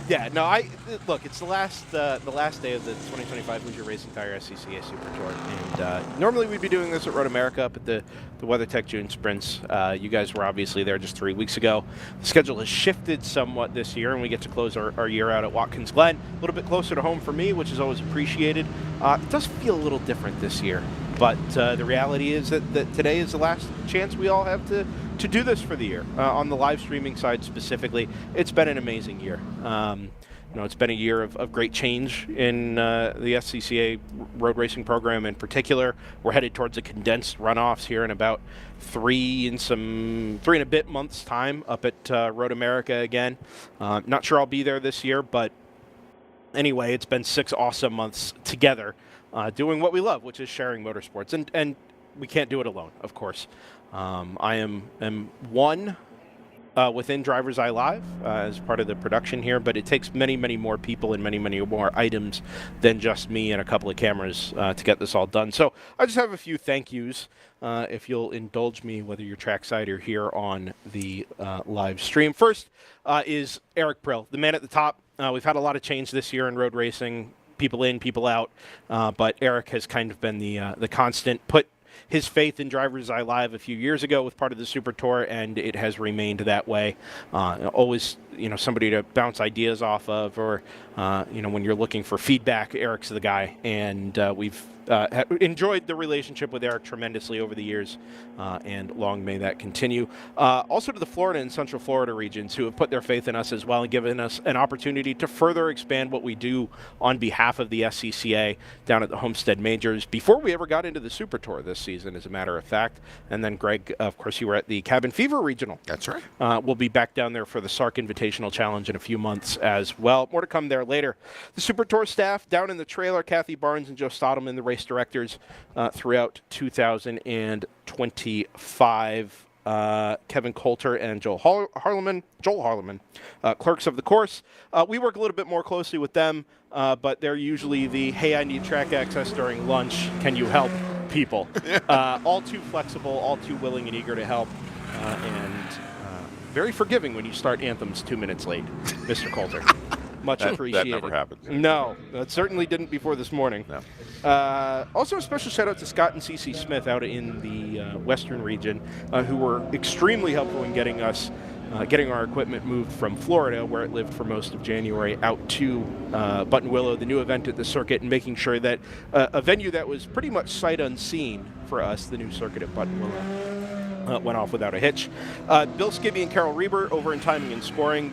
Yeah, no. Look. It's the last day of the 2025 Hoosier Racing Tire SCCA Super Tour, and normally we'd be doing this at Road America up at the WeatherTech June Sprints. You guys were obviously there just 3 weeks ago. The schedule has shifted somewhat this year, and we get to close our year out at Watkins Glen, a little bit closer to home for me, which is always appreciated. It does feel a little different this year, but the reality is that today is the last chance we all have to do this for the year. On the live streaming side specifically, it's been an amazing year. It's been a year of great change in the SCCA road racing program in particular. We're headed towards a condensed runoffs here in about 3 and a bit months' time up at Road America again. Not sure I'll be there this year, but anyway, it's been 6 awesome months together doing what we love, which is sharing motorsports. And we can't do it alone, of course. I am one within DriversEye Live as part of the production here, but it takes many, many more people and many, many more items than just me and a couple of cameras to get this all done. So I just have a few thank yous, if you'll indulge me, whether you're trackside or here on the live stream. First is Eric Prill, the man at the top. We've had a lot of change this year in road racing, people in, people out, but Eric has kind of been the constant. Put his faith in DriversEye Live a few years ago with part of the Super Tour, and it has remained that way. Always, somebody to bounce ideas off of, or, when you're looking for feedback, Eric's the guy. And we've enjoyed the relationship with Eric tremendously over the years, and long may that continue. Also to the Florida and Central Florida regions who have put their faith in us as well and given us an opportunity to further expand what we do on behalf of the SCCA down at the Homestead Majors before we ever got into the Super Tour this season, as a matter of fact. And then Greg, of course, you were at the Cabin Fever Regional. That's right. We'll be back down there for the Sark Invitational Challenge in a few months as well. More to come there later. The Super Tour staff down in the trailer, Kathy Barnes and Joe Stottleman, the race directors throughout 2025. Kevin Coulter and Joel Harleman, clerks of the course. We work a little bit more closely with them, but they're usually the, hey, I need track access during lunch, can you help people? All too flexible, all too willing and eager to help, and very forgiving when you start anthems 2 minutes late, Mr. Coulter. Much appreciated. That never happened. No, that certainly didn't before this morning. No. Also, a special shout out to Scott and CC Smith out in the Western region, who were extremely helpful in getting us, getting our equipment moved from Florida, where it lived for most of January, out to Buttonwillow, the new event at the circuit, and making sure that a venue that was pretty much sight unseen for us, the new circuit at Buttonwillow, went off without a hitch. Bill Skibby and Carol Reber over in timing and scoring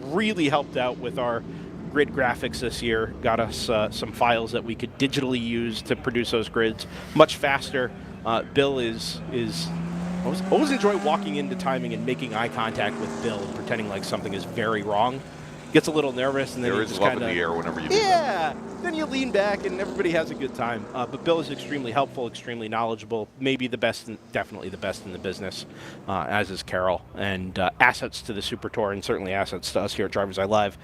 really helped out with our grid graphics this year, got us some files that we could digitally use to produce those grids much faster. Bill is always enjoy walking into timing and making eye contact with Bill and pretending like something is very wrong. Gets a little nervous, and then there is love in the air whenever you do that. Yeah, then you lean back and everybody has a good time. But Bill is extremely helpful, extremely knowledgeable, maybe the best, definitely the best in the business, as is Carol, and assets to the Super Tour and certainly assets to us here at DriversEye Live.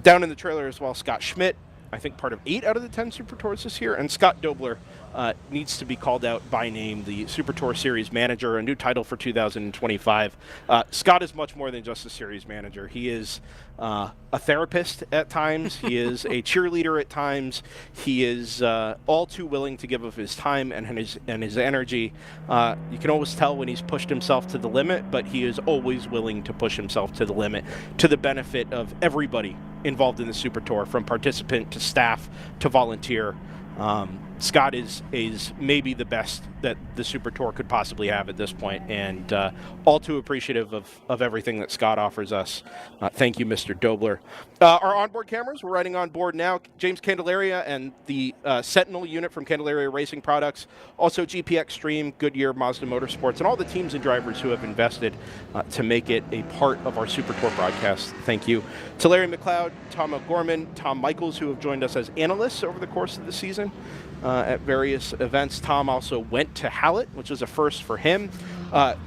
Down in the trailer as well, Scott Schmidt, I think part of 8 out of the 10 Super Tours this year, and Scott Dobler needs to be called out by name, the Super Tour Series Manager, a new title for 2025. Scott is much more than just a Series Manager. He is a therapist at times. He is a cheerleader at times. He is all too willing to give of his time and his energy. You can always tell when he's pushed himself to the limit, but he is always willing to push himself to the limit to the benefit of everybody involved in the Super Tour, from participant to staff to volunteer. Scott is maybe the best that the Super Tour could possibly have at this point, and all too appreciative of everything that Scott offers us. Thank you, Mr. Dobler. Our onboard cameras, we're riding on board now. James Candelaria and the Sentinel unit from Candelaria Racing Products. Also GPX Stream, Goodyear, Mazda Motorsports, and all the teams and drivers who have invested to make it a part of our Super Tour broadcast. Thank you to Larry McLeod, Tom O'Gorman, Tom Michaels, who have joined us as analysts over the course of the season at various events. Tom also went to Hallett, which was a first for him.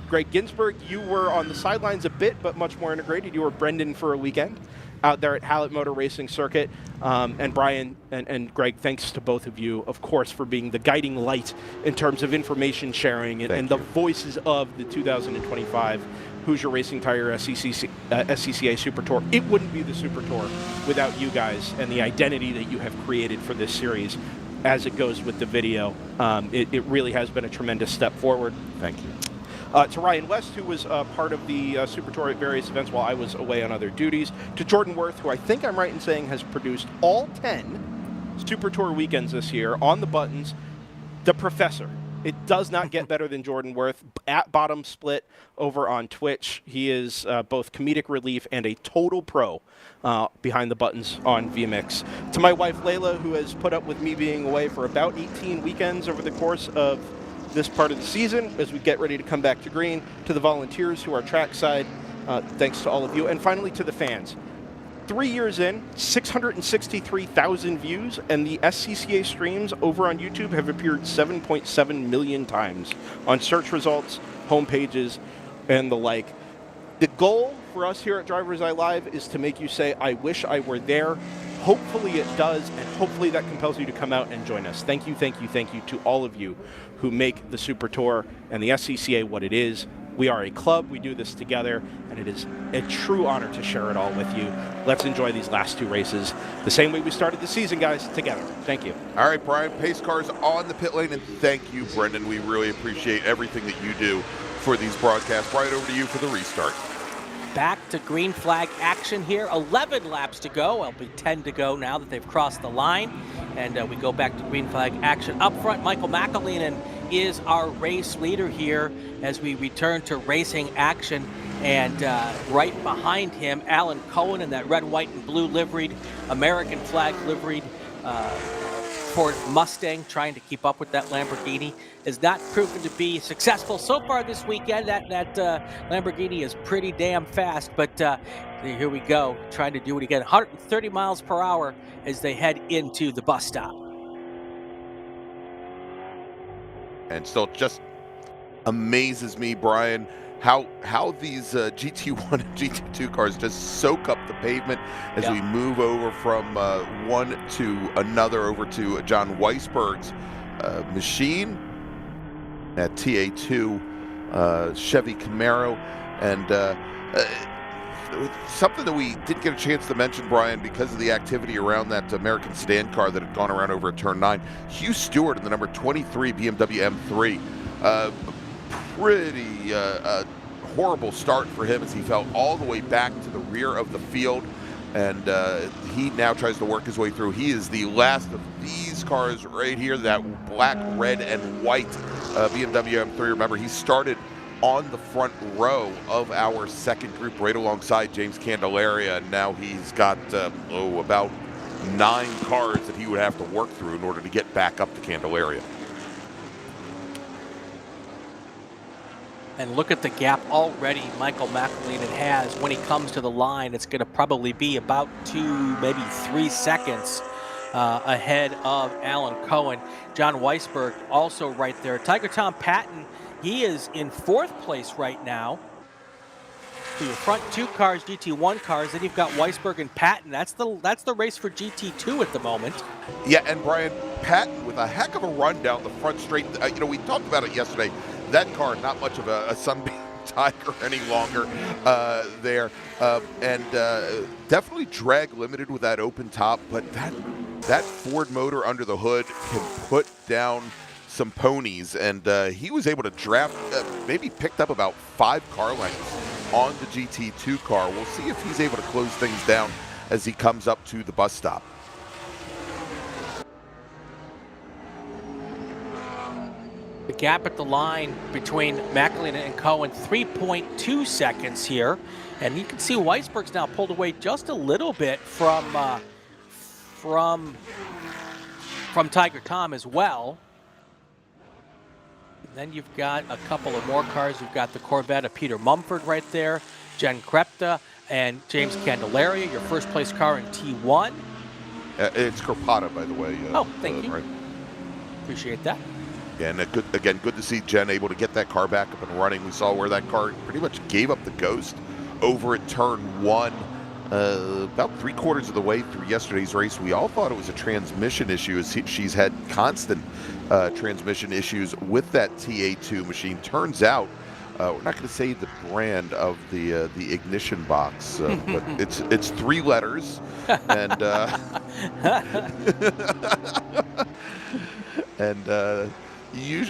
Gregg Ginsberg, you were on the sidelines a bit, but much more integrated. You were Brendan for a weekend out there at Hallett Motor Racing Circuit. And Brian and Greg, thanks to both of you, of course, for being the guiding light in terms of information sharing and the voices of the 2025 Hoosier Racing Tire SCCA Super Tour. It wouldn't be the Super Tour without you guys and the identity that you have created for this series as it goes with the video. It really has been a tremendous step forward. Thank you. To Ryan West, who was part of the Super Tour at various events while I was away on other duties. To Jordan Worth, who I think I'm right in saying has produced all 10 Super Tour weekends this year on the buttons. The Professor. It does not get better than Jordan Worth. At Bottom Split over on Twitch, he is both comedic relief and a total pro behind the buttons on VMix. To my wife, Layla, who has put up with me being away for about 18 weekends over the course of this part of the season as we get ready to come back to green. To the volunteers who are trackside, thanks to all of you. And finally to the fans. 3 years in, 663,000 views, and the SCCA streams over on YouTube have appeared 7.7 million times on search results, homepages, and the like. The goal for us here at DriversEye Live is to make you say, I wish I were there. Hopefully it does, and hopefully that compels you to come out and join us. Thank you, thank you, thank you to all of you who make the Super Tour and the SCCA what it is. We are a club, we do this together, and it is a true honor to share it all with you. Let's enjoy these last two races the same way we started the season, guys, together. Thank you. All right, Brian, pace cars on the pit lane, and thank you, Brendan. We really appreciate everything that you do for these broadcasts. Brian, over to you for the restart. Back to green flag action here. 11 laps to go. It'll be 10 to go now that they've crossed the line. And we go back to green flag action. Up front, Michael McAleenan is our race leader here as we return to racing action. And right behind him, Alan Cohen in that red, white, and blue liveried, American flag liveried Ford Mustang, trying to keep up with that Lamborghini, is not proven to be successful so far this weekend. That Lamborghini is pretty damn fast, but here we go, trying to do it again. 130 miles per hour as they head into the bus stop. And still just amazes me, Brian, how these GT1 and GT2 cars just soak up the pavement as we move over from one to another, over to John Weisberg's machine at TA2 Chevy Camaro. And something that we didn't get a chance to mention, Brian, because of the activity around that American sedan car that had gone around over at turn 9, Hugh Stewart in the number 23 BMW M3. Pretty horrible start for him as he fell all the way back to the rear of the field, and he now tries to work his way through. He is the last of these cars right here, that black, red, and white BMW M3. Remember, he started on the front row of our second group right alongside James Candelaria, and now he's got about 9 cars that he would have to work through in order to get back up to Candelaria. And look at the gap already Michael McAleenan has when he comes to the line. It's going to probably be about 2, maybe 3 seconds ahead of Alan Cohen. John Weisberg also right there. Tiger Tom Patton, he is in 4th place right now. So your front 2 cars, GT1 cars, then you've got Weisberg and Patton. That's the race for GT2 at the moment. Yeah, and Brian, Patton with a heck of a run down the front straight. We talked about it yesterday. That car, not much of a Sunbeam Tiger any longer there. And definitely drag limited with that open top, but that Ford motor under the hood can put down some ponies, and he was able to draft, maybe picked up about 5 car lengths on the GT2 car. We'll see if he's able to close things down as he comes up to the bus stop. The gap at the line between McAleenan and Cohen, 3.2 seconds here. And you can see Weisberg's now pulled away just a little bit from Tiger Tom as well. And then you've got a couple of more cars. You've got the Corvette of Peter Mumford right there, Jen Krepta and James Candelaria, your first place car in T1. It's Carpata, by the way. Oh, thank you. Right. Appreciate that. And good to see Jen able to get that car back up and running. We saw where that car pretty much gave up the ghost over at turn 1. About 3/4 of the way through yesterday's race. We all thought it was a transmission issue, as she's had constant transmission issues with that TA2 machine. Turns out, we're not going to say the brand of the ignition box, but it's 3 letters, and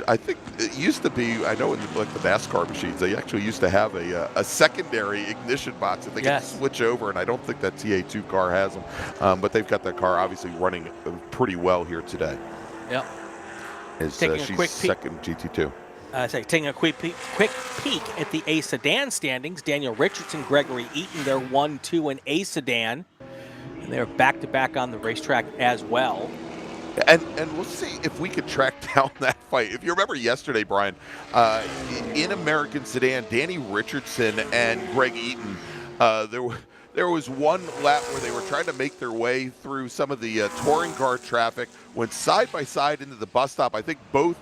I think it used to be, I know in like the NASCAR machines, they actually used to have a secondary ignition box that they could switch over, and I don't think that TA2 car has them. But they've got that car obviously running pretty well here today. Yep. She's second GT2. Taking a quick peek at the A sedan standings. Daniel Richardson, Gregory Eaton, they're 1, 2 in A sedan, and they're back-to-back on the racetrack as well. And we'll see if we could track down that fight. If you remember yesterday, Brian, in American Sedan, Danny Richardson and Greg Eaton, there was one lap where they were trying to make their way through some of the touring car traffic, went side by side into the bus stop. I think both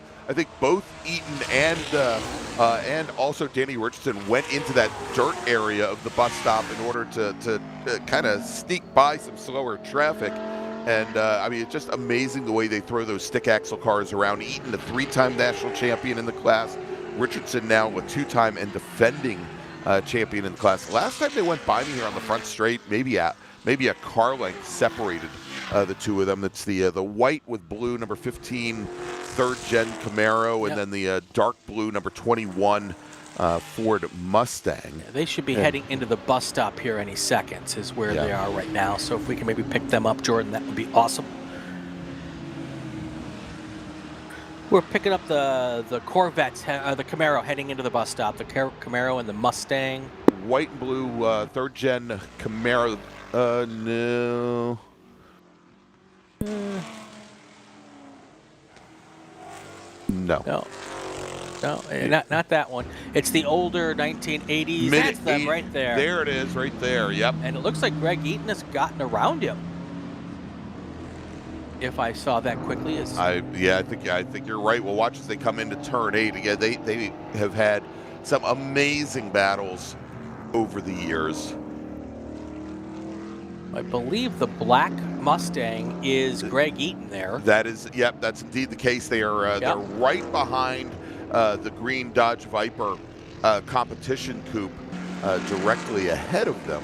Eaton and also Danny Richardson went into that dirt area of the bus stop in order to kind of sneak by some slower traffic. And, I mean, it's just amazing the way they throw those stick axle cars around. Eaton, a 3-time national champion in the class. Richardson now a 2-time and defending champion in the class. Last time they went by me here on the front straight, maybe a car length separated the two of them. It's the white with blue number 15 3rd-gen Camaro, and then the dark blue number 21 Ford Mustang. Yeah, they should be heading into the bus stop here any seconds is where they are right now. So if we can maybe pick them up, Jordan, that would be awesome. We're picking up the Corvettes, the Camaro heading into the bus stop. The Camaro and the Mustang. White and blue 3rd-gen Camaro. No. No, not that one. It's the older 1980s. That's them right there. There it is, right there. Yep. And it looks like Greg Eaton has gotten around him. If I saw that quickly, I think you're right. We'll watch as they come into turn 8 again. They have had some amazing battles over the years. I believe the black Mustang is Greg Eaton there. That is, that's indeed the case. They're right behind the green Dodge Viper competition coupe, directly ahead of them.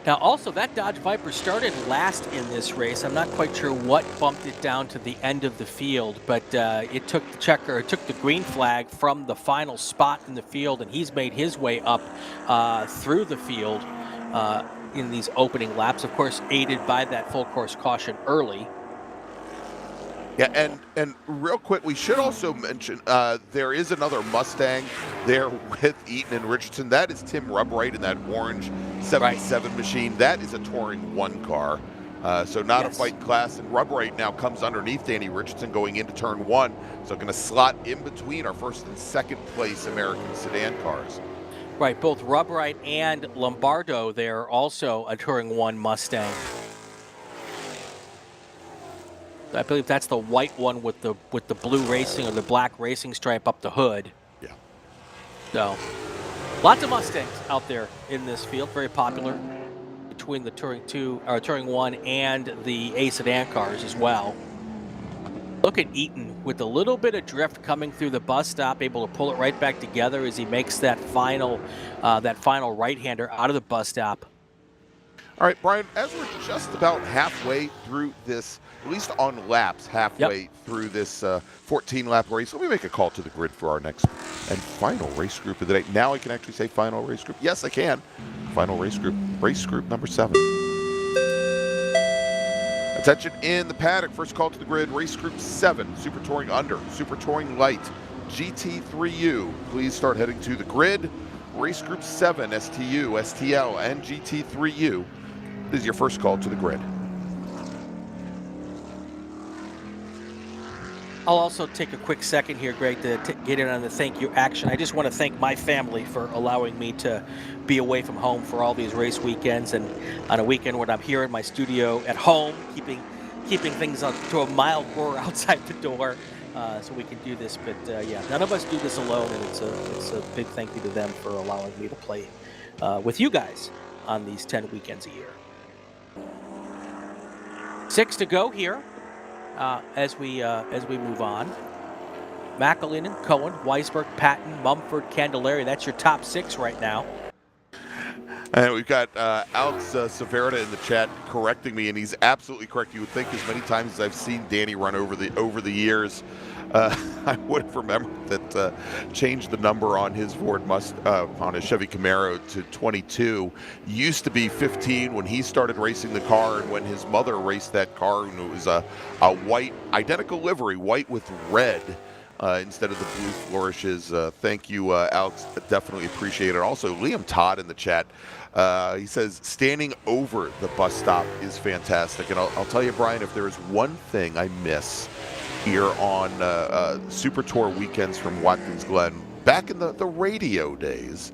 Now, also, that Dodge Viper started last in this race. I'm not quite sure what bumped it down to the end of the field, but it took the green flag from the final spot in the field, and he's made his way up through the field in these opening laps, of course, aided by that full course caution early. Yeah, and real quick, we should also mention there is another Mustang there with Eaton and Richardson. That is Tim Rubwright in that orange 77 machine. That is a Touring 1 car, so not a fight class. And Rubwright now comes underneath Danny Richardson going into turn 1, so going to slot in between our first and second place American sedan cars. Right, both Rubwright and Lombardo there, also a Touring 1 Mustang. I believe that's the white one with the blue racing or the black racing stripe up the hood. Yeah. So, lots of Mustangs out there in this field, very popular between the Touring 1 and the A sedan cars as well. Look at Eaton with a little bit of drift coming through the bus stop, able to pull it right back together as he makes that final right-hander out of the bus stop. All right, Brian, as we're just about halfway through this, at least on laps, halfway through this 14-lap race, let me make a call to the grid for our next and final race group of the day. Now I can actually say final race group. Yes, I can. Final race group number 7. Attention in the paddock. First call to the grid, race group 7, Super Touring Under, Super Touring Light, GT3U. Please start heading to the grid. Race group 7, STU, STL, and GT3U. This is your first call to the grid. I'll also take a quick second here, Greg, to get in on the thank you action. I just want to thank my family for allowing me to be away from home for all these race weekends, and on a weekend when I'm here in my studio at home, keeping things to a mild roar outside the door, so we can do this. But yeah, none of us do this alone, and it's a big thank you to them for allowing me to play with you guys on these 10 weekends a year. 6 to go here as we move on. McAleenan, Cohen, Weisberg, Patton, Mumford, Candelaria. That's your top 6 right now. And we've got Alex Severda in the chat correcting me, and he's absolutely correct. You would think as many times as I've seen Danny run over the years, I would have remembered that changed the number on his Ford on his Chevy Camaro to 22. Used to be 15 when he started racing the car, and when his mother raced that car, and it was a white, identical livery, white with red. Instead of the blue flourishes. Thank you, Alex. Definitely appreciate it. Also, Liam Todd in the chat. He says, standing over the bus stop is fantastic. And I'll tell you, Brian, if there is one thing I miss here on Super Tour weekends from Watkins Glen, back in the radio days,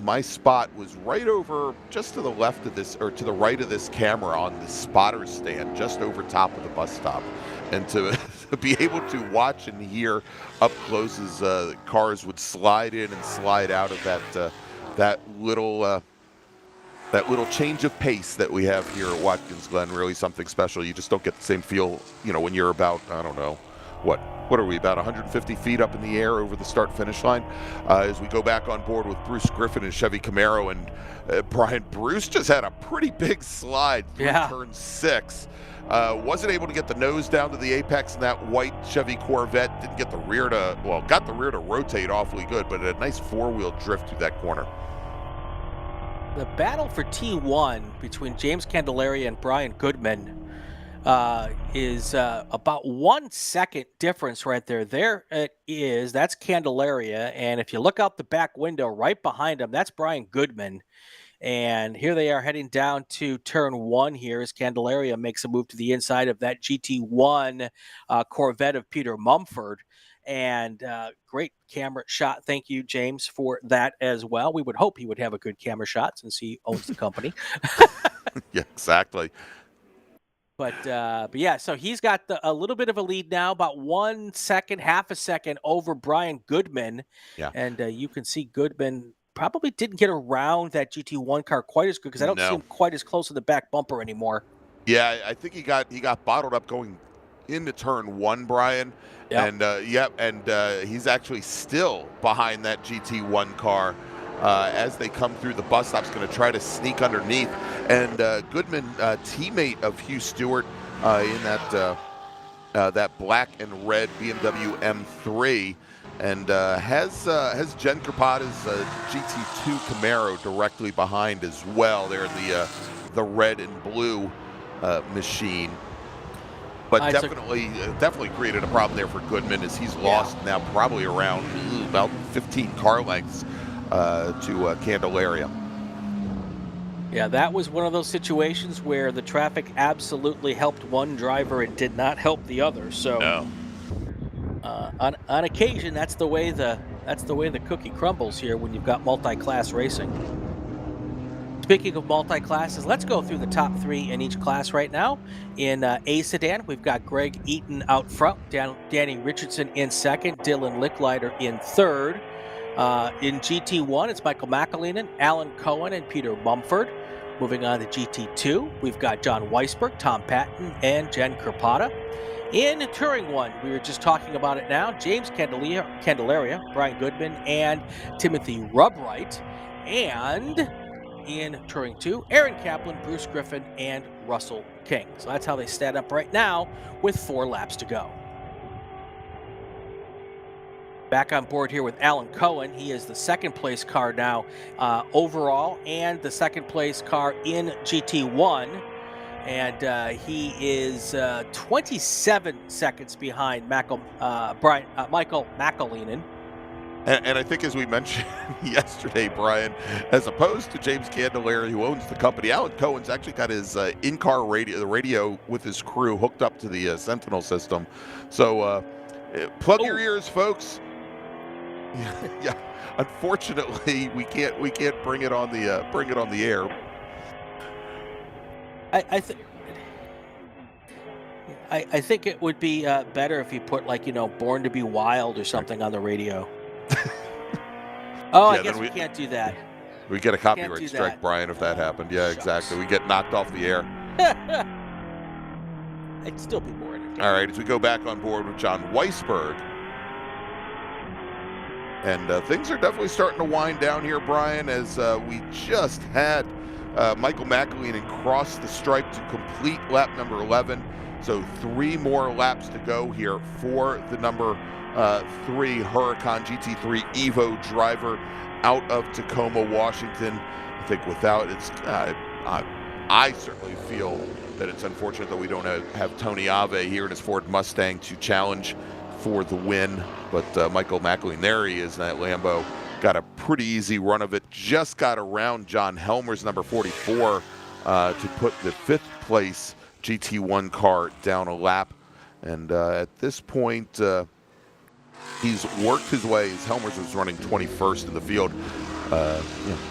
my spot was right over, just to the left of this, or to the right of this camera on the spotter stand, just over top of the bus stop. And to be able to watch and hear up close as cars would slide in and slide out of that little change of pace that we have here at Watkins Glen, really something special. You just don't get the same feel, when you're about, I don't know, what are we, about 150 feet up in the air over the start-finish line? As we go back on board with Bruce Griffin and Chevy Camaro, and Brian, Bruce just had a pretty big slide through turn 6. Wasn't able to get the nose down to the apex in that white Chevy Corvette. Didn't get the rear to, got the rear to rotate awfully good, but a nice four-wheel drift through that corner. The battle for T1 between James Candelaria and Brian Goodman is about 1 second difference right there. There it is. That's Candelaria. And if you look out the back window right behind him, that's Brian Goodman. And here they are heading down to turn 1 here as Candelaria makes a move to the inside of that GT1 Corvette of Peter Mumford. And great camera shot. Thank you, James, for that as well. We would hope he would have a good camera shot since he owns the company. Yeah, exactly. But yeah, so he's got a little bit of a lead now, about 1 second, half a second over Brian Goodman. Yeah. And you can see Goodman probably didn't get around that GT1 car quite as good because I don't see him quite as close to the back bumper anymore. Yeah, I think he got bottled up going into turn 1, Brian. Yep. And he's actually still behind that GT1 car as they come through the bus stop. He's going to try to sneak underneath. And Goodman, teammate of Hugh Stewart in that black and red BMW M3, and has Jen Krapata's GT2 Camaro directly behind as well. They're the red and blue machine. But definitely created a problem there for Goodman as he's lost now probably around about 15 car lengths to Candelaria. Yeah, that was one of those situations where the traffic absolutely helped one driver and did not help the other. So on occasion, that's the way the cookie crumbles here when you've got multi-class racing. Speaking of multi-classes, let's go through the top 3 in each class right now. In A sedan, we've got Greg Eaton out front, Danny Richardson in second, Dylan Licklider in third. In GT1, it's Michael McAleenan, Alan Cohen, and Peter Mumford. Moving on to GT2, we've got John Weisberg, Tom Patton, and Jen Krapata. In Touring 1, we were just talking about it now, James Candelaria, Brian Goodman, and Timothy Rubwright. And in Touring 2, Aaron Kaplan, Bruce Griffin, and Russell King. So that's how they stand up right now with 4 laps to go. Back on board here with Alan Cohen. He is the second place car now overall and the second place car in GT1. And he is 27 seconds behind Michael McAleenan. And I think, as we mentioned yesterday, Brian, as opposed to James Candelaria, who owns the company, Alan Cohen's actually got his in-car radio, the radio with his crew hooked up to the Sentinel system. So plug your ears, folks. Yeah. Unfortunately, we can't bring it on the air. I think it would be better if you put, like, Born to be Wild or something on the radio. Oh, Yeah, I guess then we can't do that. We get a Can't do copyright strike, that. Brian, if that happened. Yeah, exactly. We get knocked off the air. It'd still be more entertaining. All right, as we go back on board with John Weisberg. And things are definitely starting to wind down here, Brian, as we just had Michael McAleenan cross the stripe to complete lap number 11. So 3 more laps to go here for the number 3 Huracan GT3 Evo driver out of Tacoma, Washington. I think without it's, I certainly feel that it's unfortunate that we don't have Tony Ave here in his Ford Mustang to challenge for the win. But Michael McAleenan, there he is in that Lambo. Got a pretty easy run of it. Just got around John Helmer's number 44 to put the 5th place GT1 car down a lap. And at this point, he's worked his way. Helmers was running 21st in the field.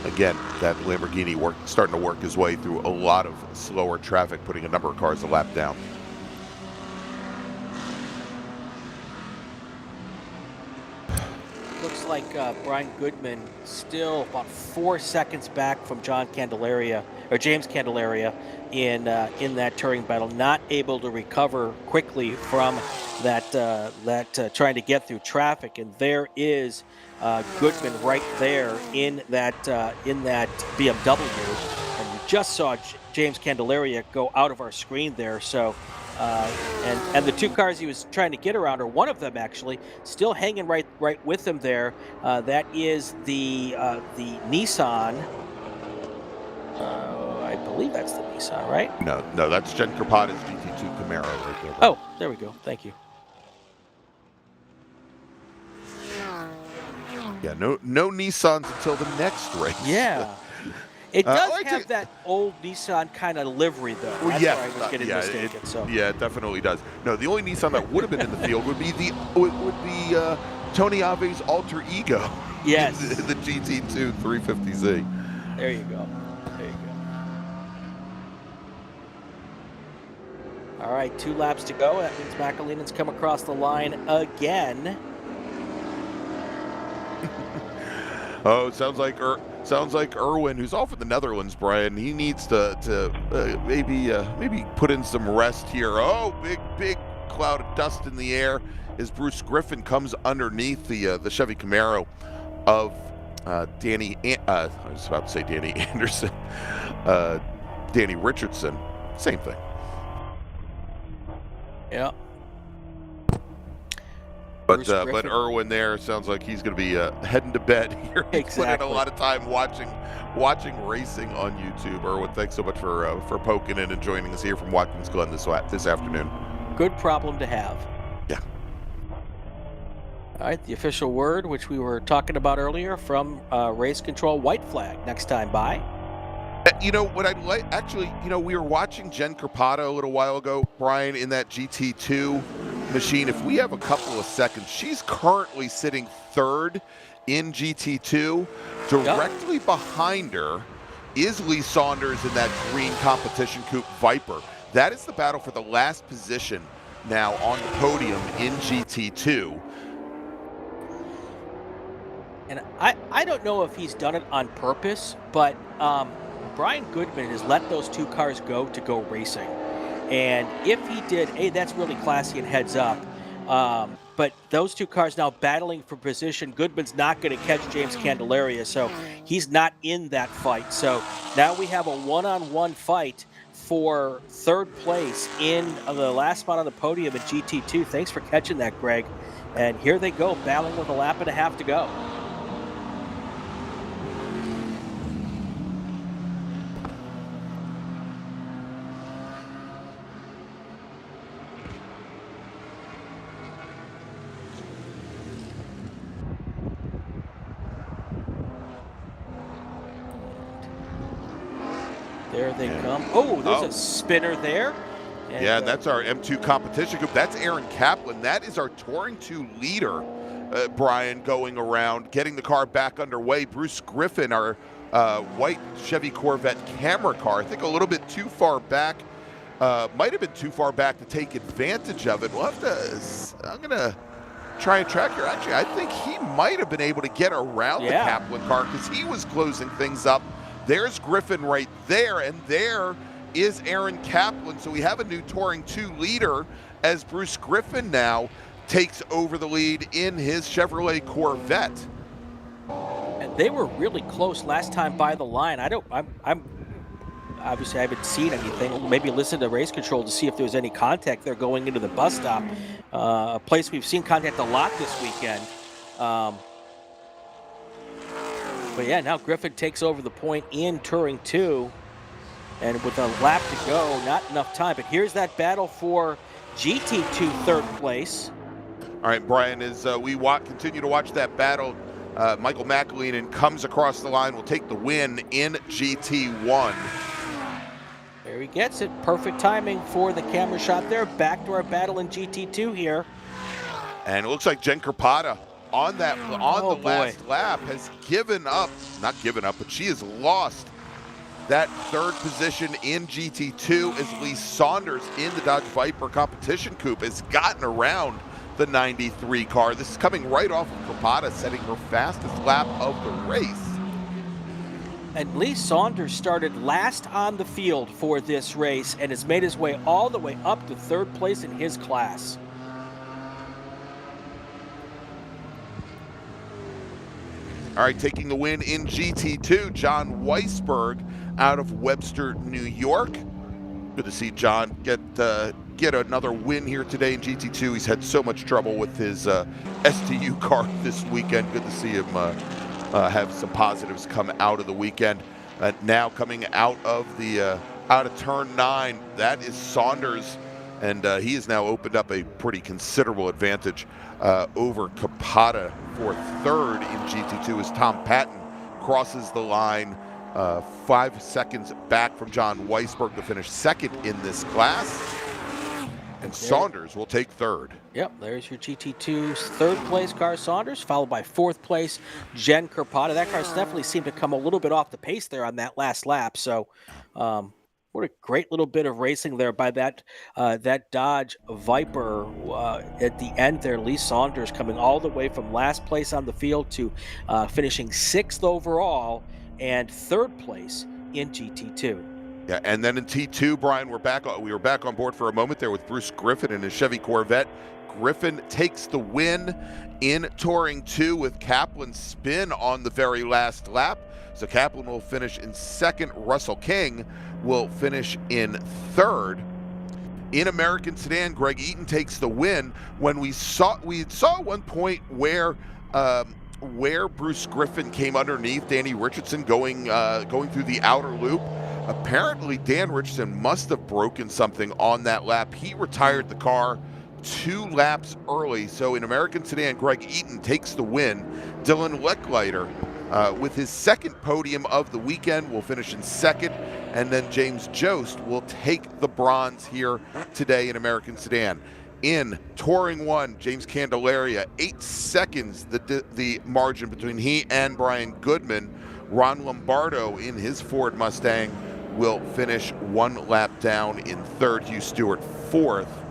Again, that Lamborghini starting to work his way through a lot of slower traffic, putting a number of cars a lap down. Looks like Brian Goodman still about 4 seconds back from James Candelaria in that Turing battle, not able to recover quickly from that trying to get through traffic. And there is Goodman right there in that BMW, and you just saw James Candelaria go out of our screen there. So. And the 2 cars he was trying to get around, or one of them actually, still hanging right with him there. That is the Nissan. I believe that's the Nissan, right? No, that's Jen Krapata's GT2 Camaro right there. Oh, there we go. Thank you. Yeah, no Nissans until the next race. Yeah. It does have that old Nissan kind of livery, though. That's where I was getting mistaken. Yeah, it definitely does. No, the only Nissan that would have been in the field would be Tony Ave's alter ego. Yes. the GT2 350Z. There you go. All right, 2 laps to go. That means McAleenan's come across the line again. Oh, sounds like Irwin, who's off in the Netherlands, Brian. He needs to maybe put in some rest here. Oh, big cloud of dust in the air as Bruce Griffin comes underneath the Chevy Camaro of Danny. I was about to say Danny Anderson, Danny Richardson. Same thing. Yeah. But Irwin there sounds like he's going to be heading to bed here. He's put in a lot of time watching racing on YouTube. Irwin, thanks so much for poking in and joining us here from Watkins Glen this afternoon. Good problem to have. Yeah. All right, the official word, which we were talking about earlier from Race Control, white flag. Next time by. You know what I'd like? Actually, we were watching Jen Krapata a little while ago, Brian, in that GT2 machine. If we have a couple of seconds, she's currently sitting 3rd in GT2. Directly behind her is Lee Saunders in that green competition coupe Viper. That is the battle for the last position now on the podium in GT2. And I don't know if he's done it on purpose, but Brian Goodman has let those 2 cars go racing. And if he did, that's really classy and heads up. But those 2 cars now battling for position. Goodman's not going to catch James Candelaria, so he's not in that fight. So now we have a one-on-one fight for 3rd place in the last spot on the podium at GT2. Thanks for catching that, Greg. And here they go, battling with a lap and a half to go. There they come. Oh, there's a spinner there. And that's our M2 competition group. That's Aaron Kaplan. That is our Touring 2 leader, Brian, going around, getting the car back underway. Bruce Griffin, our white Chevy Corvette camera car, I think a little bit too far back might have been too far back to take advantage of it. We'll have to, I'm going to try and track here. Actually, I think he might have been able to get around the Kaplan car because he was closing things up. There's Griffin right there, and there is Aaron Kaplan. So we have a new Touring 2 leader as Bruce Griffin now takes over the lead in his Chevrolet Corvette. And they were really close last time by the line. I'm obviously I haven't seen anything. Maybe listen to race control to see if there was any contact there going into the bus stop. A place we've seen contact a lot this weekend. But yeah, now Griffin takes over the point in Touring 2. And with a lap to go, not enough time. But here's that battle for GT2 third place. All right, Brian, as we continue to watch that battle, Michael McAleenan comes across the line, will take the win in GT1. There he gets it. Perfect timing for the camera shot there. Back to our battle in GT2 here. And it looks like Jen Carpata on the last lap has not given up, but she has lost that third position in GT2 as Lee Saunders in the Dodge Viper competition coupe has gotten around the 93 car. This is coming right off of Carpata, setting her fastest lap of the race. And Lee Saunders started last on the field for this race and has made his way all the way up to third place in his class. All right, taking the win in GT2, John Weisberg out of Webster, New York. Good to see John get another win here today in GT2. He's had so much trouble with his STU car this weekend. Good to see him have some positives come out of the weekend. Now coming out of turn 9, that is Saunders, and he has now opened up a pretty considerable advantage over Capata for third in GT2 as Tom Patton crosses the line 5 seconds back from John Weisberg to finish second in this class. And Saunders will take third. Yep, there's your GT2's third place car, Saunders, followed by fourth place, Jen Carpata. That car's definitely seemed to come a little bit off the pace there on that last lap. So what a great little bit of racing there by that Dodge Viper at the end there. Lee Saunders coming all the way from last place on the field to finishing 6th overall and third place in GT2. Yeah, and then in T2, Brian, we were back on board for a moment there with Bruce Griffin in his Chevy Corvette. Griffin takes the win in Touring 2 with Kaplan's spin on the very last lap. So Kaplan will finish in second. Russell King will finish in third. In American Sedan, Greg Eaton takes the win. When we saw one point where Bruce Griffin came underneath Danny Richardson going through the outer loop. Apparently, Dan Richardson must have broken something on that lap. He retired the car 2 laps early. So in American Sedan, Greg Eaton takes the win. Dylan Leckleiter, with his second podium of the weekend, will finish in second. And then James Jost will take the bronze here today in American Sedan. In Touring 1, James Candelaria, 8 seconds the margin between he and Brian Goodman. Ron Lombardo in his Ford Mustang will finish 1 lap down in third. Hugh Stewart fourth.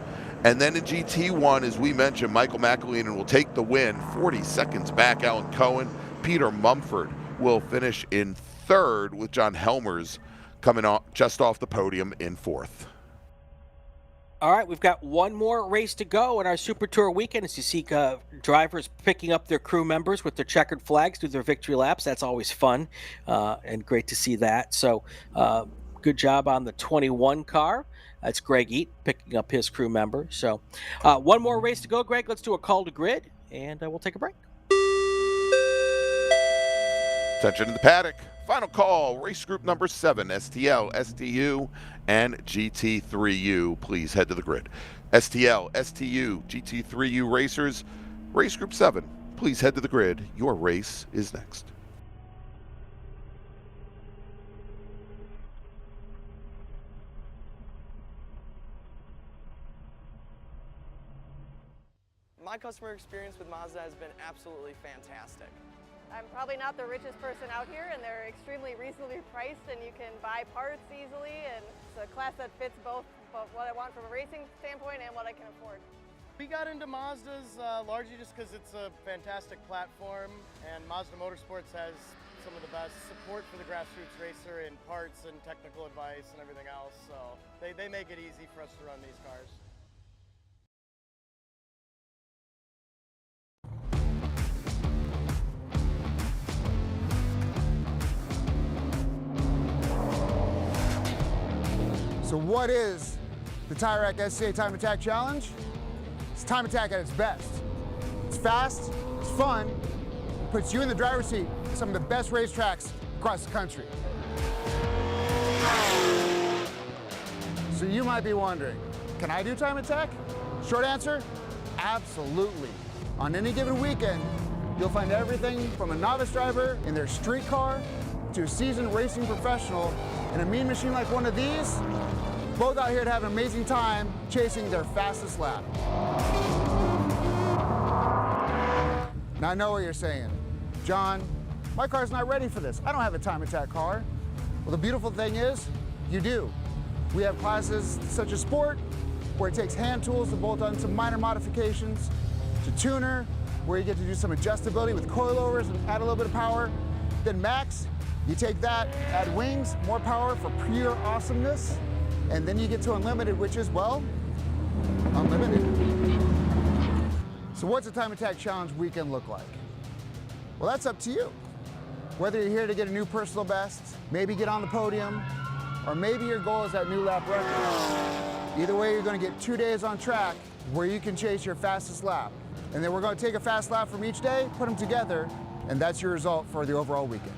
And then in GT1, as we mentioned, Michael McAleenan will take the win. 40 seconds back, Alan Cohen. Peter Mumford will finish in third with John Helmers coming just off the podium in fourth. All right, we've got one more race to go in our Super Tour weekend as you see drivers picking up their crew members with their checkered flags through their victory laps. That's always fun and great to see that. So good job on the 21 car. That's Greg Eaton picking up his crew member. So one more race to go, Greg. Let's do a call to grid, and we'll take a break. Attention to the paddock. Final call, race group number 7, STL, STU, and GT3U. Please head to the grid. STL, STU, GT3U racers, race group 7. Please head to the grid. Your race is next. My customer experience with Mazda has been absolutely fantastic. I'm probably not the richest person out here, and they're extremely reasonably priced, and you can buy parts easily, and it's a class that fits both both what I want from a racing standpoint and what I can afford. We got into Mazdas largely just because it's a fantastic platform, and Mazda Motorsports has some of the best support for the grassroots racer in parts and technical advice and everything else, so they make it easy for us to run these cars. So what is the TireRack SCCA Time Attack Challenge? It's Time Attack at its best. It's fast, it's fun, puts you in the driver's seat at some of the best racetracks across the country. So you might be wondering, can I do Time Attack? Short answer, absolutely. On any given weekend, you'll find everything from a novice driver in their street car to a seasoned racing professional in a mean machine like one of these, both out here to have an amazing time chasing their fastest lap. Now I know what you're saying. John, my car's not ready for this. I don't have a Time Attack car. Well, the beautiful thing is, you do. We have classes such as Sport, where it takes hand tools to bolt on some minor modifications, to Tuner, where you get to do some adjustability with coilovers and add a little bit of power. Then Max, you take that, add wings, more power for pure awesomeness, and then you get to Unlimited, which is, well, unlimited. So what's a Time Attack Challenge weekend look like? Well, that's up to you. Whether you're here to get a new personal best, maybe get on the podium, or maybe your goal is that new lap record. Either way, you're going to get 2 days on track where you can chase your fastest lap. And then we're going to take a fast lap from each day, put them together, and that's your result for the overall weekend.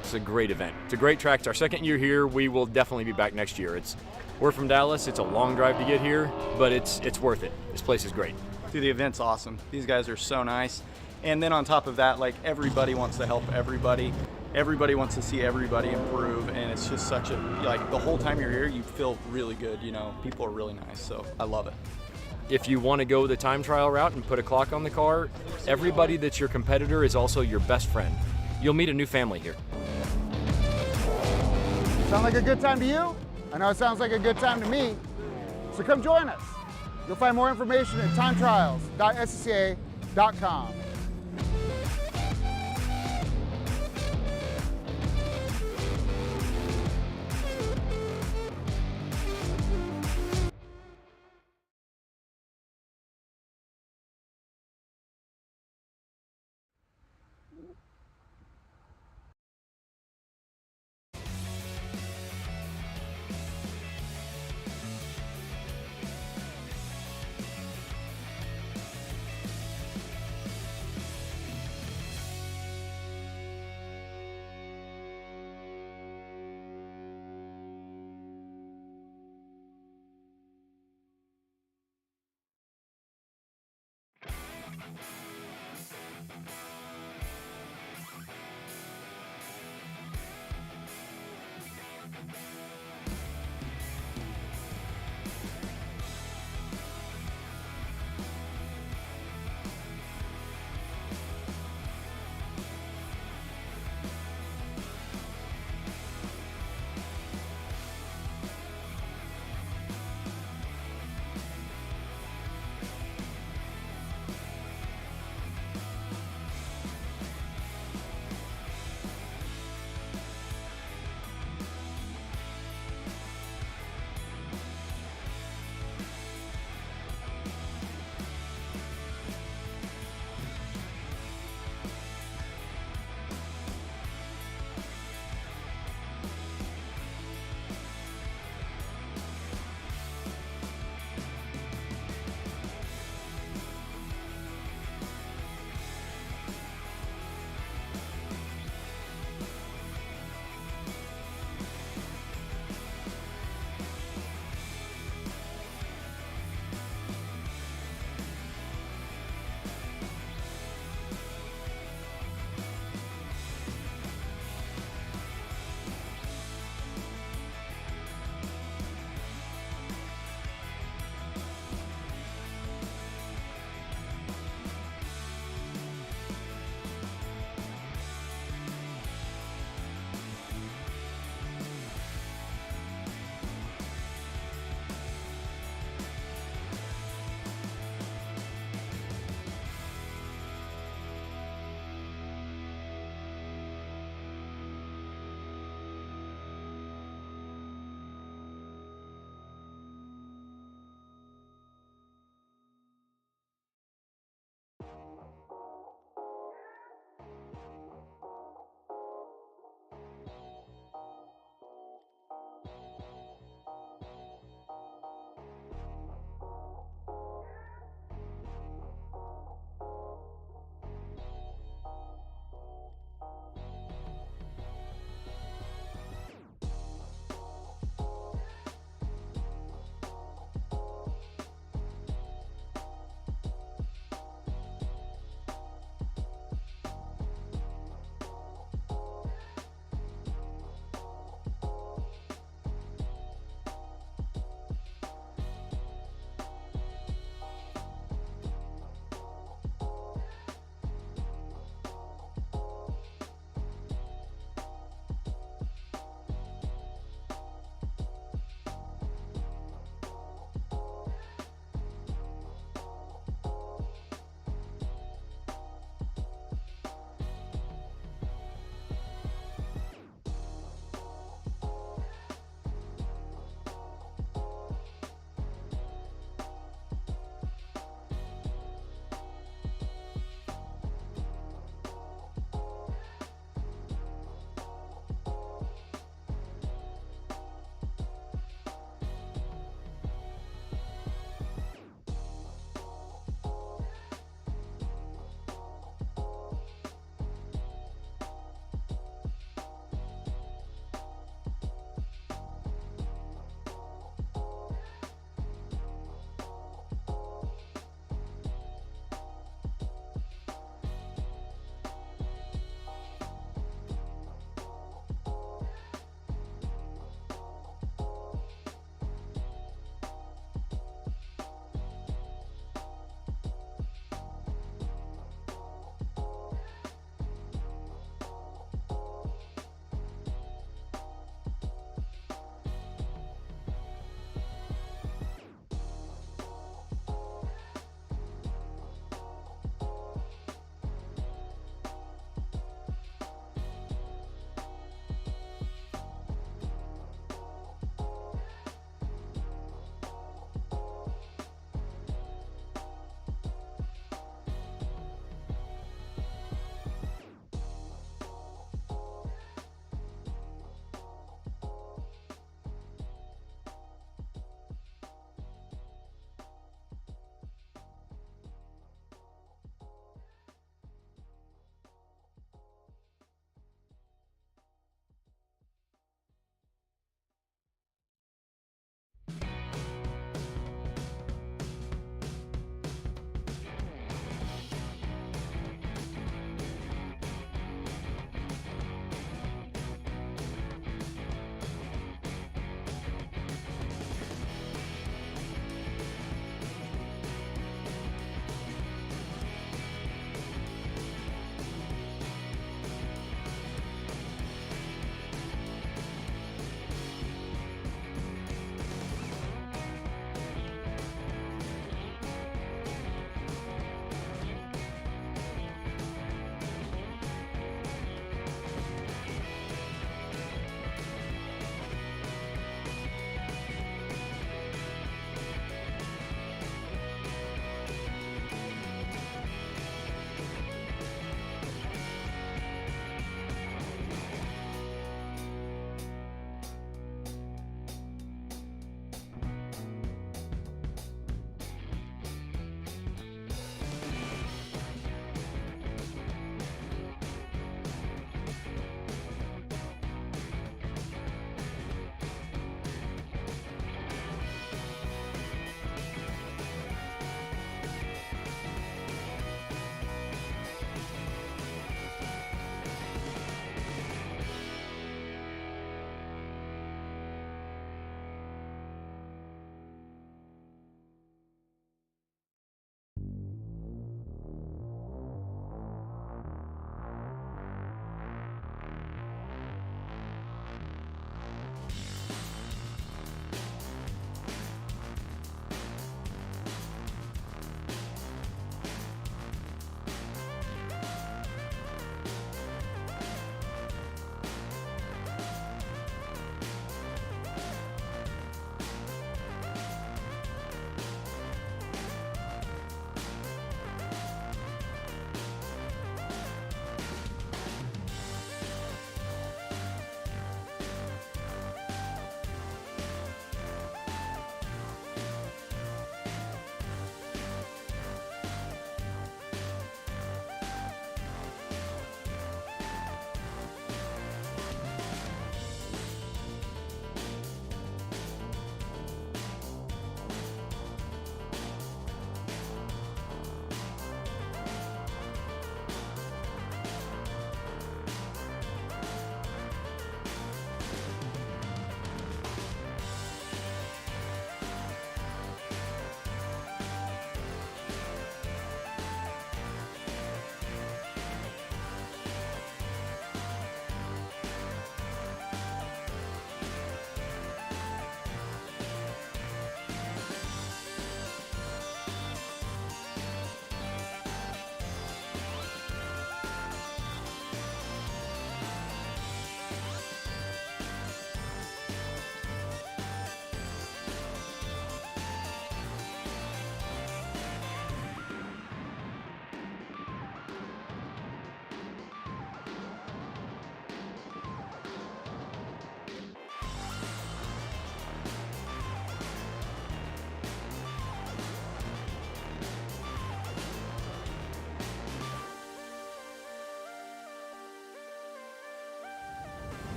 It's a great event. It's a great track. It's our second year here. We will definitely be back next year. We're from Dallas. It's a long drive to get here, but it's worth it. This place is great. Dude, the event's awesome. These guys are so nice. And then on top of that, like, everybody wants to help everybody. Everybody wants to see everybody improve, and it's just such a, like, the whole time you're here, you feel really good, you know. People are really nice, so I love it. If you want to go the time trial route and put a clock on the car, everybody that's your competitor is also your best friend. You'll meet a new family here. Sound like a good time to you? I know it sounds like a good time to me. So come join us. You'll find more information at timetrials.scca.com.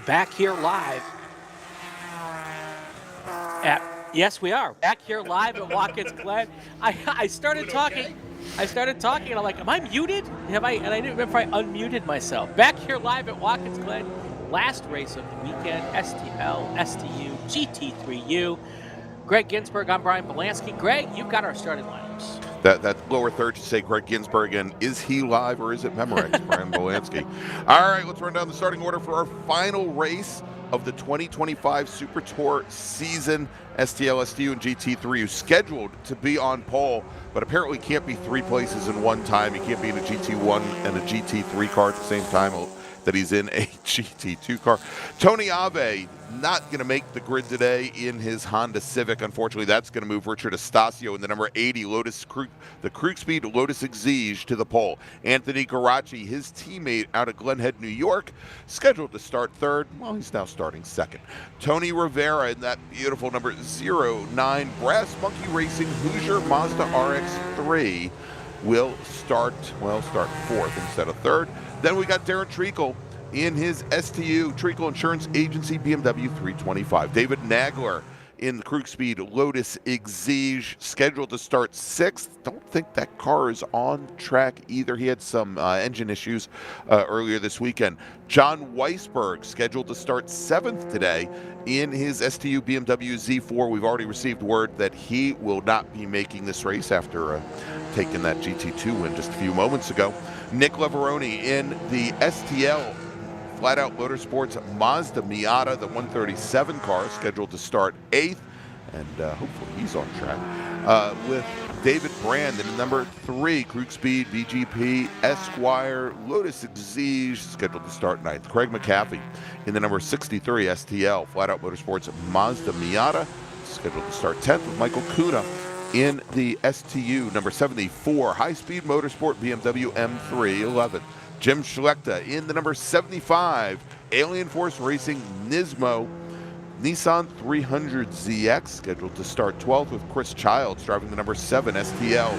back here live at, yes, we are back here live at Watkins Glen. I started talking, and I'm like, am I muted? And I didn't remember if I unmuted myself. Back here live at Watkins Glen, last race of the weekend, STL, STU, GT3U. Gregg Ginsberg, I'm Brian Bielanski. Greg, you've got our starting lineups. That lower third should say Gregg Ginsberg, and is he live or is it Memorex? Brian Bielanski. All right, let's run down the starting order for our final race of the 2025 Super Tour season. STL, STU, and GT3 scheduled to be on pole, but apparently can't be 3 places in one time. He can't be in a GT1 and a GT3 car at the same time that he's in a GT2 car. Tony Ave not going to make the grid today in his Honda Civic. Unfortunately, that's going to move Richard Estacio in the number 80 the Krug-Speed Lotus Exige to the pole. Anthony Garacci, his teammate out of Glen Head, New York, scheduled to start third. Well, he's now starting second. Tony Rivera in that beautiful number 09 Brass Monkey Racing Hoosier Mazda RX-3 will start fourth instead of third. Then we got Darren Treacle in his STU Treacle Insurance Agency BMW 325. David Nagler in the Krug-Speed Lotus Exige, scheduled to start sixth. Don't think that car is on track either. He had some engine issues earlier this weekend. John Weisberg scheduled to start seventh today in his STU BMW Z4. We've already received word that he will not be making this race after taking that GT2 win just a few moments ago. Nick Leveroni in the STL Flat Out Motorsports Mazda Miata, the 137 car, scheduled to start eighth, and hopefully he's on track. With David Brand in the number 3 Krug-Speed VGP Esquire Lotus Exige, scheduled to start ninth. Craig McAfee in the number 63 STL Flat Out Motorsports Mazda Miata, scheduled to start 10th. With Michael Kuna in the STU number 74 High Speed Motorsport BMW M3 11th. Jim Schlechter in the number 75 Alien Force Racing Nismo Nissan 300ZX, scheduled to start 12th, with Chris Childs driving the number 7 STL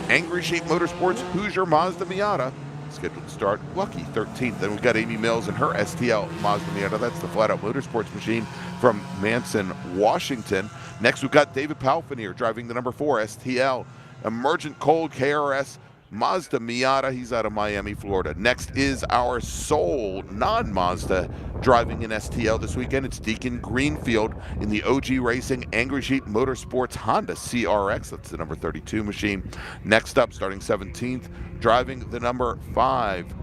Angry Shape Motorsports Hoosier Mazda Miata, scheduled to start lucky 13th. Then we've got Amy Mills in her STL Mazda Miata. That's the Flat Out Motorsports machine from Manson, Washington. Next, we've got David Palfinier driving the number 4 STL Emergent Cold KRS Mazda Miata. He's out of Miami, Florida. Next is our sole non-Mazda driving in STL this weekend. It's Deacon Greenfield in the OG Racing Angry Sheep Motorsports Honda CRX. That's the number 32 machine. Next up, starting 17th, driving the number 5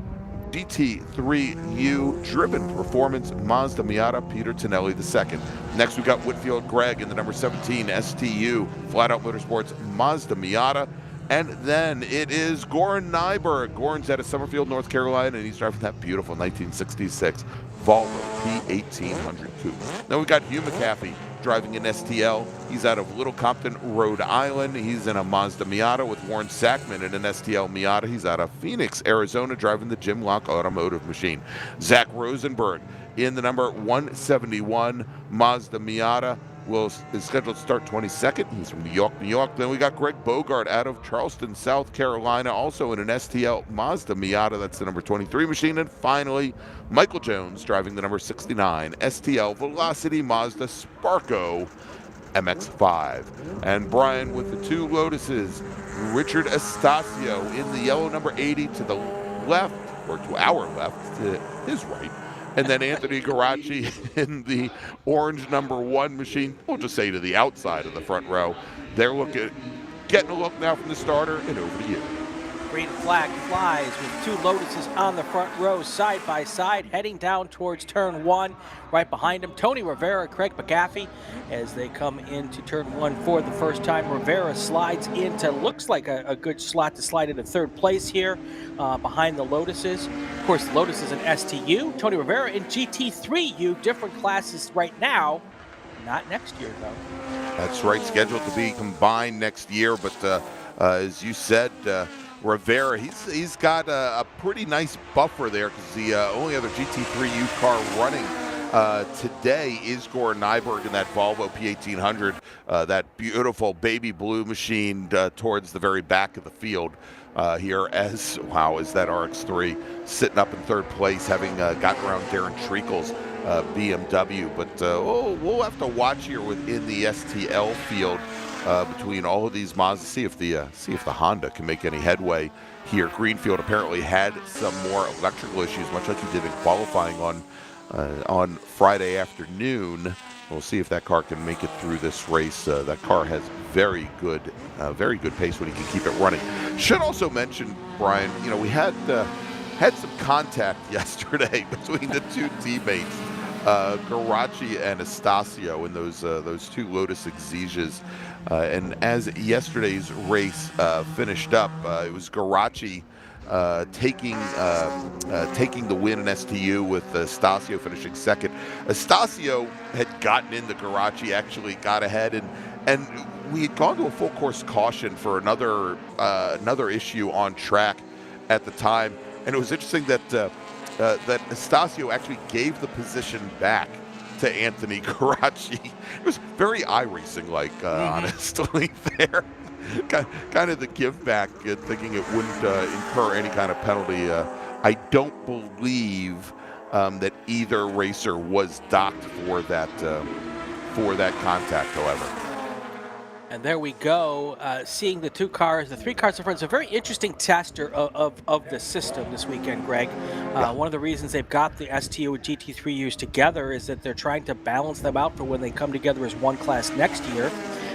GT3U Driven Performance Mazda Miata, Peter Tonelli II. Next, we got Whitfield Gregg in the number 17 STU Flat Out Motorsports Mazda Miata. And then it is Goran Nyberg. Goran's out of Summerfield, North Carolina, and he's driving that beautiful 1966 Volvo P1800 Coupe. Then we've got Hugh McAfee driving in STL. He's out of Little Compton, Rhode Island. He's in a Mazda Miata with Warren Sackman in an STL Miata. He's out of Phoenix, Arizona, driving the Jim Lock Automotive machine. Zach Rosenberg in the number 171 Mazda Miata is scheduled to start 22nd. He's from New York, New York. Then we got Greg Bogart out of Charleston, South Carolina, also in an STL Mazda Miata. That's the number 23 machine. And finally, Michael Jones driving the number 69 STL Velocity Mazda Sparco MX-5. And Brian with the 2 Lotuses, Richard Estacio in the yellow number 80 to the left, or to our left, to his right. And then Anthony Garacci in the orange number 1 machine. We'll just say to the outside of the front row. They're getting a look now from the starter, and over to you. Green flag flies with 2 Lotuses on the front row, side by side, heading down towards turn 1. Right behind him, Tony Rivera, Craig McAfee, as they come into turn 1 for the first time. Rivera slides into, looks like a good slot to slide into third place here behind the Lotuses. Of course, the Lotus is an STU. Tony Rivera in GT3U, different classes right now. Not next year, though. That's right, scheduled to be combined next year, but as you said, Rivera, he's got a pretty nice buffer there, because the only other GT3U car running today is Goran Nyberg in that Volvo P1800, that beautiful baby blue machine towards the very back of the field here, as that RX-3 sitting up in third place, having gotten around Darren Treacle's BMW. But we'll have to watch here within the STL field between all of these Mazdas, see if the Honda can make any headway here. Greenfield apparently had some more electrical issues, much like he did in qualifying on Friday afternoon. We'll see if that car can make it through this race. That car has very good pace when he can keep it running. Should also mention, Brian, we had some contact yesterday between the two teammates, Garaci and Estacio, in those two Lotus Exiges. And as yesterday's race finished up, it was Garaci taking the win in STU, with Estacio finishing second. Estacio had gotten into Garaci, actually got ahead, and we had gone to a full course caution for another issue on track at the time. And it was interesting that Estacio actually gave the position back to Anthony Garaci. It was very iRacing-like, honestly, there. Kind of the give back, thinking it wouldn't incur any kind of penalty. I don't believe that either racer was docked for that contact, however. And there we go, seeing the three cars in front. It's a very interesting tester of the system this weekend, Greg. One of the reasons they've got the STU and GT3Us together is that they're trying to balance them out for when they come together as one class next year.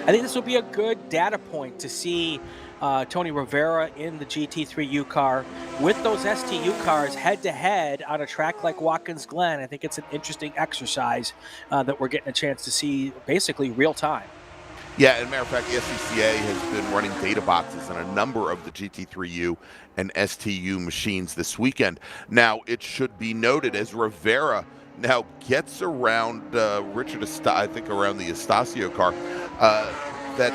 I think this will be a good data point to see Tony Rivera in the GT3U car with those STU cars head-to-head on a track like Watkins Glen. I think it's an interesting exercise that we're getting a chance to see basically real time. Yeah, as a matter of fact, the SCCA has been running data boxes on a number of the GT3U and STU machines this weekend. Now, it should be noted, as Rivera now gets around I think around the Estacio car, that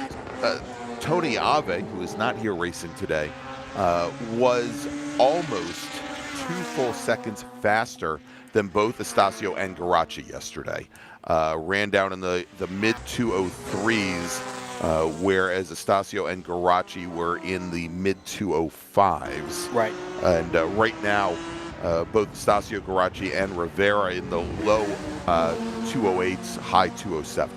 Tony Ave, who is not here racing today, was almost 2 full seconds faster than both Estacio and Garaci yesterday. Ran down in the mid 203s, whereas Estacio and Garaci were in the mid 205s. Right. And right now, both Estacio, Garaci, and Rivera in the low 208s, high 207s.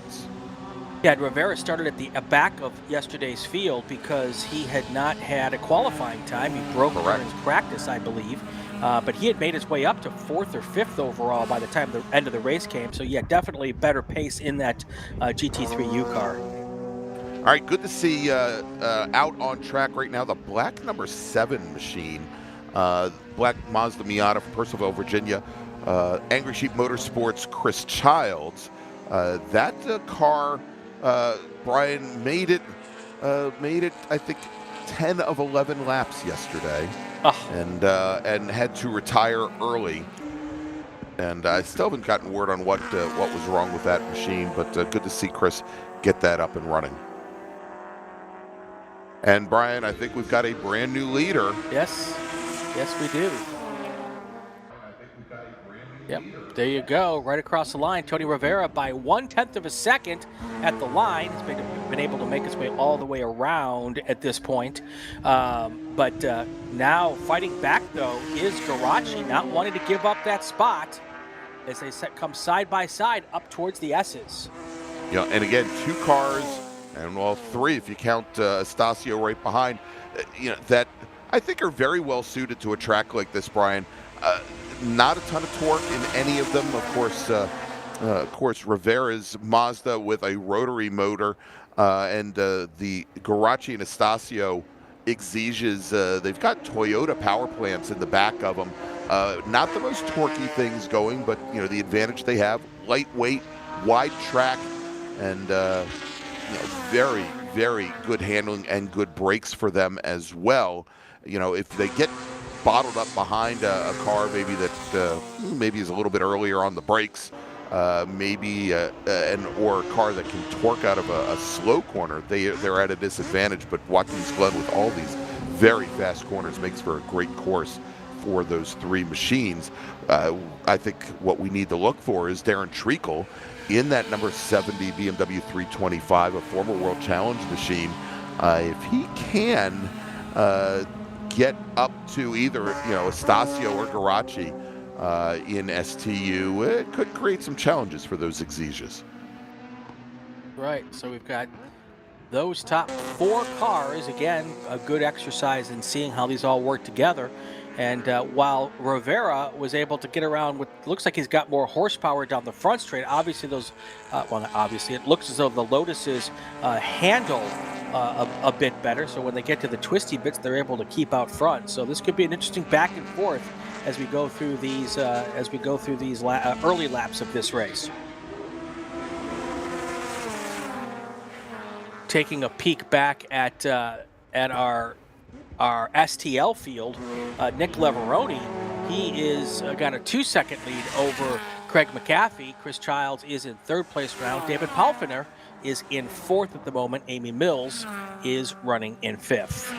Yeah, Rivera started at the back of yesterday's field because he had not had a qualifying time. He broke during his practice, I believe. But he had made his way up to 4th or 5th overall by the time the end of the race came. So, yeah, definitely better pace in that GT3U car. All right, good to see out on track right now the black number 7 machine, black Mazda Miata from Purcellville, Virginia. Angry Sheep Motorsports' Chris Childs. That car, Brian, made it, I think, 10 of 11 laps yesterday. And had to retire early. And I still haven't gotten word on what was wrong with that machine, but good to see Chris get that up and running. And Brian, I think we've got a brand new leader. Yes, we do. Yep, there you go, right across the line. Tony Rivera by 1/10 of a second at the line. He's been able to make his way all the way around at this point. But now fighting back, though, is Garaci, not wanting to give up that spot as they come side by side up towards the S's. Yeah, and again, 2 cars, and well, 3 if you count Estacio right behind, that I think are very well suited to a track like this, Brian. Not a ton of torque in any of them. Of course, Rivera's Mazda with a rotary motor, and the Garaci and Estacio Exiges, they've got Toyota power plants in the back of them. Not the most torquey things going, but the advantage they have: lightweight, wide track, and very, very good handling and good brakes for them as well. If they get bottled up behind a car maybe that maybe is a little bit earlier on the brakes, or a car that can torque out of a slow corner, they're at a disadvantage. But Watkins Glen, with all these very fast corners, makes for a great course for those 3 machines. I think what we need to look for is Darren Treacle in that number 70 BMW 325, a former World Challenge machine. If he can get up to either Estacio or Garaci, in STU, it could create some challenges for those Exesias. Right, so we've got those top 4 cars. Again, a good exercise in seeing how these all work together. And while Rivera was able to get around with, looks like he's got more horsepower down the front straight. Obviously, those, well, obviously, it looks as though the Lotuses handle a bit better. So when they get to the twisty bits, they're able to keep out front. So this could be an interesting back and forth as we go through these early laps of this race. Taking a peek back at our STL field, Nick Leveroni, he is got a 2-second lead over Craig McAfee. Chris Childs is in 3rd place round. David Palfiner is in 4th at the moment. Amy Mills is running in 5th.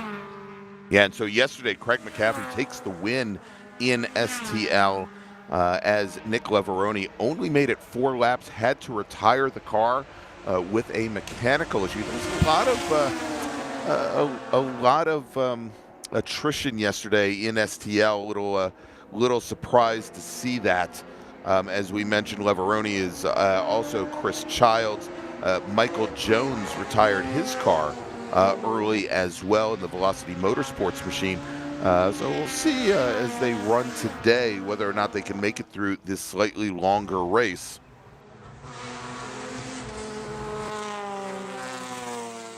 Yeah, and so yesterday, Craig McAfee takes the win in STL as Nick Leveroni only made it 4 laps, had to retire the car with a mechanical issue. There was a lot of attrition yesterday in STL. Little surprised to see that. As we mentioned, Leveroni is also Chris Childs. Michael Jones retired his car early as well in the Velocity Motorsports machine. So we'll see as they run today whether or not they can make it through this slightly longer race.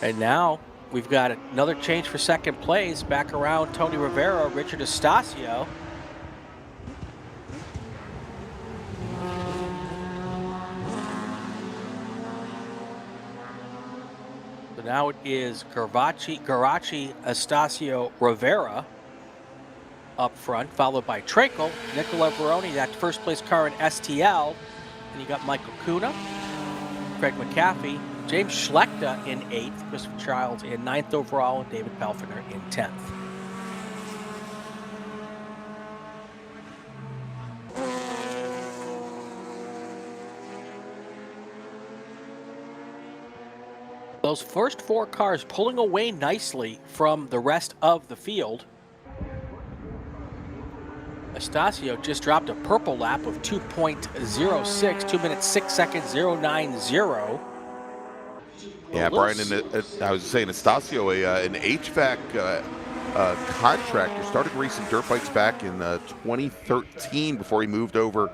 And now we've got another change for 2nd place. Back around Tony Rivera, Richard Estacio. So now it is Garaci, Estacio, Rivera up front, followed by Treacle, Nicola Veroni, that 1st place car in STL. And you got Michael Kuna, Craig McAfee, James Schlechter in 8th, Christopher Childs in 9th overall, and David Palfiner in 10th. Those first 4 cars pulling away nicely from the rest of the field. Estacio just dropped a purple lap of 2.06, 2 minutes 6 seconds 090. Yeah, Brian, and I was saying Estacio, an HVAC contractor, started racing dirt bikes back in 2013 before he moved over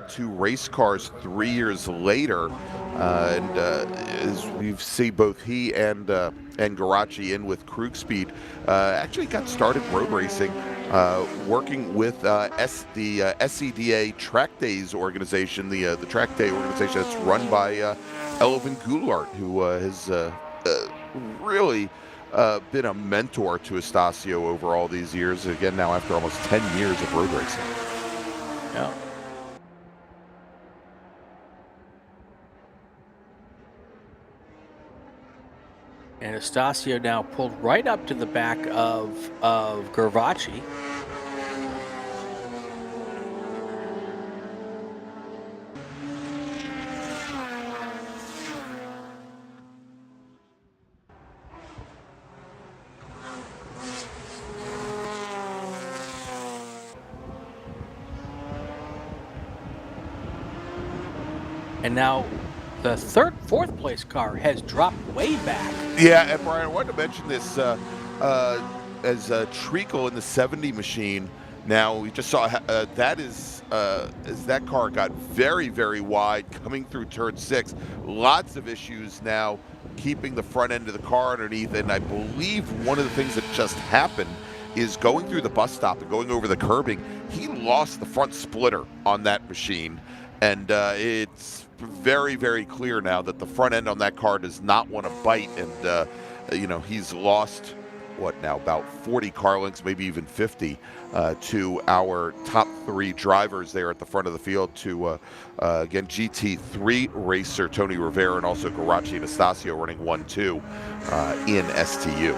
to race cars 3 years later. And as we see, both he and Garaci in with Krug Speed actually got started road racing, working with the SCDA Track Days organization, the track day organization that's run by Elvin Goulart, who has really been a mentor to Estacio over all these years. Again, now after almost 10 years of road racing. Yeah. And Estacio now pulled right up to the back of Gravacci. And now the 4th place car has dropped way back. Yeah, and Brian, I wanted to mention this as Treacle in the 70 machine. Now we just saw that is as that car got very, very wide coming through turn 6. Lots of issues now keeping the front end of the car underneath. And I believe one of the things that just happened is going through the bus stop and going over the curbing. He lost the front splitter on that machine, and it's very, very clear now that the front end on that car does not want to bite, and you know, he's lost what now, about 40 car lengths, maybe even 50, to our top 3 drivers there at the front of the field, to again GT3 racer Tony Rivera, and also Garaci and Estacio running 1-2 in STU.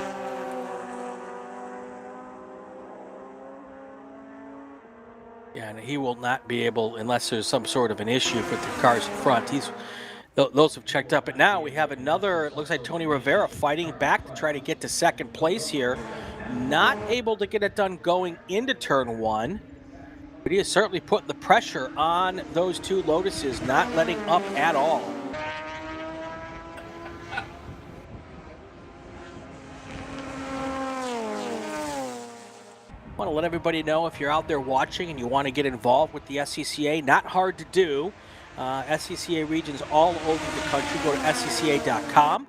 Yeah, and he will not be able, unless there's some sort of an issue with the cars in front. Those have checked up. But now we have another, it looks like Tony Rivera fighting back to try to get to 2nd place here. Not able to get it done going into turn 1. But he is certainly putting the pressure on those two Lotuses, not letting up at all. I want to let everybody know, if you're out there watching and you want to get involved with the SCCA, not hard to do. SCCA regions all over the country. Go to scca.com.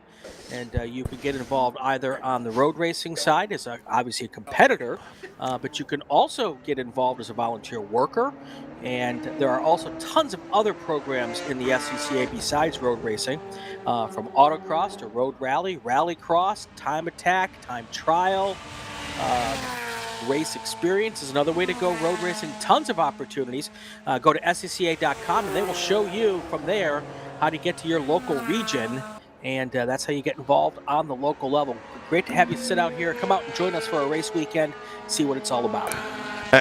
And you can get involved either on the road racing side as obviously a competitor, but you can also get involved as a volunteer worker. And there are also tons of other programs in the SCCA besides road racing, from autocross to road rally, rallycross, time attack, time trial, race experience is another way to go. Road racing, tons of opportunities. Go to scca.com and they will show you from there how to get to your local region. And that's how you get involved on the local level. Great to have you sit out here. Come out and join us for a race weekend. See what it's all about.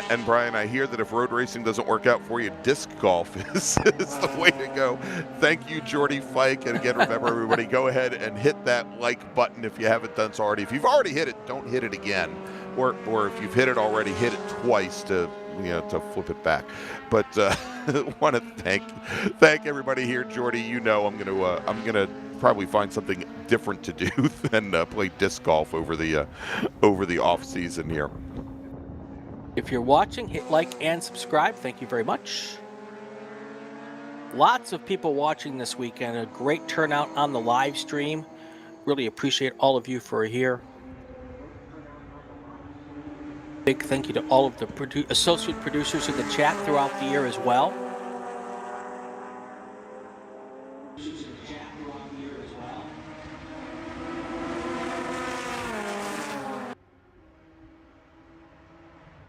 And Brian, I hear that if road racing doesn't work out for you, disc golf is the way to go. Thank you, Jordy Fike. And again, remember, everybody, go ahead and hit that like button if you haven't done so already. If you've already hit it, don't hit it again. Or if you've hit it already, hit it twice to flip it back. But want to thank everybody here, Jordy. I'm gonna probably find something different to do than play disc golf over the off season here. If you're watching, hit like and subscribe. Thank you very much. Lots of people watching this weekend. A great turnout on the live stream. Really appreciate all of you for here. Big thank you to all of the associate producers in the chat throughout the year as well.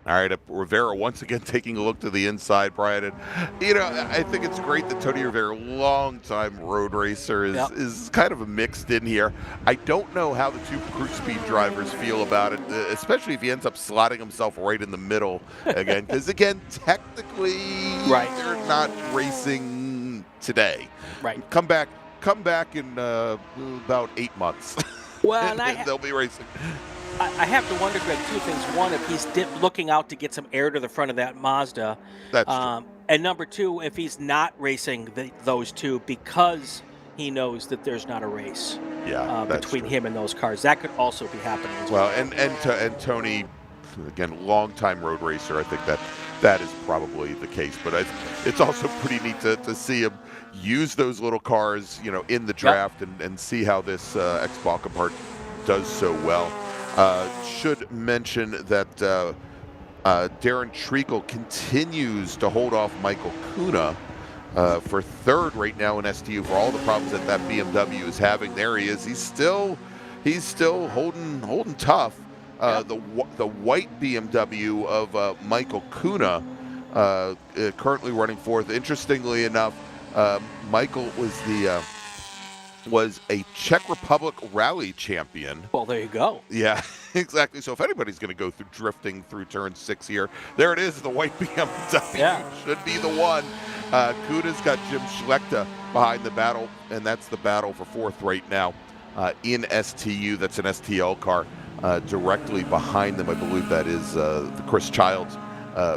All right, Rivera once again taking a look to the inside, Brian. And, I think it's great that Tony Rivera, longtime road racer, is kind of mixed in here. I don't know how the two cruise speed drivers feel about it, especially if he ends up slotting himself right in the middle again. Because, again, technically, they're not racing today. Right. Come back in about 8 months. Well, and they'll be racing. I have to wonder, Greg, two things. One, if he's looking out to get some air to the front of that Mazda. That's true. And number two, if he's not racing those two because he knows that there's not a race between him and those cars. That could also be happening as well. And Tony, again, longtime road racer, I think that is probably the case. But it's also pretty neat to see him use those little cars, in the draft and see how this X-Balka part does so well. Should mention that Darren Treacle continues to hold off Michael Kuna for third right now in STU for all the problems that BMW is having. There he is. He's still holding tough. The white BMW of Michael Kuna currently running fourth. Interestingly enough, Michael was a Czech Republic rally champion. Well, there you go. Yeah, exactly. So if anybody's going to go through drifting through turn 6 here, there it is, the white BMW should be the one. Kuda's got Jim Schlechter behind the battle, and that's the battle for fourth right now in STU. That's an STL car directly behind them. I believe that is the Chris Childs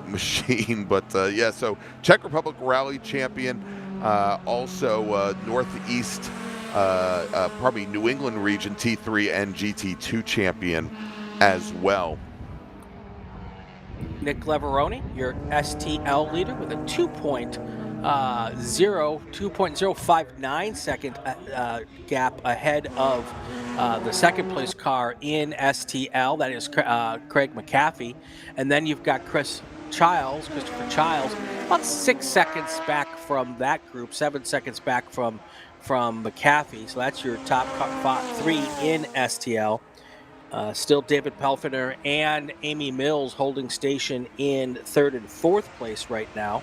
machine. But so Czech Republic rally champion, also Northeast, probably New England region T3 and GT2 champion as well. Nick Leveroni, your STL leader, with a 2.059 second gap ahead of the second place car in STL. That is Craig McAfee. And then you've got Christopher Childs, about 6 seconds back from that group, 7 seconds back from McAfee. So that's your top 3 in STL. Still David Pelfiner and Amy Mills holding station in third and fourth place right now.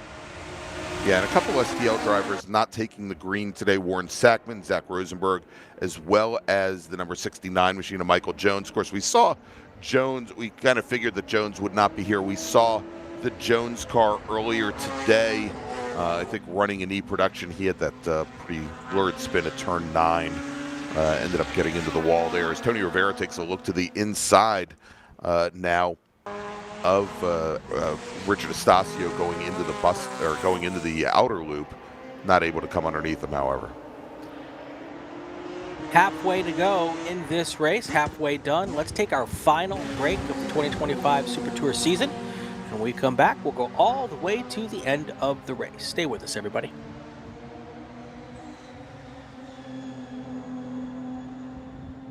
Yeah, and a couple STL drivers not taking the green today. Warren Sackman, Zach Rosenberg, as well as the number 69 machine of Michael Jones. Of course, we saw Jones. We kind of figured that Jones would not be here. We saw the Jones car earlier today. I think running in E-production, he had that pretty lurid spin at turn 9. Ended up getting into the wall there as Tony Rivera takes a look to the inside now. of Richard Estacio going into the bus or going into the outer loop. Not able to come underneath him, however. Halfway to go in this race, halfway done. Let's take our final break of the 2025 Super Tour season. And when we come back, we'll go all the way to the end of the race. Stay with us, everybody.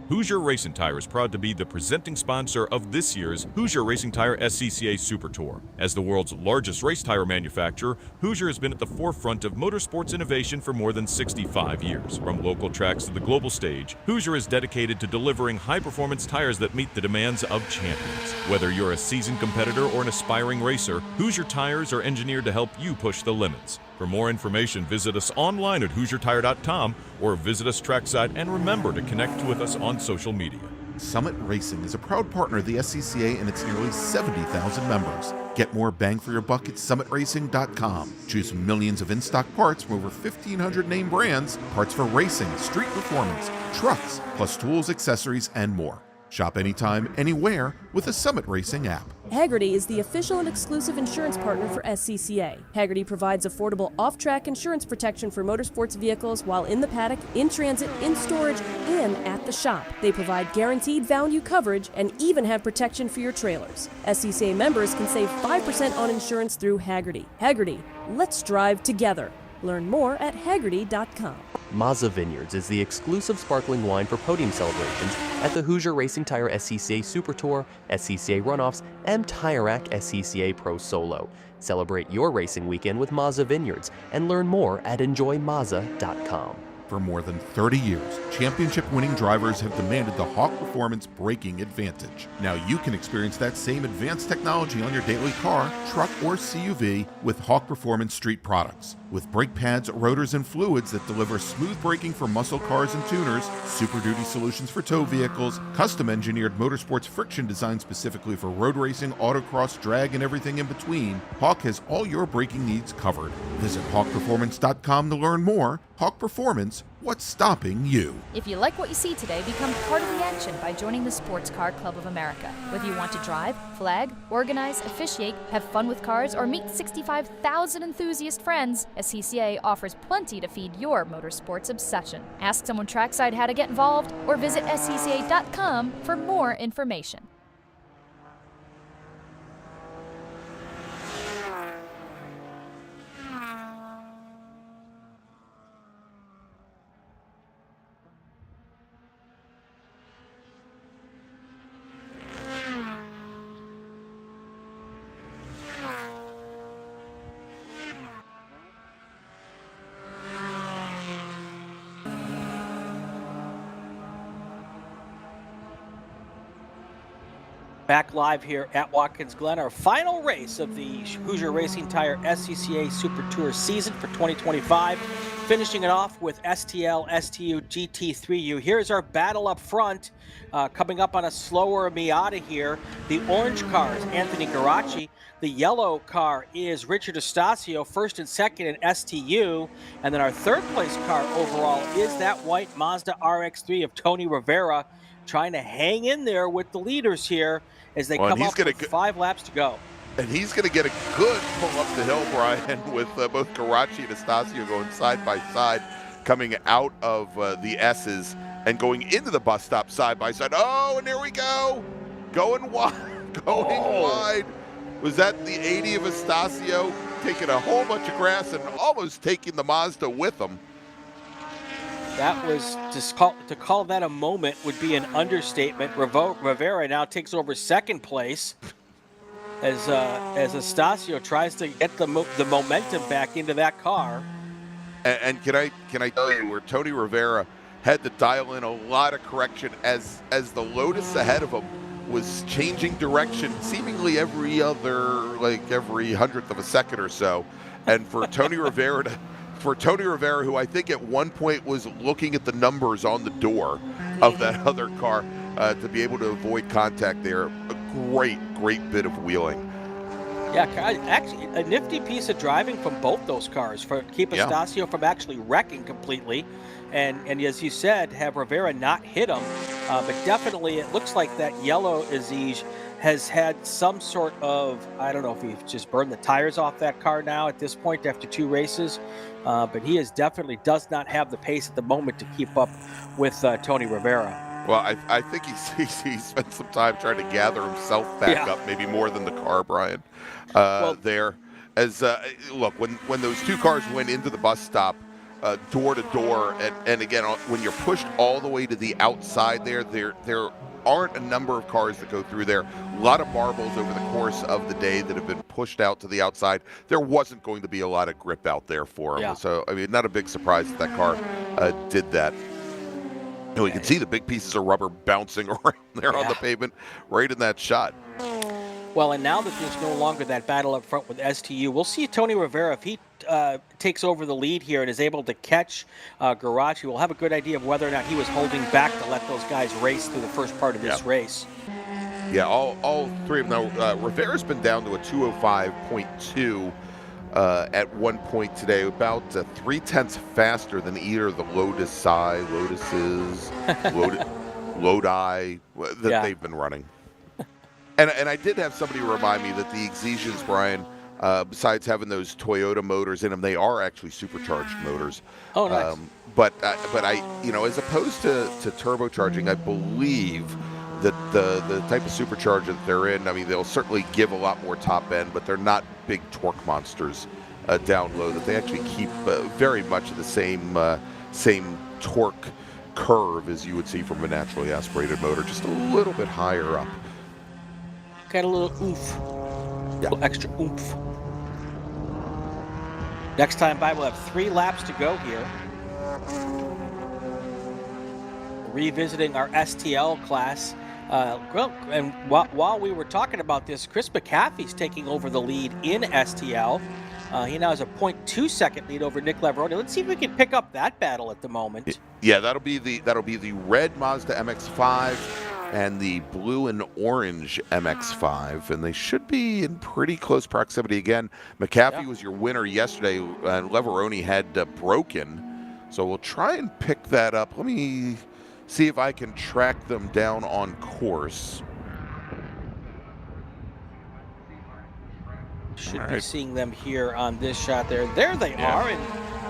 Hoosier Racing Tire is proud to be the presenting sponsor of this year's Hoosier Racing Tire SCCA Super Tour. As the world's largest race tire manufacturer, Hoosier has been at the forefront of motorsports innovation for more than 65 years. From local tracks to the global stage, Hoosier is dedicated to delivering high-performance tires that meet the demands of champions. Whether you're a seasoned competitor or an aspiring racer, Hoosier tires are engineered to help you push the limits. For more information, visit us online at HoosierTire.com or visit us trackside, and remember to connect with us on social media. Summit Racing is a proud partner of the SCCA and its nearly 70,000 members. Get more bang for your buck at SummitRacing.com. Choose from millions of in-stock parts from over 1,500 name brands, parts for racing, street performance, trucks, plus tools, accessories, and more. Shop anytime, anywhere with the Summit Racing app. Hagerty is the official and exclusive insurance partner for SCCA. Hagerty provides affordable off-track insurance protection for motorsports vehicles while in the paddock, in transit, in storage, and at the shop. They provide guaranteed value coverage and even have protection for your trailers. SCCA members can save 5% on insurance through Hagerty. Hagerty, let's drive together. Learn more at Hagerty.com. Mazza Vineyards is the exclusive sparkling wine for podium celebrations at the Hoosier Racing Tire SCCA Super Tour, SCCA Runoffs, and Tire Rack SCCA Pro Solo. Celebrate your racing weekend with Mazza Vineyards and learn more at enjoymazza.com. For more than 30 years, championship-winning drivers have demanded the Hawk Performance braking advantage. Now you can experience that same advanced technology on your daily car, truck, or CUV with Hawk Performance Street products. With brake pads, rotors, and fluids that deliver smooth braking for muscle cars and tuners, Super Duty solutions for tow vehicles, custom-engineered motorsports friction designed specifically for road racing, autocross, drag, and everything in between, Hawk has all your braking needs covered. Visit hawkperformance.com to learn more. Hawk Performance, what's stopping you? If you like what you see today, become part of the action by joining the Sports Car Club of America. Whether you want to drive, flag, organize, officiate, have fun with cars, or meet 65,000 enthusiast friends, SCCA offers plenty to feed your motorsports obsession. Ask someone trackside how to get involved, or visit SCCA.com for more information. Back live here at Watkins Glen, our final race of the Hoosier Racing Tire SCCA Super Tour season for 2025. Finishing it off with STL, STU, GT3U. Here's our battle up front. Coming up on a slower Miata here. The orange car is Anthony Garacci. The yellow car is Richard Estacio, first and second in STU. And then our third place car overall is that white Mazda RX-3 of Tony Rivera, trying to hang in there with the leaders here as they come up with 5 laps to go. And he's going to get a good pull up the hill, Brian, with both Garacci and Estacio going side by side, coming out of the S's and going into the bus stop side by side. Oh, and there we go. Going wide. Wide. Was that the 80 of Estacio taking a whole bunch of grass and almost taking the Mazda with him? That was to call that a moment would be an understatement. Rivera now takes over second place as Estacio tries to get the momentum back into that car. And can I tell you where Tony Rivera had to dial in a lot of correction as the Lotus ahead of him was changing direction seemingly every 100th of a second or so, and for Tony Rivera who I think at one point was looking at the numbers on the door of that other car to be able to avoid contact there, a great bit of wheeling. Yeah, actually a nifty piece of driving from both those cars for keep Estacio from actually wrecking completely, and as you said, have Rivera not hit him. But definitely it looks like that yellow Aziz has had some sort of, I don't know if he's just burned the tires off that car now at this point after 2 races, but he definitely does not have the pace at the moment to keep up with Tony Rivera. Well, I think he spent some time trying to gather himself back up, maybe more than the car, Brian. There, as look, when those 2 cars went into the bus stop, door to door, and again, when you're pushed all the way to the outside, there aren't a number of cars that go through there. A lot of marbles over the course of the day that have been pushed out to the outside. There wasn't going to be a lot of grip out there for him. Yeah. So, I mean, not a big surprise that car did that. You know, you can see the big pieces of rubber bouncing around there on the pavement right in that shot. Well, and now that there's no longer that battle up front with STU, we'll see Tony Rivera, if he takes over the lead here and is able to catch Garachi, we'll have a good idea of whether or not he was holding back to let those guys race through the first part of this race. Yeah, all 3 of them. Now, Rivera's been down to a 205.2 at one point today, about 0.3 faster than either of the Lotuses, Lodi that they've been running. And I did have somebody remind me that the Exesians, Brian, besides having those Toyota motors in them, they are actually supercharged motors. Oh, nice. But I, you know, as opposed to turbocharging, I believe that the type of supercharger that they're in, I mean, they'll certainly give a lot more top end, but they're not big torque monsters down low. That they actually keep very much the same torque curve as you would see from a naturally aspirated motor, just a little bit higher up. Got a little oomph, a little extra oomph. Next time by, we'll have 3 laps to go here. Revisiting our STL class. And while we were talking about this, Chris McAfee's taking over the lead in STL. He now has a 0.2 second lead over Nick Laveroni. Let's see if we can pick up that battle at the moment. Yeah, that'll be the red Mazda MX-5 and the blue and orange MX-5, and they should be in pretty close proximity again. McAfee was your winner yesterday, and Laveroni had broken, so we'll try and pick that up. Let me see if I can track them down on course. Should be seeing them here on this shot there. There they are, and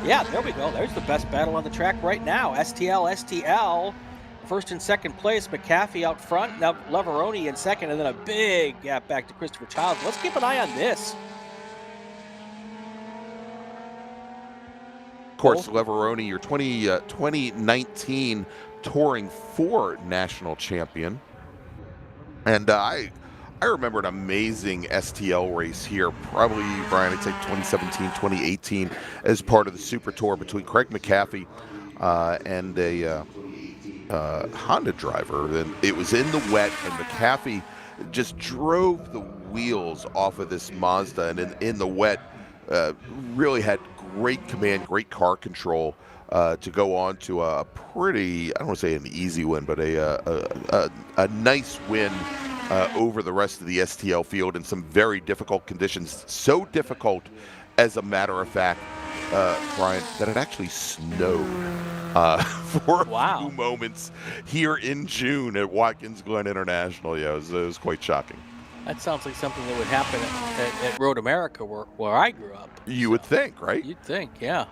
yeah, there we go. There's the best battle on the track right now. STL, first and second place. McAfee out front, now Laveroni in second, and then a big gap back to Christopher Childs. Let's keep an eye on this. Of course, Laveroni, your 2019 Touring 4 national champion. And I remember an amazing STL race here, probably, Brian, I'd say 2017, 2018, as part of the Super Tour between Craig McAfee and a Honda driver. And it was in the wet, and McAfee just drove the wheels off of this Mazda, and in the wet, really had great command, great car control to go on to a pretty, I don't want to say an easy win, but a nice win over the rest of the STL field in some very difficult conditions. So difficult, as a matter of fact, Brian, that it actually snowed for a few moments here in June at Watkins Glen International. Yeah, it was quite shocking. That sounds like something that would happen at Road America, where I grew up. You would think, right? You'd think, yeah.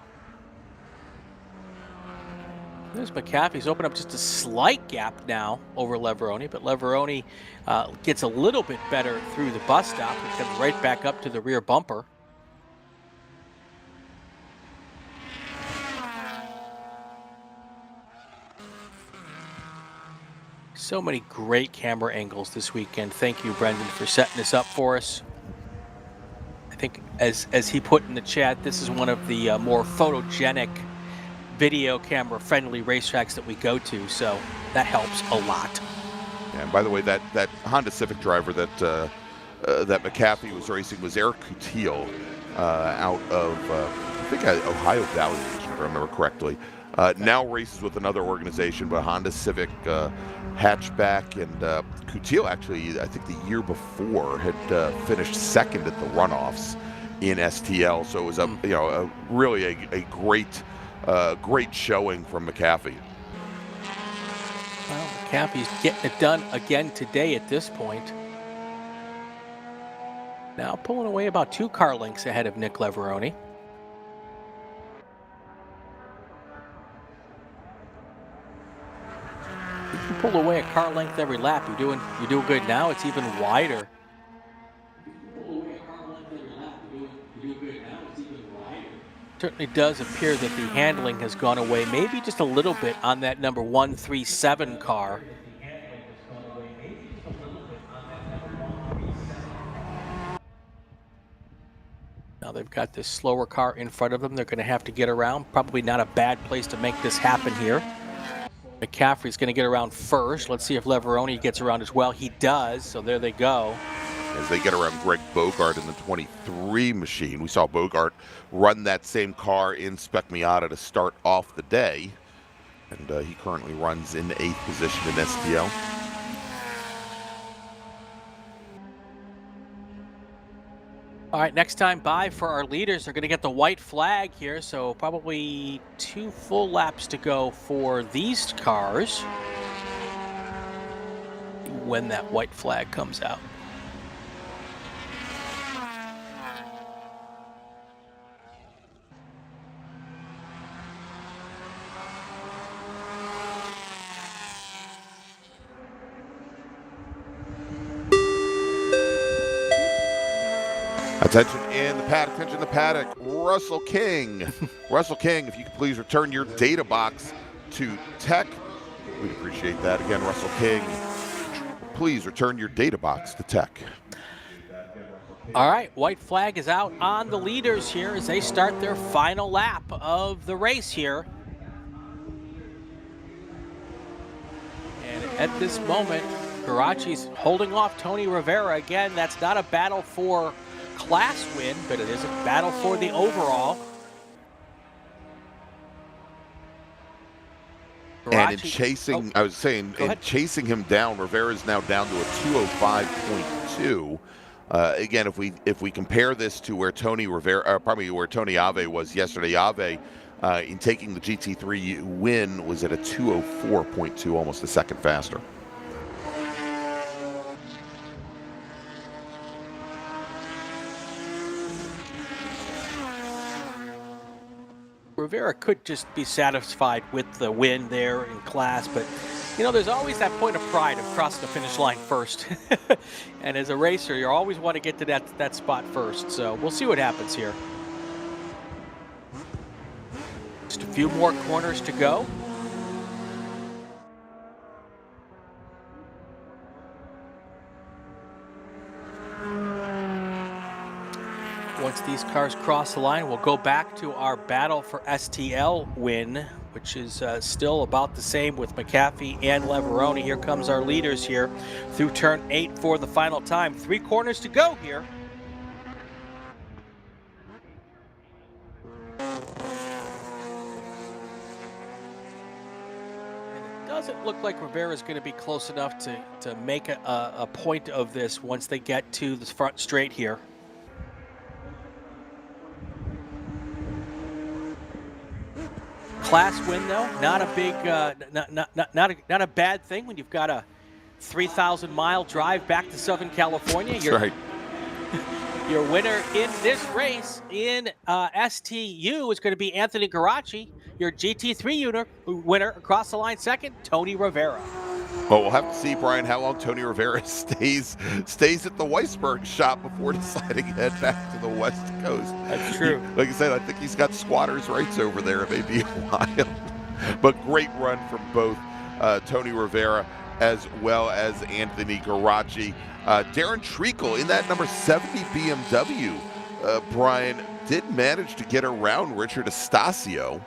There's McAfee. He's opened up just a slight gap now over Laveroni, but Laveroni gets a little bit better through the bus stop and comes right back up to the rear bumper. So many great camera angles this weekend. Thank you, Brendan, for setting this up for us. I think, as he put in the chat, this is one of the more photogenic video camera friendly racetracks that we go to, so that helps a lot. Yeah, and by the way, that Honda Civic driver that McAfee was racing was Eric Coutil out of I think Ohio Valley, if I remember correctly. Now races with another organization, but Honda Civic hatchback, and Coutil actually, I think the year before, had finished second at the runoffs in STL. So it was really a great showing from McAfee. Well, McAfee's getting it done again today at this point. Now pulling away about 2 car lengths ahead of Nick Leveroni. You can pull away a car length every lap. You're doing good now. It's even wider. Certainly does appear that the handling has gone away, maybe just a little bit on that number 137 car. Now they've got this slower car in front of them. They're going to have to get around. Probably not a bad place to make this happen here. McCaffrey's going to get around first. Let's see if Leveroni gets around as well. He does, so there they go. As they get around Greg Bogart in the 23 machine. We saw Bogart run that same car in Spec Miata to start off the day. And he currently runs in 8th position in STL. All right, next time by for our leaders, they're going to get the white flag here, so probably 2 full laps to go for these cars when that white flag comes out. Attention in the paddock, attention in the paddock. Russell King. Russell King, if you could please return your data box to tech. We'd appreciate that. Again, Russell King, please return your data box to tech. All right, white flag is out on the leaders here as they start their final lap of the race here. And at this moment, Garachi's holding off Tony Rivera. Again, that's not a battle for class win, but it is a battle for the overall. And in chasing, I was saying, in chasing him down, Rivera is now down to a 205.2. Again, if we compare this to where Tony Rivera, probably where Tony Ave was yesterday, Ave in taking the GT3 win was at a 204.2, almost a second faster. Rivera could just be satisfied with the win there in class, but you know, there's always that point of pride of crossing the finish line first. And as a racer, you always want to get to that spot first. So we'll see what happens here. Just a few more corners to go. Once these cars cross the line, we'll go back to our battle for STL win, which is still about the same with McAfee and Leveroni. Here comes our leaders here through turn 8 for the final time. 3 corners to go here. And it doesn't look like Rivera's going to be close enough to make a point of this once they get to the front straight here. Class win though, not a big, not a bad thing when you've got a 3,000-mile drive back to Southern California. That's right. Your winner in this race in STU is going to be Anthony Garachi. Your GT3 winner across the line second, Tony Rivera. Well, we'll have to see, Brian, how long Tony Rivera stays at the Weisberg shop before deciding to head back to the West Coast. That's true. Like I said, I think he's got squatter's rights over there. It may be a while. But great run from both Tony Rivera as well as Anthony Garachi. Darren Treacle in that number 70 BMW, Brian, did manage to get around Richard Estacio.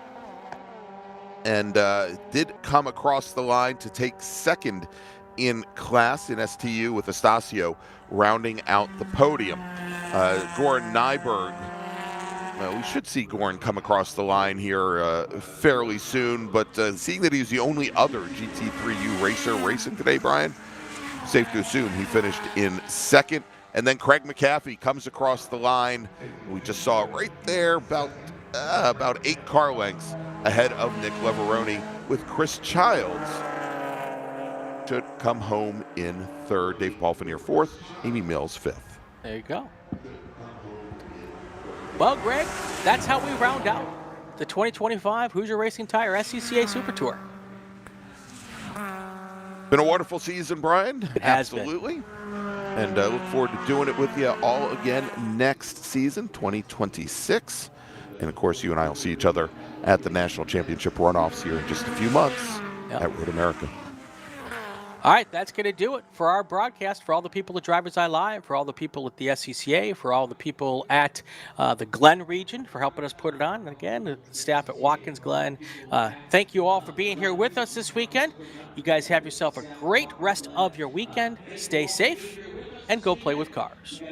And did come across the line to take second in class in STU with Estacio rounding out the podium. Goran Nyberg, we should see Goran come across the line here fairly soon, but seeing that he's the only other GT3U racer racing today, Brian, safe to assume he finished in second. And then Craig McAfee comes across the line. We just saw it right there, about 8 car lengths ahead of Nick Leveroni, with Chris Childs should come home in third. Dave Paulfinier fourth, Amy Mills fifth. There you go. Well, Greg, that's how we round out the 2025 Hoosier Racing Tire SCCA Super Tour. Been a wonderful season, Brian. It has Absolutely. And look forward to doing it with you all again next season, 2026. And of course, you and I will see each other at the National Championship runoffs here in just a few months at Road America. All right, that's going to do it for our broadcast, for all the people at DriversEye Live, for all the people at the SCCA, for all the people at the Glen region for helping us put it on. And again, the staff at Watkins Glen, thank you all for being here with us this weekend. You guys have yourself a great rest of your weekend. Stay safe and go play with cars.